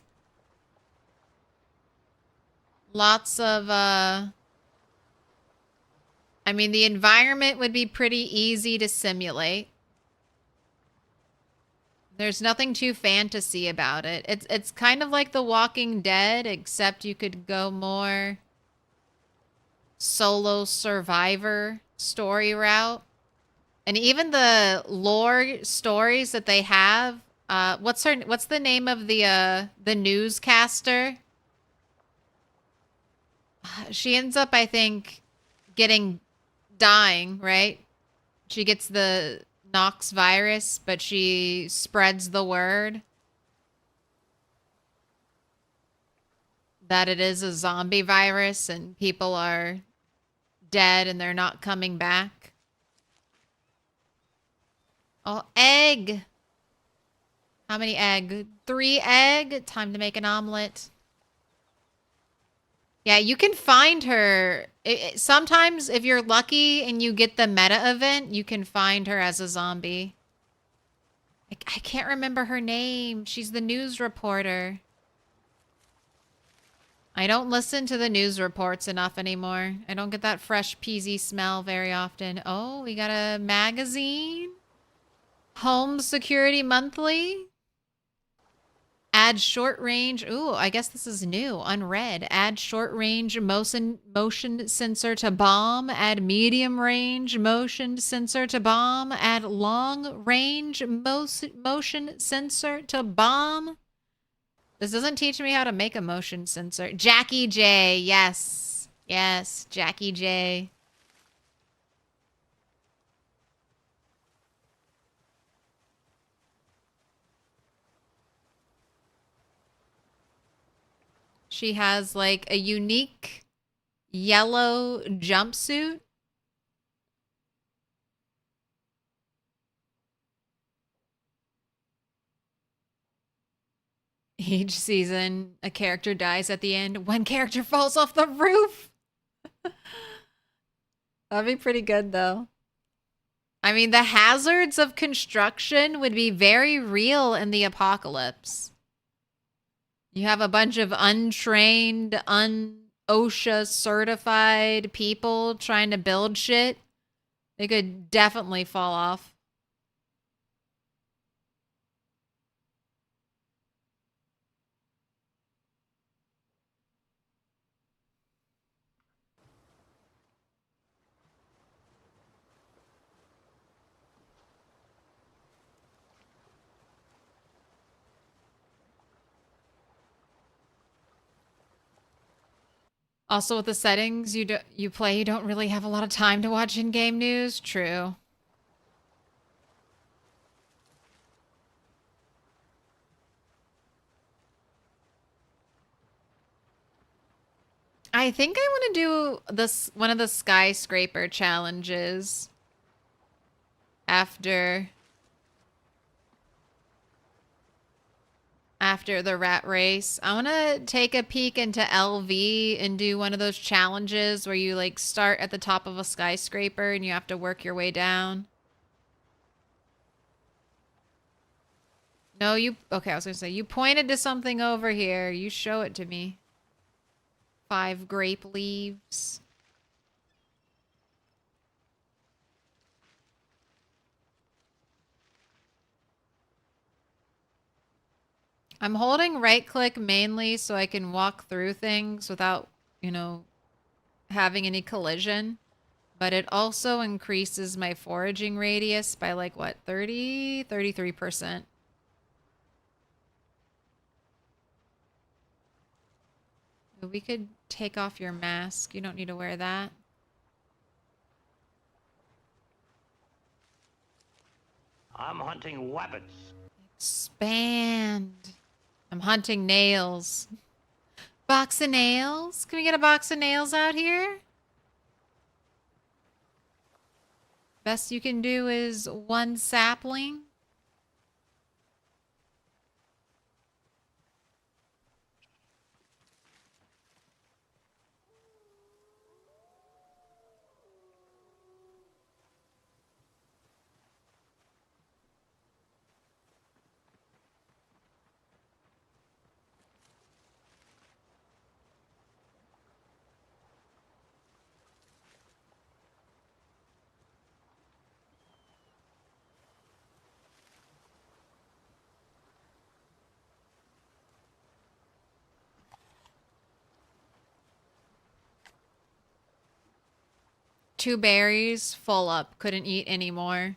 Lots of, I mean, the environment would be pretty easy to simulate. There's nothing too fantasy about it. It's kind of like The Walking Dead, except you could go more solo survivor story route. And even the lore stories that they have, what's the name of the newscaster? She ends up, I think, dying, right? She gets the Nox virus, but she spreads the word that it is a zombie virus and people are dead and they're not coming back. Oh, egg! How many egg? 3 egg? Time to make an omelet. Yeah, you can find her. Sometimes, if you're lucky and you get the meta event, you can find her as a zombie. I can't remember her name. She's the news reporter. I don't listen to the news reports enough anymore. I don't get that fresh peasy smell very often. Oh, we got a magazine. Home Security Monthly. Add short range. Ooh, I guess this is new. Unread. Add short range motion sensor to bomb. Add medium range motion sensor to bomb. Add long range motion sensor to bomb. This doesn't teach me how to make a motion sensor. Jackie J. Yes. Yes, Jackie J. She has like a unique yellow jumpsuit. Each season, a character dies at the end. One character falls off the roof. That'd be pretty good, though. I mean, the hazards of construction would be very real in the apocalypse. You have a bunch of untrained, OSHA certified people trying to build shit. They could definitely fall off. Also, with the settings you play, you don't really have a lot of time to watch in-game news. True. I think I want to do one of the skyscraper challenges after the rat race. I want to take a peek into LV and do one of those challenges where you like start at the top of a skyscraper and you have to work your way down. No, okay, I was going to say, you pointed to something over here. You show it to me. 5 grape leaves. I'm holding right click mainly so I can walk through things without, having any collision. But it also increases my foraging radius by like what, 33%. We could take off your mask. You don't need to wear that. I'm hunting wabbits. Expand. I'm hunting nails. Box of nails? Can we get a box of nails out here? Best you can do is 1 sapling. Two berries, full up. Couldn't eat anymore.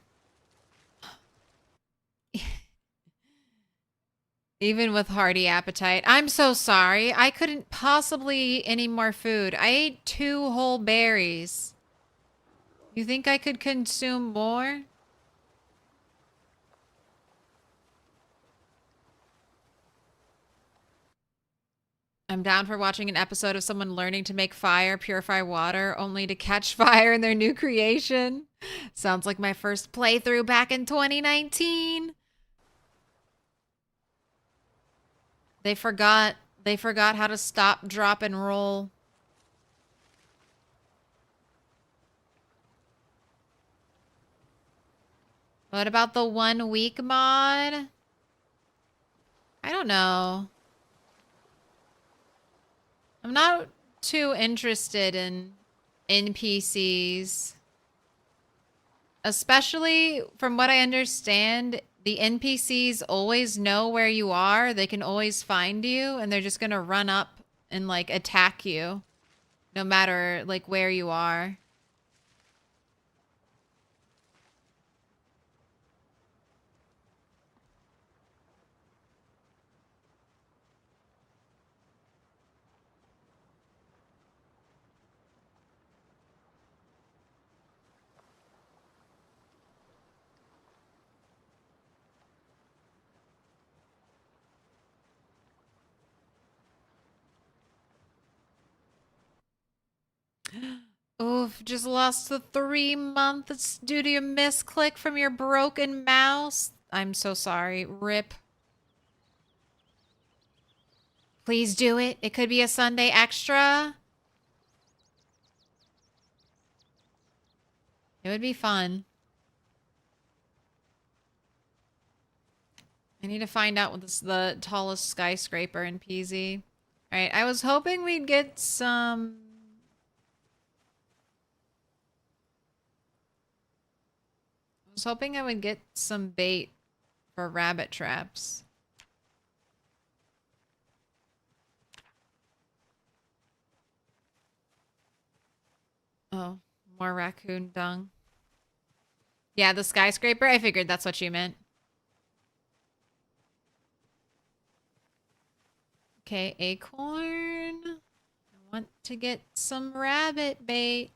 Even with hearty appetite. I'm so sorry. I couldn't possibly eat any more food. I ate 2 whole berries. You think I could consume more? I'm down for watching an episode of someone learning to make fire, purify water, only to catch fire in their new creation. Sounds like my first playthrough back in 2019. They forgot how to stop, drop, and roll. What about the 1 week mod? I don't know. I'm not too interested in NPCs. Especially from what I understand, the NPCs always know where you are. They can always find you, and they're just gonna run up and like attack you no matter like where you are. Oof, just lost the 3 months due to a misclick from your broken mouse. I'm so sorry. RIP. Please do it. It could be a Sunday extra. It would be fun. I need to find out what's the tallest skyscraper in PZ. Alright, I was hoping we'd get some... I was hoping I would get some bait for rabbit traps. Oh, more raccoon dung. Yeah, the skyscraper. I figured that's what you meant. Okay, acorn. I Want to get some rabbit bait.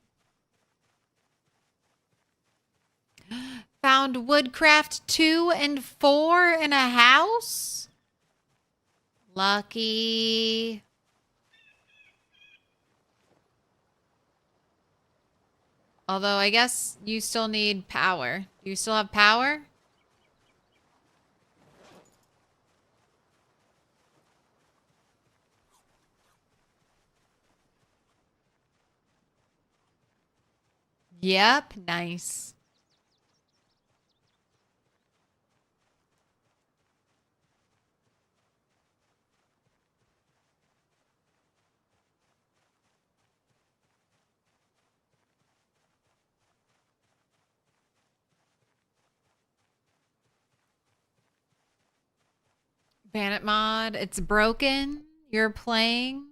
Found woodcraft 2 and 4 in a house? Lucky. Although I guess you still need power. Do you still have power? Yep, nice. Bandit mod, it's broken. You're playing.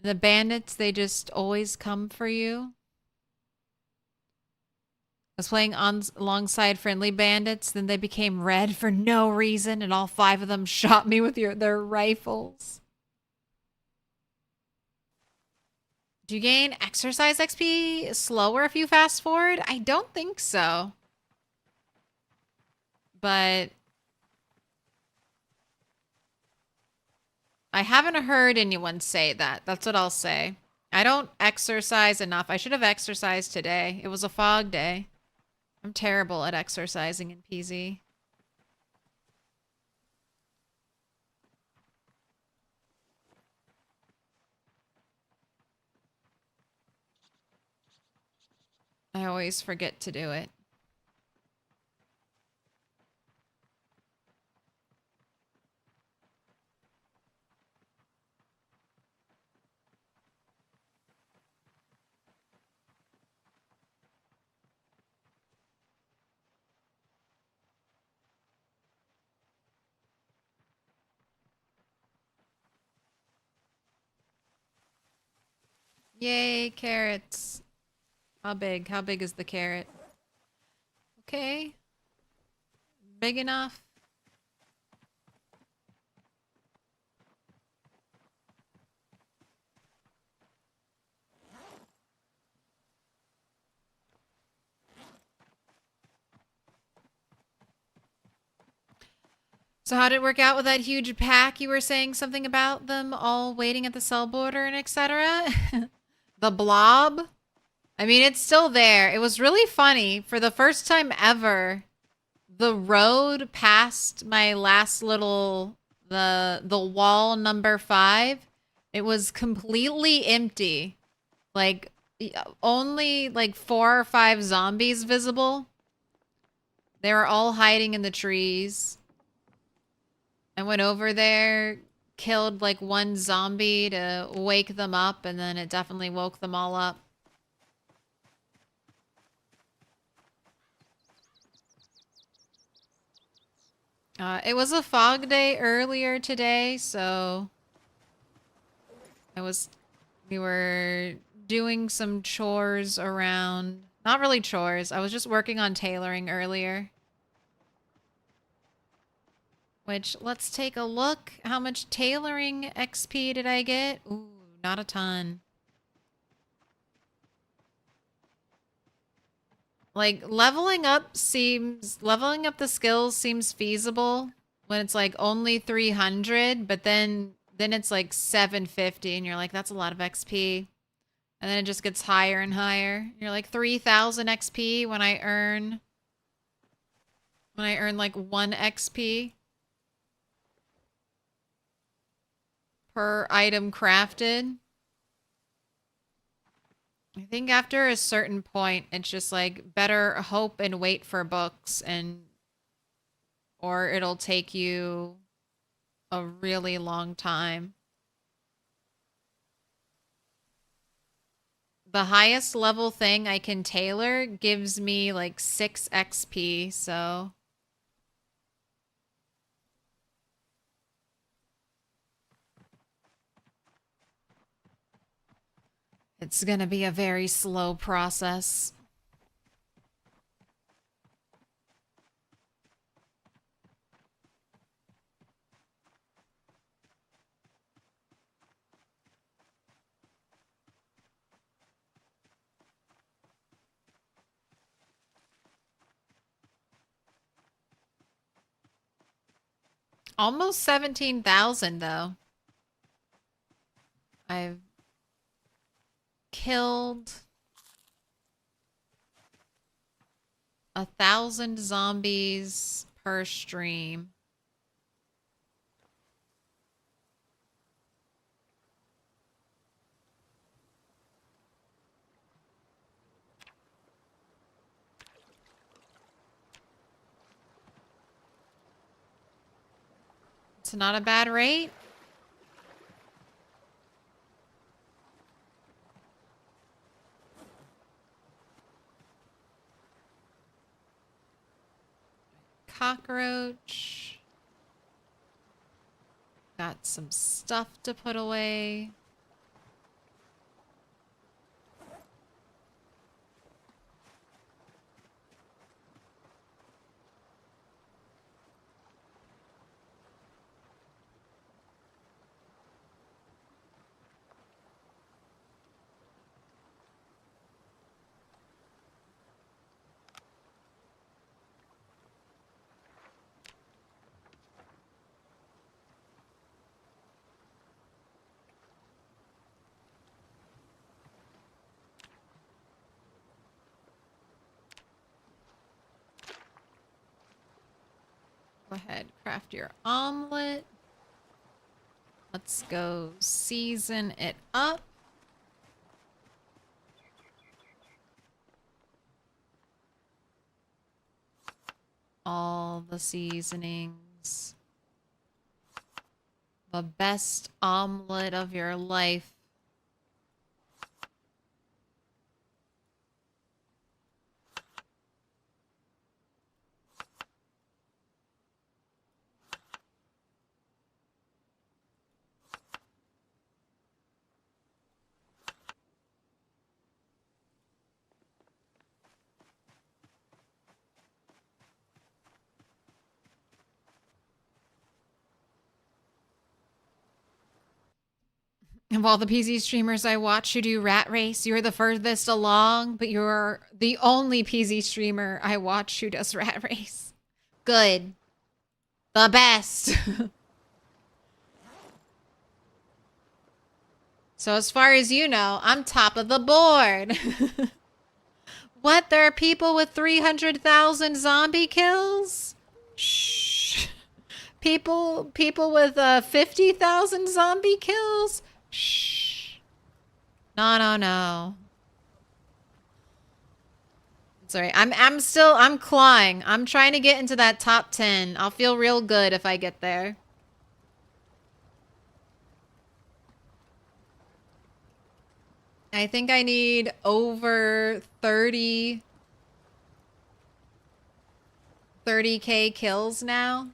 The bandits, they just always come for you. I was playing alongside friendly bandits, then they became red for no reason, and all 5 of them shot me with their rifles. Do you gain exercise XP slower if you fast forward? I don't think so. But I haven't heard anyone say that. That's what I'll say. I don't exercise enough. I should have exercised today. It was a fog day. I'm terrible at exercising in PZ. I always forget to do it. Yay, carrots. How big? How big is the carrot? Okay. Big enough. So how did it work out with that huge pack? You were saying something about them all waiting at the cell border and etc. The blob? I mean, it's still there. It was really funny. For the first time ever, the road past my last little, the wall number 5, it was completely empty. Like, only like 4 or 5 zombies visible. They were all hiding in the trees. I went over there, killed like 1 zombie to wake them up, and then it definitely woke them all up. It was a fog day earlier today, so we were doing some chores around, not really chores, I was just working on tailoring earlier. Which, let's take a look. How much tailoring XP did I get? Ooh, not a ton. Like, leveling up the skills seems feasible when it's like only 300, but then it's like 750 and you're like, that's a lot of XP. And then it just gets higher and higher. You're like 3,000 XP when I earn like 1 XP per item crafted. I think after a certain point, it's just like better hope and wait for books, or it'll take you a really long time. The highest level thing I can tailor gives me like 6 XP, so it's gonna be a very slow process. Almost 17,000 though. I've killed 1,000 zombies per stream. It's not a bad rate. Cockroach. Got some stuff to put away. Go ahead, craft your omelet. Let's go season it up. All the seasonings. The best omelet of your life. Of all the PZ streamers I watch who do Rat Race, you're the furthest along, but you're the only PZ streamer I watch who does Rat Race. Good. The best. So as far as you know, I'm top of the board. What? There are people with 300,000 zombie kills? Shh. People with 50,000 zombie kills? Shh. No. Sorry, I'm clawing. I'm trying to get into that top 10. I'll feel real good if I get there. I think I need over 30k kills now.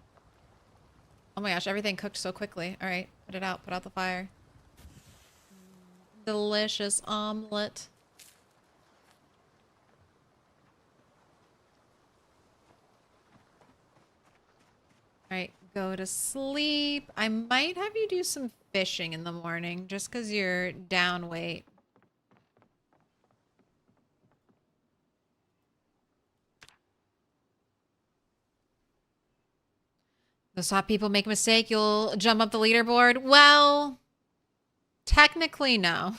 Oh my gosh, everything cooked so quickly. All right, put it out. Put out the fire. Delicious omelet. All right, go to sleep. I might have you do some fishing in the morning just because you're down weight. Those top people make a mistake, you'll jump up the leaderboard. Well, technically no.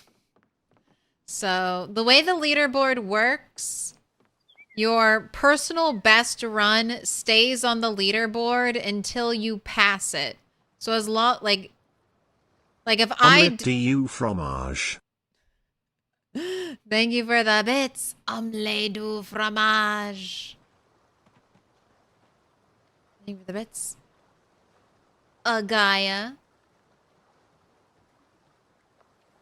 So the way the leaderboard works, your personal best run stays on the leaderboard until you pass it. So as long, like if Omelette du fromage. Thank you for the bits. Omelette du fromage. Thank you for the bits. Gaia.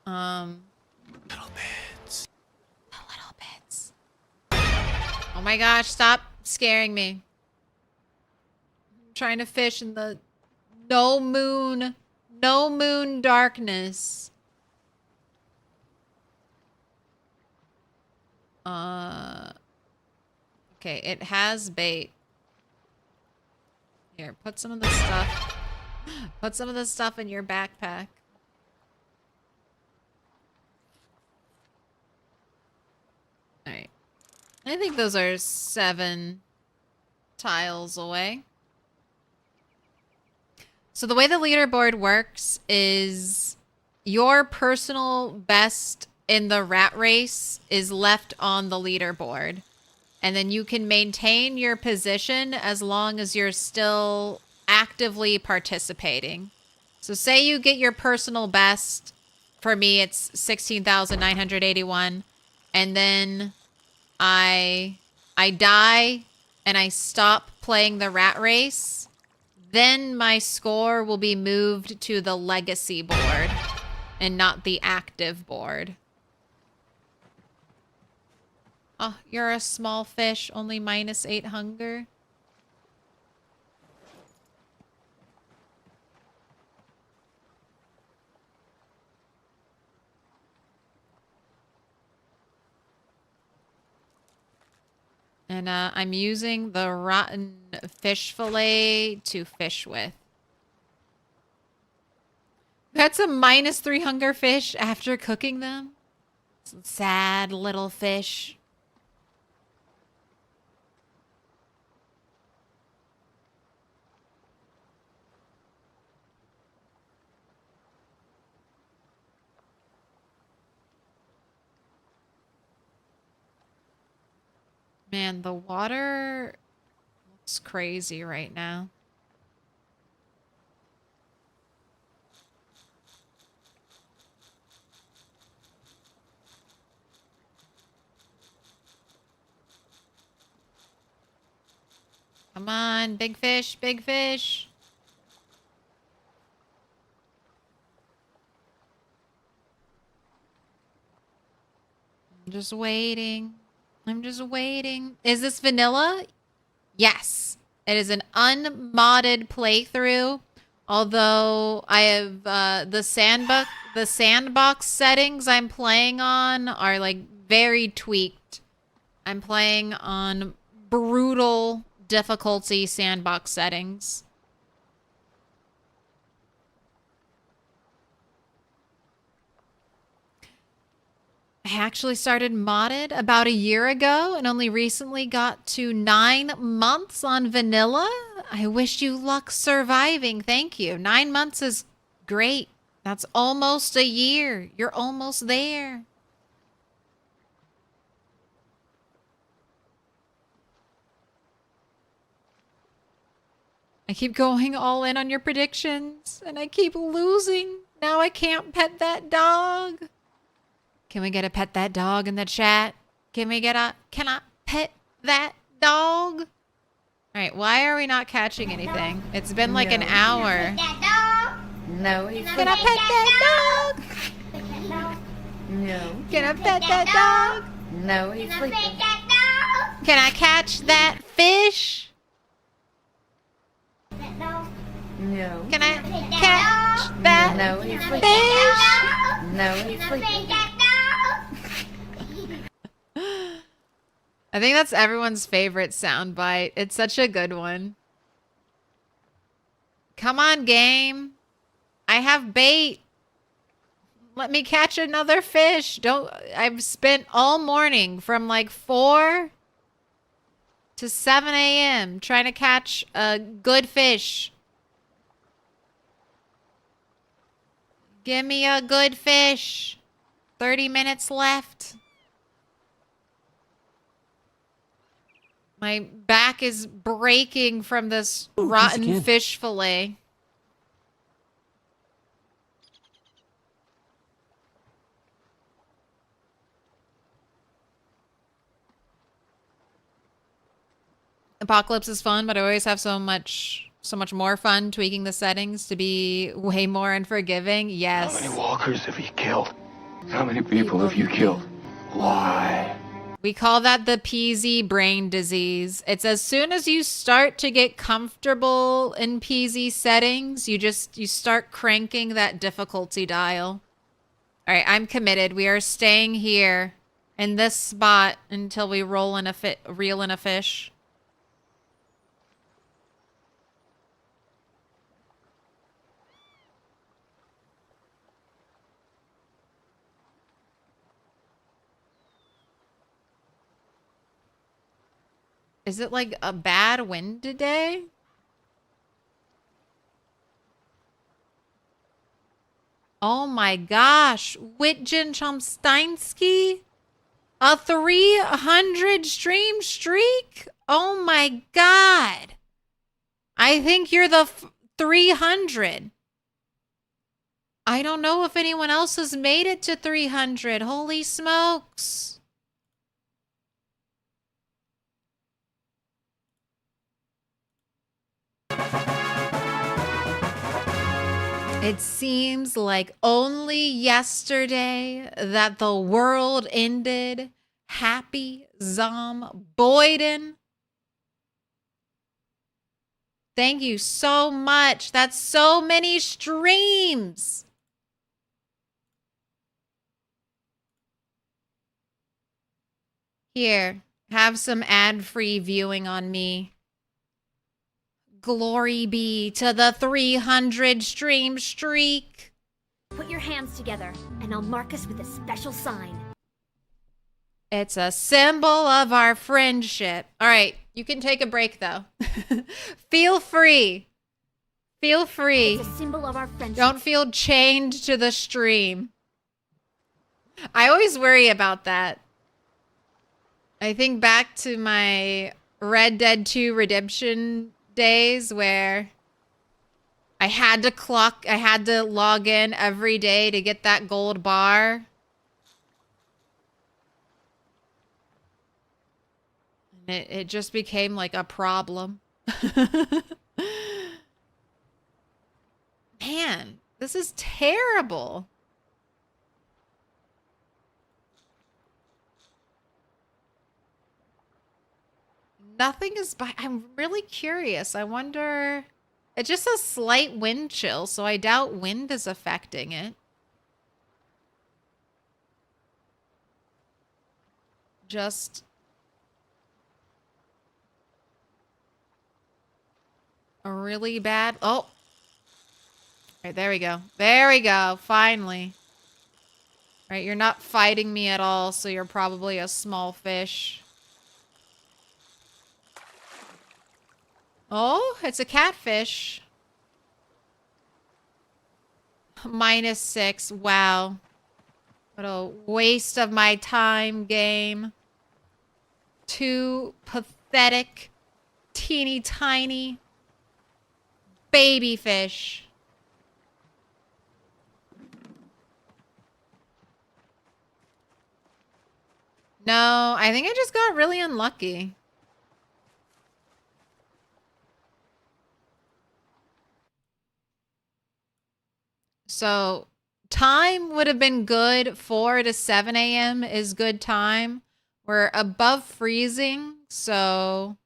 Little bits. The little bits. Oh my gosh, stop scaring me. I'm trying to fish in the no moon darkness. Okay, it has bait. Here, put some of the stuff. Put some of the stuff in your backpack. Alright. I think those are 7 tiles away. So the way the leaderboard works is your personal best in the rat race is left on the leaderboard. And then you can maintain your position as long as you're still actively participating. So say you get your personal best. For me, it's 16,981. And then I die and I stop playing the rat race. Then my score will be moved to the legacy board and not the active board. Oh, you're a small fish, only -8 hunger. And I'm using the rotten fish fillet to fish with. That's a -3 hunger fish after cooking them. Sad little fish. Man, the water looks crazy right now. Come on, big fish, big fish. I'm just waiting. I'm just waiting. Is this vanilla? Yes. It is an unmodded playthrough. Although I have the sandbox settings I'm playing on are like very tweaked. I'm playing on brutal difficulty sandbox settings. I actually started modded about a year ago and only recently got to 9 months on vanilla. I wish you luck surviving. Thank you. 9 months is great. That's almost a year. You're almost there. I keep going all in on your predictions and I keep losing. Now I can't pet that dog. Can we get a pet that dog in the chat? Can I pet that dog? All right, why are we not catching anything? It's been like an hour. That No, he's Can I pet that dog? dog. No. Can I pet that dog? No, he's sleeping. That dog. Can I catch that fish? That dog. No. Can I catch that No, he's sleeping. fish? No, he's sleeping. That dog. I think that's everyone's favorite soundbite. It's such a good one. Come on, game. I have bait. Let me catch another fish. I've spent all morning from like 4 to 7 a.m. trying to catch a good fish. Give me a good fish. 30 minutes left. My back is breaking from this rotten fish fillet. Apocalypse is fun, but I always have so much more fun tweaking the settings to be way more unforgiving. Yes. How many walkers have you killed? How many people have you killed? Why? We call that the PZ brain disease. It's as soon as you start to get comfortable in PZ settings, you start cranking that difficulty dial. All right, I'm committed. We are staying here in this spot until we reel in a fish. Is it like a bad wind today? Oh my gosh. Witjen Chomsteinsky? A 300 stream streak? Oh my god. I think you're the 300. I don't know if anyone else has made it to 300. Holy smokes. It seems like only yesterday that the world ended. Happy Zomboiden. Thank you so much. That's so many streams. Here, have some ad-free viewing on me. Glory be to the 300 stream streak. Put your hands together, and I'll mark us with a special sign. It's a symbol of our friendship. All right, you can take a break, though. Feel free. Feel free. It's a symbol of our friendship. Don't feel chained to the stream. I always worry about that. I think back to my Red Dead 2 Redemption days where I had to log in every day to get that gold bar. And it just became like a problem. Man, this is terrible. Nothing is by. I'm really curious. I wonder. It's just a slight wind chill, so I doubt wind is affecting it. Just. A really bad. Oh. All right, there we go. There we go. Finally. All right, you're not fighting me at all, so you're probably a small fish. Oh, it's a catfish. -6. Wow. What a waste of my time, game. Two pathetic, teeny tiny baby fish. No, I think I just got really unlucky. So time would have been good. 4 to 7 a.m. is good time. We're above freezing, so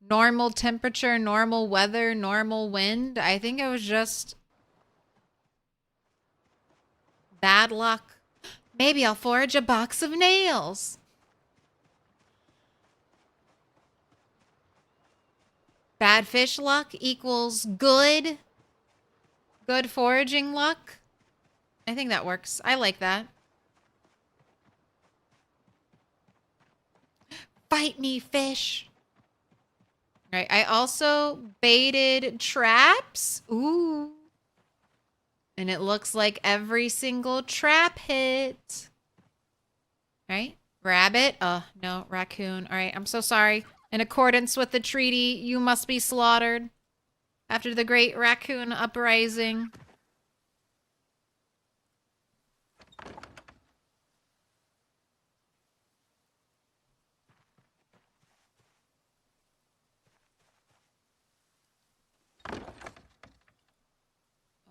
normal temperature, normal weather, normal wind. I think it was just bad luck. Maybe I'll forage a box of nails. Bad fish luck equals good foraging luck. I think that works. I like that. Fight me, fish. All right, I also baited traps. Ooh. And it looks like every single trap hit. All right, rabbit. Oh, no, raccoon. All right, I'm so sorry. In accordance with the treaty, you must be slaughtered after the Great Raccoon Uprising.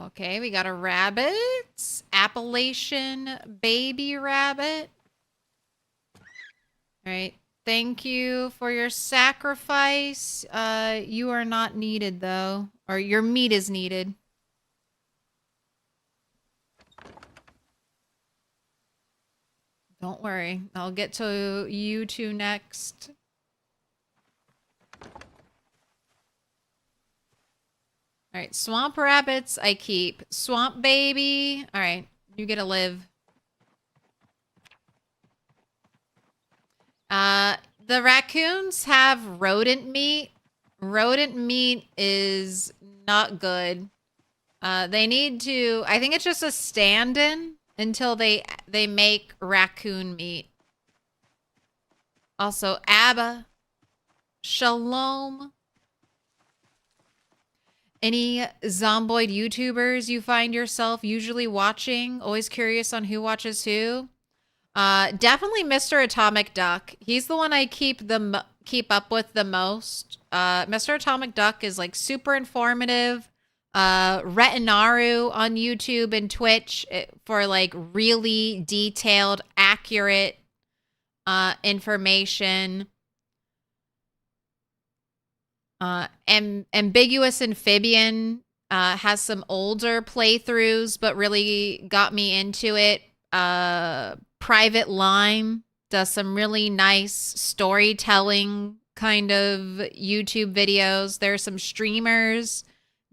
Okay, we got a rabbit. Appalachian baby rabbit. All right. Thank you for your sacrifice. You are not needed, though. Or your meat is needed. Don't worry. I'll get to you two next. All right, swamp rabbits I keep. Swamp baby. All right, you get to live. The raccoons have rodent meat. Rodent meat is not good. They need to, I think it's just a stand-in until they make raccoon meat. Also, Abba. Shalom. Any zomboid YouTubers you find yourself usually watching? Always curious on who watches who? Definitely Mr. Atomic Duck. He's the one I keep up with the most. Mr. Atomic Duck is like super informative. Retinaru on YouTube and Twitch for like really detailed, accurate information. Ambiguous Amphibian has some older playthroughs, but really got me into it. Private Lime does some really nice storytelling kind of YouTube videos. There's some streamers,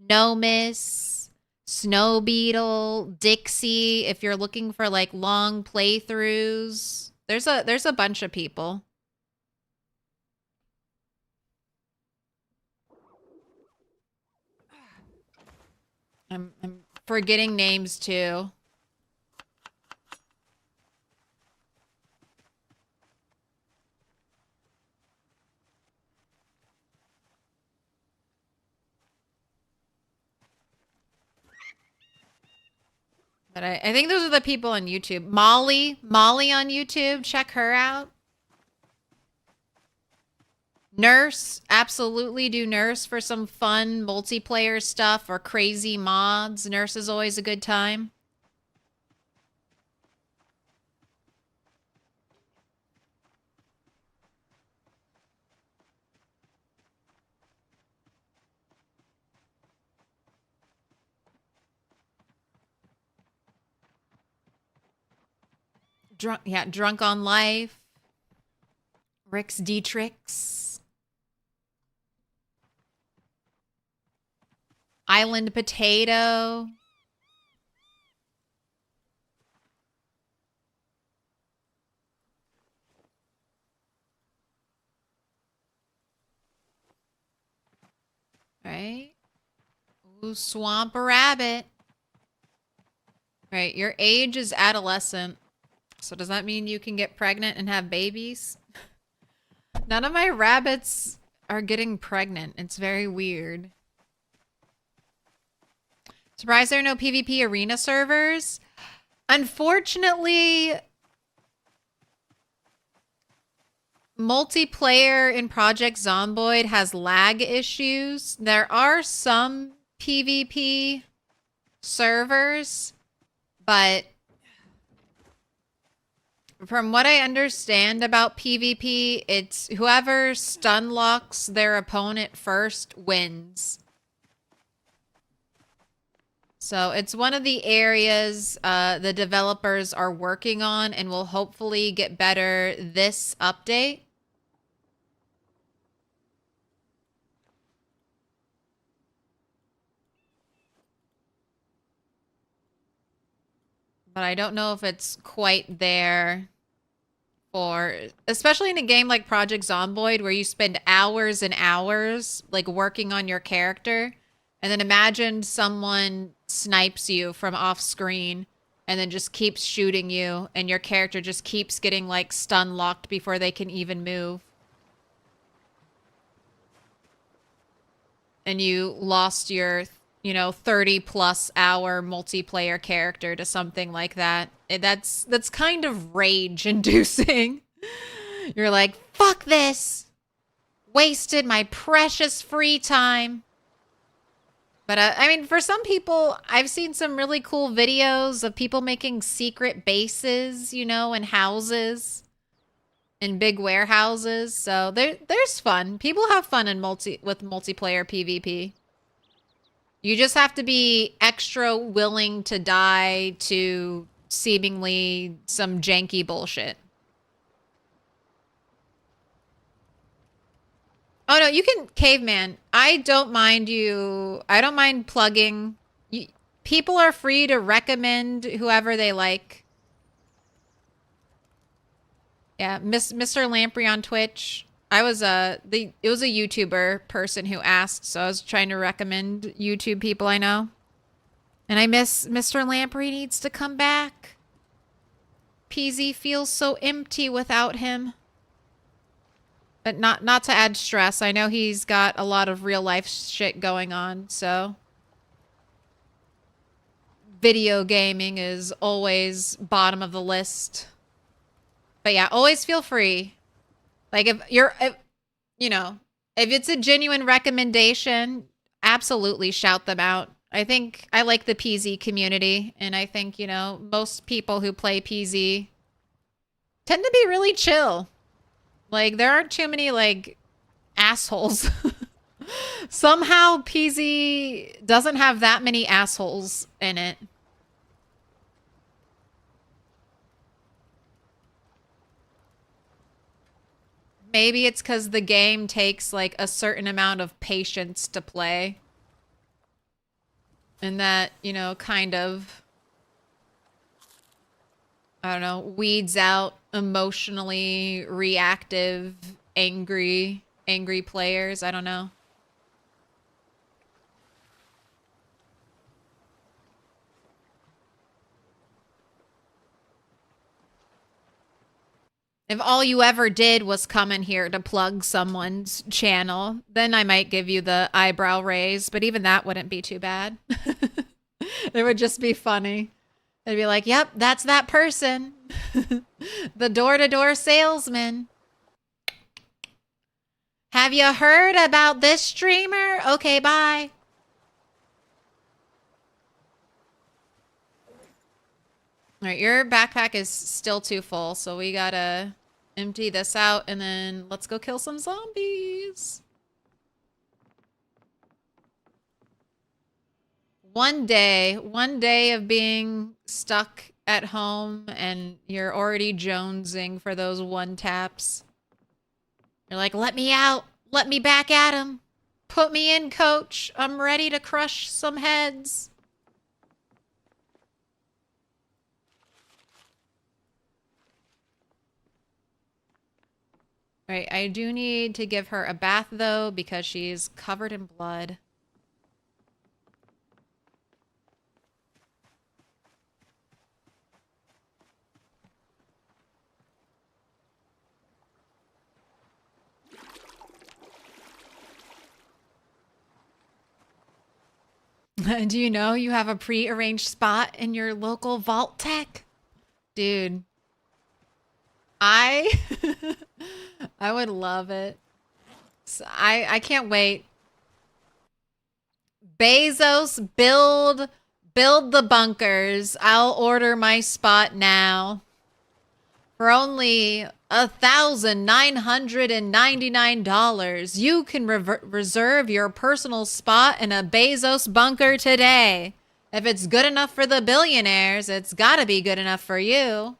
No Miss, Snow Beetle, Dixie. If you're looking for like long playthroughs, there's a bunch of people. I'm forgetting names too. But I think those are the people on YouTube. Molly on YouTube. Check her out. Nurse, absolutely do Nurse for some fun multiplayer stuff or crazy mods. Nurse is always a good time. Drunk on Life. Rick's Dietrichs. Island Potato. Right. Ooh, Swamp Rabbit. Right, your age is adolescent. So does that mean you can get pregnant and have babies? None of my rabbits are getting pregnant. It's very weird. Surprised there are no PvP arena servers? Unfortunately, multiplayer in Project Zomboid has lag issues. There are some PvP servers, but from what I understand about PvP, it's whoever stun locks their opponent first wins. So it's one of the areas the developers are working on and will hopefully get better this update. But I don't know if it's quite there for, especially in a game like Project Zomboid where you spend hours and hours like working on your character. And then imagine someone snipes you from off screen and then just keeps shooting you and your character just keeps getting like stun locked before they can even move. And you lost your 30 plus hour multiplayer character to something like that. That's kind of rage inducing. You're like, fuck this. Wasted my precious free time. But I mean, for some people, I've seen some really cool videos of people making secret bases, in houses, in big warehouses. So there's fun. People have fun with multiplayer PvP. You just have to be extra willing to die to seemingly some janky bullshit. Oh no, you can, Caveman. I don't mind plugging. People are free to recommend whoever they like. Yeah, Mr. Lamprey on Twitch. It was a YouTuber person who asked, so I was trying to recommend YouTube people I know. And I miss Mr. Lamprey needs to come back. PZ feels so empty without him. But not to add stress. I know he's got a lot of real life shit going on, so video gaming is always bottom of the list. But yeah, always feel free. Like if it's a genuine recommendation, absolutely shout them out. I think I like the PZ community, and I think, most people who play PZ tend to be really chill. Like, there aren't too many, like, assholes. Somehow PZ doesn't have that many assholes in it. Maybe it's because the game takes, like, a certain amount of patience to play. And that, kind of, I don't know, weeds out emotionally reactive, angry players. I don't know. If all you ever did was come in here to plug someone's channel, then I might give you the eyebrow raise, but even that wouldn't be too bad. It would just be funny. It'd be like, yep, that's that person. The door-to-door salesman. Have you heard about this streamer? Okay, bye. All right, your backpack is still too full, so we gotta empty this out, and then let's go kill some zombies. One day of being stuck at home, and you're already jonesing for those one taps. You're like, let me out. Let me back at him. Put me in, coach. I'm ready to crush some heads. Right, I do need to give her a bath, though, because she's covered in blood. Do you know you have a pre-arranged spot in your local vault tech? Dude. I would love it. So I can't wait. Bezos, build the bunkers. I'll order my spot now. For only $1,999, you can reserve your personal spot in a Bezos bunker today. If it's good enough for the billionaires, it's gotta be good enough for you.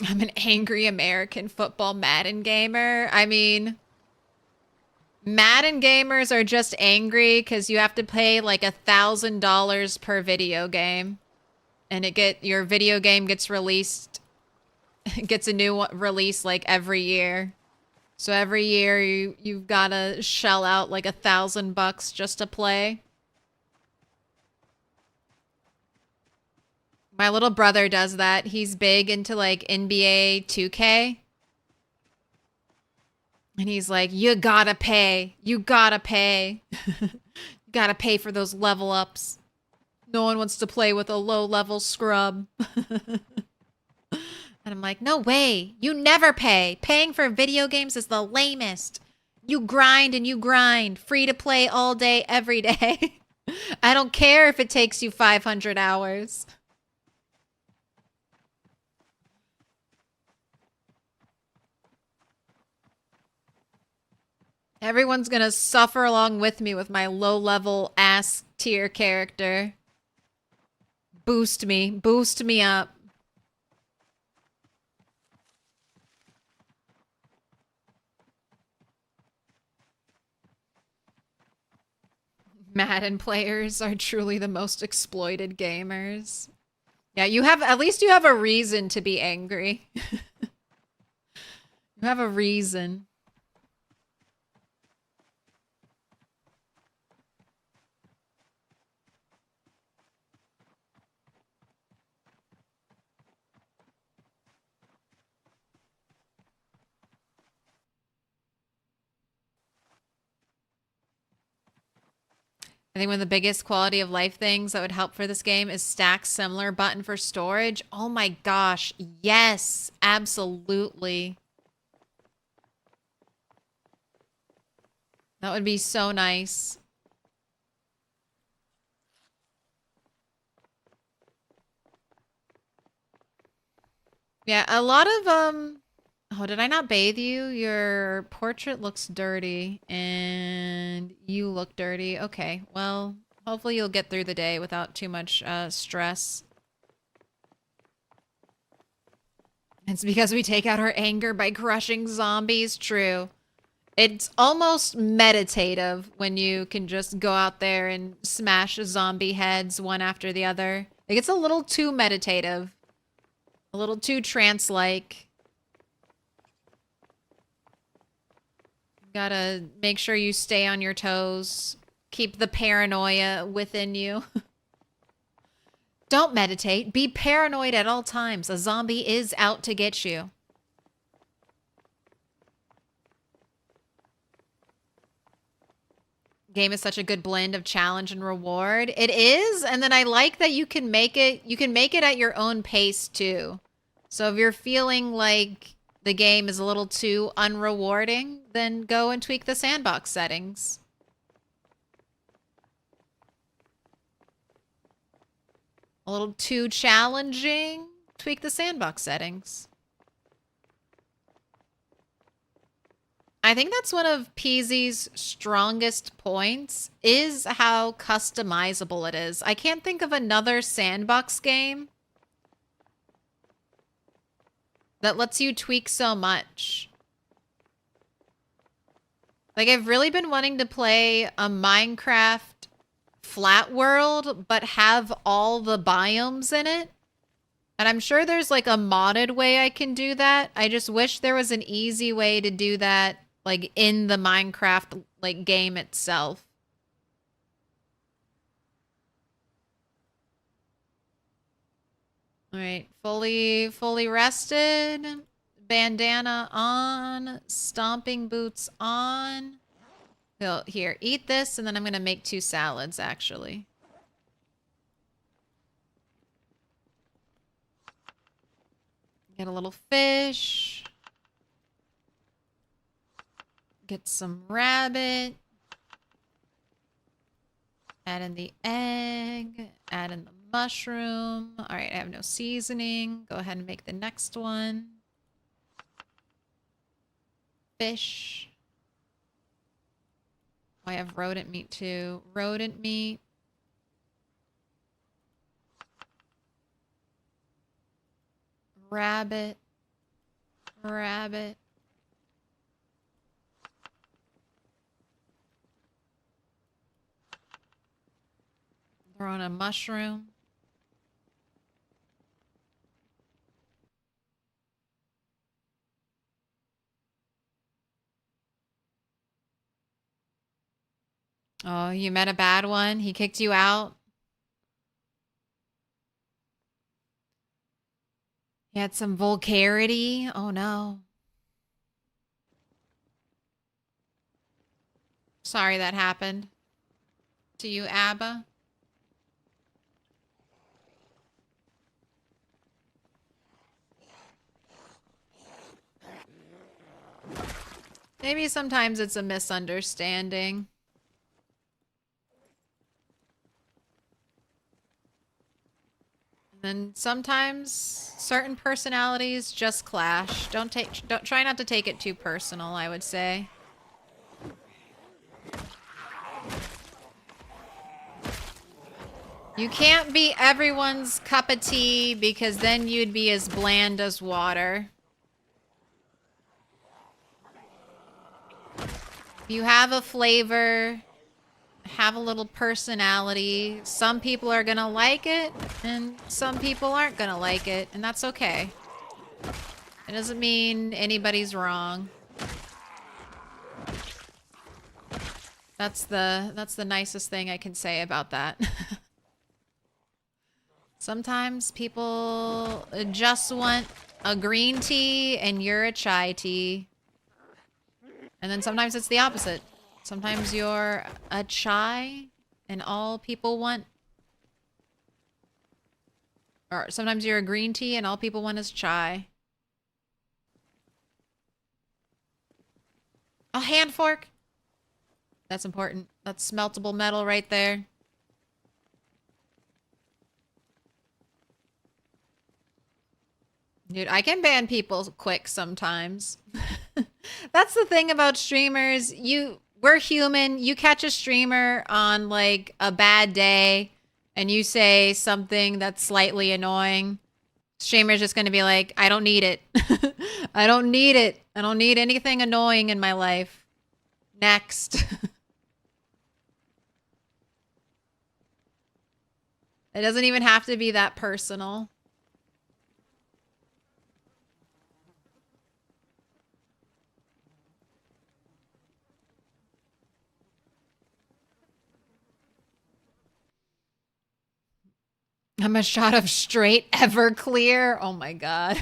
I'm an angry American football Madden gamer. I mean, Madden gamers are just angry because you have to pay like $1,000 per video game, and your video game gets released, gets a new release like every year. So every year you've gotta shell out like $1,000 just to play. My little brother does that. He's big into like NBA 2K. And he's like, you gotta pay. You gotta pay. You gotta pay for those level ups. No one wants to play with a low level scrub. And I'm like, no way. You never pay. Paying for video games is the lamest. You grind and you grind. Free to play all day, every day. I don't care if it takes you 500 hours. Everyone's gonna suffer along with me with my low-level ass tier character. Boost me up. Madden players are truly the most exploited gamers. Yeah, you have, at least you have a reason to be angry. You have a reason. I think one of the biggest quality of life things that would help for this game is stack similar button for storage. Oh my gosh. Yes, absolutely. That would be so nice. Yeah, a lot of, oh, did I not bathe you? Your portrait looks dirty and you look dirty. Okay, well, hopefully you'll get through the day without too much stress. It's because we take out our anger by crushing zombies. True. It's almost meditative when you can just go out there and smash zombie heads one after the other. Like, it's a little too meditative. A little too trance-like. Gotta make sure you stay on your toes. Keep the paranoia within you. Don't meditate. Be paranoid at all times. A zombie is out to get you. Game is such a good blend of challenge and reward. It is, and then I like that you can make it at your own pace too. So if you're feeling like the game is a little too unrewarding, then go and tweak the sandbox settings. A little too challenging, tweak the sandbox settings. I think that's one of PZ's strongest points, is how customizable it is. I can't think of another sandbox game that lets you tweak so much. Like, I've really been wanting to play a Minecraft flat world, but have all the biomes in it. And I'm sure there's like a modded way I can do that. I just wish there was an easy way to do that, like in the Minecraft like game itself. All right, fully rested. Bandana on, stomping boots on. Here, eat this, and then I'm gonna make 2 salads actually. Get a little fish. Get some rabbit. Add in the egg. Add in the mushroom. All right, I have no seasoning. Go ahead and make the next one. Fish. Oh, I have rodent meat too. Rodent meat. Rabbit. Rabbit. Throw in a mushroom. Oh, you met a bad one? He kicked you out? He had some vulgarity? Oh no. Sorry that happened to you, Abba. Maybe sometimes it's a misunderstanding. And sometimes certain personalities just clash. Don't try not to take it too personal, I would say. You can't be everyone's cup of tea because then you'd be as bland as water. If you have a flavor, have a little personality, some people are gonna like it, And some people aren't gonna like it, and that's okay. It doesn't mean anybody's wrong. That's the nicest thing I can say about that. Sometimes people just want a green tea and you're a chai tea. And then sometimes it's the opposite. Sometimes you're a chai and all people want... Or sometimes you're a green tea and all people want is chai. A hand fork. That's important. That's smeltable metal right there. Dude, I can ban people quick sometimes. That's the thing about streamers. We're human. You catch a streamer on like a bad day and you say something that's slightly annoying. Streamer's just going to be like, I don't need it. I don't need it. I don't need anything annoying in my life. Next. It doesn't even have to be that personal. I'm a shot of straight Everclear. Oh my god.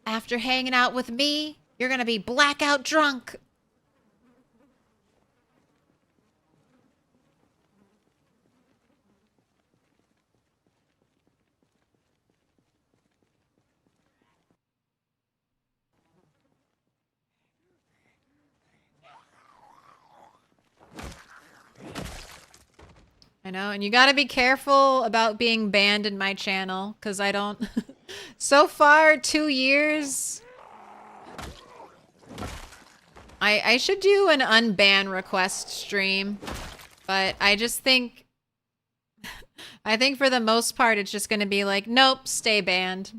After hanging out with me, you're gonna be blackout drunk. I know, and you gotta be careful about being banned in my channel, because I don't... So far, 2 years... I should do an unban request stream, but I just think... I think for the most part, it's just gonna be like, nope, stay banned.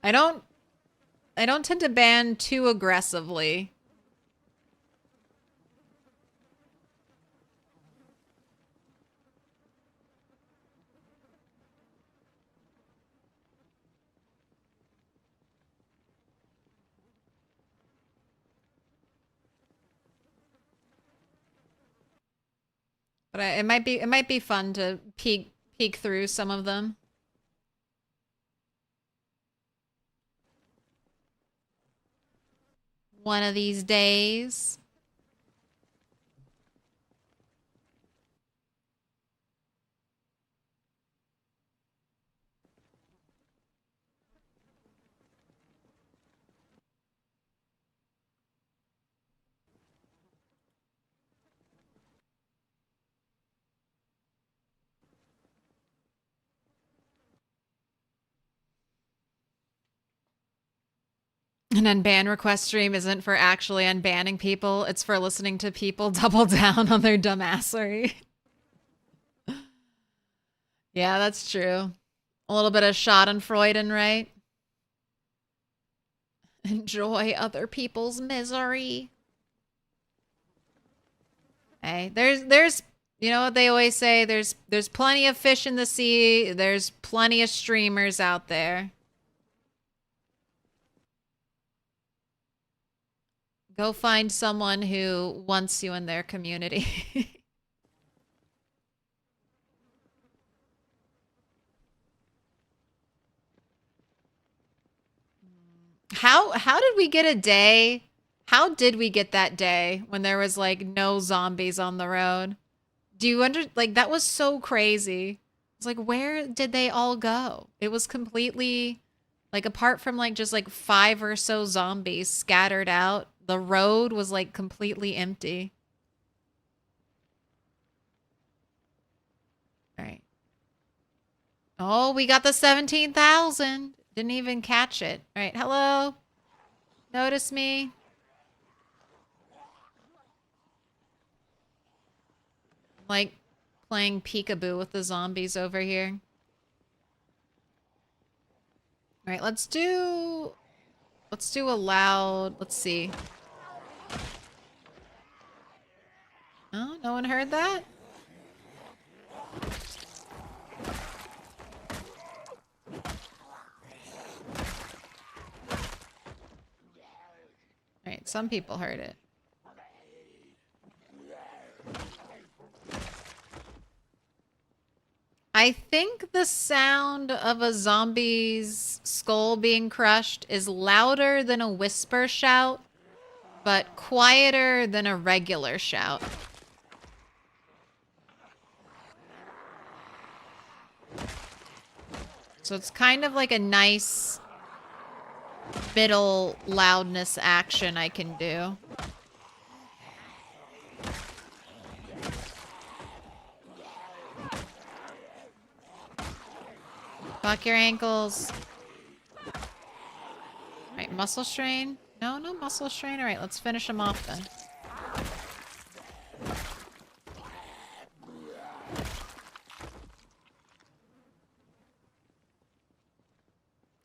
I don't tend to ban too aggressively. But it might be fun to peek through some of them. One of these days. An unban request stream isn't for actually unbanning people. It's for listening to people double down on their dumbassery. Yeah, that's true. A little bit of schadenfreude, right? Enjoy other people's misery. Hey, there's you know what they always say, there's plenty of fish in the sea, there's plenty of streamers out there. Go find someone who wants you in their community. How did we get a day? How did we get that day when there was like no zombies on the road? Do you like that was so crazy. It's like, where did they all go? It was completely like, apart from like just like 5 or so zombies scattered out, the road was like completely empty. All right. Oh, we got the 17,000. Didn't even catch it. All right. Hello. Notice me. Like playing peekaboo with the zombies over here. All right. Let's do a loud, let's see. Oh, no one heard that? think some people heard it. I think the sound of a zombie's skull being crushed is louder than a whisper shout, but quieter than a regular shout. So it's kind of like a nice middle loudness action I can do. Fuck your ankles. Alright, muscle strain. No muscle strain. Alright, let's finish them off then.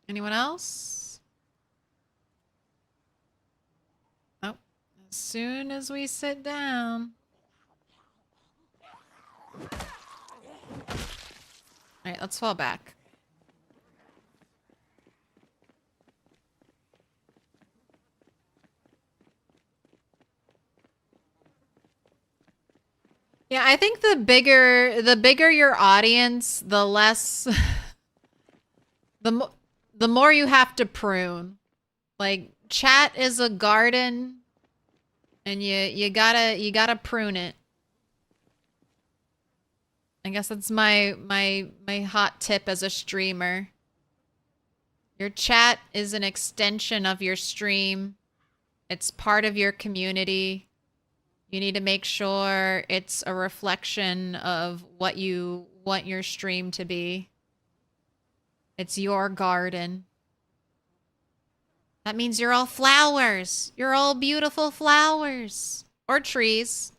Anyone else? Nope. As soon as we sit down. Alright, let's fall back. Yeah, I think the bigger your audience, the less the more you have to prune. Like, chat is a garden and you gotta prune it. I guess that's my hot tip as a streamer. Your chat is an extension of your stream. It's part of your community. You need to make sure it's a reflection of what you want your stream to be. It's your garden. That means you're all flowers. You're all beautiful flowers. Or trees.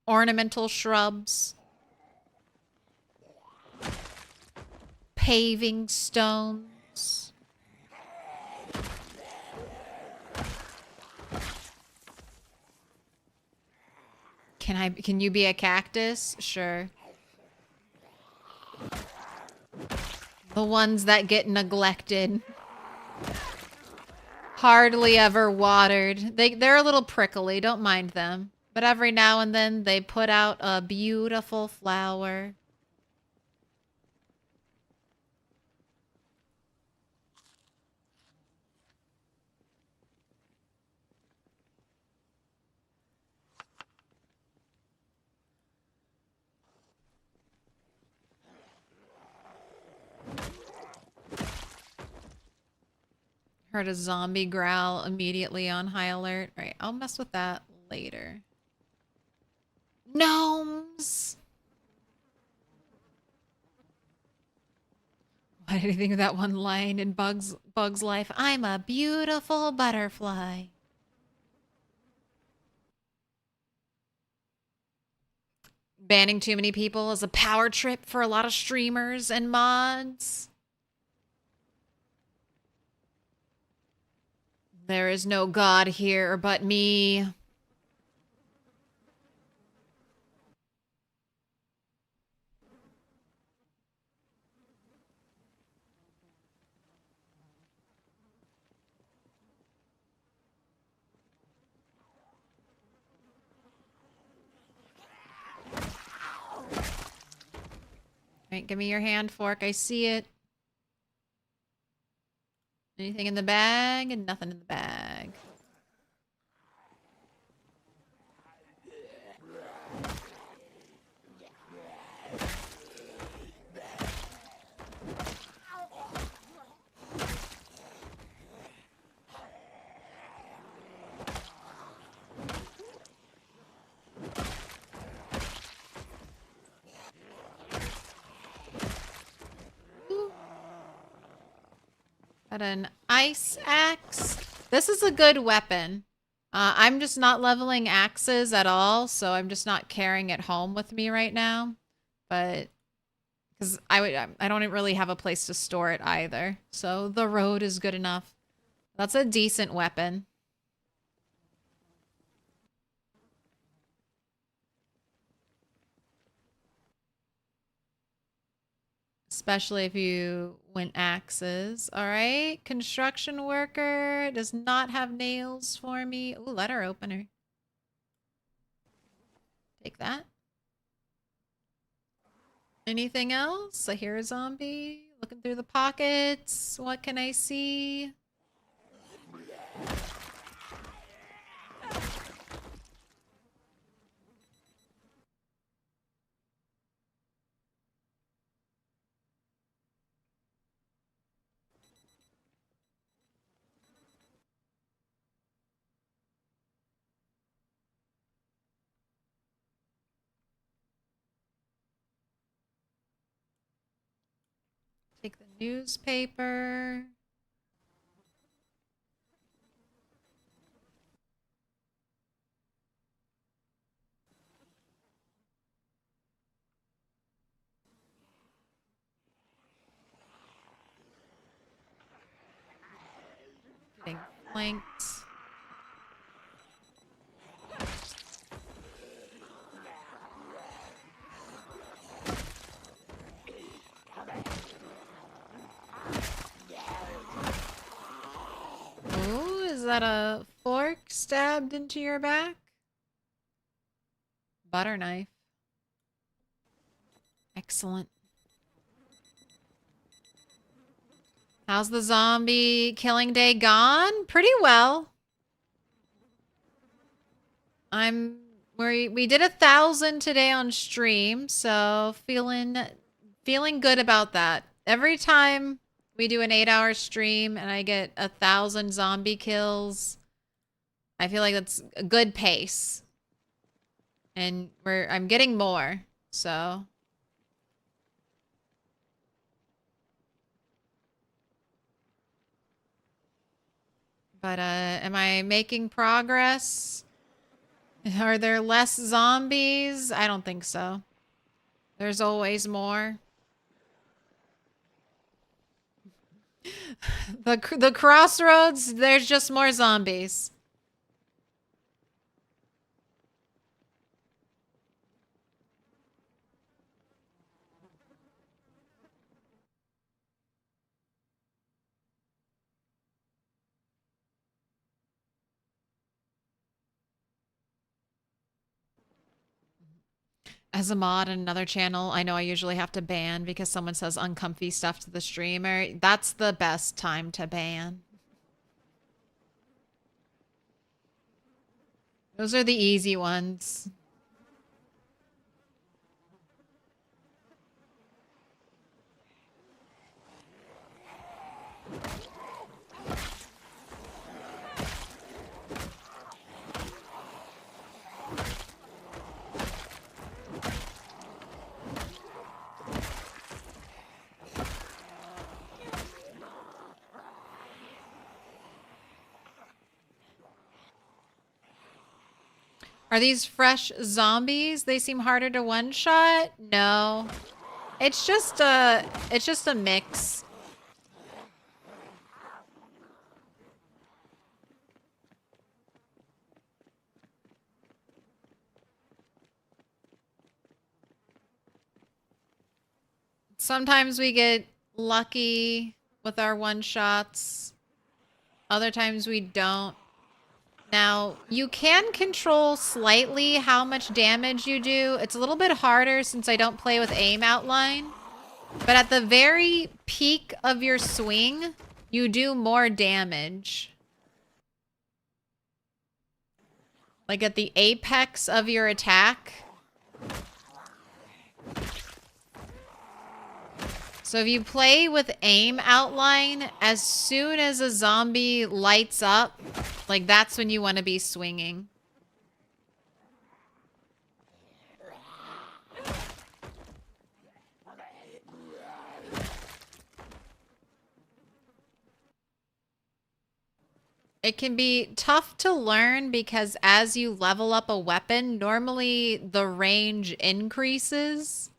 Ornamental shrubs. Paving stones. Can you be a cactus? Sure. The ones that get neglected. Hardly ever watered. They're a little prickly, don't mind them. But every now and then they put out a beautiful flower. Heard a zombie growl immediately on high alert. All right, I'll mess with that later. Gnomes! Why did you think of that one line in Bug's life? I'm a beautiful butterfly. Banning too many people is a power trip for a lot of streamers and mods. There is no God here but me. Alright, give me your hand fork. I see it. Anything in the bag? And nothing in the bag. Got an ice axe. This is a good weapon. I'm just not leveling axes at all, so I'm just not carrying it home with me right now. But because I don't really have a place to store it either, so the road is good enough. That's a decent weapon. Especially if you went axes. All right. Construction worker does not have nails for me. Ooh, letter opener. Take that. Anything else? I hear a zombie. Looking through the pockets. What can I see? Take the newspaper. Getting flanked. Ooh, is that a fork stabbed into your back? Butter knife. Excellent. How's the zombie killing day gone? Pretty well. We did 1,000 today on stream, so feeling good about that. Every time we do an 8-hour stream and I get 1,000 zombie kills, I feel like that's a good pace. And I'm getting more, so. But am I making progress? Are there less zombies? I don't think so. There's always more. The Crossroads, there's just more zombies. As a mod in another channel, I know I usually have to ban because someone says uncomfy stuff to the streamer. That's the best time to ban. Those are the easy ones. Are these fresh zombies? They seem harder to one-shot? No. It's just a mix. Sometimes we get lucky with our one-shots. Other times we don't. Now, you can control slightly how much damage you do. It's a little bit harder since I don't play with aim outline. But at the very peak of your swing, you do more damage. Like at the apex of your attack. So if you play with aim outline, as soon as a zombie lights up, like that's when you want to be swinging. It can be tough to learn because as you level up a weapon, normally the range increases.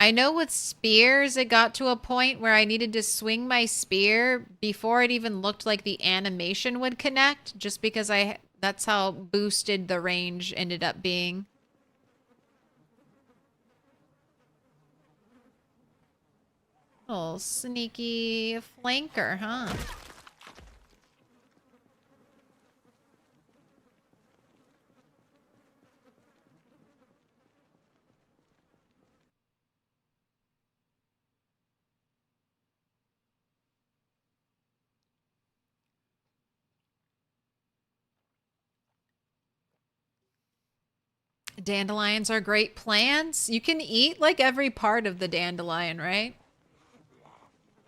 I know with spears, it got to a point where I needed to swing my spear before it even looked like the animation would connect, just because that's how boosted the range ended up being. Little sneaky flanker, huh? Dandelions are great plants. You can eat like every part of the dandelion, right?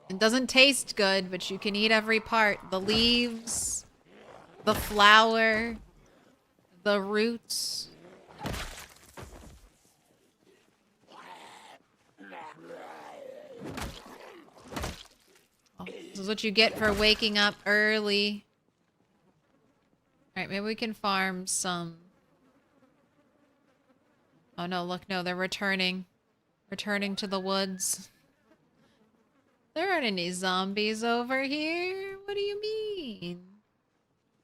It doesn't taste good, but you can eat every part. The leaves, the flower, the roots. Oh, this is what you get for waking up early. Alright, maybe we can farm some. Oh no, look, no, they're returning. Returning to the woods. There aren't any zombies over here. What do you mean?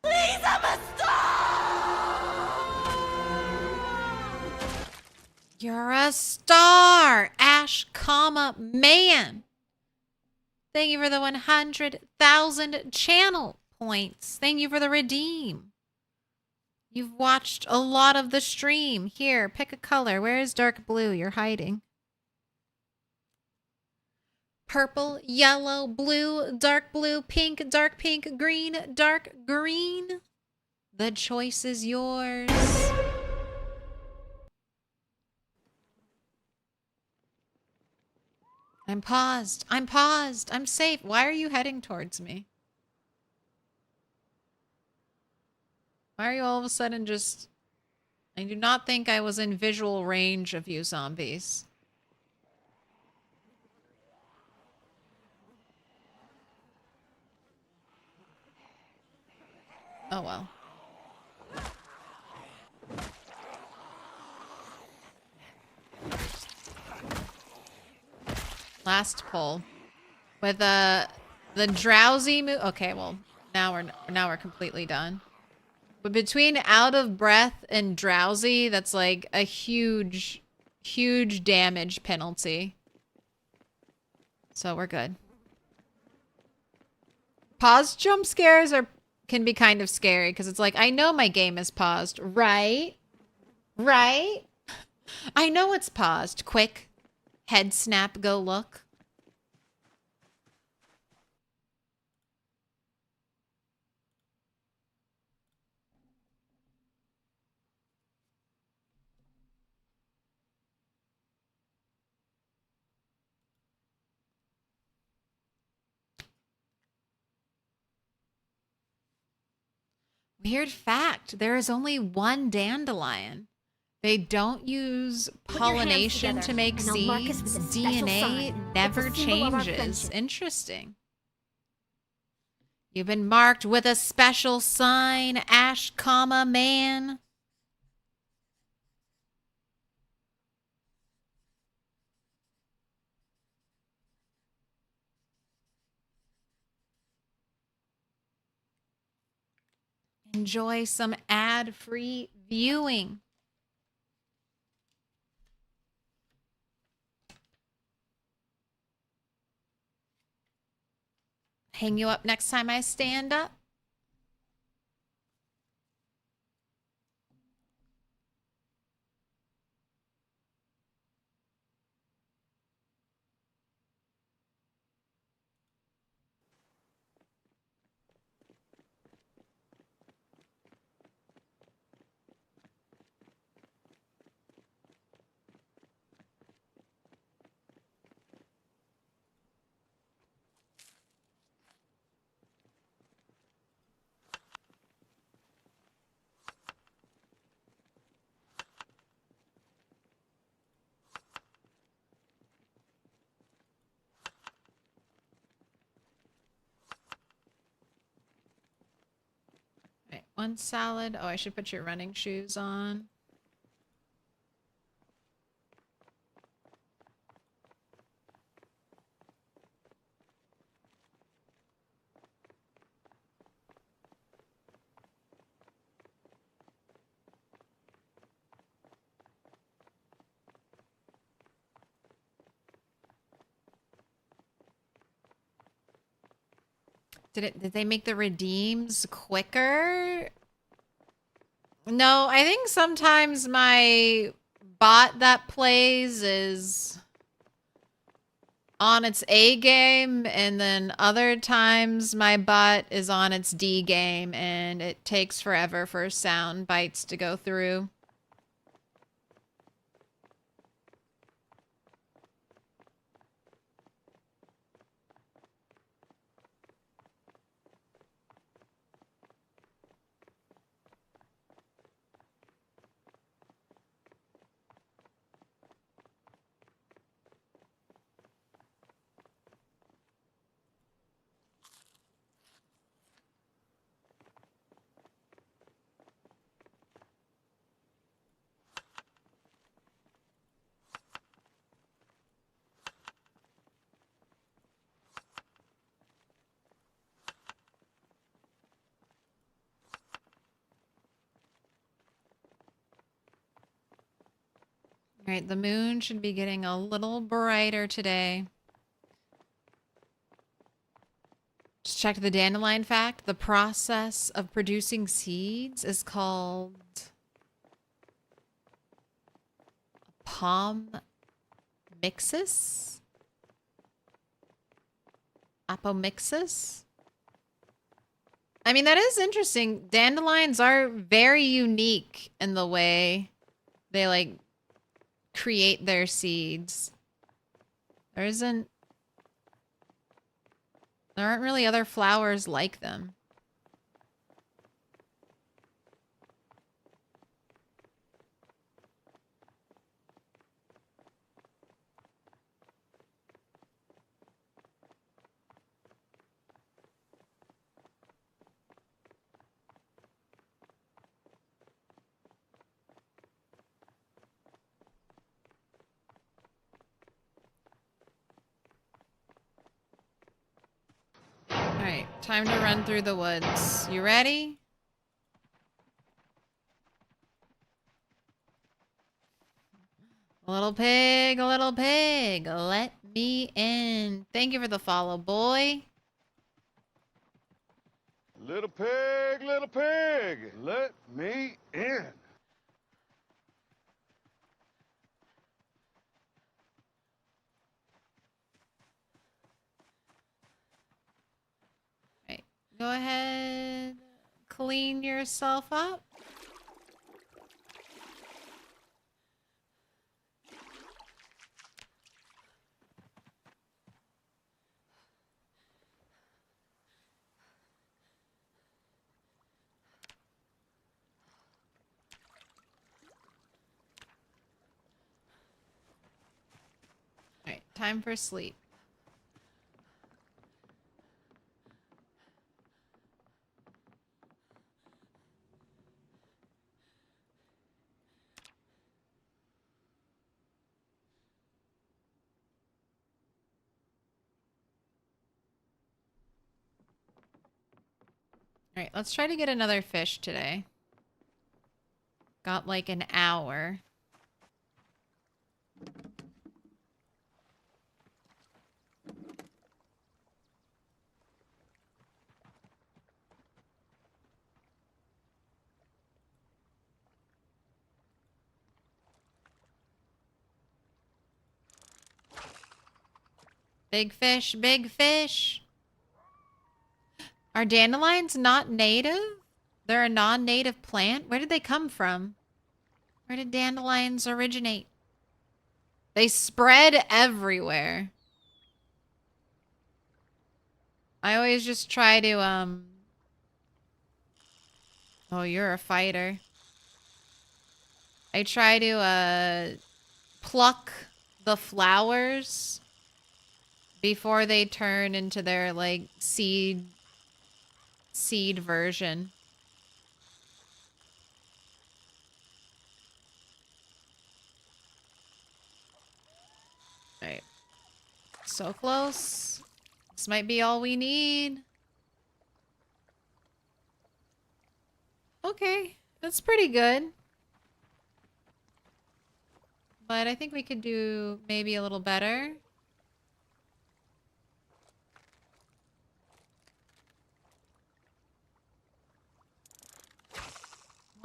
Please, I'm a star! You're a star, Ash, comma, man. Thank you for the 100,000 channel points. Thank you for the redeem. You've watched a lot of the stream. Here, pick a color. Where is dark blue? You're hiding. Purple, yellow, blue, dark blue, pink, dark pink, green, dark green. The choice is yours. I'm paused. I'm paused. I'm safe. Why are you heading towards me? Why are you all of a sudden just... I do not think I was in visual range of you zombies. Oh well. Last pull. With the drowsy move. Okay, well, now we're completely done. But between out of breath and drowsy, that's like a huge damage penalty. So we're good. Paused jump scares can be kind of scary because it's like, I know my game is paused, right? Right? I know it's paused. Quick. Head snap, go look. Weird fact, there is only one dandelion. They don't use pollination to make seeds. DNA never changes. Interesting. You've been marked with a special sign, Ash, comma, man. Enjoy some ad-free viewing. Hang you up next time I stand up. Right, one salad. Oh, I should put your running shoes on. Did they make the redeems quicker? No, I think sometimes my bot that plays is on its A game, and then other times my bot is on its D game, and it takes forever for sound bites to go through. All right, the moon should be getting a little brighter today. Just checked the dandelion fact. The process of producing seeds is called apomixis? Apomixis? I mean, that is interesting. Dandelions are very unique in the way they, like, create their seeds. There aren't really other flowers like them. Alright, time to run through the woods. You ready? Little pig, let me in. Thank you for the follow, boy. Little pig, let me in. Right, go ahead, clean yourself up. Alright, time for sleep. Alright, let's try to get another fish today. Got like an hour. Big fish, big fish. Are dandelions not native? They're a non-native plant? Where did they come from? Where did dandelions originate? They spread everywhere. I always just try to, Oh, you're a fighter. I try to, pluck the flowers before they turn into their, like, seed version. Alright. So close. This might be all we need. Okay, that's pretty good. But I think we could do maybe a little better.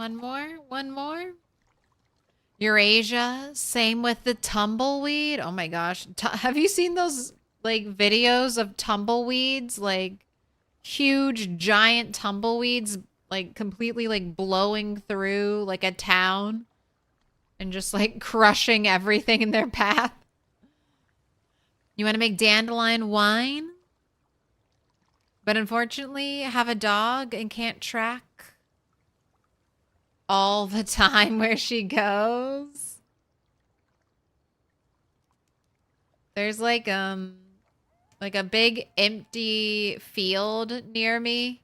One more. One more. Eurasia. Same with the tumbleweed. Oh my gosh. Have you seen those like videos of tumbleweeds? Like huge giant tumbleweeds like completely like blowing through like a town and just like crushing everything in their path. You want to make dandelion wine? But unfortunately have a dog and can't track all the time where she goes. There's like a big empty field near me,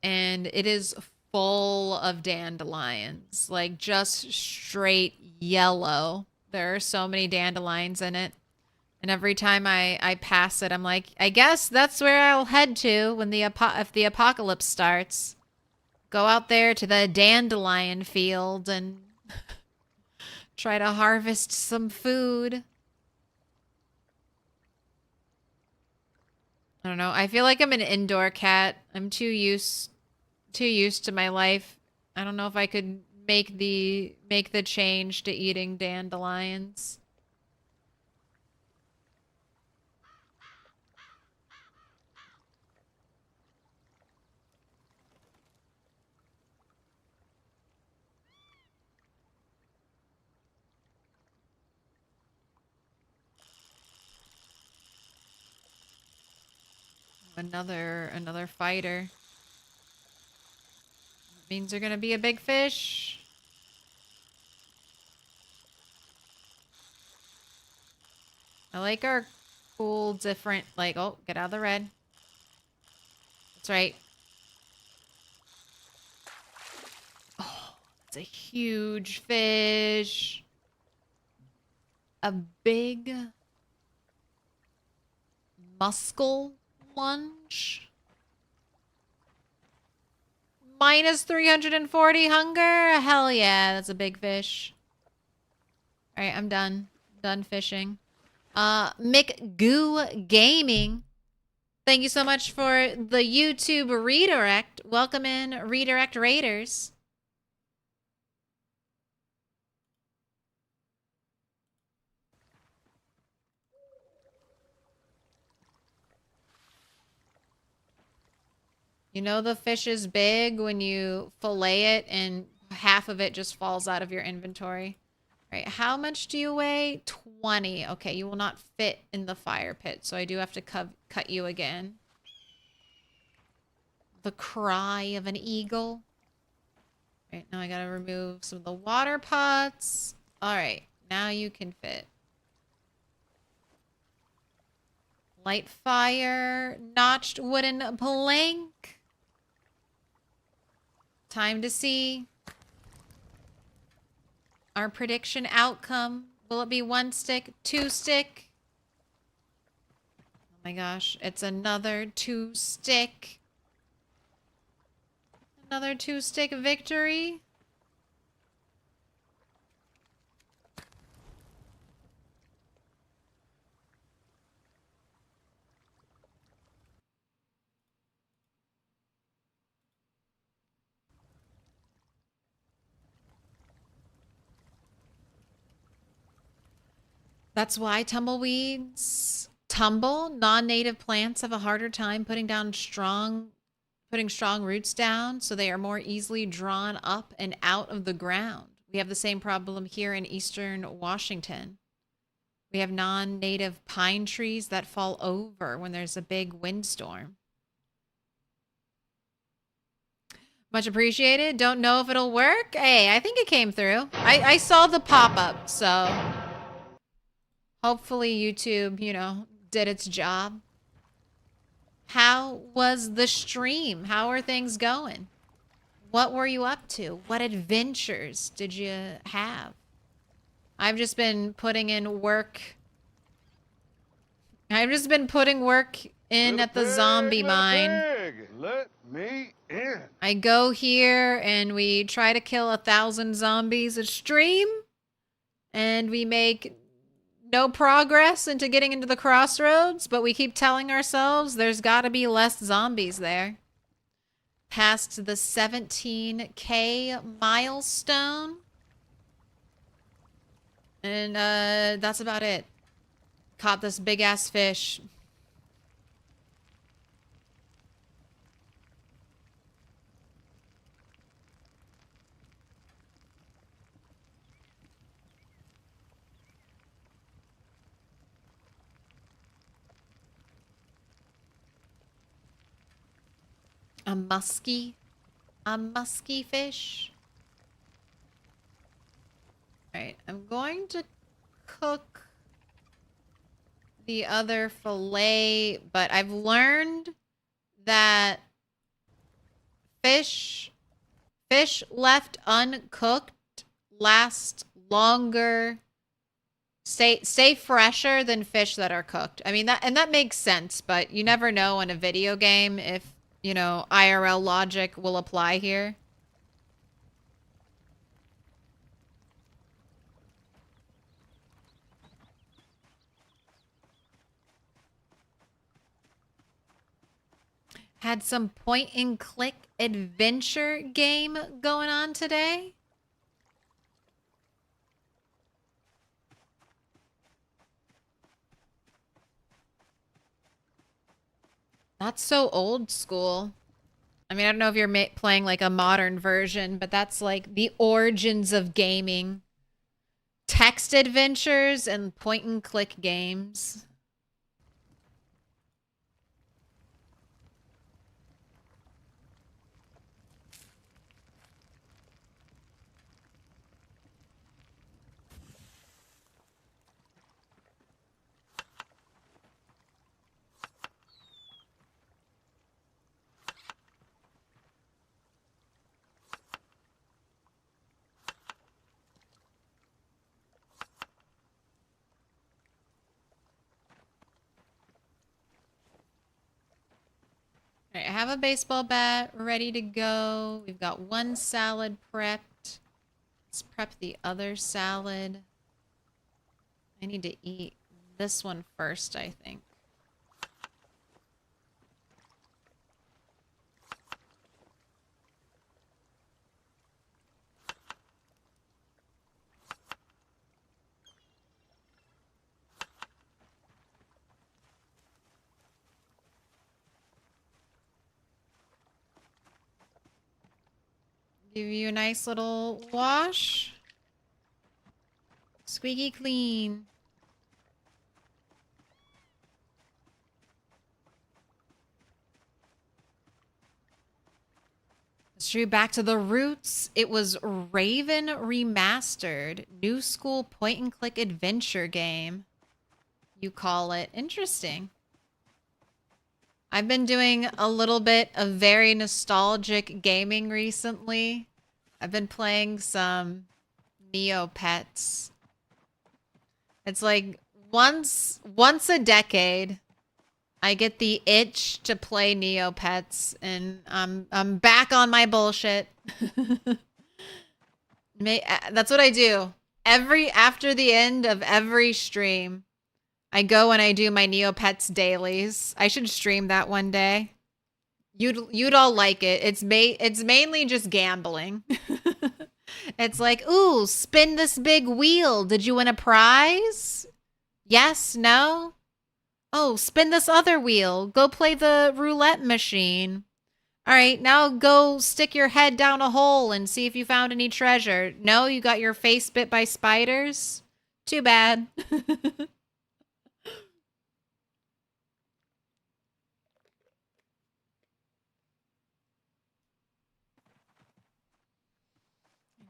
and it is full of dandelions, like just straight yellow. There are so many dandelions in it. And every time I pass it, I'm like, I guess that's where I'll head to when if the apocalypse starts. Go out there to the dandelion field and try to harvest some food. I don't know. I feel like I'm an indoor cat. I'm too used to my life. I don't know if I could make the change to eating dandelions. Another fighter. That means they're gonna be a big fish. I like our cool different, like, oh, get out of the red. That's right. Oh, it's a huge fish. A big muscle lunge. Minus 340 hunger. Hell yeah, that's a big fish. All right, I'm done. Done fishing. McGoo Gaming. Thank you so much for the YouTube redirect. Welcome in, Redirect Raiders. You know the fish is big when you fillet it and half of it just falls out of your inventory. All right, how much do you weigh? 20. Okay, you will not fit in the fire pit, so I do have to cut you again. The cry of an eagle. All right, now I gotta remove some of the water pots. All right, now you can fit. Light fire, notched wooden plank. Time to see our prediction outcome. Will it be 1 stick, 2 stick? Oh my gosh, it's another 2 stick. Another 2 stick victory. That's why tumbleweeds tumble. Non-native plants have a harder time putting strong roots down, so they are more easily drawn up and out of the ground. We have the same problem here in eastern Washington. We have non-native pine trees that fall over when there's a big windstorm. Much appreciated. Don't know if it'll work. Hey, I think it came through. I saw the pop-up, so hopefully YouTube, you know, did its job. How was the stream? How are things going? What were you up to? What adventures did you have? I've just been putting in work. I've just been putting work in at the zombie mine. Let me in. I go here and we try to kill 1,000 zombies a stream, and we make no progress into getting into the Crossroads, but we keep telling ourselves there's got to be less zombies there. past the 17K milestone. And that's about it. Caught this big ass fish. A musky fish. All right, I'm going to cook the other fillet, but I've learned that fish left uncooked last longer, stay fresher than fish that are cooked. I mean, that makes sense, but you never know in a video game if, you know, IRL logic will apply here. Had some point and click adventure game going on today. That's so old school. I mean, I don't know if you're playing like a modern version, but that's like the origins of gaming. Text adventures and point and click games. I have a baseball bat ready to go. We've got one salad prepped. Let's prep the other salad. I need to eat this one first, I think. Give you a nice little wash. Squeaky clean. It's true, back to the roots. It was Raven Remastered. New school point and click adventure game. You call it. Interesting. I've been doing a little bit of very nostalgic gaming recently. I've been playing some Neopets. It's like once a decade, I get the itch to play Neopets, and I'm back on my bullshit. That's what I do. After the end of every stream, I go and I do my Neopets dailies. I should stream that one day. You'd all like it. It's mainly just gambling. It's like, ooh, spin this big wheel. Did you win a prize? Yes, no? Oh, spin this other wheel. Go play the roulette machine. All right, now go stick your head down a hole and see if you found any treasure. No, you got your face bit by spiders? Too bad.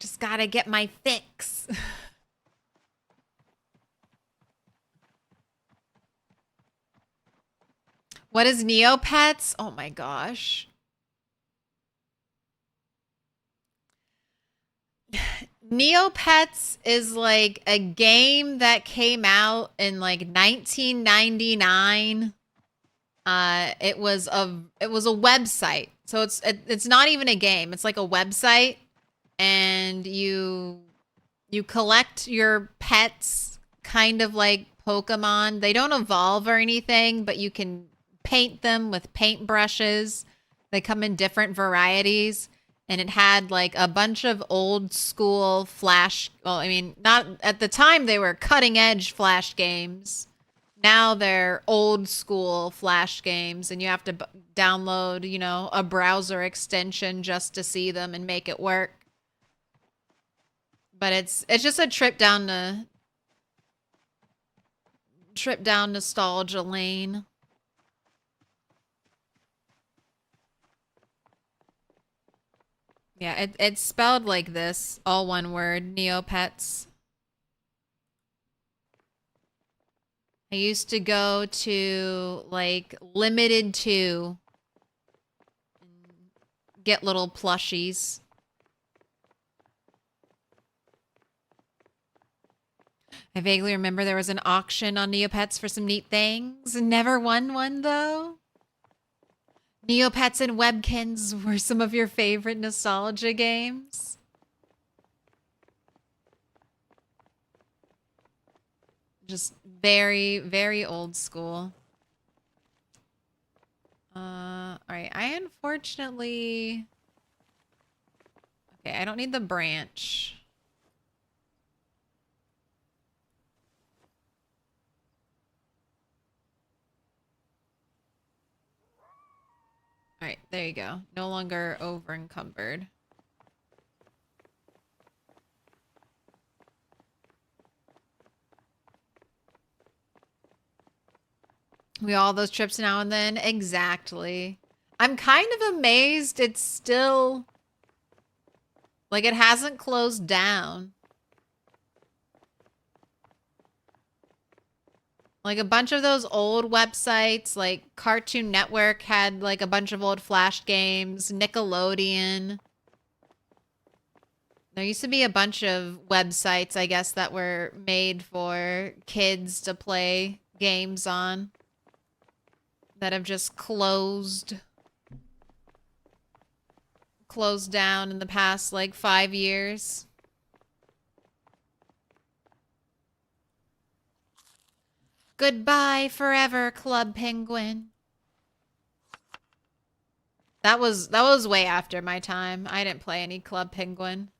Just gotta get my fix. What is Neopets? Oh my gosh. Neopets is like a game that came out in like 1999. It was a website. So it's not even a game. It's like a website. And you collect your pets kind of like Pokemon. They don't evolve or anything, but you can paint them with paintbrushes. They come in different varieties. And it had like a bunch of old school Flash. Well, I mean, not at the time they were cutting edge Flash games. Now they're old school Flash games, and you have to download, you know, a browser extension just to see them and make it work. But it's just a trip down nostalgia lane. Yeah, it's spelled like this, all one word, Neopets. I used to go to, like, Limited 2 and get little plushies. I vaguely remember there was an auction on Neopets for some neat things. Never won one, though. Neopets and Webkins were some of your favorite nostalgia games. Just very, very old school. Alright, I unfortunately... Okay, I don't need the branch. Alright, there you go. No longer over encumbered. We all those trips now and then? Exactly. I'm kind of amazed it's still... Like, it hasn't closed down. Like, a bunch of those old websites, like Cartoon Network had, like, a bunch of old Flash games. Nickelodeon. There used to be a bunch of websites, I guess, that were made for kids to play games on. That have just closed down in the past, like, 5 years. Goodbye forever, Club Penguin. That was way after my time. I didn't play any Club Penguin.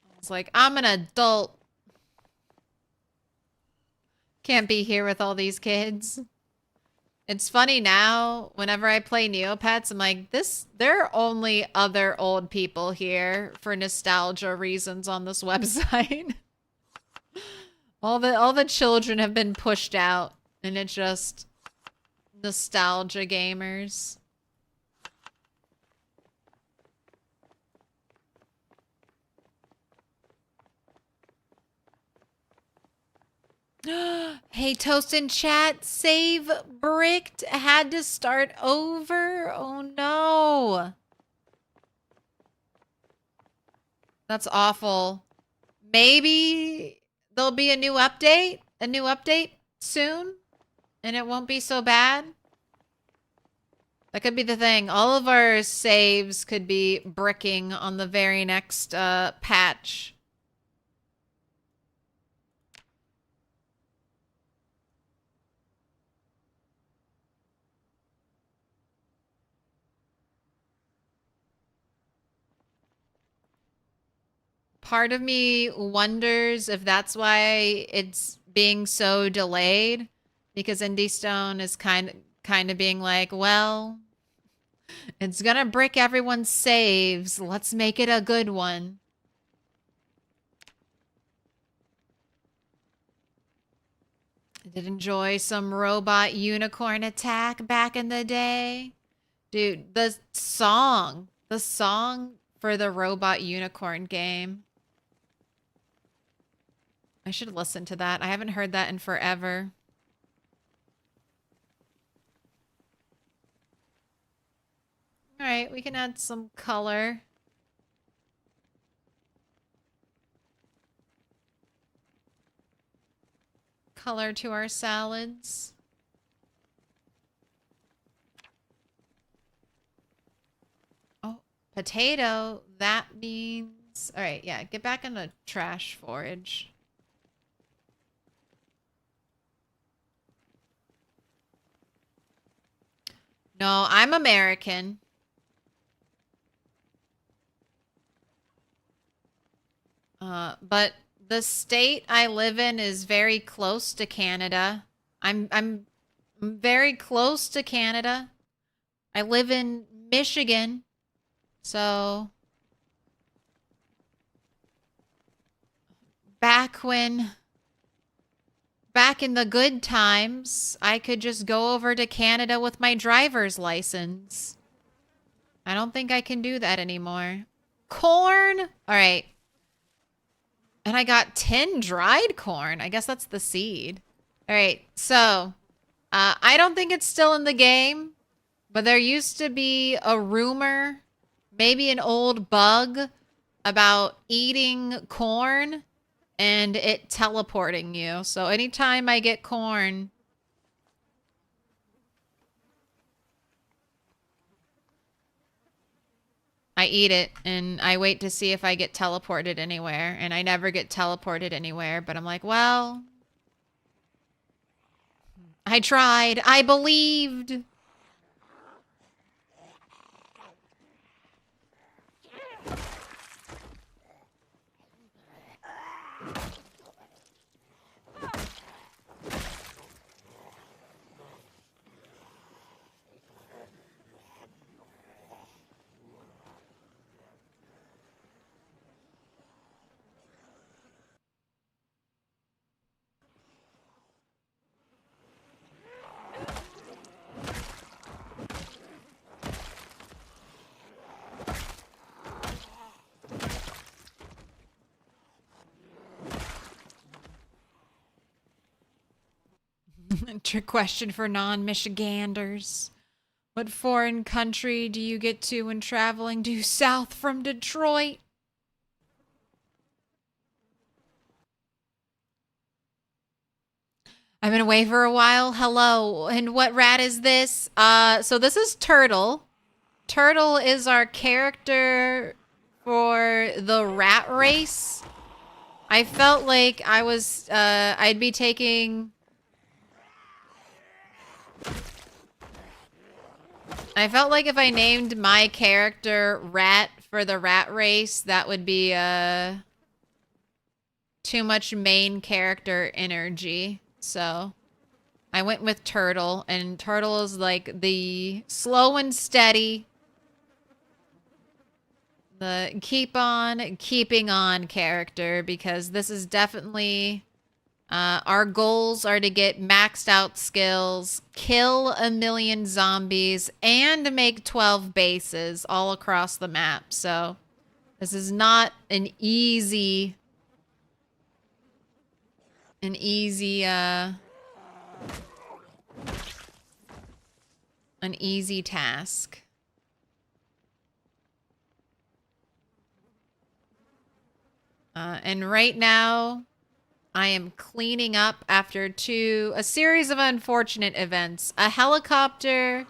I was like, I'm an adult. Can't be here with all these kids. It's funny now, whenever I play Neopets, I'm like, there are only other old people here for nostalgia reasons on this website. all the children have been pushed out, and it's just nostalgia gamers. Hey, Toast in chat, save bricked, had to start over. Oh no. That's awful. Maybe there'll be a new update soon, and it won't be so bad. That could be the thing. All of our saves could be bricking on the very next patch. Part of me wonders if that's why it's being so delayed, because Indie Stone is kind of being like, well, it's gonna brick everyone's saves. Let's make it a good one. I did enjoy some robot unicorn attack back in the day. Dude, the song for the robot unicorn game. I should listen to that. I haven't heard that in forever. All right, we can add some color. Color to our salads. Oh, potato. That means nice. All right, yeah, get back in the trash forage. No, I'm American. But the state I live in is very close to Canada. I'm very close to Canada. I live in Michigan. So back in the good times, I could just go over to Canada with my driver's license. I don't think I can do that anymore. Corn? All right. And I got 10 dried corn. I guess that's the seed. All right. So, I don't think it's still in the game, but there used to be a rumor, maybe an old bug, about eating corn and it teleporting you. So anytime I get corn, I eat it and I wait to see if I get teleported anywhere. And I never get teleported anywhere, but I'm like, well, I tried. I believed. Trick question for non-Michiganders. What foreign country do you get to when traveling due south from Detroit? I've been away for a while. Hello. And what rat is this? So this is Turtle. Turtle is our character for the rat race. I felt like I'd be taking... I felt like if I named my character Rat for the rat race, that would be too much main character energy. So I went with Turtle, and Turtle is like the slow and steady, the keep on keeping on character, because this is definitely... our goals are to get maxed out skills, kill 1 million zombies, and make 12 bases all across the map. So this is not an easy task. And right now, I am cleaning up after a series of unfortunate events. A helicopter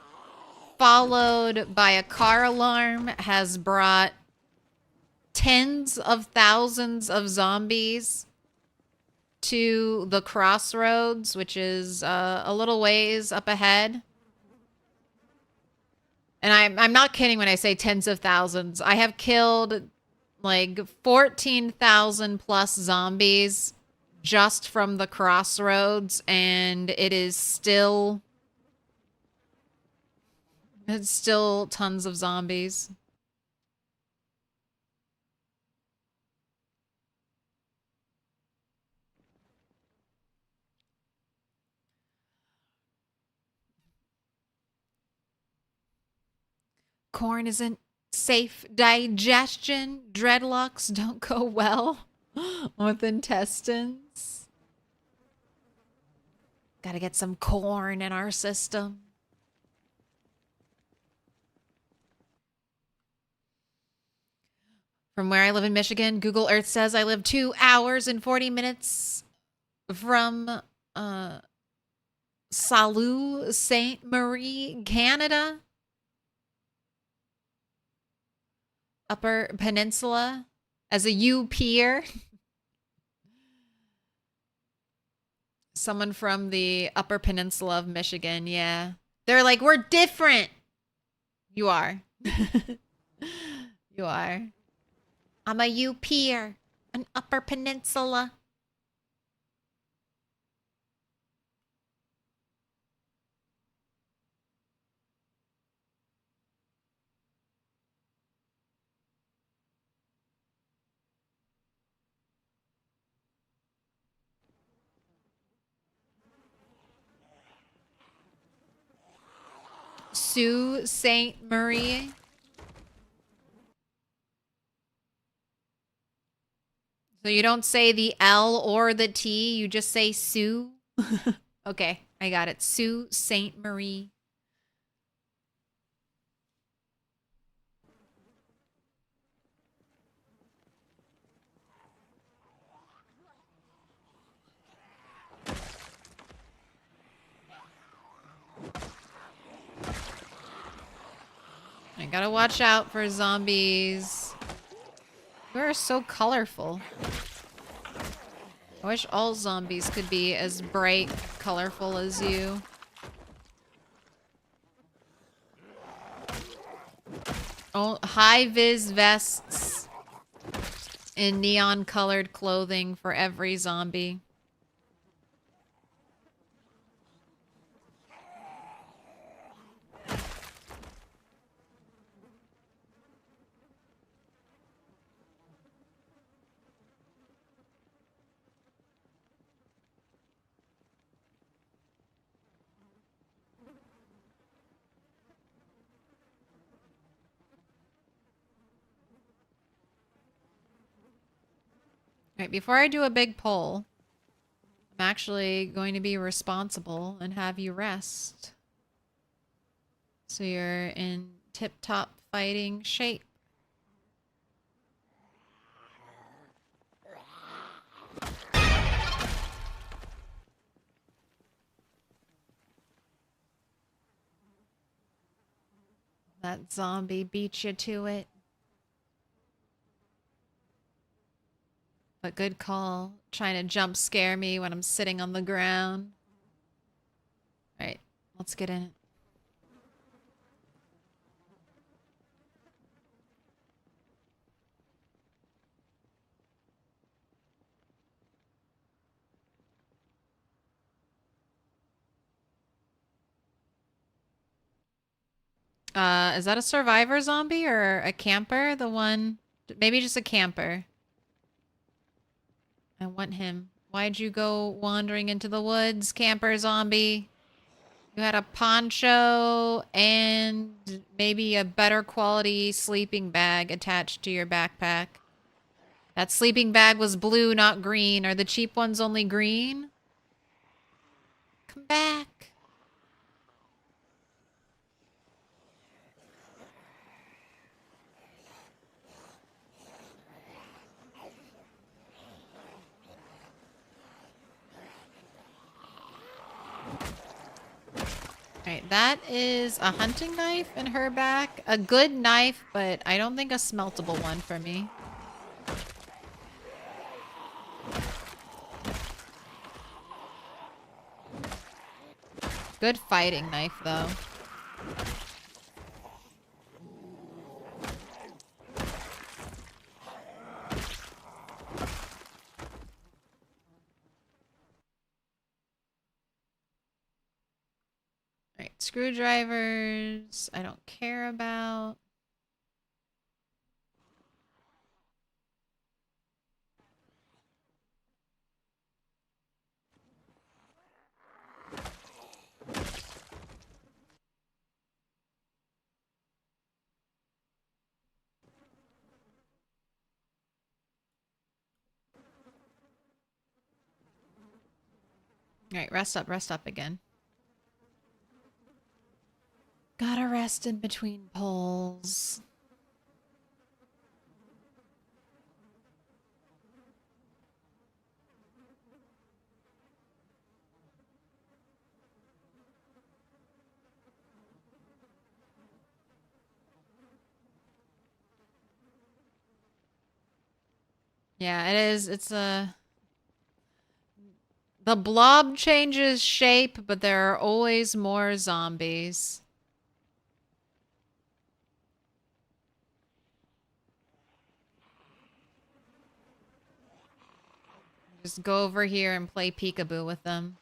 followed by a car alarm has brought tens of thousands of zombies to the Crossroads, which is a little ways up ahead. And I'm not kidding when I say tens of thousands. I have killed like 14,000 plus zombies just from the Crossroads, and it's still tons of zombies. Corn isn't safe digestion. Dreadlocks don't go well with intestines. Gotta get some corn in our system. From where I live in Michigan, Google Earth says I live 2 hours and 40 minutes from Sault Ste. Marie, Canada. Upper Peninsula, As a you peer. Someone from the Upper Peninsula of Michigan, yeah. They're like, we're different. You are. You are. I'm a you peer. An Upper Peninsula. Sault Ste. Marie. So you don't say the L or the T, you just say Sue? Okay, I got it. Sault Ste. Marie. I gotta watch out for zombies. You are so colorful. I wish all zombies could be as bright, colorful as you. Oh, high-vis vests in neon-colored clothing for every zombie. Right, before I do a big poll, I'm actually going to be responsible and have you rest. So you're in tip-top fighting shape. That zombie beat you to it. But good call. Trying to jump scare me when I'm sitting on the ground. Alright, let's get in it. Is that a survivor zombie or a camper? The one... Maybe just a camper. I want him. Why'd you go wandering into the woods, camper zombie? You had a poncho and maybe a better quality sleeping bag attached to your backpack. That sleeping bag was blue, not green. Are the cheap ones only green? Come back. Alright, that is a hunting knife in her back. A good knife, but I don't think a smeltable one for me. Good fighting knife, though. Alright, screwdrivers, I don't care about. Alright, rest up again. Gotta rest in between pulls. Yeah, it is. It's a... The blob changes shape, but there are always more zombies. Just go over here and play peekaboo with them.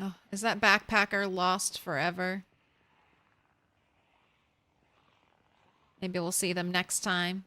Oh, is that backpacker lost forever? Maybe we'll see them next time.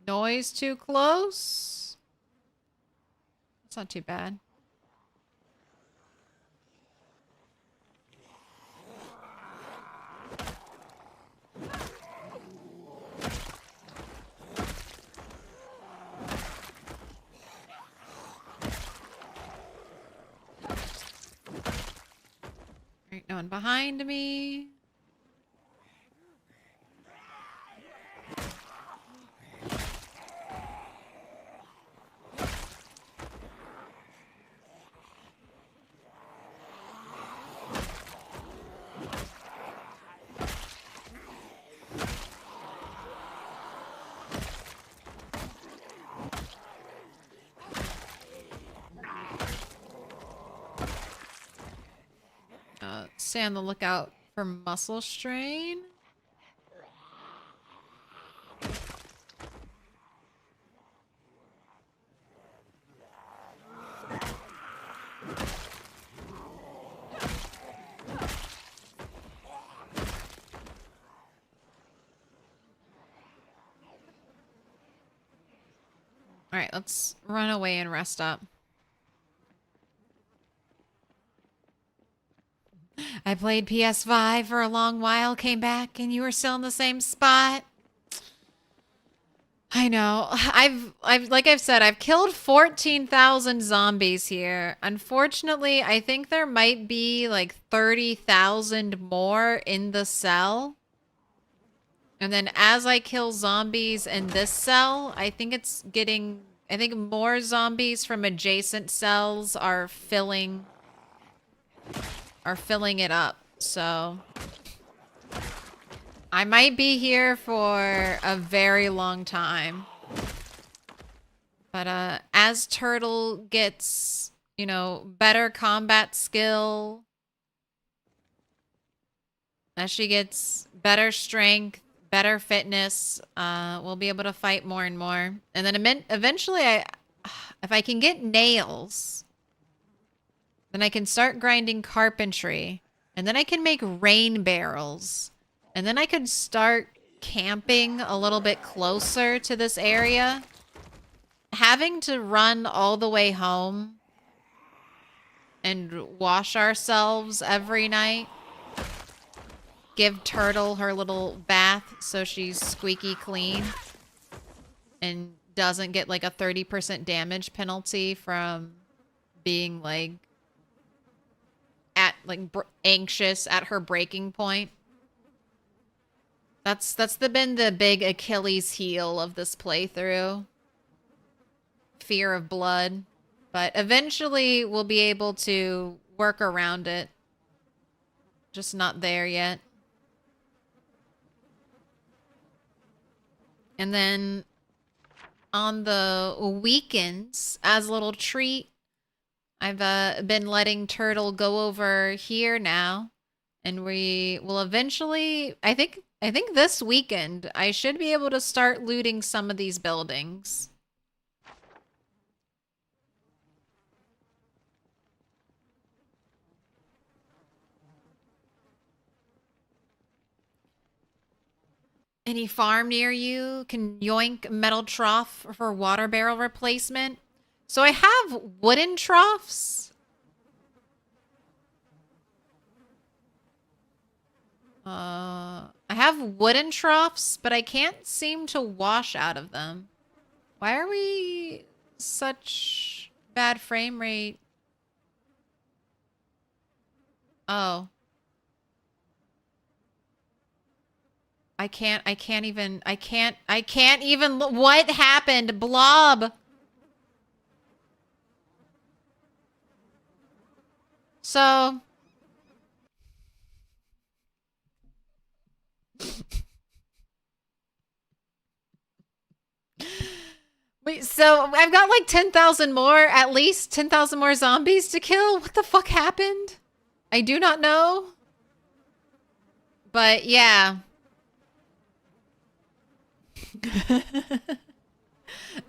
Noise too close? That's not too bad. Alright, no one behind me. Stay on the lookout for muscle strain. Alright, let's run away and rest up. I played PS5 for a long while, came back, and you were still in the same spot. I know. Like I've said, I've killed 14,000 zombies here. Unfortunately, I think there might be like 30,000 more in the cell. And then as I kill zombies in this cell, I think more zombies from adjacent cells are filling it up. So I might be here for a very long time. But as Turtle gets, you know, better combat skill, as she gets better strength, better fitness, we'll be able to fight more and more. And then eventually, if I can get nails, then I can start grinding carpentry. And then I can make rain barrels. And then I could start camping a little bit closer to this area. Having to run all the way home and wash ourselves every night. Give Turtle her little bath so she's squeaky clean and doesn't get like a 30% damage penalty from being like anxious at her breaking point. That's been the big Achilles heel of this playthrough. Fear of blood. But eventually we'll be able to work around it. Just not there yet. And then on the weekends, as a little treat, I've been letting Turtle go over here now. And we will eventually, I think this weekend, I should be able to start looting some of these buildings. Any farm near you can yoink metal trough for water barrel replacement. So I have wooden troughs. I have wooden troughs, but I can't seem to wash out of them. Why are we such bad frame rate? Oh. I can't even, what happened? Blob. So. Wait, so I've got like 10,000 more, at least 10,000 more zombies to kill? What the fuck happened? I do not know. But yeah.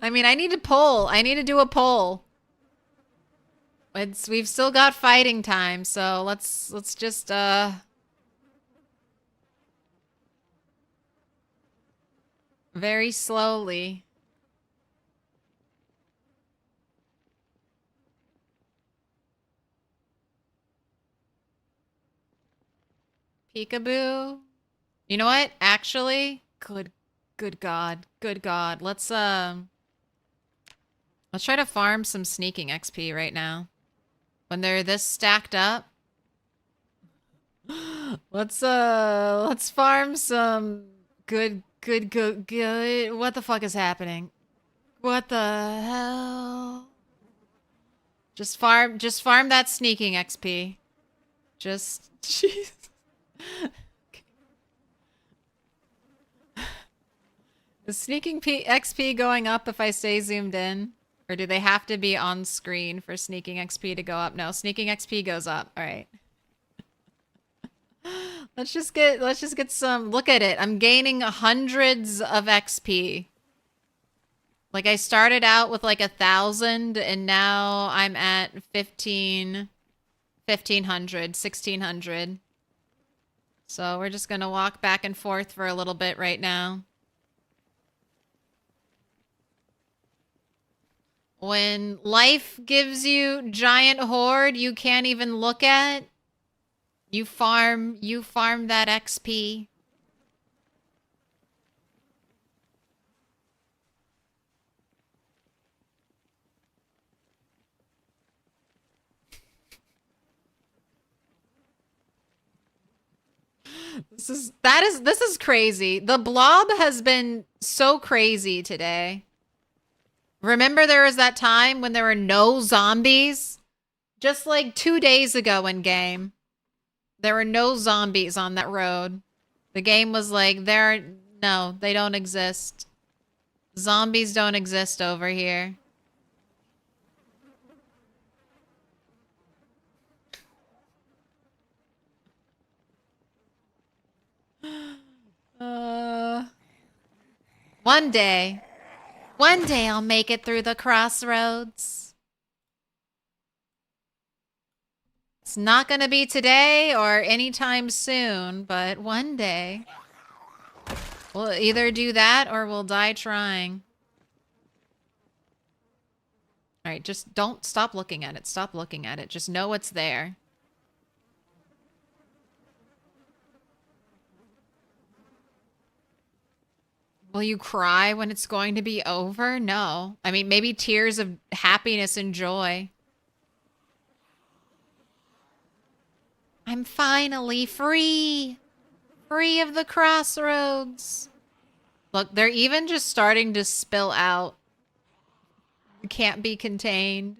I mean, I need to poll. I need to do a poll. We've still got fighting time, so let's just very slowly. Peekaboo. You know what? Actually, good God. Good God. Let's try to farm some sneaking XP right now. When they're this stacked up. Let's farm some good. What the fuck is happening? What the hell? Just farm that sneaking XP. Just jeez. Is sneaking XP going up if I stay zoomed in? Or do they have to be on screen for sneaking XP to go up? No, sneaking XP goes up. All right. Let's just get some. Look at it. I'm gaining hundreds of XP. Like I started out with like 1,000 and now I'm at 1500, 1600. So we're just going to walk back and forth for a little bit right now. When life gives you giant horde you can't even look at, you farm that XP. This is crazy. The blob has been so crazy today. Remember there was that time when there were no zombies? Just like 2 days ago in game. There were no zombies on that road. The game was like, no, they don't exist. Zombies don't exist over here. One day I'll make it through the crossroads. It's not gonna be today or anytime soon, but one day. We'll either do that or we'll die trying. Alright, just don't stop looking at it. Stop looking at it. Just know it's there. Will you cry when it's going to be over? No. I mean, maybe tears of happiness and joy. I'm finally free. Free of the crossroads. Look, they're even just starting to spill out. You can't be contained.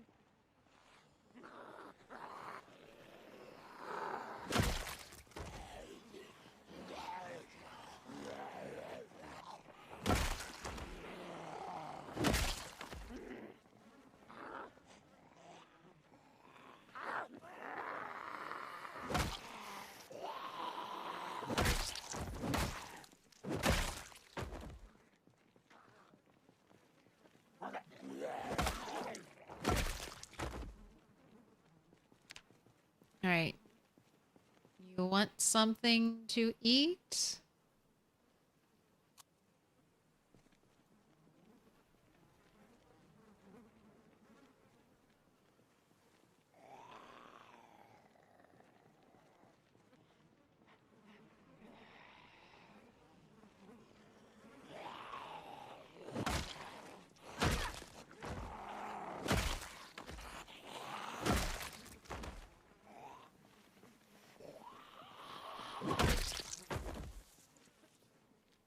All right. You want something to eat?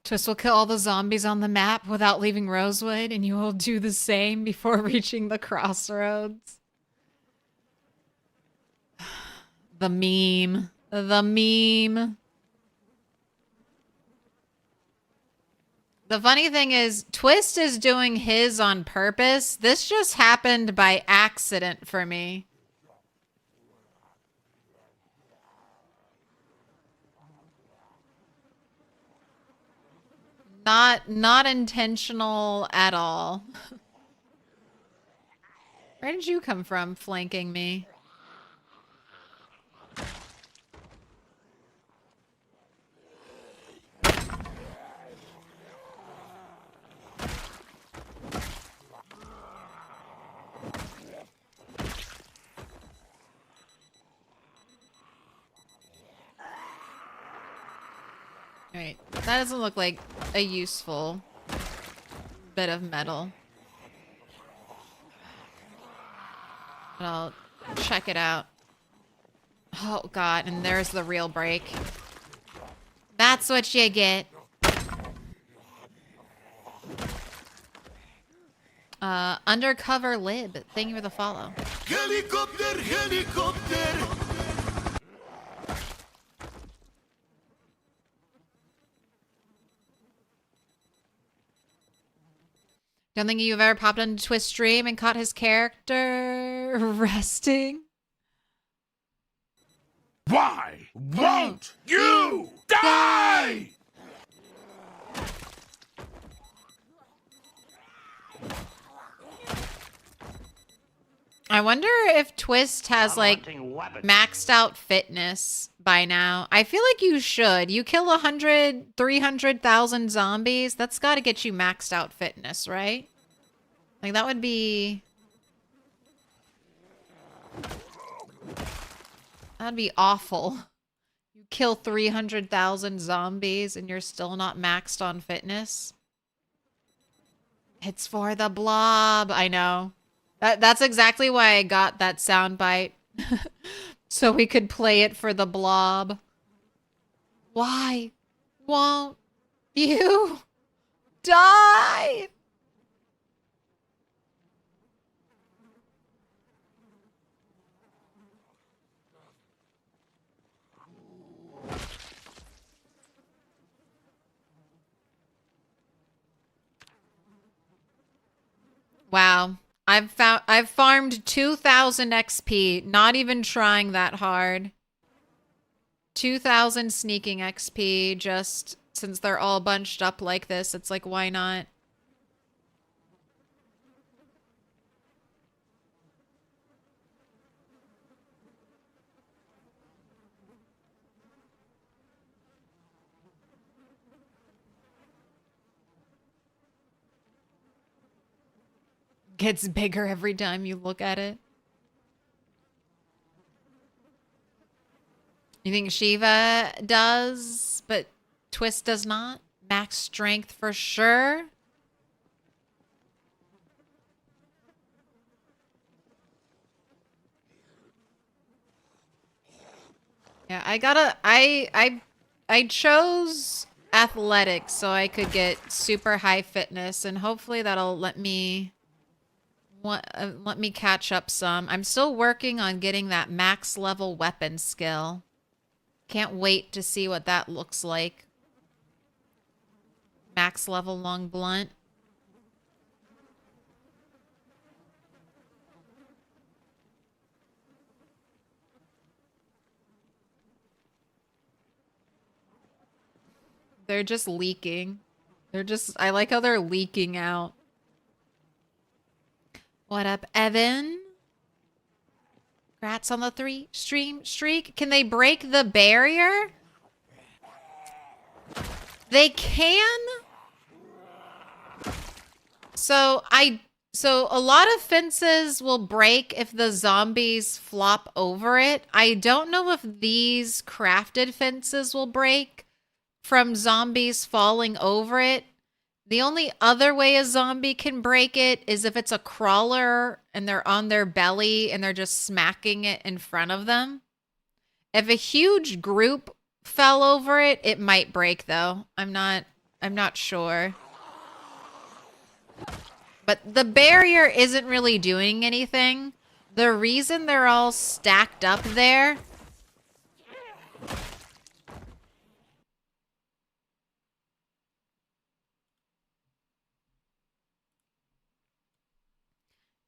Twist will kill all the zombies on the map without leaving Rosewood, and you will do the same before reaching the Crossroads. The meme. The meme. The funny thing is, Twist is doing his on purpose. This just happened by accident for me. Not intentional at all. Where did you come from, flanking me? Alright, that doesn't look like a useful bit of metal. But I'll check it out. Oh god, and there's the real break. That's what you get. Undercover lib, thank you for the follow. Helicopter, helicopter. Don't think you've ever popped into Twist stream and caught his character resting. Why won't you die? I wonder if Twist has like maxed out fitness by now. I feel like you should. You kill 100, 300,000 zombies. That's got to get you maxed out fitness, right? Like that would be... That'd be awful. You kill 300,000 zombies and you're still not maxed on fitness. It's for the blob. I know. That's exactly why I got that soundbite. So we could play it for the blob. Why won't you die? Wow. I've farmed 2,000 XP, not even trying that hard. 2,000 sneaking XP, just since they're all bunched up like this, it's like, why not? Gets bigger every time you look at it. You think Shiva does, but Twist does not? Max strength for sure. Yeah, I chose athletics so I could get super high fitness, and hopefully that'll let me catch up some. I'm still working on getting that max level weapon skill. Can't wait to see what that looks like. Max level long blunt. They're just leaking. I like how they're leaking out. What up, Evan? Congrats on the 3-stream streak. Can they break the barrier? They can. So a lot of fences will break if the zombies flop over it. I don't know if these crafted fences will break from zombies falling over it. The only other way a zombie can break it is if it's a crawler and they're on their belly and they're just smacking it in front of them. If a huge group fell over it, it might break though. I'm not I'm not sure. But the barrier isn't really doing anything. The reason they're all stacked up there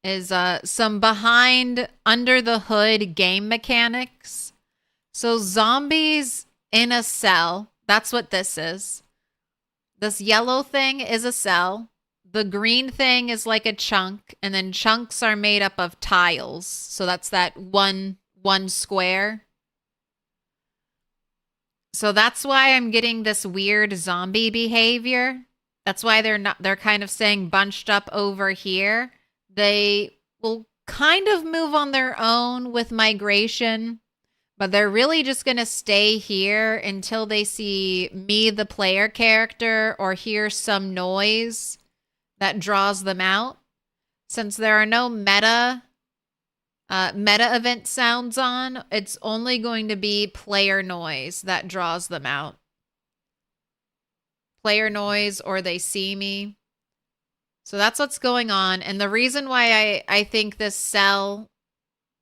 is some behind under the hood game mechanics. So zombies in a cell, that's what this is. This yellow thing is a cell. The green thing is like a chunk, and then chunks are made up of tiles. So that's that one square. So that's why I'm getting this weird zombie behavior. That's why they're kind of saying bunched up over here. They will kind of move on their own with migration, but they're really just going to stay here until they see me, the player character, or hear some noise that draws them out. Since there are no meta event sounds on, it's only going to be player noise that draws them out. Player noise, or they see me. So that's what's going on. And the reason why I think this cell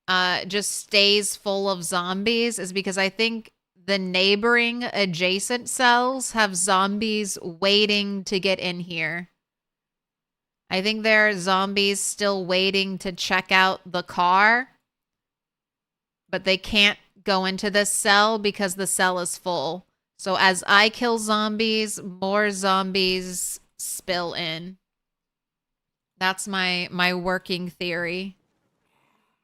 just stays full of zombies is because I think the neighboring adjacent cells have zombies waiting to get in here. I think there are zombies still waiting to check out the car, but they can't go into this cell because the cell is full. So as I kill zombies, more zombies spill in. That's my working theory.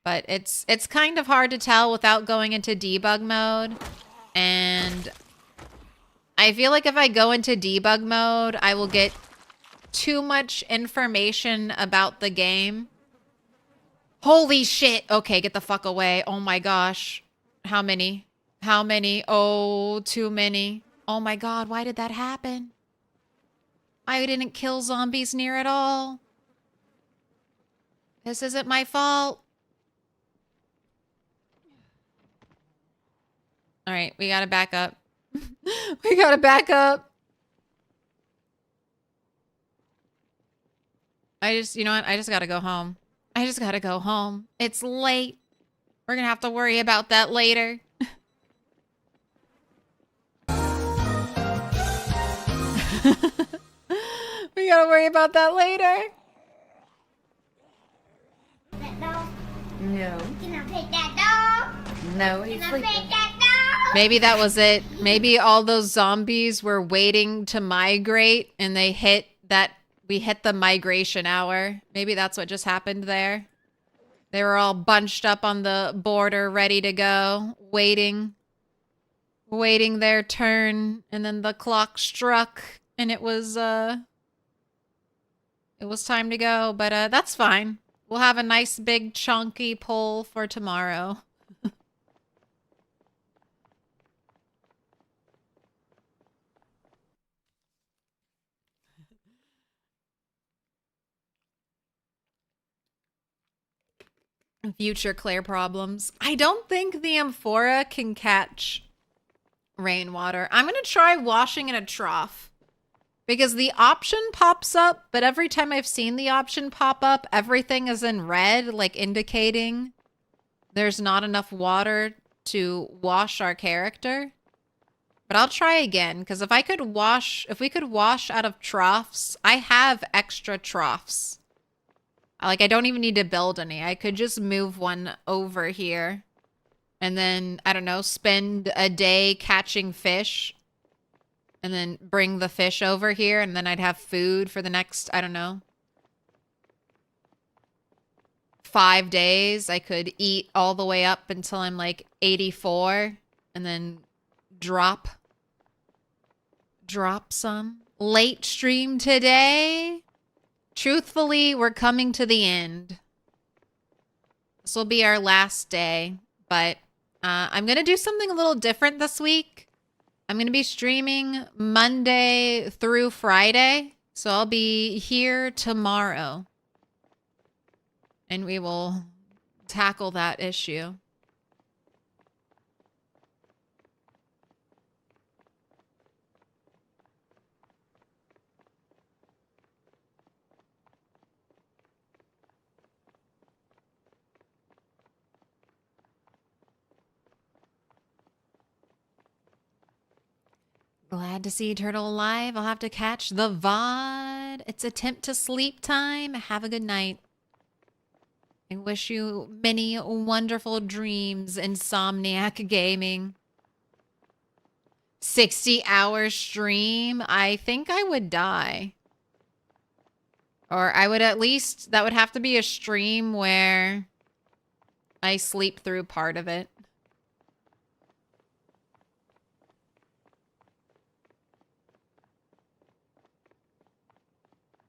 But it's kind of hard to tell without going into debug mode. And I feel like if I go into debug mode, I will get too much information about the game. Holy shit. Okay, get the fuck away. Oh my gosh. How many? How many? Oh, too many. Oh my god, why did that happen? I didn't kill zombies near at all. This isn't my fault. All right, we gotta back up. We gotta back up. You know what? I just gotta go home. I just gotta go home. It's late. We're gonna have to worry about that later. We gotta worry about that later. That dog? No. Can I pet that dog? No, he's Can I sleeping. pet that dog? Maybe that was it. Maybe all those zombies were waiting to migrate and we hit the migration hour. Maybe that's what just happened there. They were all bunched up on the border, ready to go, waiting their turn, and then the clock struck and it was time to go, but that's fine. We'll have a nice big chunky pull for tomorrow. Future Claire problems. I don't think the amphora can catch rainwater. I'm going to try washing in a trough because the option pops up, but every time I've seen the option pop up, everything is in red, like indicating there's not enough water to wash our character. But I'll try again because if we could wash out of troughs, I have extra troughs. Like, I don't even need to build any. I could just move one over here. And then, I don't know, spend a day catching fish. And then bring the fish over here. And then I'd have food for the next, I don't know, 5 days. I could eat all the way up until I'm like 84. And then drop some. Late stream today. Truthfully, we're coming to the end. This will be our last day, but I'm going to do something a little different this week. I'm going to be streaming Monday through Friday, so I'll be here tomorrow. And we will tackle that issue. Glad to see Turtle alive. I'll have to catch the VOD. It's attempt to sleep time. Have a good night. I wish you many wonderful dreams, Insomniac Gaming. 60-hour stream. I think I would die. Or I would at least, that would have to be a stream where I sleep through part of it.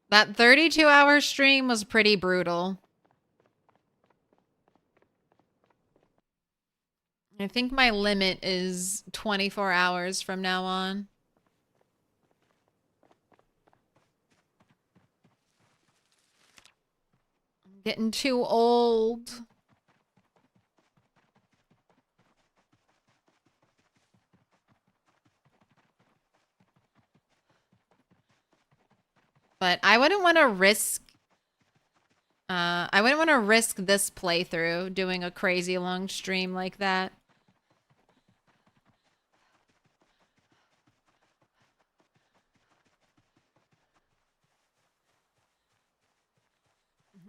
That 32-hour stream was pretty brutal. I think my limit is 24 hours from now on. I'm getting too old. But I wouldn't want to risk... I wouldn't want to risk this playthrough doing a crazy long stream like that.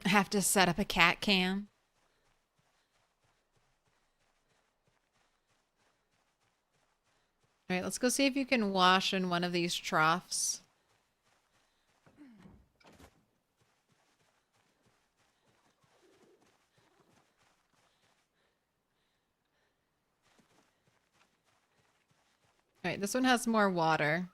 I have to set up a cat cam. All right, let's go see if you can wash in one of these troughs. All right, this one has more water.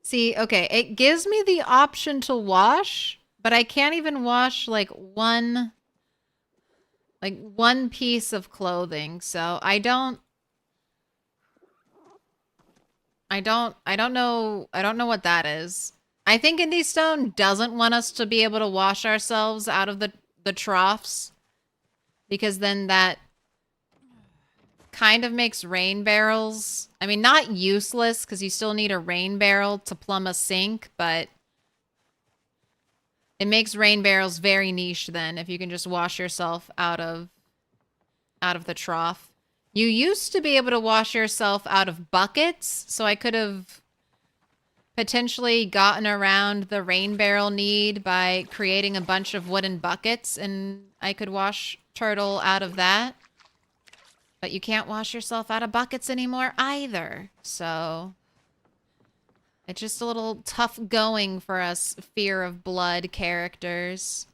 See, okay, it gives me the option to wash, but I can't even wash like one piece of clothing. So I don't know what that is. I think Indie Stone doesn't want us to be able to wash ourselves out of the troughs, because then that kind of makes rain barrels, I mean, not useless, because you still need a rain barrel to plumb a sink, but it makes rain barrels very niche then, if you can just wash yourself out of the trough. You used to be able to wash yourself out of buckets, so I could have potentially gotten around the rain barrel need by creating a bunch of wooden buckets, and I could wash Turtle out of that. But you can't wash yourself out of buckets anymore either. So it's just a little tough going for us Fear of Blood characters.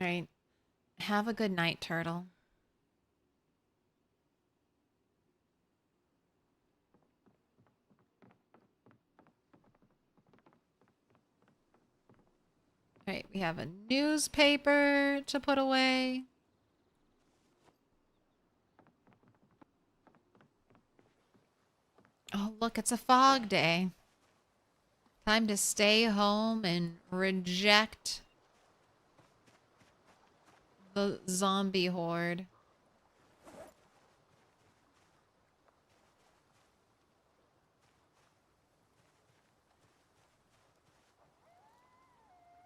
All right. Have a good night, Turtle. All right, we have a newspaper to put away. Oh, look, it's a fog day. Time to stay home and reject the zombie horde.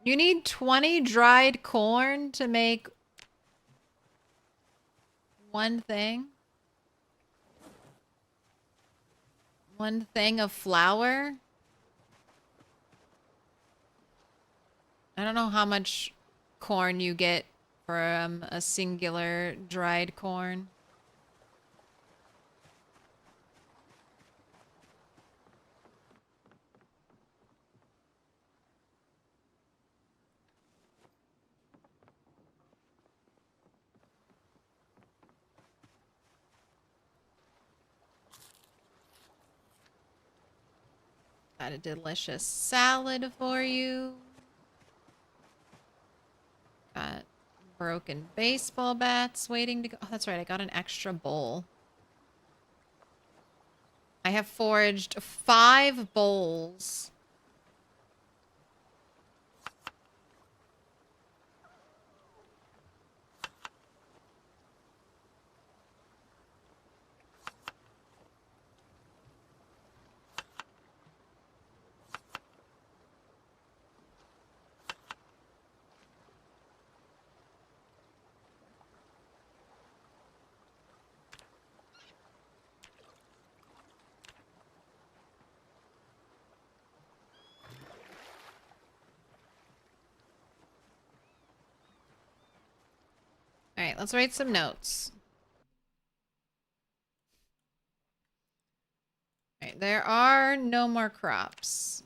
You need 20 dried corn to make one thing? One thing of flour? I don't know how much corn you get from a singular dried corn. Got a delicious salad for you. Got broken baseball bats waiting to go. Oh, that's right. I got an extra bowl. I have foraged 5 bowls. let's write some notes. All right, there are no more crops.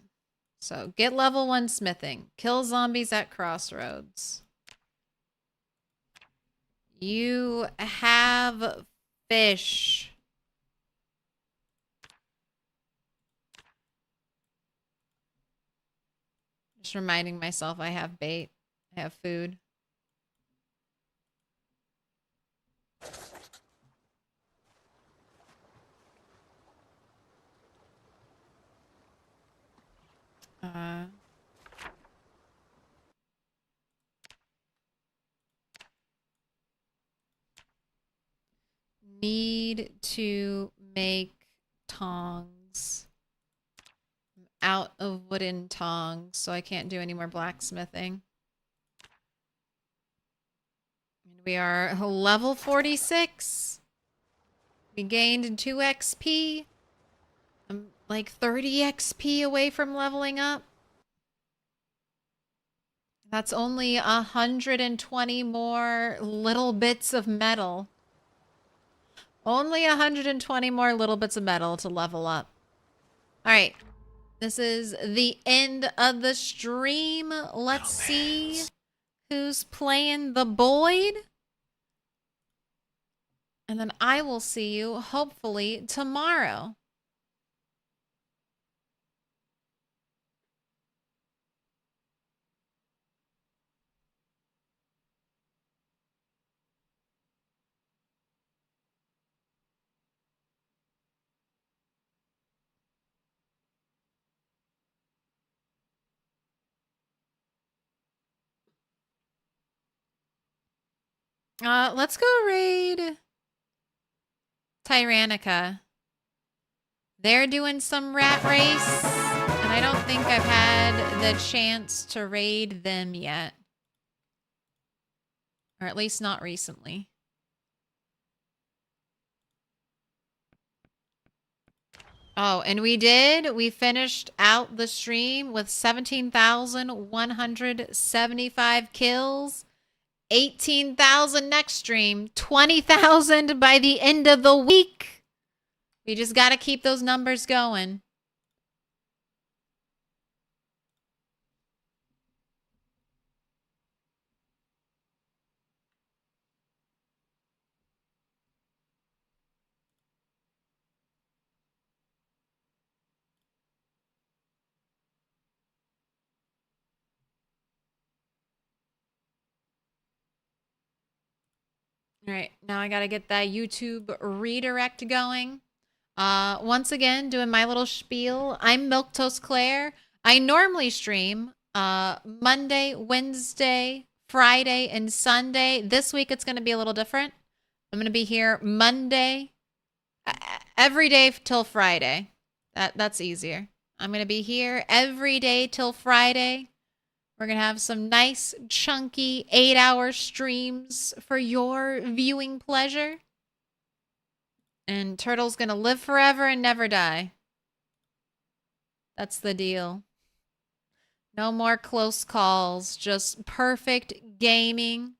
So get level 1 smithing. Kill zombies at Crossroads. You have fish. Just reminding myself I have bait. I have food. Need to make tongs. I'm out of wooden tongs, so I can't do any more blacksmithing. We are level 46. We gained 2 XP. I'm like 30 XP away from leveling up. That's only 120 more little bits of metal. Only 120 more little bits of metal to level up. All right. This is the end of the stream. Let's see who's playing the Boyd. And then I will see you hopefully tomorrow. Let's go raid Tyrannica. They're doing some rat race, and I don't think I've had the chance to raid them yet. Or at least not recently. Oh, and we finished out the stream with 17,175 kills. 18,000 next stream, 20,000 by the end of the week. We just got to keep those numbers going. All right, now I got to get that YouTube redirect going. Once again, doing my little spiel. I'm Milquetoast Claire. I normally stream Monday, Wednesday, Friday, and Sunday. This week it's going to be a little different. I'm going to be here Monday, every day till Friday. That's easier. I'm going to be here every day till Friday. We're going to have some nice, chunky 8-hour streams for your viewing pleasure. And Turtle's going to live forever and never die. That's the deal. No more close calls. Just perfect gaming.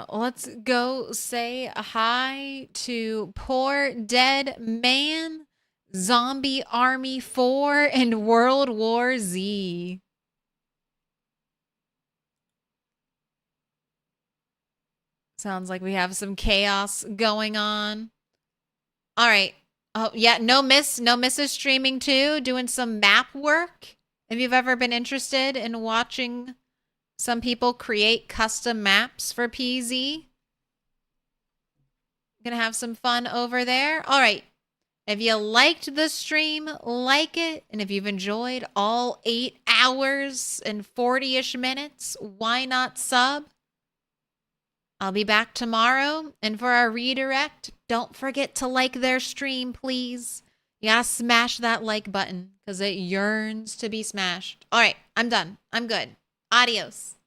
Let's go say hi to Poor Dead Man, Zombie Army 4, and World War Z. Sounds like we have some chaos going on. All right. Oh, yeah, no miss is streaming too, doing some map work. If you've ever been interested in watching some people create custom maps for PZ. Gonna have some fun over there. All right. If you liked the stream, like it. And if you've enjoyed all 8 hours and 40-ish minutes, why not sub? I'll be back tomorrow. And for our redirect, don't forget to like their stream, please. You gotta smash that like button because it yearns to be smashed. All right, I'm done. I'm good. Adios.